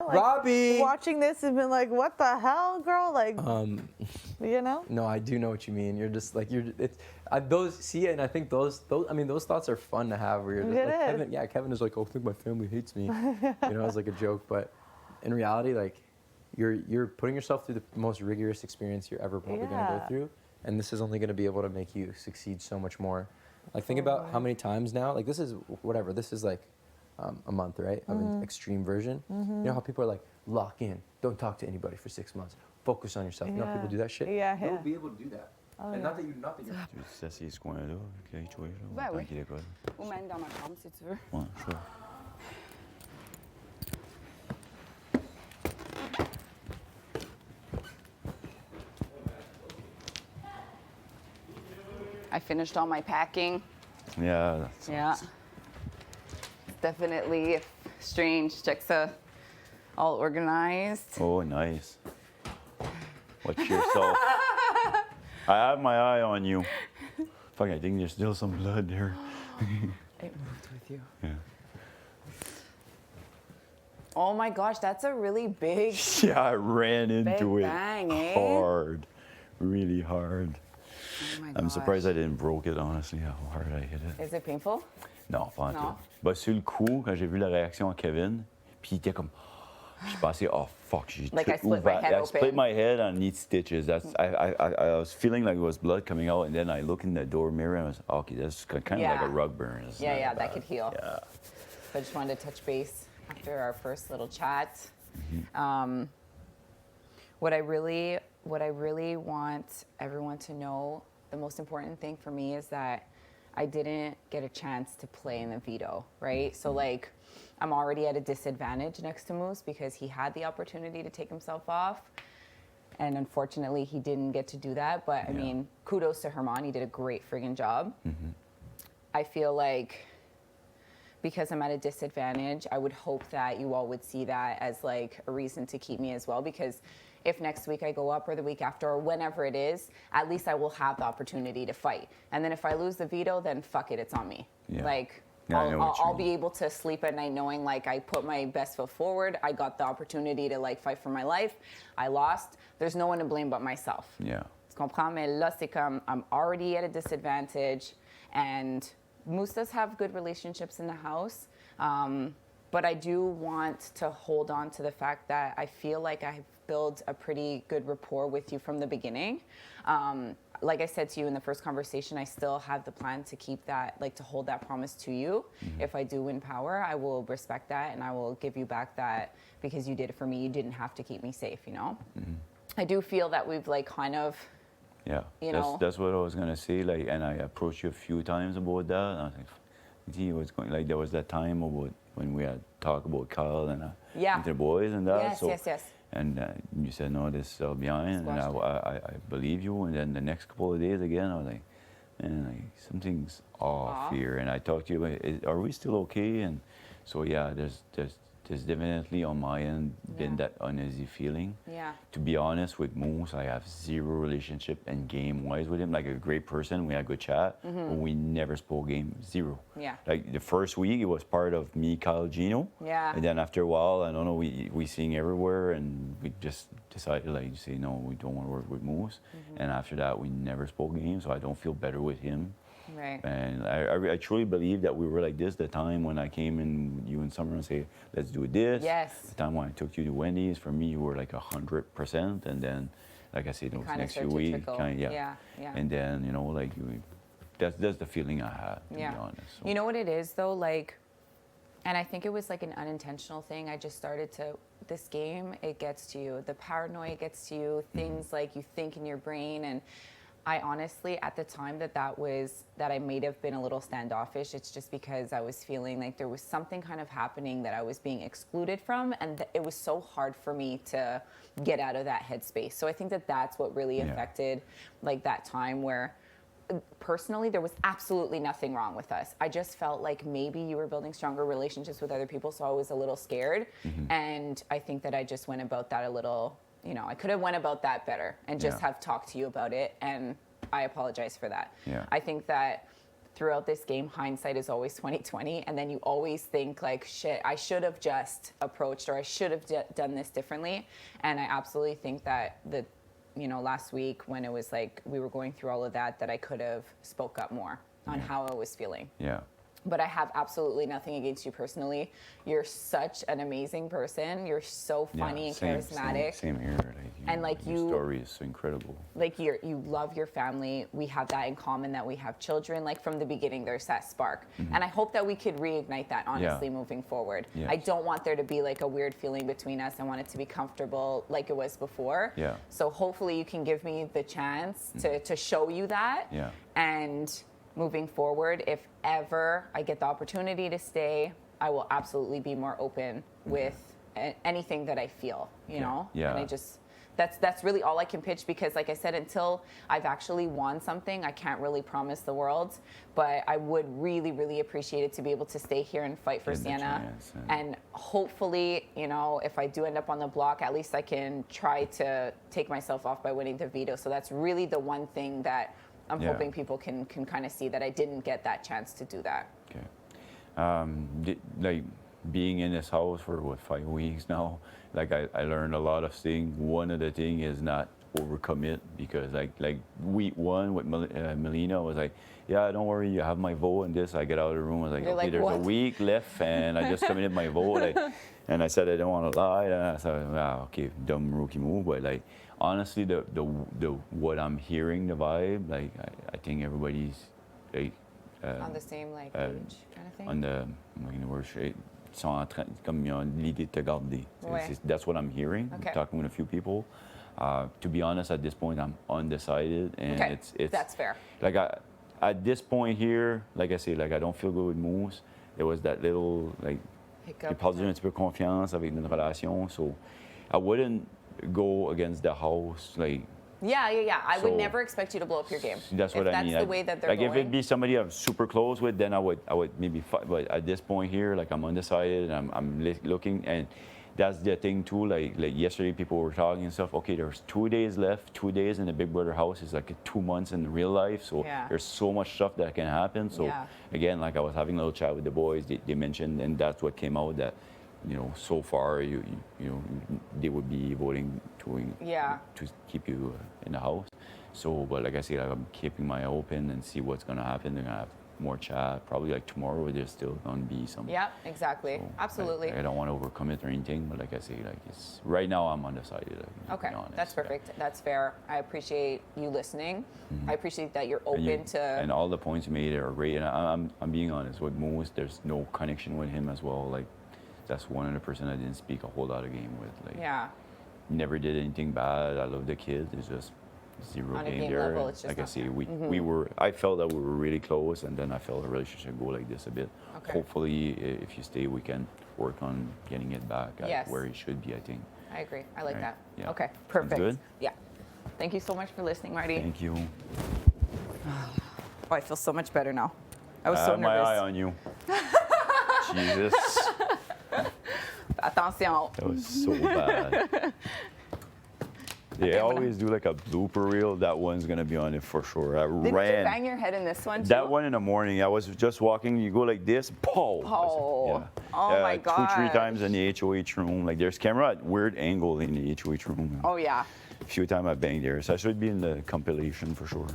Robbie! Watching this has been like, what the hell, girl? Like, No, I do know what you mean. You're just like, and I think those thoughts are fun to have where you're just like, Kevin is like, oh, I think my family hates me. As like a joke, but in reality, like, you're putting yourself through the most rigorous experience you're ever probably going to go through. And this is only going to be able to make you succeed so much more. Like, think about how many times now, like, this is like a month, right? Of an extreme version. You know how people are like, lock in, don't talk to anybody for 6 months, focus on yourself. You know how people do that shit? You'll be able to do that. And not that you're. Tu sais ce coin-là, qu'il aille jouer, là, Ben tant oui. qu'il est école. Ou même dans ma chambre, si tu veux. Ouais, sure. I finished all my packing. Yeah, that's Yeah. Definitely strange. Checks all organized. Oh, nice. Watch yourself. I have my eye on you. Fuck, I think there's still some blood there. It moved with you. Yeah. Oh my gosh, that's a really big. Yeah, I ran into Big it bang, eh? hard, really hard. Oh my I'm gosh. surprised I didn't broke it, honestly, how hard I hit it. Is it painful? Non, pas en Non. tout. Bah, sur le coup, quand j'ai vu la réaction à Kevin, puis il était comme, j'ai pensé, oh fuck, j'ai Like I tout split my ouvert. head I split open. my head and need stitches. I was feeling like it was blood coming out, and then I looked in the door mirror and I was, okay, that's kind of like a rug burn. It's not Yeah, bad. that could heal. Yeah. So I just wanted to touch base after our first little chat. What I really want everyone to know, the most important thing for me is that I didn't get a chance to play in the veto, right? So like, I'm already at a disadvantage next to Moose because he had the opportunity to take himself off. And unfortunately, he didn't get to do that. But I mean, kudos to Herman. He did a great friggin' job. I feel like because I'm at a disadvantage, I would hope that you all would see that as like a reason to keep me as well. Because if next week I go up or the week after or whenever it is, at least I will have the opportunity to fight. And then if I lose the veto, then fuck it, it's on me. Yeah. Like, Yeah, I know what you I'll mean. be able to sleep at night knowing like I put my best foot forward. I got the opportunity to like fight for my life. I lost. There's no one to blame but myself. Yeah. Tu comprends? Mais là, c'est comme I'm already at a disadvantage, and Moose does have good relationships in the house. But I do want to hold on to the fact that I feel like I've built a pretty good rapport with you from the beginning. Like I said to you in the first conversation, I still have the plan to keep that, like to hold that promise to you. If I do win power, I will respect that and I will give you back that because you did it for me. You didn't have to keep me safe, you know? I do feel that we've like kind of, Yeah, you know. that's what I was gonna say. Like, and I approached you a few times about that. And I was like, gee, what's going? Like, there was that time about when we had talked about Kyle and and the boys and that. Yes. And you said no, this is behind, and I believe you. And then the next couple of days again, I was like, man, like something's off here. And I talked to you, like, are we still okay? And so yeah, there's definitely on my end been that uneasy feeling. Yeah. To be honest, with Moose, I have zero relationship and game-wise with him. Like a great person, we had a good chat, but we never spoke game, zero. Yeah. Like the first week, it was part of me, Kyle, Gino. Yeah. And then after a while, I don't know, we sing everywhere, and we just decided like to say no, we don't want to work with Moose. And after that, we never spoke game, so I don't feel better with him. Right. And I truly believe that we were like this the time when I came and you and Summer and say, let's do this. Yes. The time when I took you to Wendy's, for me, you were like 100%. And then, like I said, those kinda next few start to weeks, trickle. Yeah, yeah. And then, you know, like, that's the feeling I had, to be honest. So. You know what it is though, like, and I think it was like an unintentional thing. I just started to, this game, it gets to you. The paranoia gets to you, things like you think in your brain. And I honestly, at the time that I may have been a little standoffish, it's just because I was feeling like there was something kind of happening that I was being excluded from. And it was so hard for me to get out of that headspace. So I think that that's what really affected like that time where, personally, there was absolutely nothing wrong with us. I just felt like maybe you were building stronger relationships with other people, so I was a little scared. And I think that I just went about that a little, you know, I could have went about that better and just have talked to you about it, and I apologize for that. I think that throughout this game, hindsight is always 20/20, and then you always think like, shit, I should have just approached, or I should have done this differently. And I absolutely think that you know, last week when it was like we were going through all of that I could have spoke up more on how I was feeling. But I have absolutely nothing against you personally. You're such an amazing person. You're so funny and charismatic. Same here. Your story is so incredible. Like you love your family. We have that in common, that we have children. Like from the beginning, there's that spark. And I hope that we could reignite that, honestly, moving forward. I don't want there to be like a weird feeling between us. I want it to be comfortable like it was before. So hopefully you can give me the chance to show you that. And moving forward, if ever I get the opportunity to stay, I will absolutely be more open with anything that I feel, you know? And I just, that's really all I can pitch, because like I said, until I've actually won something, I can't really promise the world, but I would really, really appreciate it to be able to stay here and fight for Sienna. And hopefully, you know, if I do end up on the block, at least I can try to take myself off by winning the veto. So that's really the one thing that I'm hoping people can kind of see, that I didn't get that chance to do that. Like being in this house for 5 weeks now, like I learned a lot of things. One of the things is not overcommit, because like week 1 with Melina was like, yeah, don't worry, you have my vote and this. I get out of the room, I was like, You're okay, like, there's what? a week left and I just committed my vote. And I said I don't want to lie. And I said, wow, okay, dumb rookie move. But like honestly, the what I'm hearing, the vibe, like I think everybody's like on the same like page kind of thing. On the word shape. Sont en train, comme ils ont l'idée de te garder. That's what I'm hearing. Okay. Talking with a few people. To be honest, at this point, I'm undecided, and it's that's fair. Like at this point here, like I say, like I don't feel good with Moose. There was that little like j'ai perdu un petit peu confiance avec notre relation, so I wouldn't go against the house like. Yeah. I would never expect you to blow up your game. That's what I mean. That's the way that they're like going. If it'd be somebody I'm super close with, then I would maybe fight. But at this point here, like I'm undecided. I'm looking, and that's the thing too. Like yesterday, people were talking and stuff. Okay, there's 2 days left. 2 days in the Big Brother house is like 2 months in real life. So there's so much stuff that can happen. So again, like I was having a little chat with the boys. They mentioned, and that's what came out, that you know, so far you know they would be voting to keep you in the house. So, but like I said, I'm keeping my eye open and see what's gonna happen. They're gonna have more chat. Probably like tomorrow, there's still gonna be some. Yeah, exactly. So, Absolutely. I don't want to overcommit or anything, but like I say, like it's right now I'm undecided. Like, okay, that's perfect. That's fair. I appreciate you listening. I appreciate that you're open to. And all the points you made are great. And I'm being honest with Moose. There's no connection with him as well. Like that's one of the person I didn't speak a whole lot of game with. Like never did anything bad. I love the kid. It's just zero on a game game there. level, it's just like I say, we Mm-hmm. were. I felt that we were really close, and then I felt the relationship go like this a bit. Okay. Hopefully, if you stay, we can work on getting it back Yes. where it should be. I think. I agree. I like Right. that. Yeah. Okay, Sounds perfect. good? Yeah. Thank you so much for listening, Marty. Thank you. Oh, I feel so much better now. I was so I have my nervous. eye on you. Jesus. Attention. That was so bad. They always do like a blooper reel. That one's gonna be on it for sure. I Didn't you ran. bang your head in this one too? That one in the morning, I was just walking. You go like this, pow. Oh, oh my God. 2-3 times in the HOH room. Like there's camera at weird angle in the HOH room. Oh yeah. A few times I banged there, so I should be in the compilation for sure.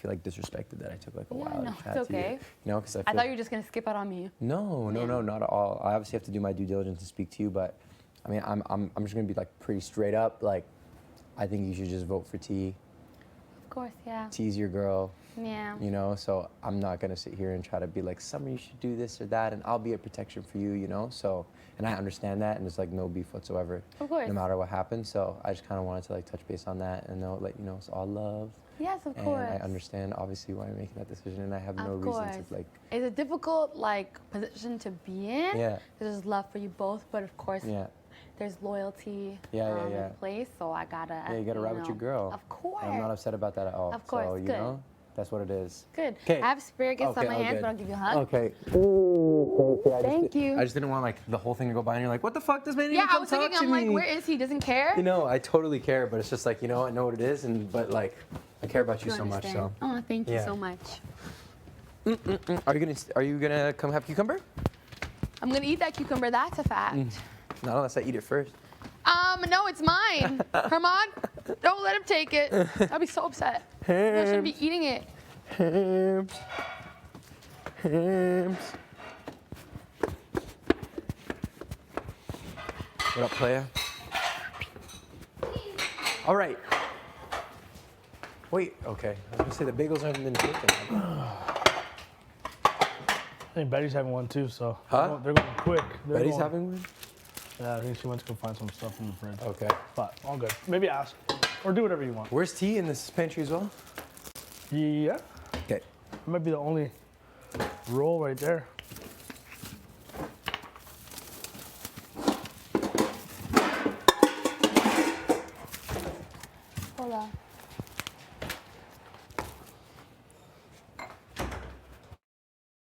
feel like disrespected that I took like a Yeah, while no, to chat it's to you. okay. You know, because I thought you were just gonna skip out on me. No, not at all. I obviously have to do my due diligence to speak to you, but I mean, I'm just gonna be like pretty straight up. Like, I think you should just vote for T. Of course, yeah. T's your girl. Yeah. You know, so I'm not gonna sit here and try to be like, Summer, you should do this or that, and I'll be a protection for you. You know, so and I understand that, and there's like no beef whatsoever. Of course. No matter what happens. So I just kind of wanted to like touch base on that and know, let you know it's all love. Yes, of and course. I understand obviously why you're making that decision, and I have no Of reason course. to like. It's a difficult like position to be in. Yeah. There's love for you both, but of course, Yeah. there's loyalty Yeah. in place. So I gotta. Yeah, you gotta ride with your girl. Of course. And I'm not upset about that at all. Of course, So, you good. know, that's what it is. Good. Okay. I have asparagus on my hands, good. but I'll give you a hug. Okay. Thank you. I just didn't want like the whole thing to go by and you're like, what the fuck, this man didn't Yeah, even I come was talk thinking, to I'm like, me. where is he? Doesn't care. You know, I totally care, but it's just like, you know, I know what it is, and but like, I care about you so much. So. Oh, thank you Yeah. so much. Are you gonna come have cucumber? I'm gonna eat that cucumber. That's a fact. Not unless I eat it first. No, it's mine. Herman, don't let him take it. I'll be so upset. I shouldn't be eating it. Hams. What up, playa? All right. Wait, okay. I was gonna say the bagels haven't been taken. I think Betty's having one too, so Huh? they're going quick. Betty's having one? Yeah, I think she went to go find some stuff in the fridge. Okay. But all good. Maybe ask. Or do whatever you want. Where's tea in this pantry as well? Yeah. Okay. It might be the only roll right there. Hola.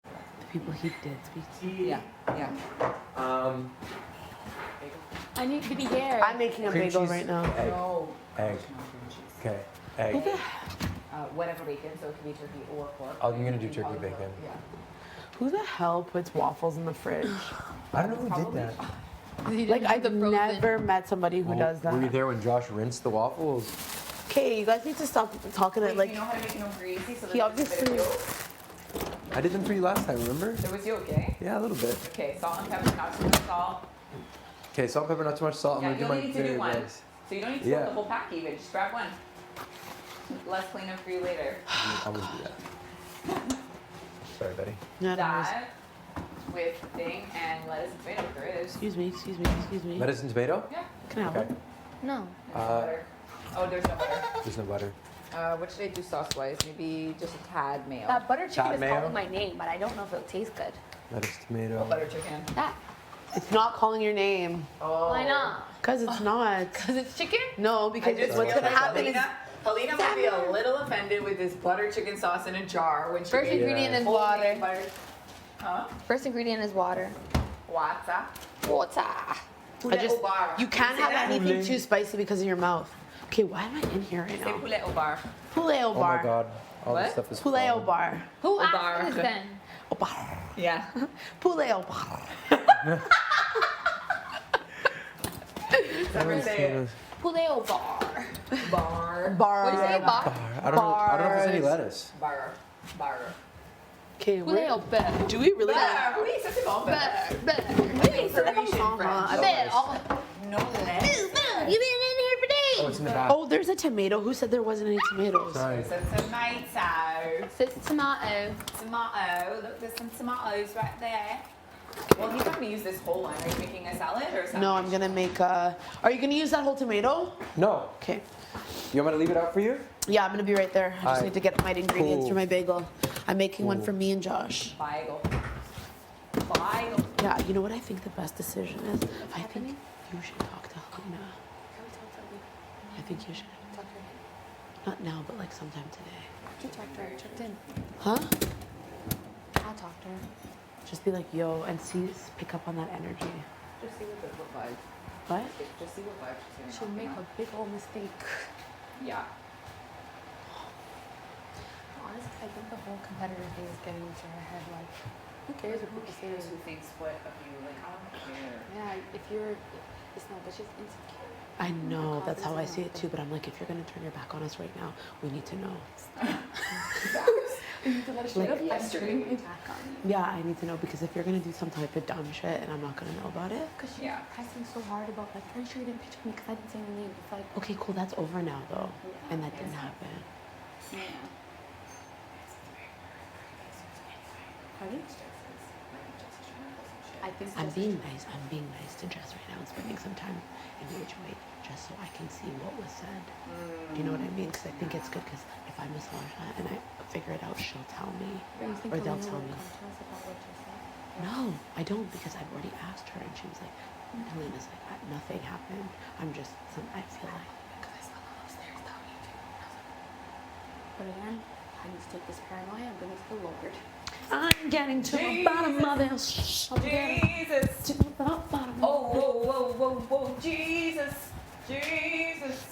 The people he did speak to. Yeah. I need bitty hair. I'm making a Cream bagel cheese, right now. egg. No. Egg. Okay. Egg. Whatever bacon, so it can be turkey or pork. I'm gonna do turkey bacon. Yeah. Who the hell puts waffles in the fridge? I don't know who did that. Like, I've never met somebody who does that. Were you there when Josh rinsed the waffles? Okay, you guys need to stop talking it like. You know how to make them greasy, so He there's a bit obviously. of yolk? I did them for you last time, remember? There was yolk, eh? Yeah, a little bit. Okay, salt and pepper, not too much salt. Okay, salt, pepper, not too much salt. Yeah, I'm you gonna only do need my to do very one. best. So you don't need to Yeah. put the whole pack even, just grab one. Less cleanup for you later. I'm gonna do that. Sorry, Betty. Yeah, That with thing and lettuce and tomato for it. Excuse me, excuse me, excuse me. Lettuce and tomato? Yeah. Can I have Okay. one? No. Butter. Oh, there's no butter. There's no butter. What should I do sauce-wise? Maybe just a tad mayo. That butter chicken Tad is mayo? calling my name, but I don't know if it'll taste good. Lettuce, tomato. What butter chicken? That. It's not calling your name. Oh. Why not? Because it's not. Because it's chicken? No, because I just what's feel gonna like happen is. Helena might be a little offended with this butter chicken sauce in a jar when she First made ingredient is homemade water. butter. Huh? First ingredient is water. Water. Water. I just, bar. you can't Say have that? anything too spicy because of your mouth. Okay, why am I in here right Say now? poulet au bar. Poulet au Oh bar. my god. All What? this stuff is Poulet au falling. bar. Who Au bar. asked this then? Au bar. Yeah. Poulet au bar. Never say it. Poulet au bar. Bar. Bar. What do you say? Bar? I don't know if there's any lettuce. Bar. Bar. Okay, Poulet au bar. do we really? Bar. Oui, ça c'est bon. Bar. Bar. Bar. Oui, c'est Parisian French. Bar. Oh, No lettuce. you've been in here for days. Oh, it's in the back. Oh, there's a tomato. Who said there wasn't any tomatoes? Sorry. There's a tomato. It's tomato. Tomato. Look, there's some tomatoes right there. Well, he's not gonna use this whole one. Are you making a salad or something? No, I'm gonna make a. Are you gonna use that whole tomato? No. Okay. You want me to leave it out for you? Yeah, I'm gonna be right there. I just Alright. need to get my ingredients Cool. for my bagel. I'm making one Cool. for me and Josh. Bagel. Bagel. Yeah, you know what I think the best decision is? I think you should talk to Helena. I think you should. Not now, but like sometime today. You talked to her. Checked in. Huh? I'll talk to her. Just be like, yo, and see, pick up on that energy. Just see what vibe. What? Just see what vibe she's She'll gonna make a big old mistake. Yeah. Honestly, I think the whole competitor thing is getting into her head. Like, who cares what people say? Who thinks what of you? Like, I don't care. Yeah, if you're It's not that she's insecure. I know, that's how I see it too, but I'm like, if you're gonna turn your back on us right now, we need to know. You need to let us Like, straight up. I'm turning my back on you. Yeah, I need to know because if you're gonna do some type of dumb shit and I'm not gonna know about it. Because she was pressing so hard about, like, are you sure you didn't picture me because I didn't say your name? It's like, Okay, cool, that's over now though. And that didn't happen. yeah. Pardon? I think I'm being nice to Jess right now and spending some time in Ridgeway just so I can see what was said. Do you know what I mean? Because I think it's good because if I massage that and I figure it out, she'll tell me. Or they'll tell me. No, I don't because I've already asked her and she was like, Helena's like, nothing happened. I'm just, I feel like. Because I saw them upstairs talking to me. But again, I need to take this paranoia. I'm going to the Lord. I'm getting to the bottom of this. Jesus. To the bottom. Oh, whoa, whoa, whoa, whoa, Jesus. Jesus.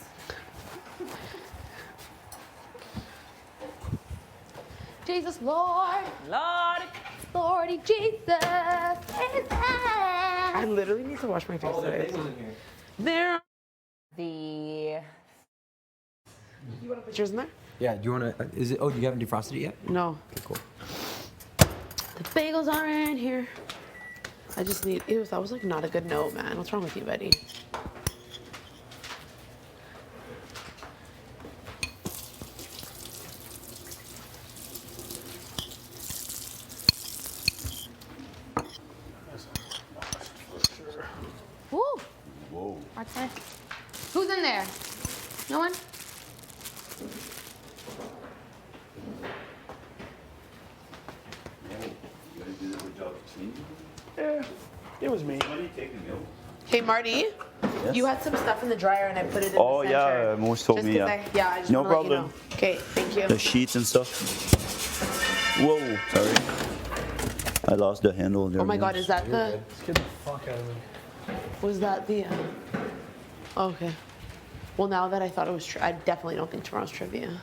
Jesus, Lord. Lord. Lordy Jesus. I literally need to wash my face today. There. The. You want pictures in there? Yeah, do you want to, is it, oh, you haven't defrosted it yet? No. Okay, cool. The bagels are in here. I just need, that was like not a good note, man. What's wrong with you, Betty? Woo. Whoa. Okay. Who's in there? No one? You guys did a good job cleaning? Yeah, it was me. Somebody take the milk. Hey, Marty. Yes? You had some stuff in the dryer and I put it in Oh, the center. yeah, Moose told Just me, 'cause yeah. I just No wanna let you problem. know. Okay, thank you. The sheets and stuff. Whoa, sorry. I lost the handle there. Oh my God, is that the? Get the fuck out of me. Was that the? Okay. Well, now that I thought it was, I definitely don't think tomorrow's trivia.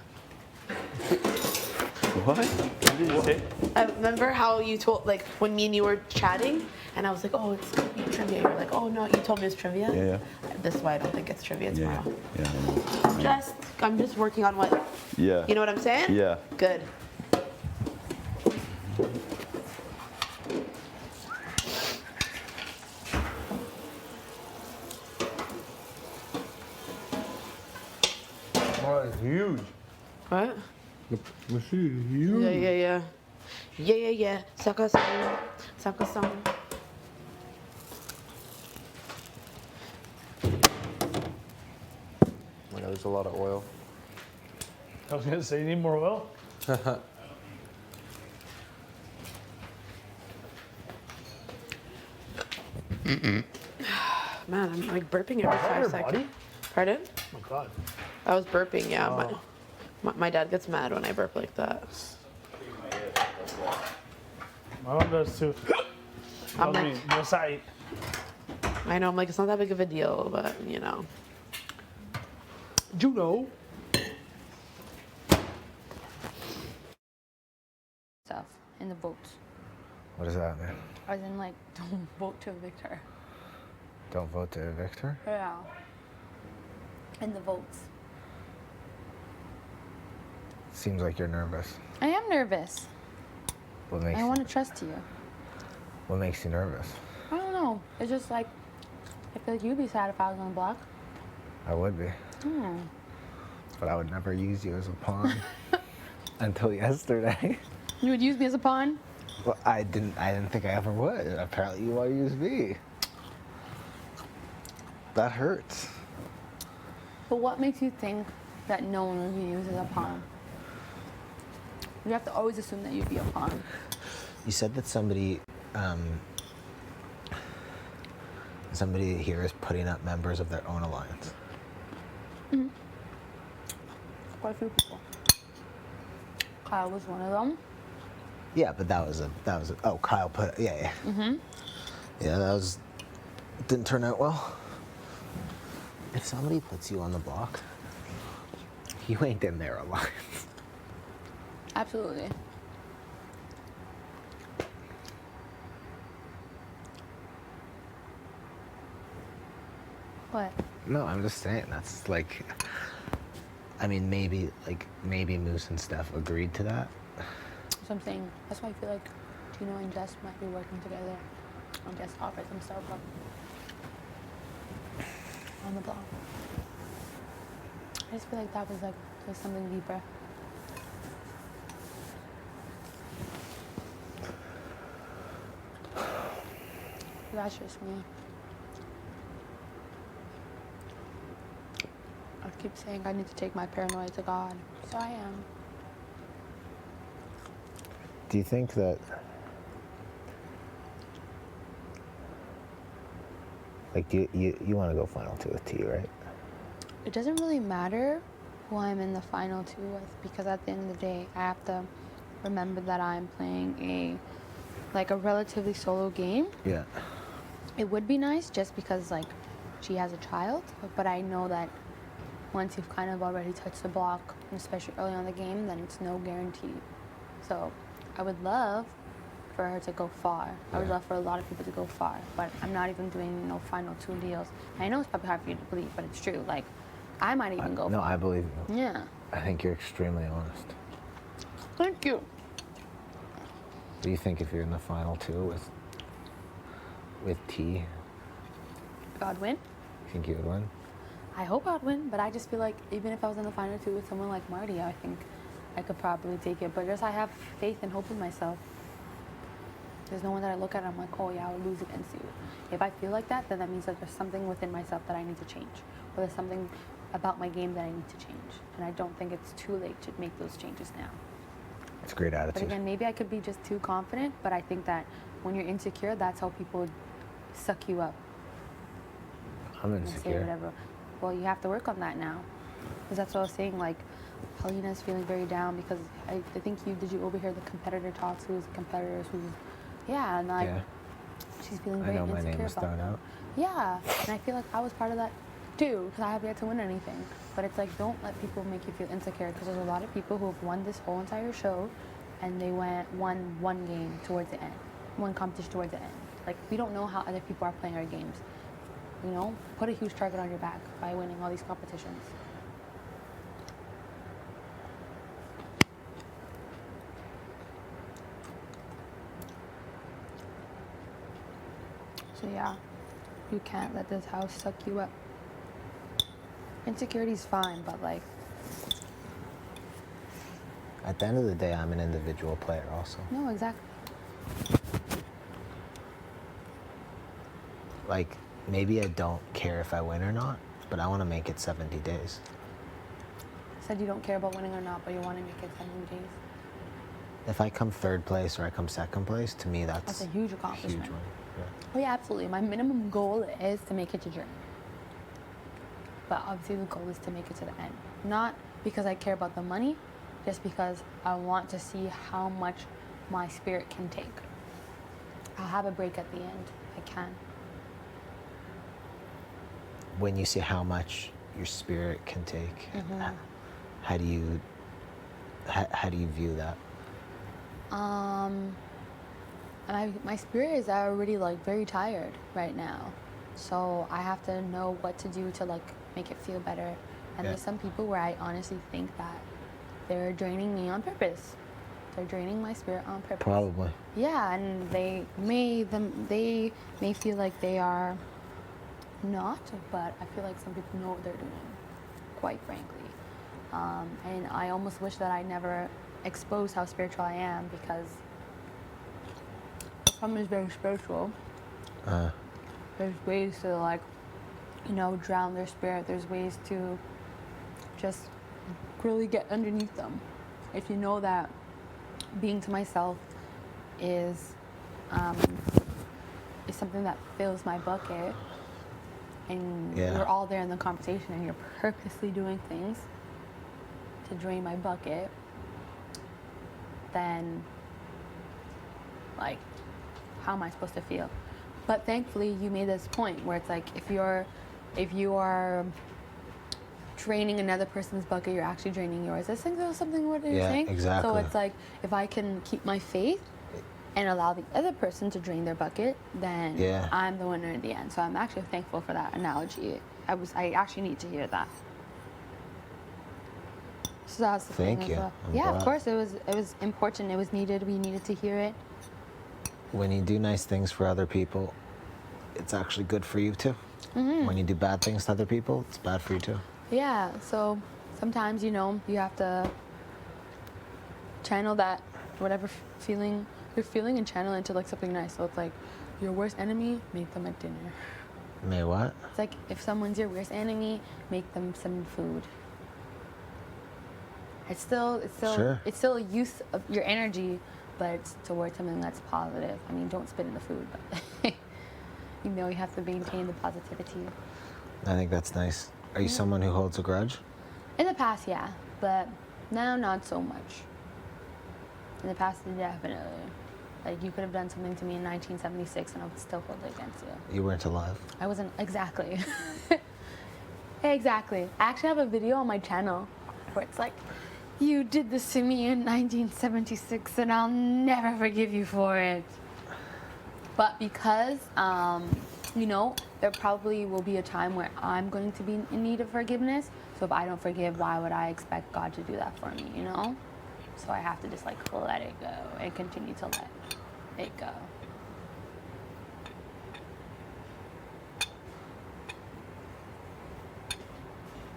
What? What did you say? I remember how you told, like, when me and you were chatting, and I was like, oh, it's gonna be trivia. You're like, oh no, you told me it's trivia. Yeah, yeah. This is why I don't think it's trivia Yeah, tomorrow. yeah, I know. I'm just working on what. Yeah. You know what I'm saying? Yeah. Good. Oh, it's huge. What? The machine is huge. Yeah. Saka song. Saka song. I know there's a lot of oil. I was gonna say, you need more oil? Man, I'm like burping every 5 seconds. Pardon? Oh God. I was burping, yeah. Oh. My dad gets mad when I burp like that. My mom does too. I'm Tells me, like, "No sight." I know, I'm like, it's not that big of a deal, but you know. Juno. Stuff in the votes. What does that mean? As in, like, don't vote to evict her. Don't vote to evict her? Yeah. In the votes. Seems like you're nervous. I am nervous. What makes I want to trust you. What makes you nervous? I don't know. It's just like, I feel like you'd be sad if I was on the block. I would be, but I would never use you as a pawn until yesterday. You would use me as a pawn? Well, I didn't think I ever would. Apparently, you want to use me. That hurts. But what makes you think that no one would be used as a pawn? You have to always assume that you'd be a pawn. You said that somebody here is putting up members of their own alliance. Mm-hmm. Quite a few people. Kyle was one of them. Yeah, but that was a oh, Kyle put, yeah. Mm-hmm. Yeah, didn't turn out well. If somebody puts you on the block, you ain't in their alliance. Absolutely. What? No, I'm just saying that's like. I mean, maybe Moose and Steph agreed to that. So I'm saying that's why I feel like Gino and Jess might be working together. And Jess offers himself up on the block. I just feel like that was like there's something deeper. That's just me. I keep saying I need to take my paranoia to God. So I am. Do you think that, like, you want to go final two with T, right? It doesn't really matter who I'm in the final two with, because at the end of the day, I have to remember that I'm playing a relatively solo game. Yeah. It would be nice just because like she has a child, but I know that once you've kind of already touched the block, especially early on in the game, then it's no guarantee. So I would love for her to go far. I would love for a lot of people to go far, but I'm not even doing final two deals. And I know it's probably hard for you to believe, but it's true. Like, I might even go No, far. I believe you. Yeah. I think you're extremely honest. Thank you. Do you think if you're in the final two with T, If I'd win, you think you would win? I hope I'd win, but I just feel like even if I was in the final two with someone like Marty, I think I could probably take it. But just I have faith and hope in myself. There's no one that I look at and I'm like, oh yeah, I would lose against you. If I feel like that, then that means that there's something within myself that I need to change. Or there's something about my game that I need to change. And I don't think it's too late to make those changes now. It's a great But attitude. again, maybe I could be just too confident, but I think that when you're insecure, that's how people suck you up. I'm And say insecure. whatever. Well, you have to work on that now. Because that's what I was saying, like, Helena's feeling very down because I think did you overhear the competitor talks, who's the competitors, and like, Yeah. she's feeling I very know my insecure name was about thrown them. out. Yeah, and I feel like I was part of that too, because I have yet to win anything. But it's like, don't let people make you feel insecure, because there's a lot of people who have won this whole entire show, and they won one game towards the end, one competition towards the end. Like, we don't know how other people are playing our games. You know, put a huge target on your back by winning all these competitions. So yeah, you can't let this house suck you up. Insecurity's fine, but like, At the end of the day, I'm an individual player also. no, exactly. Like, maybe I don't care if I win or not, but I want to make it 70 days. Said you don't care about winning or not, but you want to make it 70 days. If I come third place or I come second place, to me That's a huge accomplishment. Huge one. Yeah. Oh yeah, absolutely. My minimum goal is to make it to Germany. But obviously the goal is to make it to the end. Not because I care about the money, just because I want to see how much my spirit can take. I'll have a break at the end. I can. When you see how much your spirit can take, Mhm. how do you view that? My spirit is already like very tired right now, so I have to know what to do to like make it feel better. And Yeah. there's some people where I honestly think that they're draining me on purpose. They're draining my spirit on purpose. Probably. Yeah, and they may feel like they are not, but I feel like some people know what they're doing, quite frankly. And I almost wish that I never exposed how spiritual I am, because if someone is very spiritual, there's ways to like, drown their spirit. There's ways to just really get underneath them. If you know that being to myself is something that fills my bucket, and we're all there in the conversation, and you're purposely doing things to drain my bucket, then like, how am I supposed to feel? But thankfully you made this point where it's like, if you are draining another person's bucket, you're actually draining yours. I think that was something what you're saying. Exactly. So it's like, if I can keep my faith and allow the other person to drain their bucket, then Yeah. I'm the winner in the end. So I'm actually thankful for that analogy. I actually need to hear that. So that's the Thank thing you. as well. I'm Yeah, of glad. course it was important. It was needed. We needed to hear it. When you do nice things for other people, it's actually good for you too. When you do bad things to other people, it's bad for you too. Yeah, so sometimes, you know, you have to channel that, whatever feeling you're feeling, and channel it into like something nice. So it's like, your worst enemy, make them a dinner. May what? It's like, if someone's your worst enemy, make them some food. It's still Sure. it's still a use of your energy, but it's towards something that's positive. I mean, don't spit in the food, but you know, you have to maintain the positivity. I think that's nice. Are you someone who holds a grudge? In the past, yeah, but now not so much. In the past, definitely. Like, you could have done something to me in 1976 and I would still hold it against you. You weren't alive. I wasn't, exactly. Exactly. I actually have a video on my channel where it's like, you did this to me in 1976 and I'll never forgive you for it. But because, you know, there probably will be a time where I'm going to be in need of forgiveness. So if I don't forgive, why would I expect God to do that for me, you know? So I have to just like let it go and continue to let it go.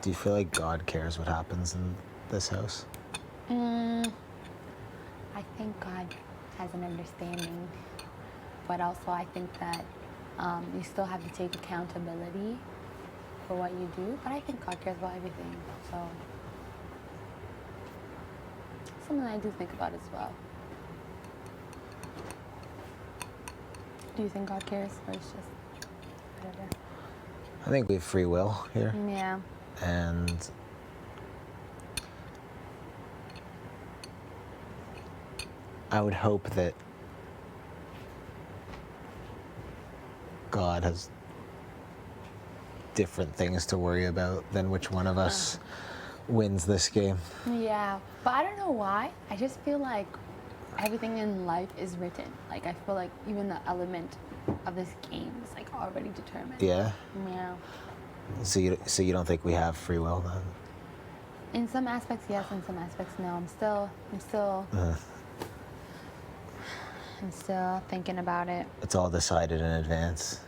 Do you feel like God cares what happens in this house? I think God has an understanding, but also I think that you still have to take accountability for what you do. But I think God cares about everything, so something I do think about as well. Do you think God cares, or it's just whatever? I think we have free will here. Yeah. And I would hope that God has different things to worry about than which one of us wins this game. Yeah, but I don't know why. I just feel like everything in life is written. Like, I feel like even the element of this game is like already determined. Yeah? Yeah. So you don't think we have free will then? In some aspects, yes. In some aspects, no. I'm still thinking about it. It's all decided in advance.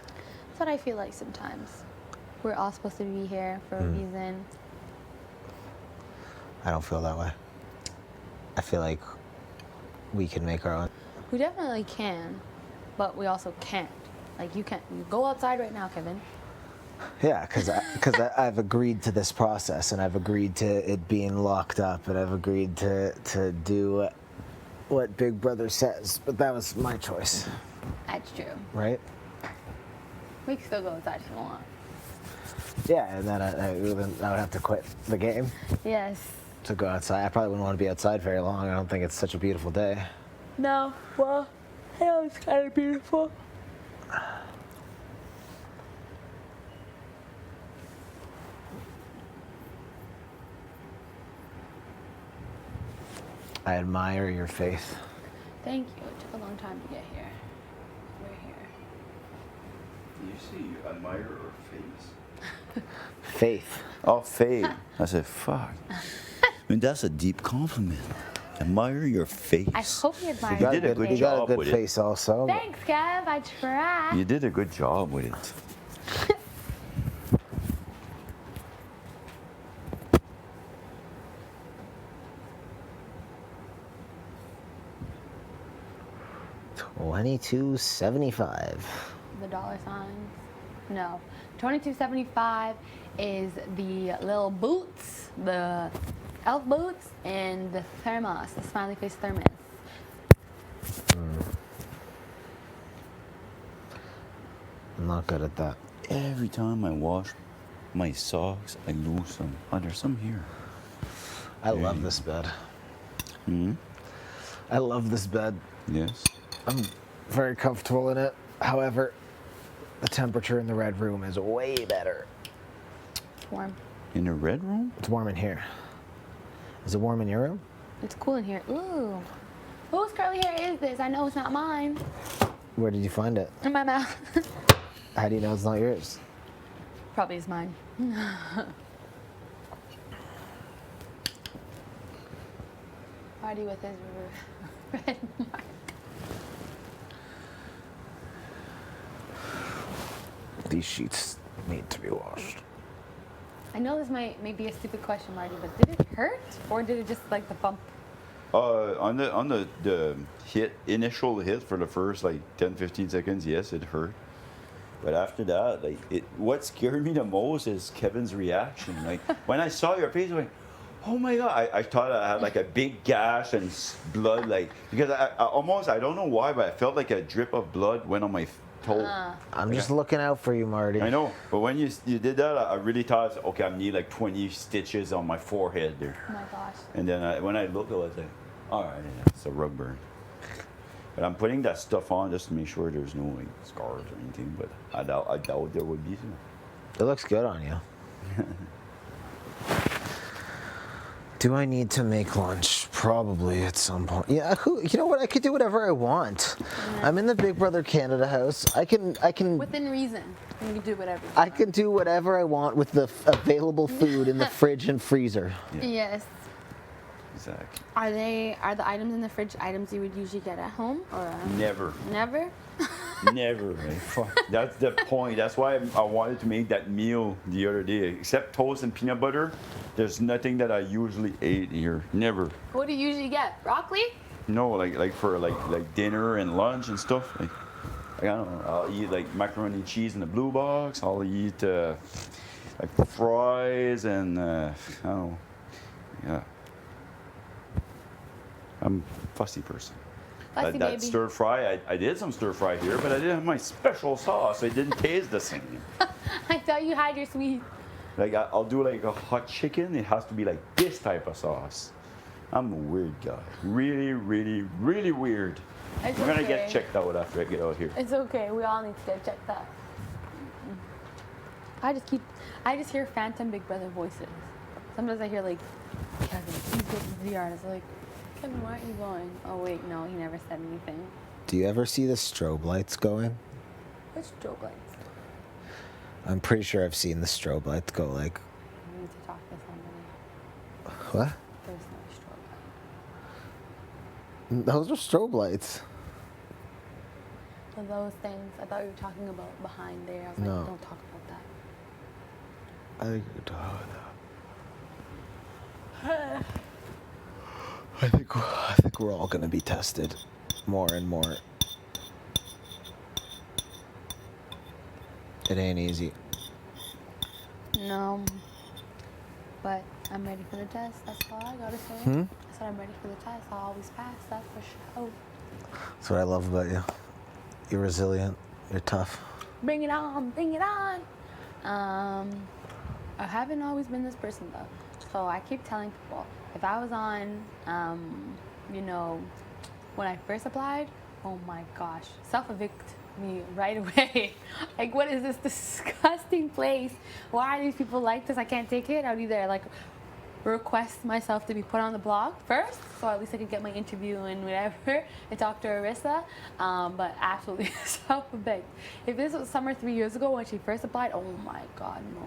That's what I feel like sometimes. We're all supposed to be here for a reason. I don't feel that way. I feel like we can make our own. We definitely can, but we also can't. Like, you can't. You go outside right now, Kevin. Yeah, because I've agreed to this process, and I've agreed to it being locked up, and I've agreed to do what Big Brother says. But that was my choice, That's true. right? We can still go outside if you want. Yeah, and then I would have to quit the game Yes. to go outside. I probably wouldn't want to be outside very long. I don't think it's such a beautiful day. No. Well, hell, it's kind of beautiful. I admire your faith. Thank you. It took a long time to get here. We're here. You see, you admire her face. Faith. Oh, faith. I said, fuck. I mean, that's a deep compliment. Admire your face. I hope you admire You did a my good face. You got a job good with face also. Thanks, Kev. I tried. You did a good job with it. $22.75. The dollar signs. No. $22.75 is the little boots, the elf boots, and the thermos, the smiley face thermos. I'm not good at that. Every time I wash my socks, I lose some. Oh, there's some here. I love this bed. Hmm? I love this bed. Yes. I'm very comfortable in it. However, the temperature in the red room is way better. It's warm. In the red room? It's warm in here. Is it warm in your room? It's cool in here. Ooh. Whose curly hair is this? I know it's not mine. Where did you find it? In my mouth. How do you know it's not yours? Probably is mine. Party with his red mark. These sheets need to be washed. I know this might be a stupid question, Marty, but did it hurt or did it just like the bump? On the initial hit for the first like 10-15 seconds, yes, it hurt. But after that, like what scared me the most is Kevin's reaction. Like when I saw your face, I went, "Oh my God!" I thought I had like a big gash and blood, like because I almost, I don't know why, but I felt like a drip of blood went on my toe. I'm just looking out for you, Marty. I know, but when you did that, I really thought, okay, I need like 20 stitches on my forehead there. Oh my gosh. And then when I looked, I was like, all right, yeah, it's a rug burn. But I'm putting that stuff on just to make sure there's no like scars or anything. But I doubt there would be. It looks good on you. Do I need to make lunch? Probably at some point. Yeah, you know what? I could do whatever I want. Yeah. I'm in the Big Brother Canada house. I can. Within reason, you can do whatever. I can do whatever I want with the available food in the fridge and freezer. Yeah. Yes. Exactly. Are the items in the fridge items you would usually get at home or? Never. Never. Never. Right? That's the point. That's why I wanted to make that meal the other day. Except toast and peanut butter, there's nothing that I usually ate here. Never. What do you usually get? Broccoli? No, like for like dinner and lunch and stuff. Like I don't know. I'll eat like macaroni and cheese in the blue box. I'll eat like fries and I don't know. Yeah. I'm a fussy person. Fussy That baby. stir fry, I did some stir fry here, but I didn't have my special sauce. It didn't taste the same. I thought you had your sweet. Like I'll do like a hot chicken. It has to be like this type of sauce. I'm a weird guy. Really, really, really weird. It's I'm gonna okay. get checked out after I get out here. It's okay. We all need to get checked out. I just hear phantom Big Brother voices. Sometimes I hear like, Kevin, please go to the yard. It's like, Kevin, why aren't you going? Oh wait, no, he never said anything. Do you ever see the strobe lights going? Which strobe lights? I'm pretty sure I've seen the strobe lights go like. I need to talk to somebody. What? There's no strobe light. Those are strobe lights. So those things, I thought you were talking about behind there. I was No. like, don't talk about that. I think we could talk about that. I think we're all gonna be tested more and more. It ain't easy. No. But I'm ready for the test. That's all I gotta say. Hmm? I said I'm ready for the test. I'll always pass. That's for sure. That's what I love about you. You're resilient. You're tough. Bring it on. Bring it on. I haven't always been this person though. So I keep telling people, if I was on, when I first applied, oh my gosh, self-evict me right away. Like, what is this disgusting place? Why are these people like this? I can't take it. I would either like request myself to be put on the block first, so at least I could get my interview and whatever, and talk to Arissa. But absolutely self-evict. If this was summer 3 years ago when she first applied, oh my God, no.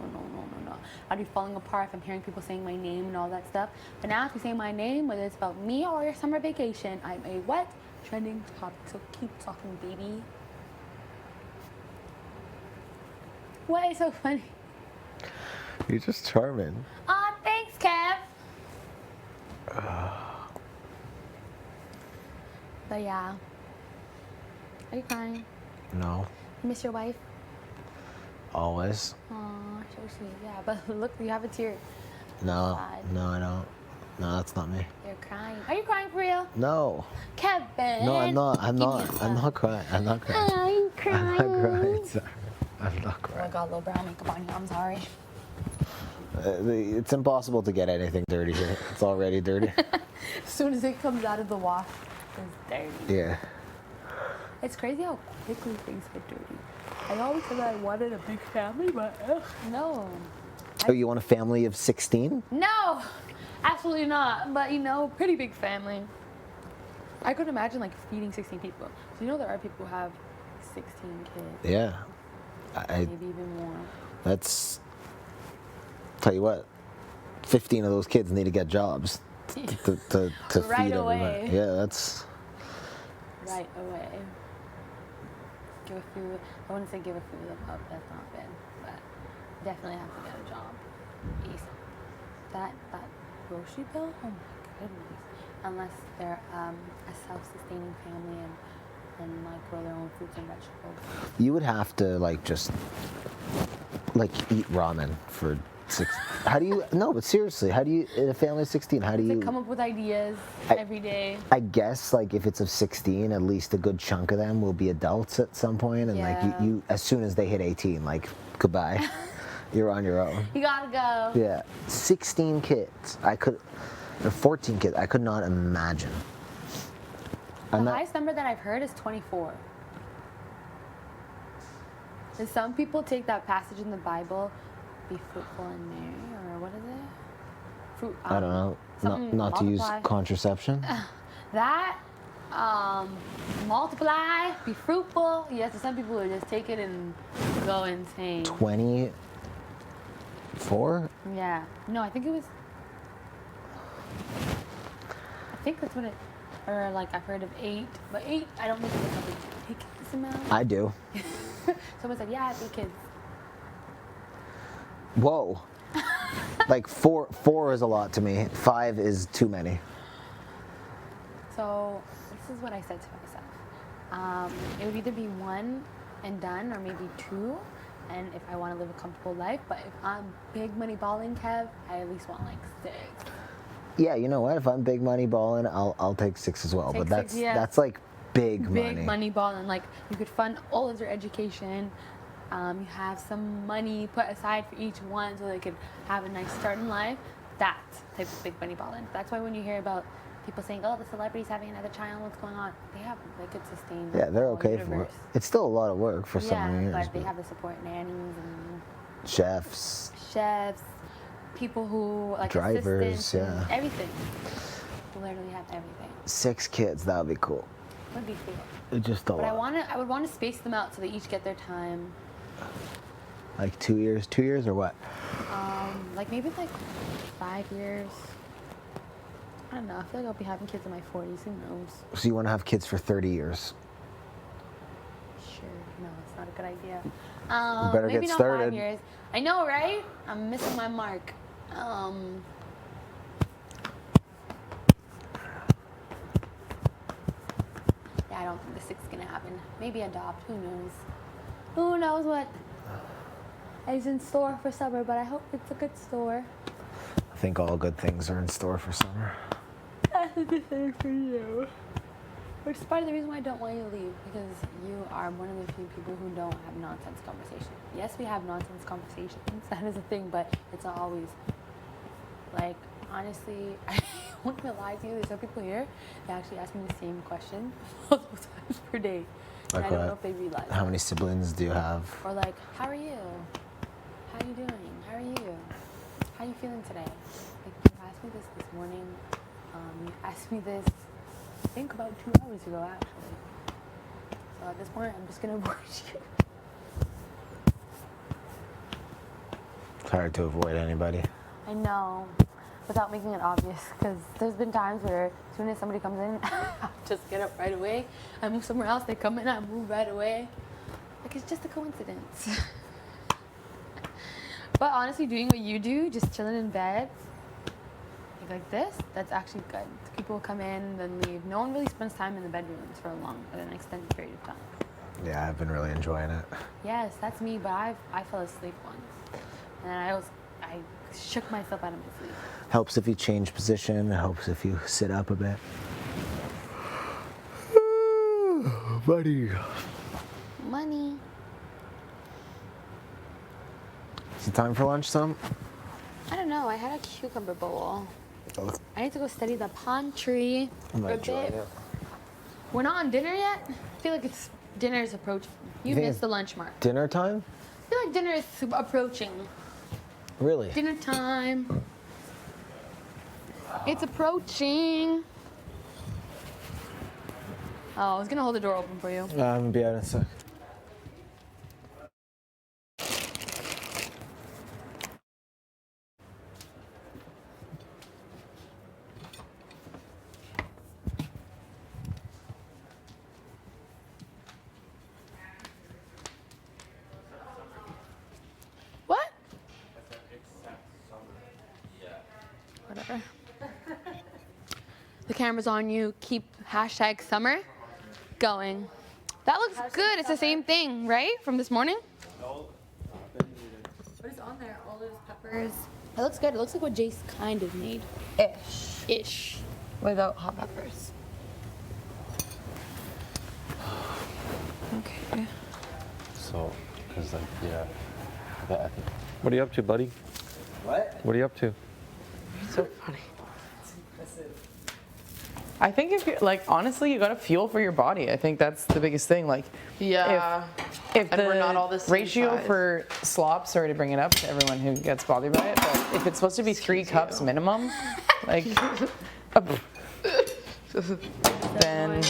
I'd be falling apart if I'm hearing people saying my name and all that stuff. But now if you say my name, whether it's about me or your summer vacation, I'm a what? Trending topic. So keep talking, baby. What is so funny? You're just charming. Aw, thanks, Kev. But yeah. Are you crying? No. You miss your wife? Always. Aw, so sweet. Yeah, but look, you have a tear. No. God. No, I don't. No, that's not me. You're crying. Are you crying for real? No. Kevin! No, I'm not. I'm Give not. me a I'm hug. not crying. I'm not crying. Are you crying? I'm not crying. Sorry. I'm not Oh, I crying. got a little brown makeup on you. I'm sorry. It's impossible to get anything dirty here. It's already dirty. As soon as it comes out of the wash, it's dirty. Yeah. It's crazy how quickly things get dirty. I always said that I wanted a big family, but no. Oh, you want a family of 16? No! Absolutely not. But, pretty big family. I could imagine like feeding 16 people. So you know there are people who have 16 kids. Yeah. Maybe even more. That's, tell you what, 15 of those kids need to get jobs to Right feed away. everybody. Yeah, that's. Right away. Give a few, I wouldn't say give a few of them up, that's not good. But definitely have to get a job. That grocery bill? Oh my goodness. Unless they're a self-sustaining family and like grow their own fruits and vegetables. You would have to like just like eat ramen for 6. How do you? No, but seriously, how do you? In a family of 16, how do you? Come up with ideas every day. I guess like if it's of 16, at least a good chunk of them will be adults at some point, and like Yeah. you as soon as they hit 18, like goodbye, you're on your own. You gotta go. Yeah, 16 kids. Or 14 kids. I could not imagine. The highest number that I've heard is 24. And some people take that passage in the Bible, be fruitful and marry, or what is it? I don't know. Not to use contraception. That, multiply, be fruitful. Yes, and some people would just take it and go insane. 24? Yeah. No, I think it was. I think that's what it. Or like I've heard of 8, but 8. I don't think it's a ridiculous amount. I do. Someone said, "Yeah, I have 8 kids." Whoa. Like 4 is a lot to me. 5 is too many. So this is what I said to myself. It would either be 1 and done, or maybe 2. And if I want to live a comfortable life, but if I'm big money balling, Kev, I at least want like 6. Yeah, you know what? If I'm big money balling, I'll take 6 as well. Take But that's 6, yeah. that's like big money. Big money balling. Like you could fund all of their education. You have some money put aside for each one so they could have a nice start in life. That type of big money balling. That's why when you hear about people saying, "Oh, the celebrity's having another child, what's going on?" They could sustain. Yeah, they're the whole okay for it. universe. It's still a lot of work for so many years. but they have the support nannies and chefs. People who like Drivers, assistants, and yeah. everything. Literally have everything. 6 kids, that would be cool. Would be cool. It's just a But lot. I would want to space them out so they each get their time. Like 2 years? 2 years or what? Like maybe like 5 years. I don't know. I feel like I'll be having kids in my 40s. Who knows? So you want to have kids for 30 years? Sure. No, it's not a good idea. You better maybe get not started. 5 years. I know, right? I'm missing my mark. Yeah, I don't think the 6 is gonna happen. Maybe adopt. Who knows? Who knows what is in store for summer? But I hope it's a good store. I think all good things are in store for summer. That's the same for you. Which is part of the reason why I don't want you to leave, because you are one of the few people who don't have nonsense conversations. Yes, we have nonsense conversations, that is a thing, but it's not always. Like, honestly, I won't even lie to you, there's some people here that actually ask me the same question multiple times per day. And Like I don't what? know if they realize How that. many siblings do you have? Or like, how are you? How are you doing? How are you? How are you feeling today? Like, you asked me this morning. You asked me this, I think about 2 hours ago, actually. So at this point, I'm just gonna avoid you. It's hard to avoid anybody. I know, without making it obvious, because there's been times where as soon as somebody comes in, I just get up right away. I move somewhere else, they come in, I move right away. Like, it's just a coincidence. But honestly, doing what you do, just chilling in bed, like this, that's actually good. People come in, then leave. No one really spends time in the bedrooms for an extended period of time. Yeah, I've been really enjoying it. Yes, that's me, but I fell asleep once. And I shook myself out of my sleep. Helps if you change position. It helps if you sit up a bit. Buddy. Money. Is it time for lunch, Tom? I don't know, I had a cucumber bowl. I need to go study the pantry I'm for a enjoying bit. it. We're not on dinner yet? I feel like dinner is approaching. You think missed it's the lunch mark. Dinner time? I feel like dinner is approaching. Really? Dinner time. It's approaching. Oh, I was gonna hold the door open for you. I'm gonna be out in a sec. What? Whatever. The camera's on you. Keep hashtag summer going. That looks good. It's the same thing, right? From this morning? What is on there? All those peppers. It looks good. It looks like what Jace kind of made. Ish. Without hot peppers. Okay. So, cause like yeah. What are you up to, buddy? What? What are you up to? So funny. I think if you like, honestly, you gotta fuel for your body. I think that's the biggest thing. Like, Yeah. if And the we're not all the same ratio size. for slop, sorry to bring it up to everyone who gets bothered by it, but if it's supposed to be 3 cups minimum, like, then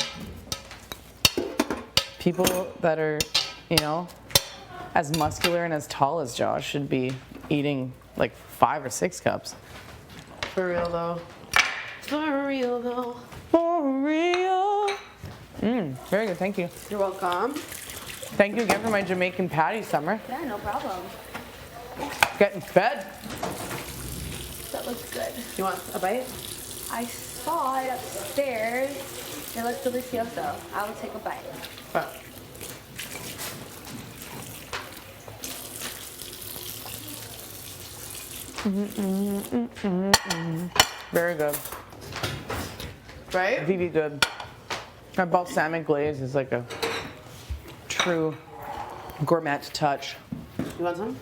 people that are, you know, as muscular and as tall as Josh should be eating like 5 or 6 cups. For real though. For real though. For real. Very good, thank you. You're welcome. Thank you again for my Jamaican patty, Summer. Yeah, no problem. Getting fed. That looks good. You want a bite? I saw it upstairs. It looks delicioso. I will take a bite. But Very good. Right? Vivi good. That balsamic glaze is like a true gourmet touch. You want some?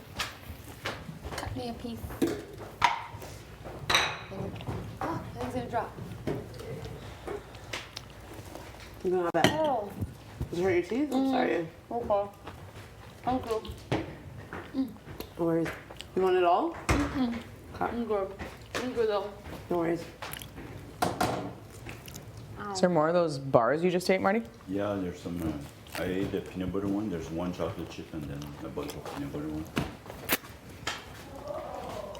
Cut me a piece. Oh, thing's gonna drop. You gonna have that? Oh. Does it hurt your teeth? I'm sorry. Okay. Thank you. No worries. You want it all? I'm good. I'm good though. No worries. Is there more of those bars you just ate, Marty? Yeah, there's some. I ate the peanut butter one. There's one chocolate chip and then a bunch of peanut butter one.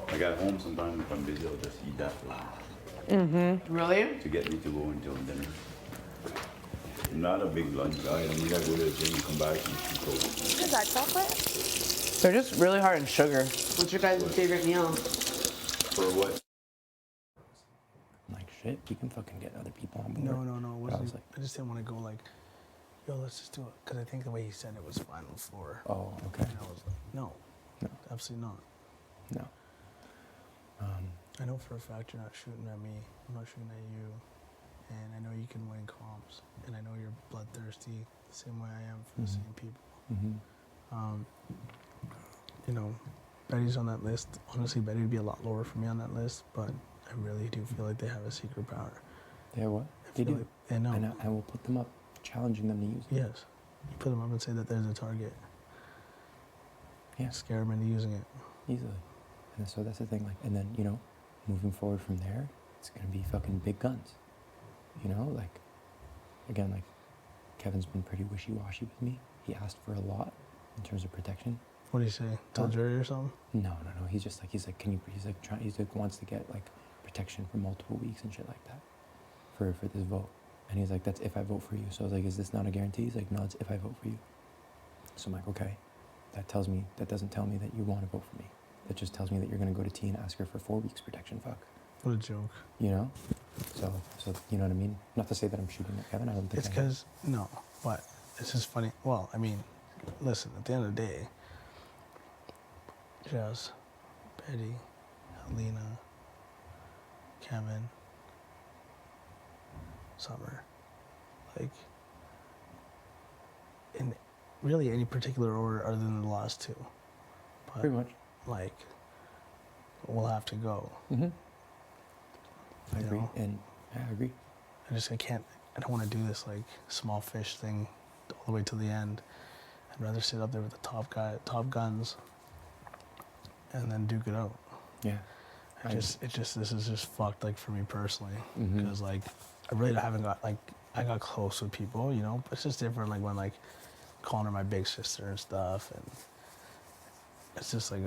I got home sometimes if I'm busy, I'll just eat that Really? to get me to go until dinner. I'm not a big lunch guy. I mean, I go to the gym, come back, and eat some toast. Is that chocolate? They're just really hard in sugar. What's your guys' favorite meal? For what? Like shit, we can fucking get other people on board. No. But I was like, I just didn't want to go like, yo, let's just do it. Because I think the way he said it was final four. oh, okay. And I was like, no, absolutely not. No. I know for a fact you're not shooting at me. I'm not shooting at you. And I know you can win comps. And I know you're bloodthirsty the same way I am for the same people. You know, Betty's on that list. Honestly, Betty would be a lot lower for me on that list, but I really do feel like they have a secret power. They what? I They feel do. like they know. And I will put them up, challenging them to use it. Yes. You put them up and say that there's a target. Yeah. Scare them into using it. Easily. And so that's the thing. Like, and then, you know, moving forward from there, it's going to be fucking big guns. You know, like, again, like, Kevin's been pretty wishy-washy with me. He asked for a lot in terms of protection. What do you say? Tell jury or something? No. He's just like, he's like, wants to get like protection for multiple weeks and shit like that for this vote. And he's like, that's if I vote for you. So I was like, is this not a guarantee? He's like, no, it's if I vote for you. So I'm like, okay. That doesn't tell me that you want to vote for me. That just tells me that you're going to go to T and ask her for 4 weeks protection. Fuck. What a joke. You know? So you know what I mean? Not to say that I'm shooting at Kevin. I don't think It's because, no, but it's just funny. Well, I mean, listen, at the end of the day, Jess, Betty, Helena, Kevin, Summer, like, in really any particular order other than the last two. But, pretty much. like, we'll have to go. Mm-hmm. I You agree. know? And I agree. I don't want to do this, like, small fish thing all the way to the end. I'd rather sit up there with the top guns, and then duke it out. Yeah. This is just fucked, like, for me personally, Mhm. because like I really haven't got, like, I got close with people, you know. But it's just different, like when like calling her my big sister and stuff, and it's just like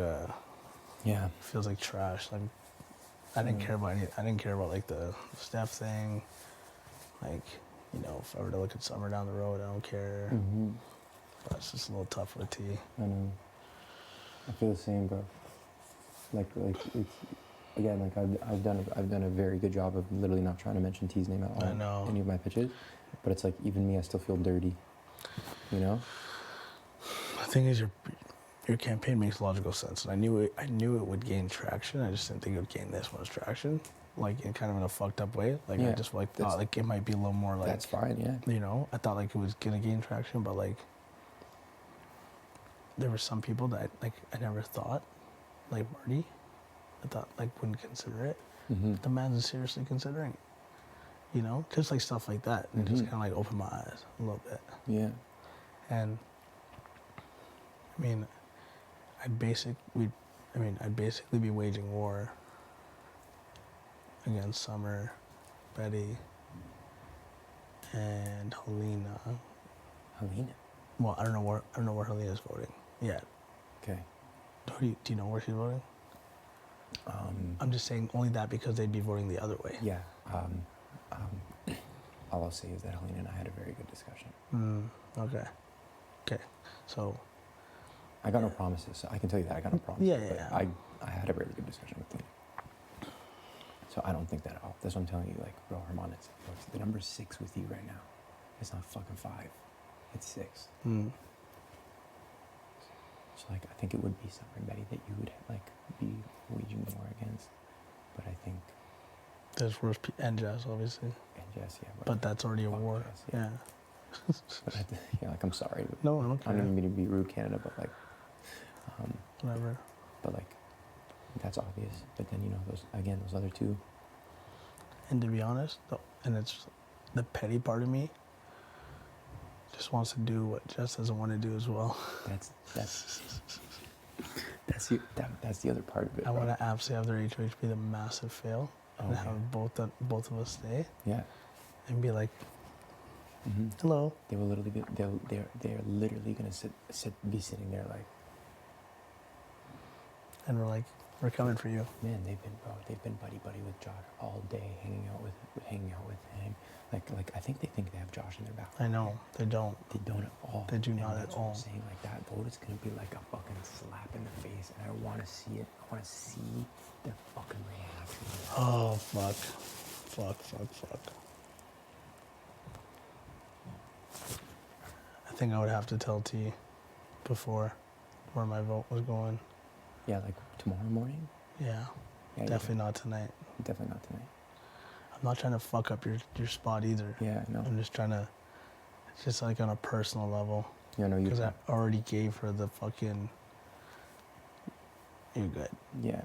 feels like trash. Like I didn't care about I didn't care about like the Steph thing. Like, you know, if I were to look at Summer down the road, I don't care. But it's just a little tough with T. I know. I feel the same, bro. Like it's again, like I've done a very good job of literally not trying to mention T's name at all. I know. In any of my pitches, but it's like even me, I still feel dirty. You know. The thing is, your campaign makes logical sense, and I knew it would gain traction. I just didn't think it would gain this much traction, like in kind of in a fucked up way. Like I just like thought like it might be a little more like. That's fine, yeah. You know, I thought like it was gonna gain traction, but like there were some people that like I never thought, like Marty, I thought like wouldn't consider it. The man's seriously considering it. You know, just like stuff like that, and it just kind of like opened my eyes a little bit. Yeah. And I mean, I'd basically be waging war against Summer, Betty, and Helena. Helena? Well, I don't know where Helena's voting yet. Okay. Do you know where she's voting? I'm just saying only that because they'd be voting the other way. Yeah. All I'll say is that Helena and I had a very good discussion. Okay. So. I got no promises. So I can tell you that I got no promises. Yeah. I had a really good discussion with Helena. So I don't think that at all. That's what I'm telling you. Like, bro, Hermanus, the number 6 with you right now. It's not fucking 5. It's 6. So like, I think it would be Summer and Betty that you would like be waging war against. But I think there's worse and Jazz, obviously. And Jazz, yeah. But that's already a war. Jazz, yeah. But like, I'm sorry. No, I don't care. I don't even mean to be rude, Canada, but like, whatever. But like, that's obvious. But then, you know, those other two. And to be honest, and it's the petty part of me just wants to do what Jess doesn't want to do as well. That's the other part of it. I want to absolutely have their HOH be the massive fail and have both of us stay. Yeah. And be like, hello. They will literally they're literally gonna be sitting there like. And we're like, we're coming for you. Man, they've been buddy with Josh all day, hanging out with him. Like I think they have Josh in their back. I know, they don't. They don't at all. They do not that's at what all. I'm saying, like that vote is gonna be like a fucking slap in the face, and I want to see it. I want to see their fucking reaction. Oh fuck. I think I would have to tell T before where my vote was going. Yeah, like tomorrow morning? Yeah. Definitely not tonight. Definitely not tonight. I'm not trying to fuck up your spot either. Yeah, I know. I'm just trying to, it's just like on a personal level. Yeah, no, you. Because I already gave her the fucking, you're good. Yeah.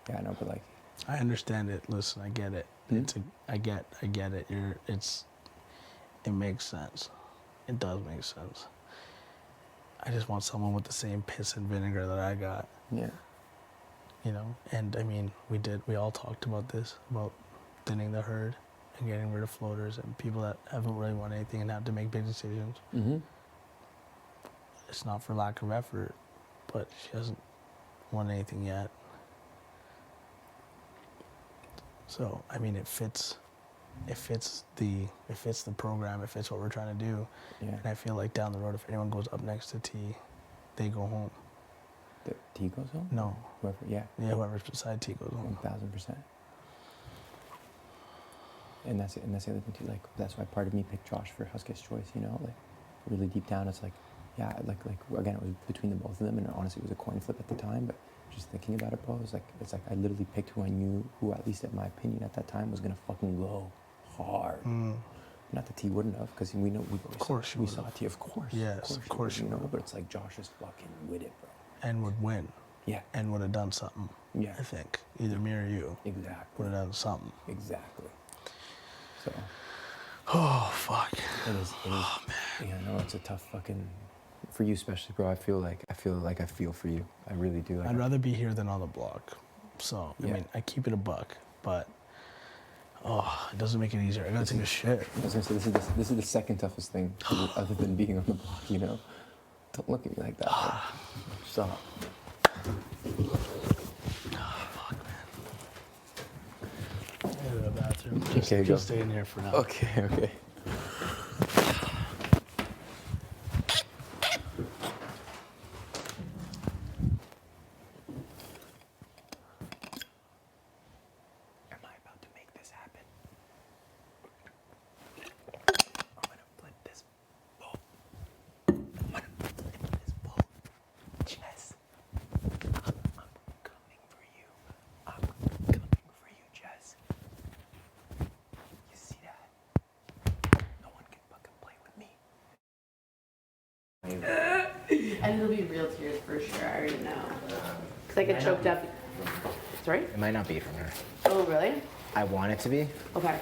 Yeah, I know, but like. I understand it. Listen, I get it. I get it. It makes sense. It does make sense. I just want someone with the same piss and vinegar that I got. Yeah. You know, and I mean, we all talked about this, about thinning the herd and getting rid of floaters and people that haven't really won anything and have to make big decisions. It's not for lack of effort, but she hasn't won anything yet. So, I mean, it fits the program, it fits what we're trying to do. Yeah. And I feel like down the road, if anyone goes up next to T, they go home. T goes home? No. Whoever, yeah. Yeah, whoever's beside T goes home. 1000%. And that's the other thing too. Like, that's why part of me picked Josh for Husky's choice. You know, like really deep down, it's like, yeah, like again, it was between the both of them, and honestly, it was a coin flip at the time. But just thinking about it, bro, it's like I literally picked who I knew, who at least in my opinion at that time was gonna fucking go hard. Not that T wouldn't have, because we know we saw T, of course. Yes, of course you know. But it's like Josh is fucking with it, bro. And would win. Yeah. And would have done something. Yeah. I think either me or you. Exactly. Would have done something. Exactly. So. Oh fuck. It is. Oh man. Yeah, no, it's a tough fucking. For you especially, bro. I feel for you. I really do. Like, I'd rather be here than on the block. So I mean, I keep it a buck, but Oh, it doesn't make it easier. I gotta take a shit. I was gonna say this is the second toughest thing other than being on the block. You know, don't look at me like that. Bro. Stop. I go to the bathroom. Okay, Just stay in here for now. Okay. And it'll be real tears for sure, I already know. Because I get choked up. Sorry? It might not be from her. Oh, really? I want it to be, Okay.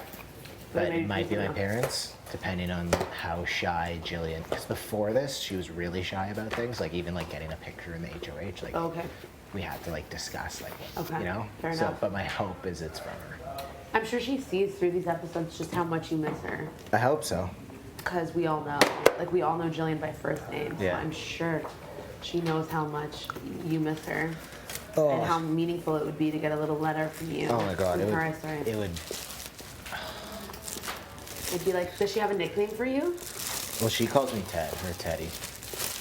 but maybe it might be people my know. parents, depending on how shy Jillian. Because before this, she was really shy about things, like even like getting a picture in the HOH. Like, Okay. we had to like discuss like, Okay, you know. fair so, enough. but my hope is it's from her. I'm sure she sees through these episodes just how much you miss her. I hope so. Because we all know. Like, we all know Jillian by first name. So Yeah. I'm sure she knows how much you miss her. Oh. And how meaningful it would be to get a little letter from you. Oh my God, From her, sorry. it would. It'd be like, does she have a nickname for you? Well, she calls me Ted or Teddy.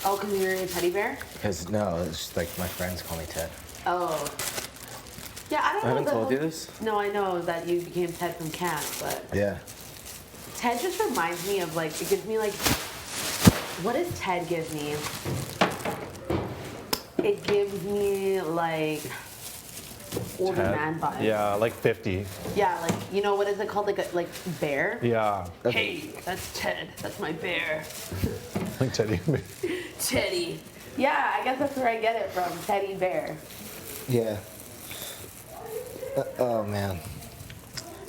Oh, because you're a teddy bear? Because no, it's just like my friends call me Ted. Oh. Yeah, I don't know. I haven't the told whole- you this. No, I know that you became Ted from Cats, but Yeah. Ted just reminds me of like, it gives me like, what does Ted give me? It gives me like older man vibes. Yeah, like 50. Yeah, like, you know, what is it called? Like bear? Yeah. Hey, that's Ted. That's my bear. Like Teddy. Teddy. Yeah, I guess that's where I get it from. Teddy bear. Yeah. Oh man,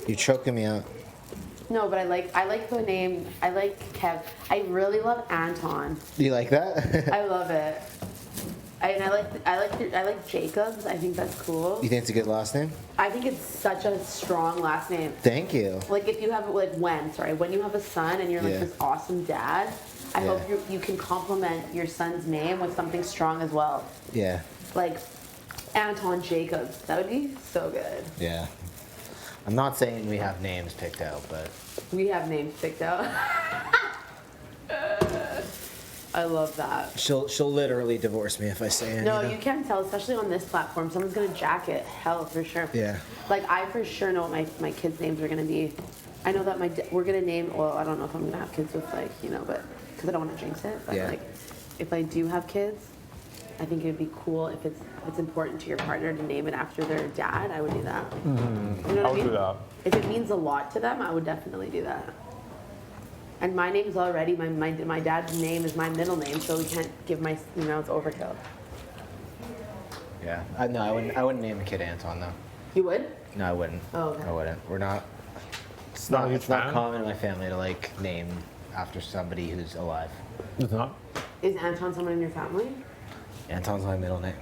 you're choking me out. No, but I like the name. I like Kev. I really love Anton. You like that? I love it. I like Jacobs. I think that's cool. You think it's a good last name? I think it's such a strong last name. Thank you. Like if you have when you have a son and you're like Yeah. this awesome dad, I Yeah. hope you can complement your son's name with something strong as well. Yeah. Like Anton Jacobs. That would be so good. Yeah. I'm not saying we have names picked out, but We have names picked out. I love that. she'll literally divorce me if I say it. No, you know? you can tell, especially on this platform. Someone's gonna jack it. Hell, for sure. Yeah. Like I for sure know what my kids' names are gonna be. I know that we're gonna name. Well, I don't know if I'm gonna have kids with but because I don't want to jinx it. But Yeah. like, if I do have kids, I think it'd be cool if it's important to your partner to name it after their dad. I would do that. You know what I mean? do that. If it means a lot to them, I would definitely do that. And my name's already my dad's name is my middle name, so we can't give it's overkill. Yeah. No, I wouldn't name a kid Anton though. You would? No, I wouldn't. Oh, okay. I wouldn't. We're not. It's not. It's not common in my family to like name after somebody who's alive. It's not. Is Anton someone in your family? Anton's my middle name.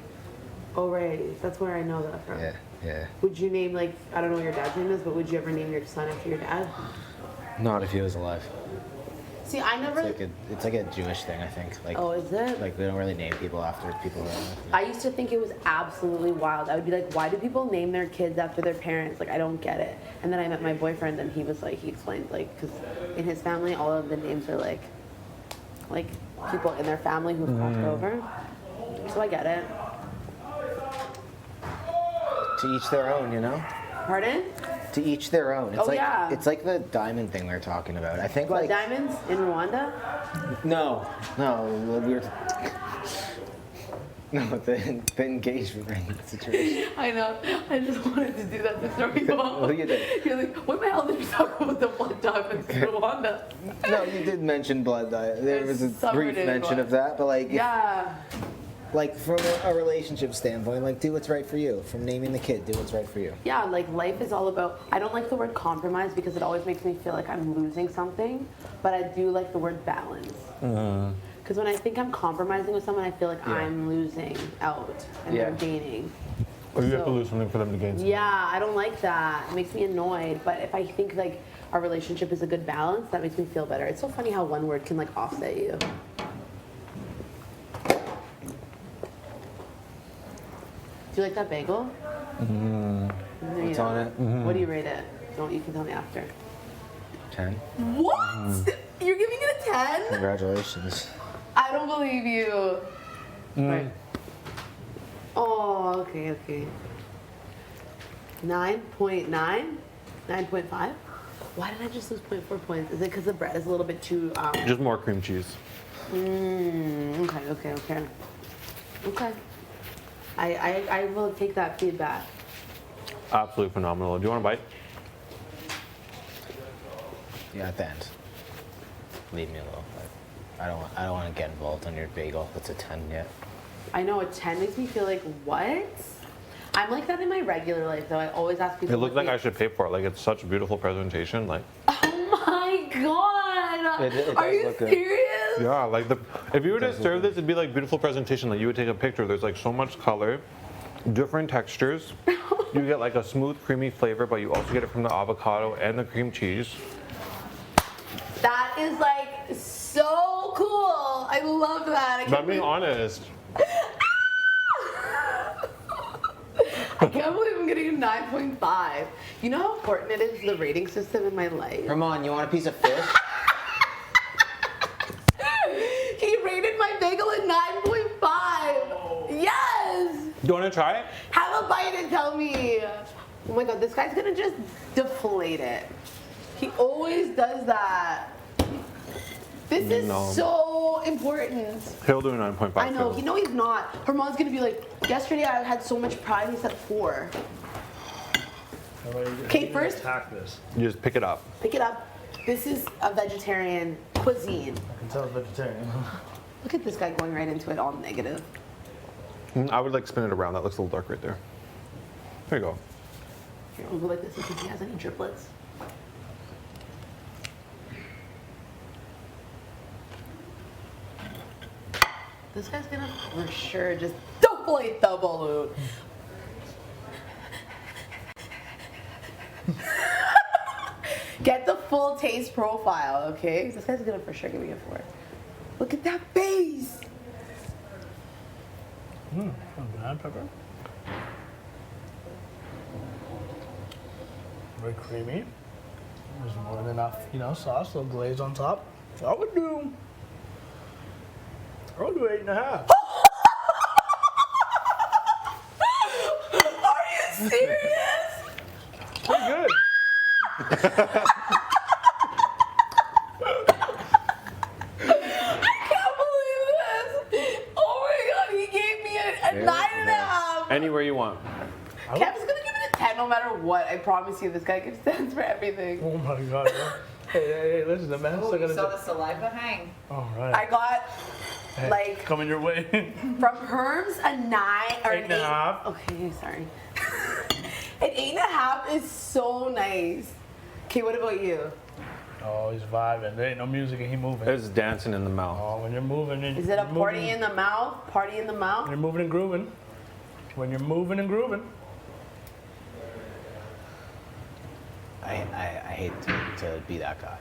Oh, right. That's where I know that from. Yeah. Yeah. Would you name, I don't know what your dad's name is, but would you ever name your son after your dad? Not if he was alive. See, I never. It's like a Jewish thing, I think. Like. Oh, is it? Like we don't really name people after people who are alive. I used to think it was absolutely wild. I would be like, why do people name their kids after their parents? Like, I don't get it. And then I met my boyfriend, and he was like, he explained, because in his family, all of the names are like people in their family who've crossed over. So I get it. To each their own, you know. Pardon? To each their own. It's Oh, yeah. It's like the diamond thing we were talking about. I think What, like diamonds in Rwanda? no, we were. No, the engagement ring situation. I know. I just wanted to do that to throw you off. Well, you did. You're like, what the hell did you talk about the blood diamonds in Rwanda? No, you did mention blood diet. There was a Summer brief did, mention but- of that, but like, Yeah. like from a relationship standpoint, like do what's right for you. From naming the kid, do what's right for you. Yeah, like life is all about, I don't like the word compromise because it always makes me feel like I'm losing something, but I do like the word balance. Because when I think I'm compromising with someone, I feel like Yeah. I'm losing out and Yeah. they're gaining. Or you have to lose something for them to gain something. Yeah, I don't like that. It makes me annoyed. But if I think like our relationship is a good balance, that makes me feel better. It's so funny how one word can like offset you. Do you like that bagel? What's on it? What do you rate it? Don't you can tell me after. 10. What? You're giving it a 10? Congratulations. I don't believe you. Right. Oh, okay. 9.9? 9.5? Why did I just lose 0.4 points? Is it because the bread is a little bit too... Just more cream cheese. Okay. I will take that feedback. Absolutely phenomenal. Do you want a bite? Yeah, at the end. Leave me alone. I don't want to get involved on your bagel. That's a 10 yet. I know a 10 makes me feel like, what? I'm like that in my regular life, though. I always ask people. It looks like I should pay for it. Like, it's such a beautiful presentation. Like, Oh my god! It Are does you look good. serious? yeah, like if you were to serve this, it'd be like beautiful presentation. Like you would take a picture. There's like so much color, different textures. You get like a smooth, creamy flavor, but you also get it from the avocado and the cream cheese. That is like so cool. I love that. But I'm being honest. I can't believe I'm getting a 9.5. You know how important it is, the rating system in my life? Ramon, you want a piece of fish? He rated my bagel at 9.5. Yes! Do you want to try it? Have a bite and tell me. Oh my god, this guy's gonna just deflate it. He always does that. This is so important. He'll do a 9.5. I know, you know he's not. Her mom's gonna be like, yesterday I had so much pride, he said 4. Okay, first, Attack this. You just pick it up. pick it up. This is a vegetarian cuisine. I can tell it's vegetarian. Look at this guy going right into it, all negative. I would like spin it around. That looks a little dark right there. There you go. Here, I'll go like this in case he has any driplets. This guy's gonna for sure just deflate the balloon. Get the full taste profile, okay? This guy's gonna for sure give me a 4. Look at that face! Banana pepper. Very creamy. There's more than enough, sauce, a little glaze on top. So I would do 8.5. Are you serious? Pretty good. I can't believe this! Oh my god, he gave me a 9.5! Anywhere you want. Kev's gonna give it a 10 no matter what. I promise you, this guy gives 10s for everything. Oh my god. Hey, listen, the man's still gonna the saliva hang. All right. I got, like, coming your way. from Herms, a 9 or an 8.5. Okay, sorry. An 8.5 is so nice. Okay, what about you? Oh, he's vibing. There ain't no music and he moving. It's dancing in the mouth. Oh, when you're moving. Is it a party in the mouth? Party in the mouth? When you're moving and grooving. When you're moving and grooving. I hate to be that guy.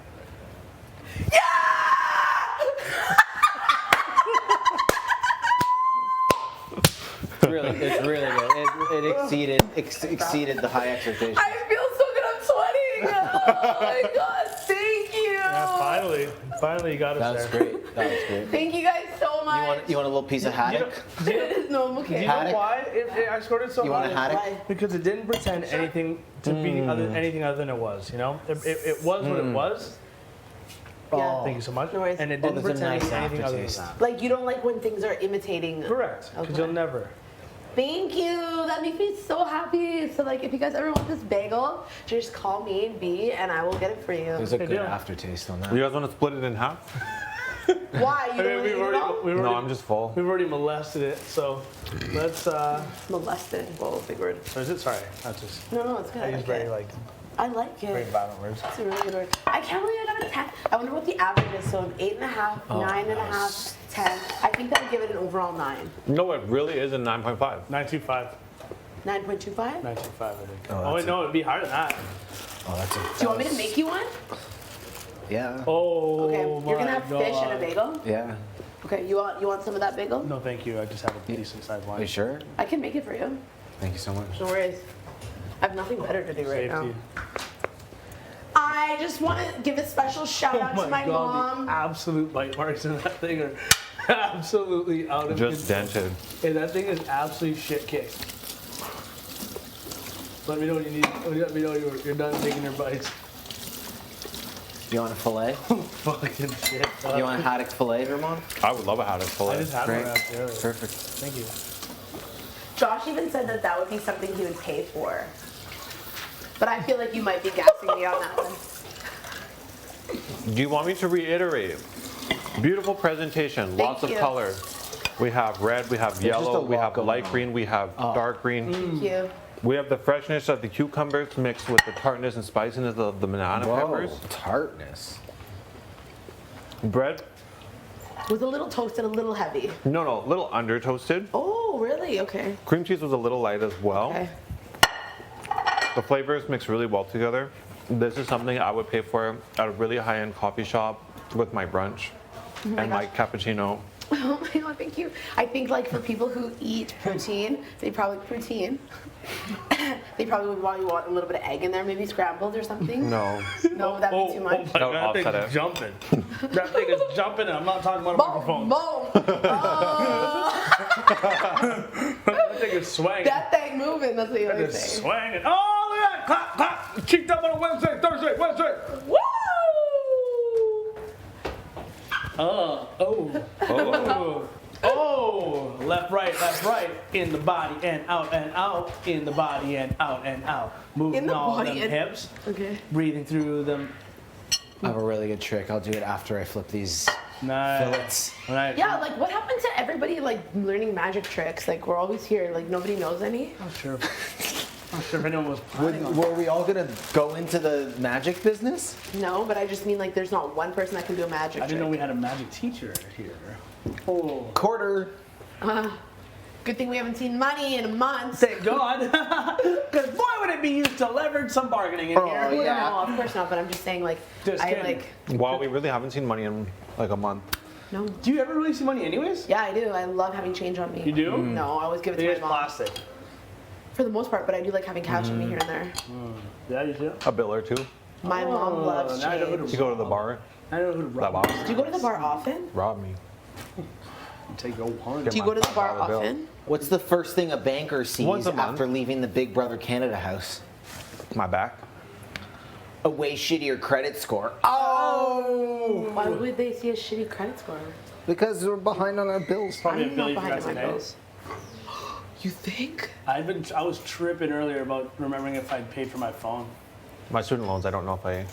It's really good. It exceeded the high expectations. I feel so good. I'm sweating. Oh my god, thank you. Yeah, finally you got us That was there. great. That was great. Thank you guys so much. You want a little piece of haddock? No, I'm okay. Do you know why I scored it so You want high? a haddock? Why? Because it didn't pretend anything to be anything other than it was. It was what it was. Yeah. Thank you so much. No worries. And it didn't there's a pretend nice anything other than aftertaste. that. Like, you don't like when things are imitating. Correct. Because Okay. you'll never. Thank you. That makes me so happy. So, like, if you guys ever want this bagel, just call me and B, and I will get it for you. There's a Hey, good deal. aftertaste on that. You guys want to split it in half? Why? You don't want to eat it all? No, I'm just full. We've already molested it, so let's. Molested. Whoa, big word. Or is it? Sorry, that's just. No, it's good. I I use like very it. I like very it. violent words. It's a really good word. I can't believe I got a 10. I wonder what the average is. So, 8.5, 9.5, 10. I think that would give it an overall 9. No, it really is a 9.5. 925. 9.25? 925, I think. Oh, Oh, wait, no, it'd be higher than that. Oh, that's a. Do you want me to make you one? Yeah. Oh, Okay, you're gonna have fish and a God. bagel? Yeah. Okay, you want some of that bagel? No, thank you. I just have a decent sized Are line. you sure? I can make it for you. Thank you so much. No worries. I have nothing better to do right Safety. now. I just want to give a special shout out to my God, mom. the absolute bite marks in that thing are absolutely out of Just control. dented. And that thing is absolutely shit kicked. Let me know when you need. Let me know you're done taking your bites. You want a fillet? Fucking shit. You want a haddock fillet, Vermont? I would love a haddock fillet. I just had Great. one out there. Perfect. Thank you. Josh even said that that would be something he would pay for. But I feel like you might be gassing me on that one. Do you want me to reiterate? Beautiful presentation, lots of you. color. We have red, we have There's just yellow, a we lot have going light on. green, we have dark green. Thank you. We have the freshness of the cucumbers mixed with the tartness and spiciness of the banana peppers. Tartness. Bread, Was a little toasted, a little heavy. no, a little under toasted. Oh, really? Okay. Cream cheese was a little light as well. Okay. The flavors mix really well together. This is something I would pay for at a really high-end coffee shop with my brunch my and my cappuccino. Oh my god, thank you. I think like for people who eat protein, they probably they probably would want a little bit of egg in there, maybe scrambled or something. No. No, that'd be too much. Oh my No, God, that offset thing's it. jumping. That thing is jumping, and I'm not talking about a microphone. That thing is swanging. That thing moving, that's what you That were is saying. swanging. Oh, look at that! Clap, clap! Cheeked up on a Wednesday, Thursday, Wednesday. Woo! Oh, left, right, in the body and out, in the body and out, moving In the all body them and- hips, Okay. breathing through them. I have a really good trick. I'll do it after I flip these Nice. fillets. Nice. Yeah, like what happened to everybody like learning magic tricks? Like we're always here, like nobody knows any. I'm sure. I'm sure if anyone was planning on Were we all gonna go into the magic business? No, but I just mean like there's not one person that can do a magic I trick. didn't know we had a magic teacher here. Oh. Quarter. Good thing we haven't seen money in a month. Thank God. Because boy, would it be used to leverage some bargaining in here. Well, no, of course not. But I'm just saying, like, Just I kidding. like. Wow, we really haven't seen money in like a month. No. Do you ever really see money anyways? Yeah, I do. I love having change on me. You do? No, I always give it It to is my mom. plastic. For the most part, but I do like having cash on me here and there. Yeah, you do? A bill or two. My mom loves now I know who change. You go to the bar, I know who to that rob. box, Do you go to the bar often? rob me. Take your one. Do you go to the bar $5 bill. often? What's the first thing a banker sees Once a month. after leaving the Big Brother Canada house? My back. A way shittier credit score. Oh! Why would they see a shitty credit score? Because we're behind on our bills. Probably a I'm not billion for behind guys on my today. bills. You think? I was tripping earlier about remembering if I'd paid for my phone. My student loans, I don't know if I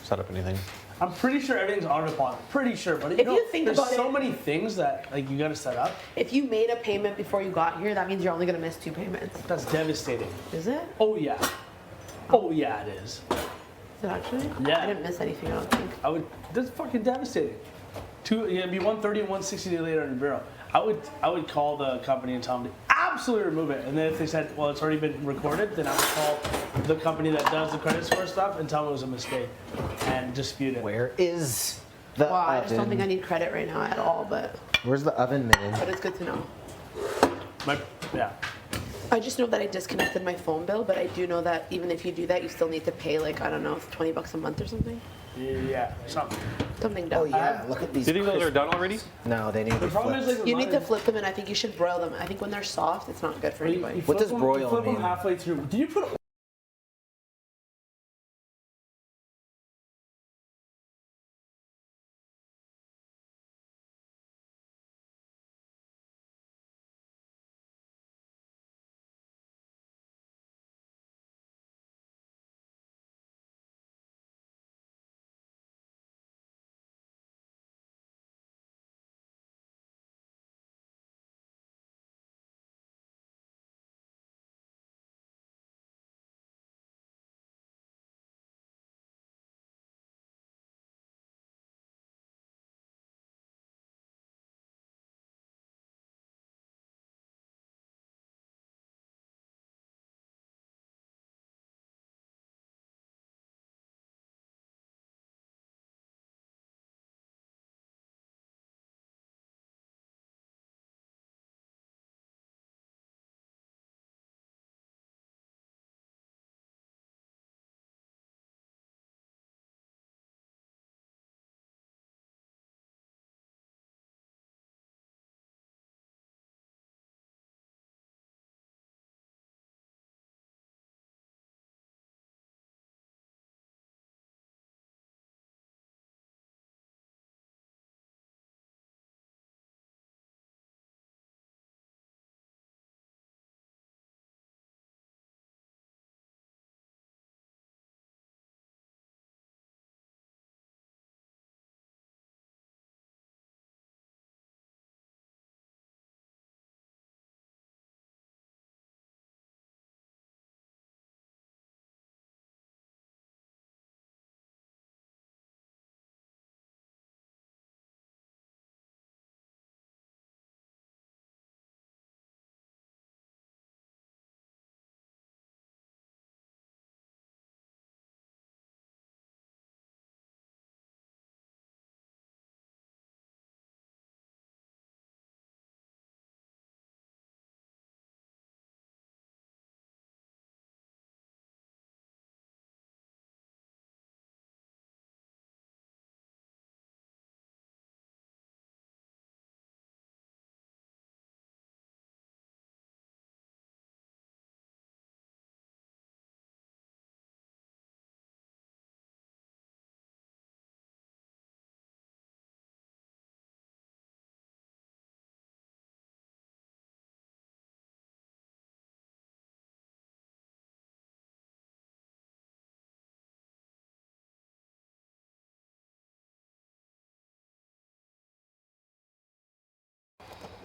set up anything. I'm pretty sure everything's auto deposit. Pretty sure, but If you think there's about so it- many things that like you got to set up. If you made a payment before you got here, that means you're only gonna miss 2 payments. That's devastating. Is it? Oh yeah. Oh yeah, it is. Is it actually? Yeah. I didn't miss anything, I don't think. I would. That's fucking devastating. It'd be 130 and 160 days later in the bureau. I would call the company and tell them to absolutely remove it. And then if they said, well, it's already been recorded, then I would call the company that does the credit score stuff and tell them it was a mistake and dispute it. Where is the Wow, I oven? just don't think I need credit right now at all, but Where's the oven mitten? but it's good to know. Yeah. I just know that I disconnected my phone bill, but I do know that even if you do that, you still need to pay like, I don't know, $20 a month or something. Yeah. Something. Something dumb. Oh yeah, look at these. Do you think those are crisp- done already? No, they need to The be problem flipped. is like You need to flip them, and I think you should broil them. I think when they're soft, it's not good for anybody. What does broil flip them mean? halfway through. Do you put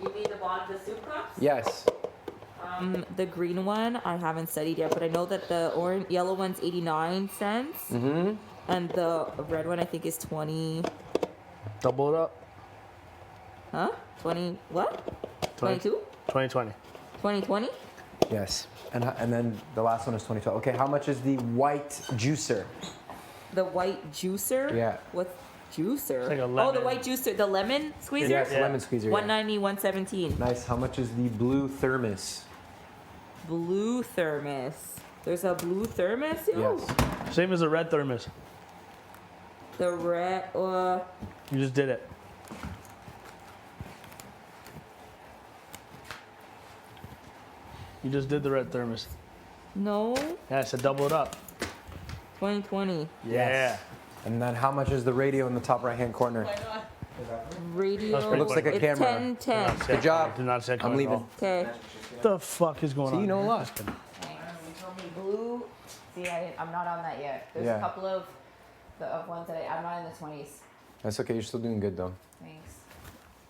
You mean the bottom of the soup cups? Yes. The green one I haven't studied yet, but I know that the yellow one's 89 cents, and the red one I think is 20. Double it up. Huh? 20 what? 22? 2020. 2020? Yes. And then the last one is 2012. Okay, how much is the white juicer? The white juicer? Yeah. What's juicer? like a Oh, the lemon. white juicer, the lemon squeezer? Yes, lemon squeezer. yeah. 190, 117. Nice. How much is the blue thermos? Blue thermos. There's a blue thermos? Yo. Yes. Same as the red thermos. The red, You just did it. You just did the red thermos. no, Yeah, I said double it up. 2020. Yeah. And then how much is the radio in the top right-hand corner? Radio. That's pretty Looks like a it's camera. 1010. Good job. Did not say I'm leaving. Okay. What the fuck is going See, on? you know a lot. Blue. See, I'm not on that yet. There's Yeah. a couple of ones that I'm not in the 20s. That's okay. You're still doing good though. Thanks.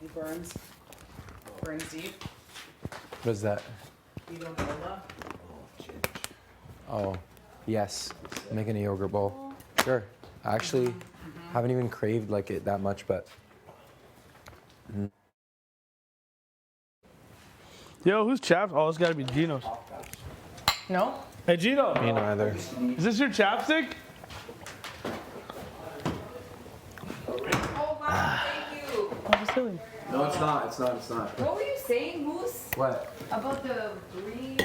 He burns. Burns deep. What is that? Eat umbrella. Oh, yes. I'm making a yogurt bowl. Sure. I actually haven't even craved like it that much, but Yo, who's chaps? Oh, it's gotta be Gino's. No? Hey, Gino. Me neither. Is this your chapstick? Oh, wow. Thank you. Oh, silly. no, it's not. It's not. It's not. What were you saying, Moose? What? About the green.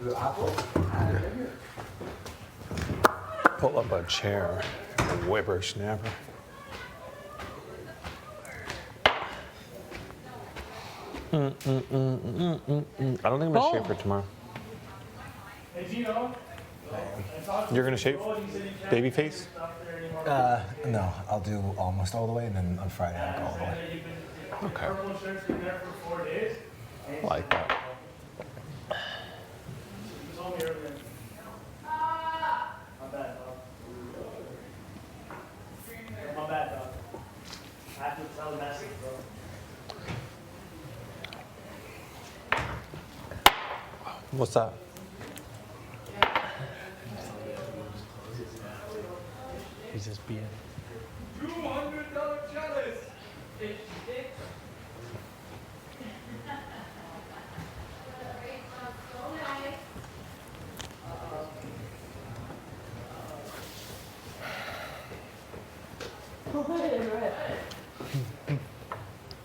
The apple? Pull up a chair. Whippersnapper. I don't think I'm gonna shave for tomorrow. Hey, Gino. You're gonna shave? Baby face? No, I'll do almost all the way, and then on Friday I'll go all the way. Okay. Purple shirt's been there for 4 days. I like that. You told me earlier. My bad, dog. My bad, dog. I have to tell the message, bro. What's that? He's just being. $200 chalice.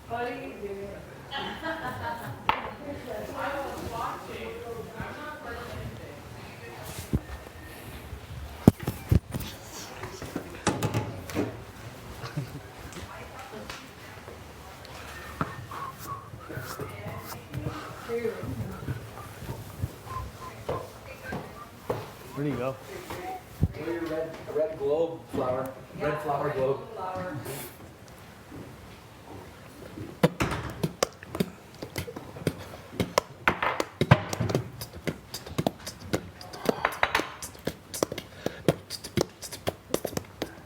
What are you doing? Where'd he go? Red globe flower. Red flower globe.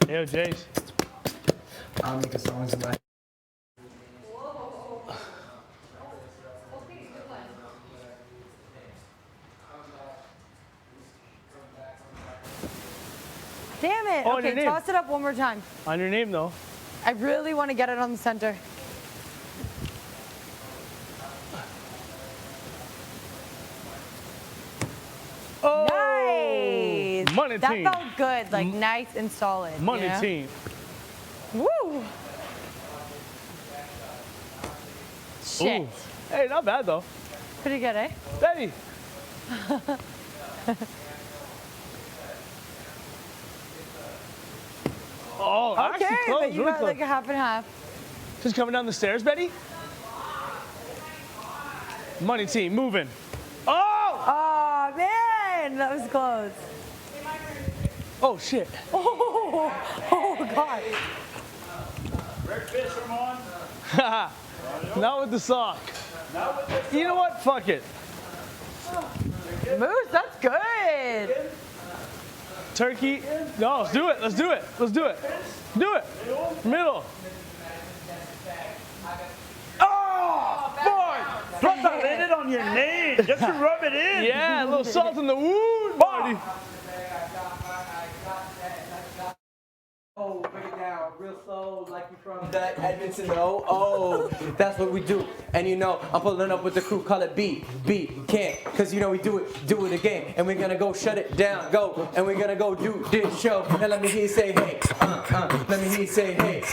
Hey, yo, Jace. I'll make a song in my. Damn it. Oh, and your Okay, name. toss it up one more time. On your name, though. I really want to get it on the center. Oh, Nice. money That team. felt good, like nice and solid. Money you know? team. Woo. Shit. Ooh. Hey, not bad though. Pretty good, eh? Betty. Oh, Okay, actually close, but you really got close. like a half and half. Just coming down the stairs, Betty. Money team, moving. Oh! Oh man, that was close. Oh shit. Oh God. Red fish from on. Not with the sock. You know what? Fuck it. Moose, that's good. Turkey. No, let's do it. Let's do it. Let's do it. Do it. Middle. Oh! it on your name, just to rub it in. Yeah, a little salt in the wound, Marty. Oh, break it down real slow, like you from that Edmonton. Oh, that's what we do. And you know, I'm pulling up with the crew, call it B, can't, cause you know we do it again. And we're gonna go shut it down, go, and we're gonna go do this show. Now let me hear you say hey, let me hear you say hey,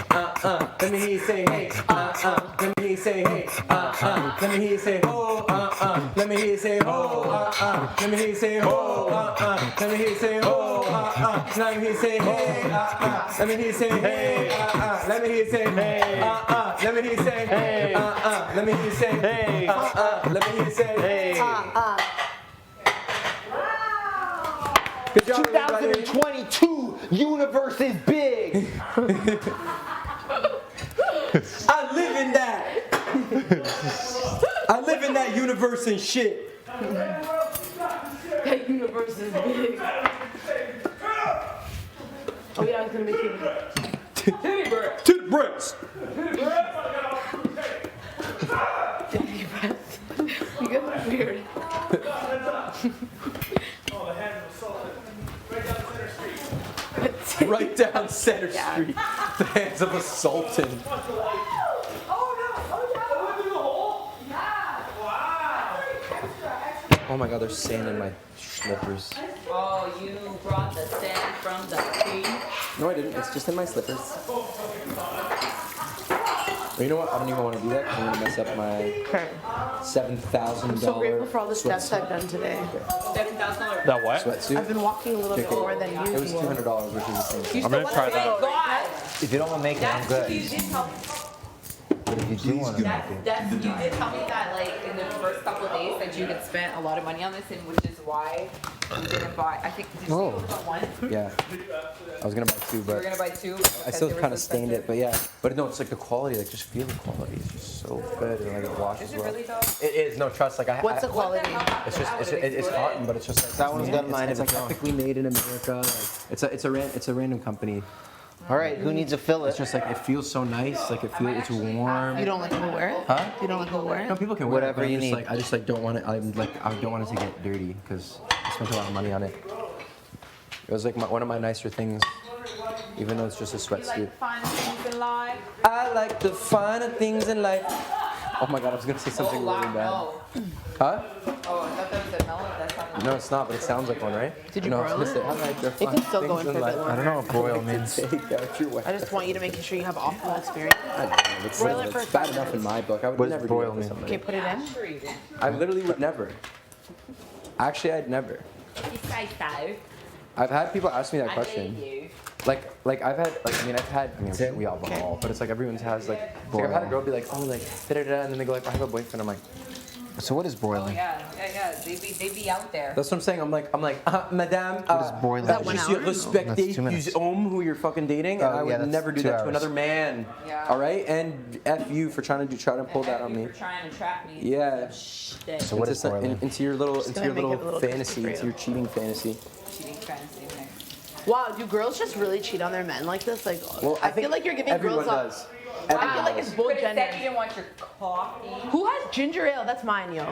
let me hear you say hey, let me hear you say hey, let me hear you say ho, let me hear you say ho, let me hear you say ho, let me hear you say ho, let me hear you say hey, let me hear you say hey, let me hear you say hey, let me hear you say hey, let me hear you say hey, let me hear you say hey. Good job, 2022 universe is big. I live in that. I live in that universe and shit. That universe is big. Oh yeah, I was gonna make you. Titty breath. Titty breaths. Titty breath. You guys are weird. Right down Center Street. The hands of a sultan. Oh my god, there's sand in my slippers. Oh, you brought the sand from the beach. No, I didn't. It's just in my slippers. Well, you know what? I don't even want to do that because I'm going to mess up my $7,000 I'm so grateful for all the steps I've done today. $7,000. That what? Sweatsuit. I've been walking a little bit more than usual. It was $200, which is the same. I'm gonna try that. God. If you don't want to make it, I'm good. You did tell me. But if you do want to make it, You did tell me that, like, in the first couple of days that you had spent a lot of money on this, and which is why you didn't buy. I think. Did you say it was one? Yeah. I was going to buy two, You were but gonna buy two. I still kind of stained it, but yeah. But no, it's like the quality, like just feel the quality. It's just so good, and like it washes Is it well. really though? It is. No, trust. Like What's the quality? It's just it's cotton, but it's just like That one's got mine It's of like its own. ethically made in America. Like it's a random company. all right, who needs a fillet? It's just like it feels so nice. Like it's warm. You don't let people wear it? Huh? You don't let people wear it? No, people can wear Whatever it. But you I'm just need. Like, I just like don't want it. I don't want it to get dirty because I spent a lot of money on it. It was like one of my nicer things, even though it's just a sweatsuit. Fun things in life. I like the finer things in life. Oh my god, I was gonna say something really bad. No. Huh? Oh, I thought that was a melon. That's not. No, it's not, but it sounds like one, right? Did you no, broil it? I like the It can fine still go things in for a bit life. longer. I don't know what broil means. Take out your I just want you to make sure you have optimal experience. It's, Broil it for it's bad 5 enough in my book. I would What does never broil do that to mean? somebody. Okay, put it in. I literally would never. Actually, I'd never. You say so. I've had people ask me that I question. believe you. Like I've had I'm sure we all all, but it's like everyone's has like it's like I've had a girl be like, oh like da-da-da, and then they go like, I have a boyfriend. I'm like, So what is broiling? Yeah. They be out there. that's what I'm saying. I'm like, madame, What is broiling? That je 1 suis hour? respecté That's 2 du minutes. homme who you're fucking dating, and Oh, I would yeah, that's never do 2 that to hours. another man. Yeah. All right, and f you for trying to pull that on me. You're trying to trap me. Yeah. Shit. So what is Into, broiling? into your little gonna make it a little fantasy, crispy for into you. your cheating fantasy. Cheating fantasy. Nice. Wow, do girls just really cheat on their men like this? Like, Well, I feel like you're giving everyone girls does. I feel like it's You both could have said you genders. didn't want your coffee. Who has ginger ale? That's mine, yo.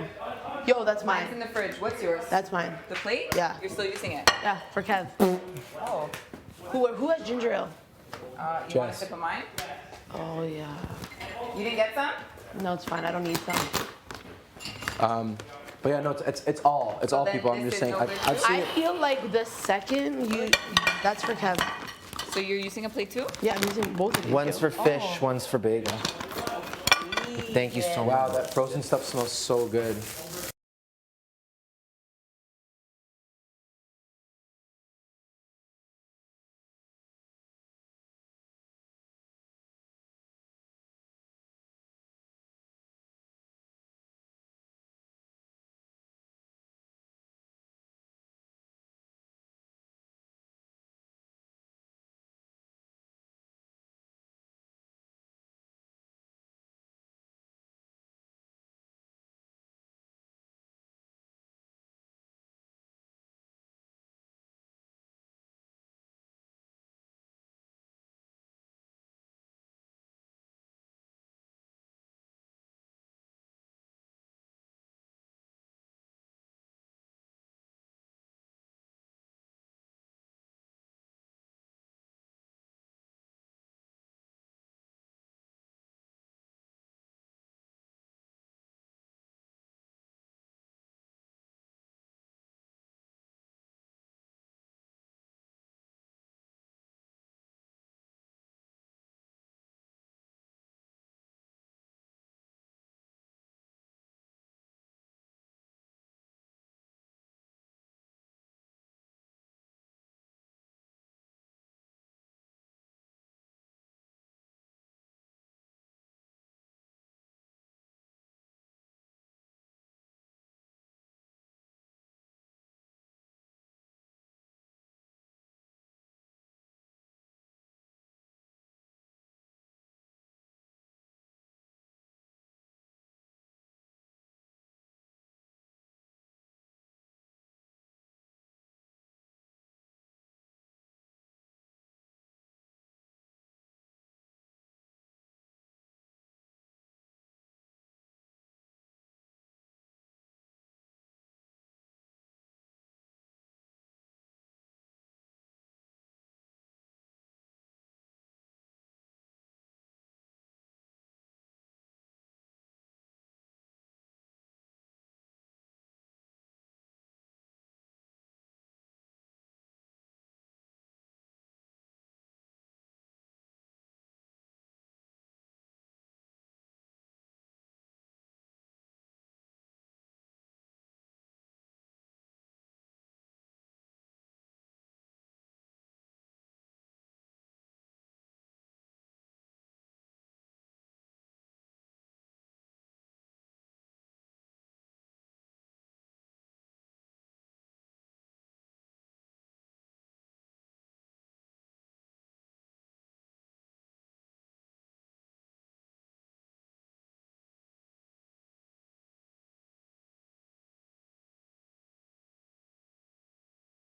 Yo, that's Mine's in mine. the fridge. What's yours? That's mine. The plate? Yeah. You're still using it? Yeah, for Kev. Oh. Who has ginger ale? You want a sip of mine? Oh yeah. You didn't get some? No, it's fine. I don't need some. But yeah, no, it's all then people. I'm this just is saying. over I've seen I it. feel like the second you, that's for Kev. So you're using a plate too? Yeah, I'm using both of these. One's for fish, Oh. one's for bagel. Thank you so Wow, much. that frozen stuff smells so good.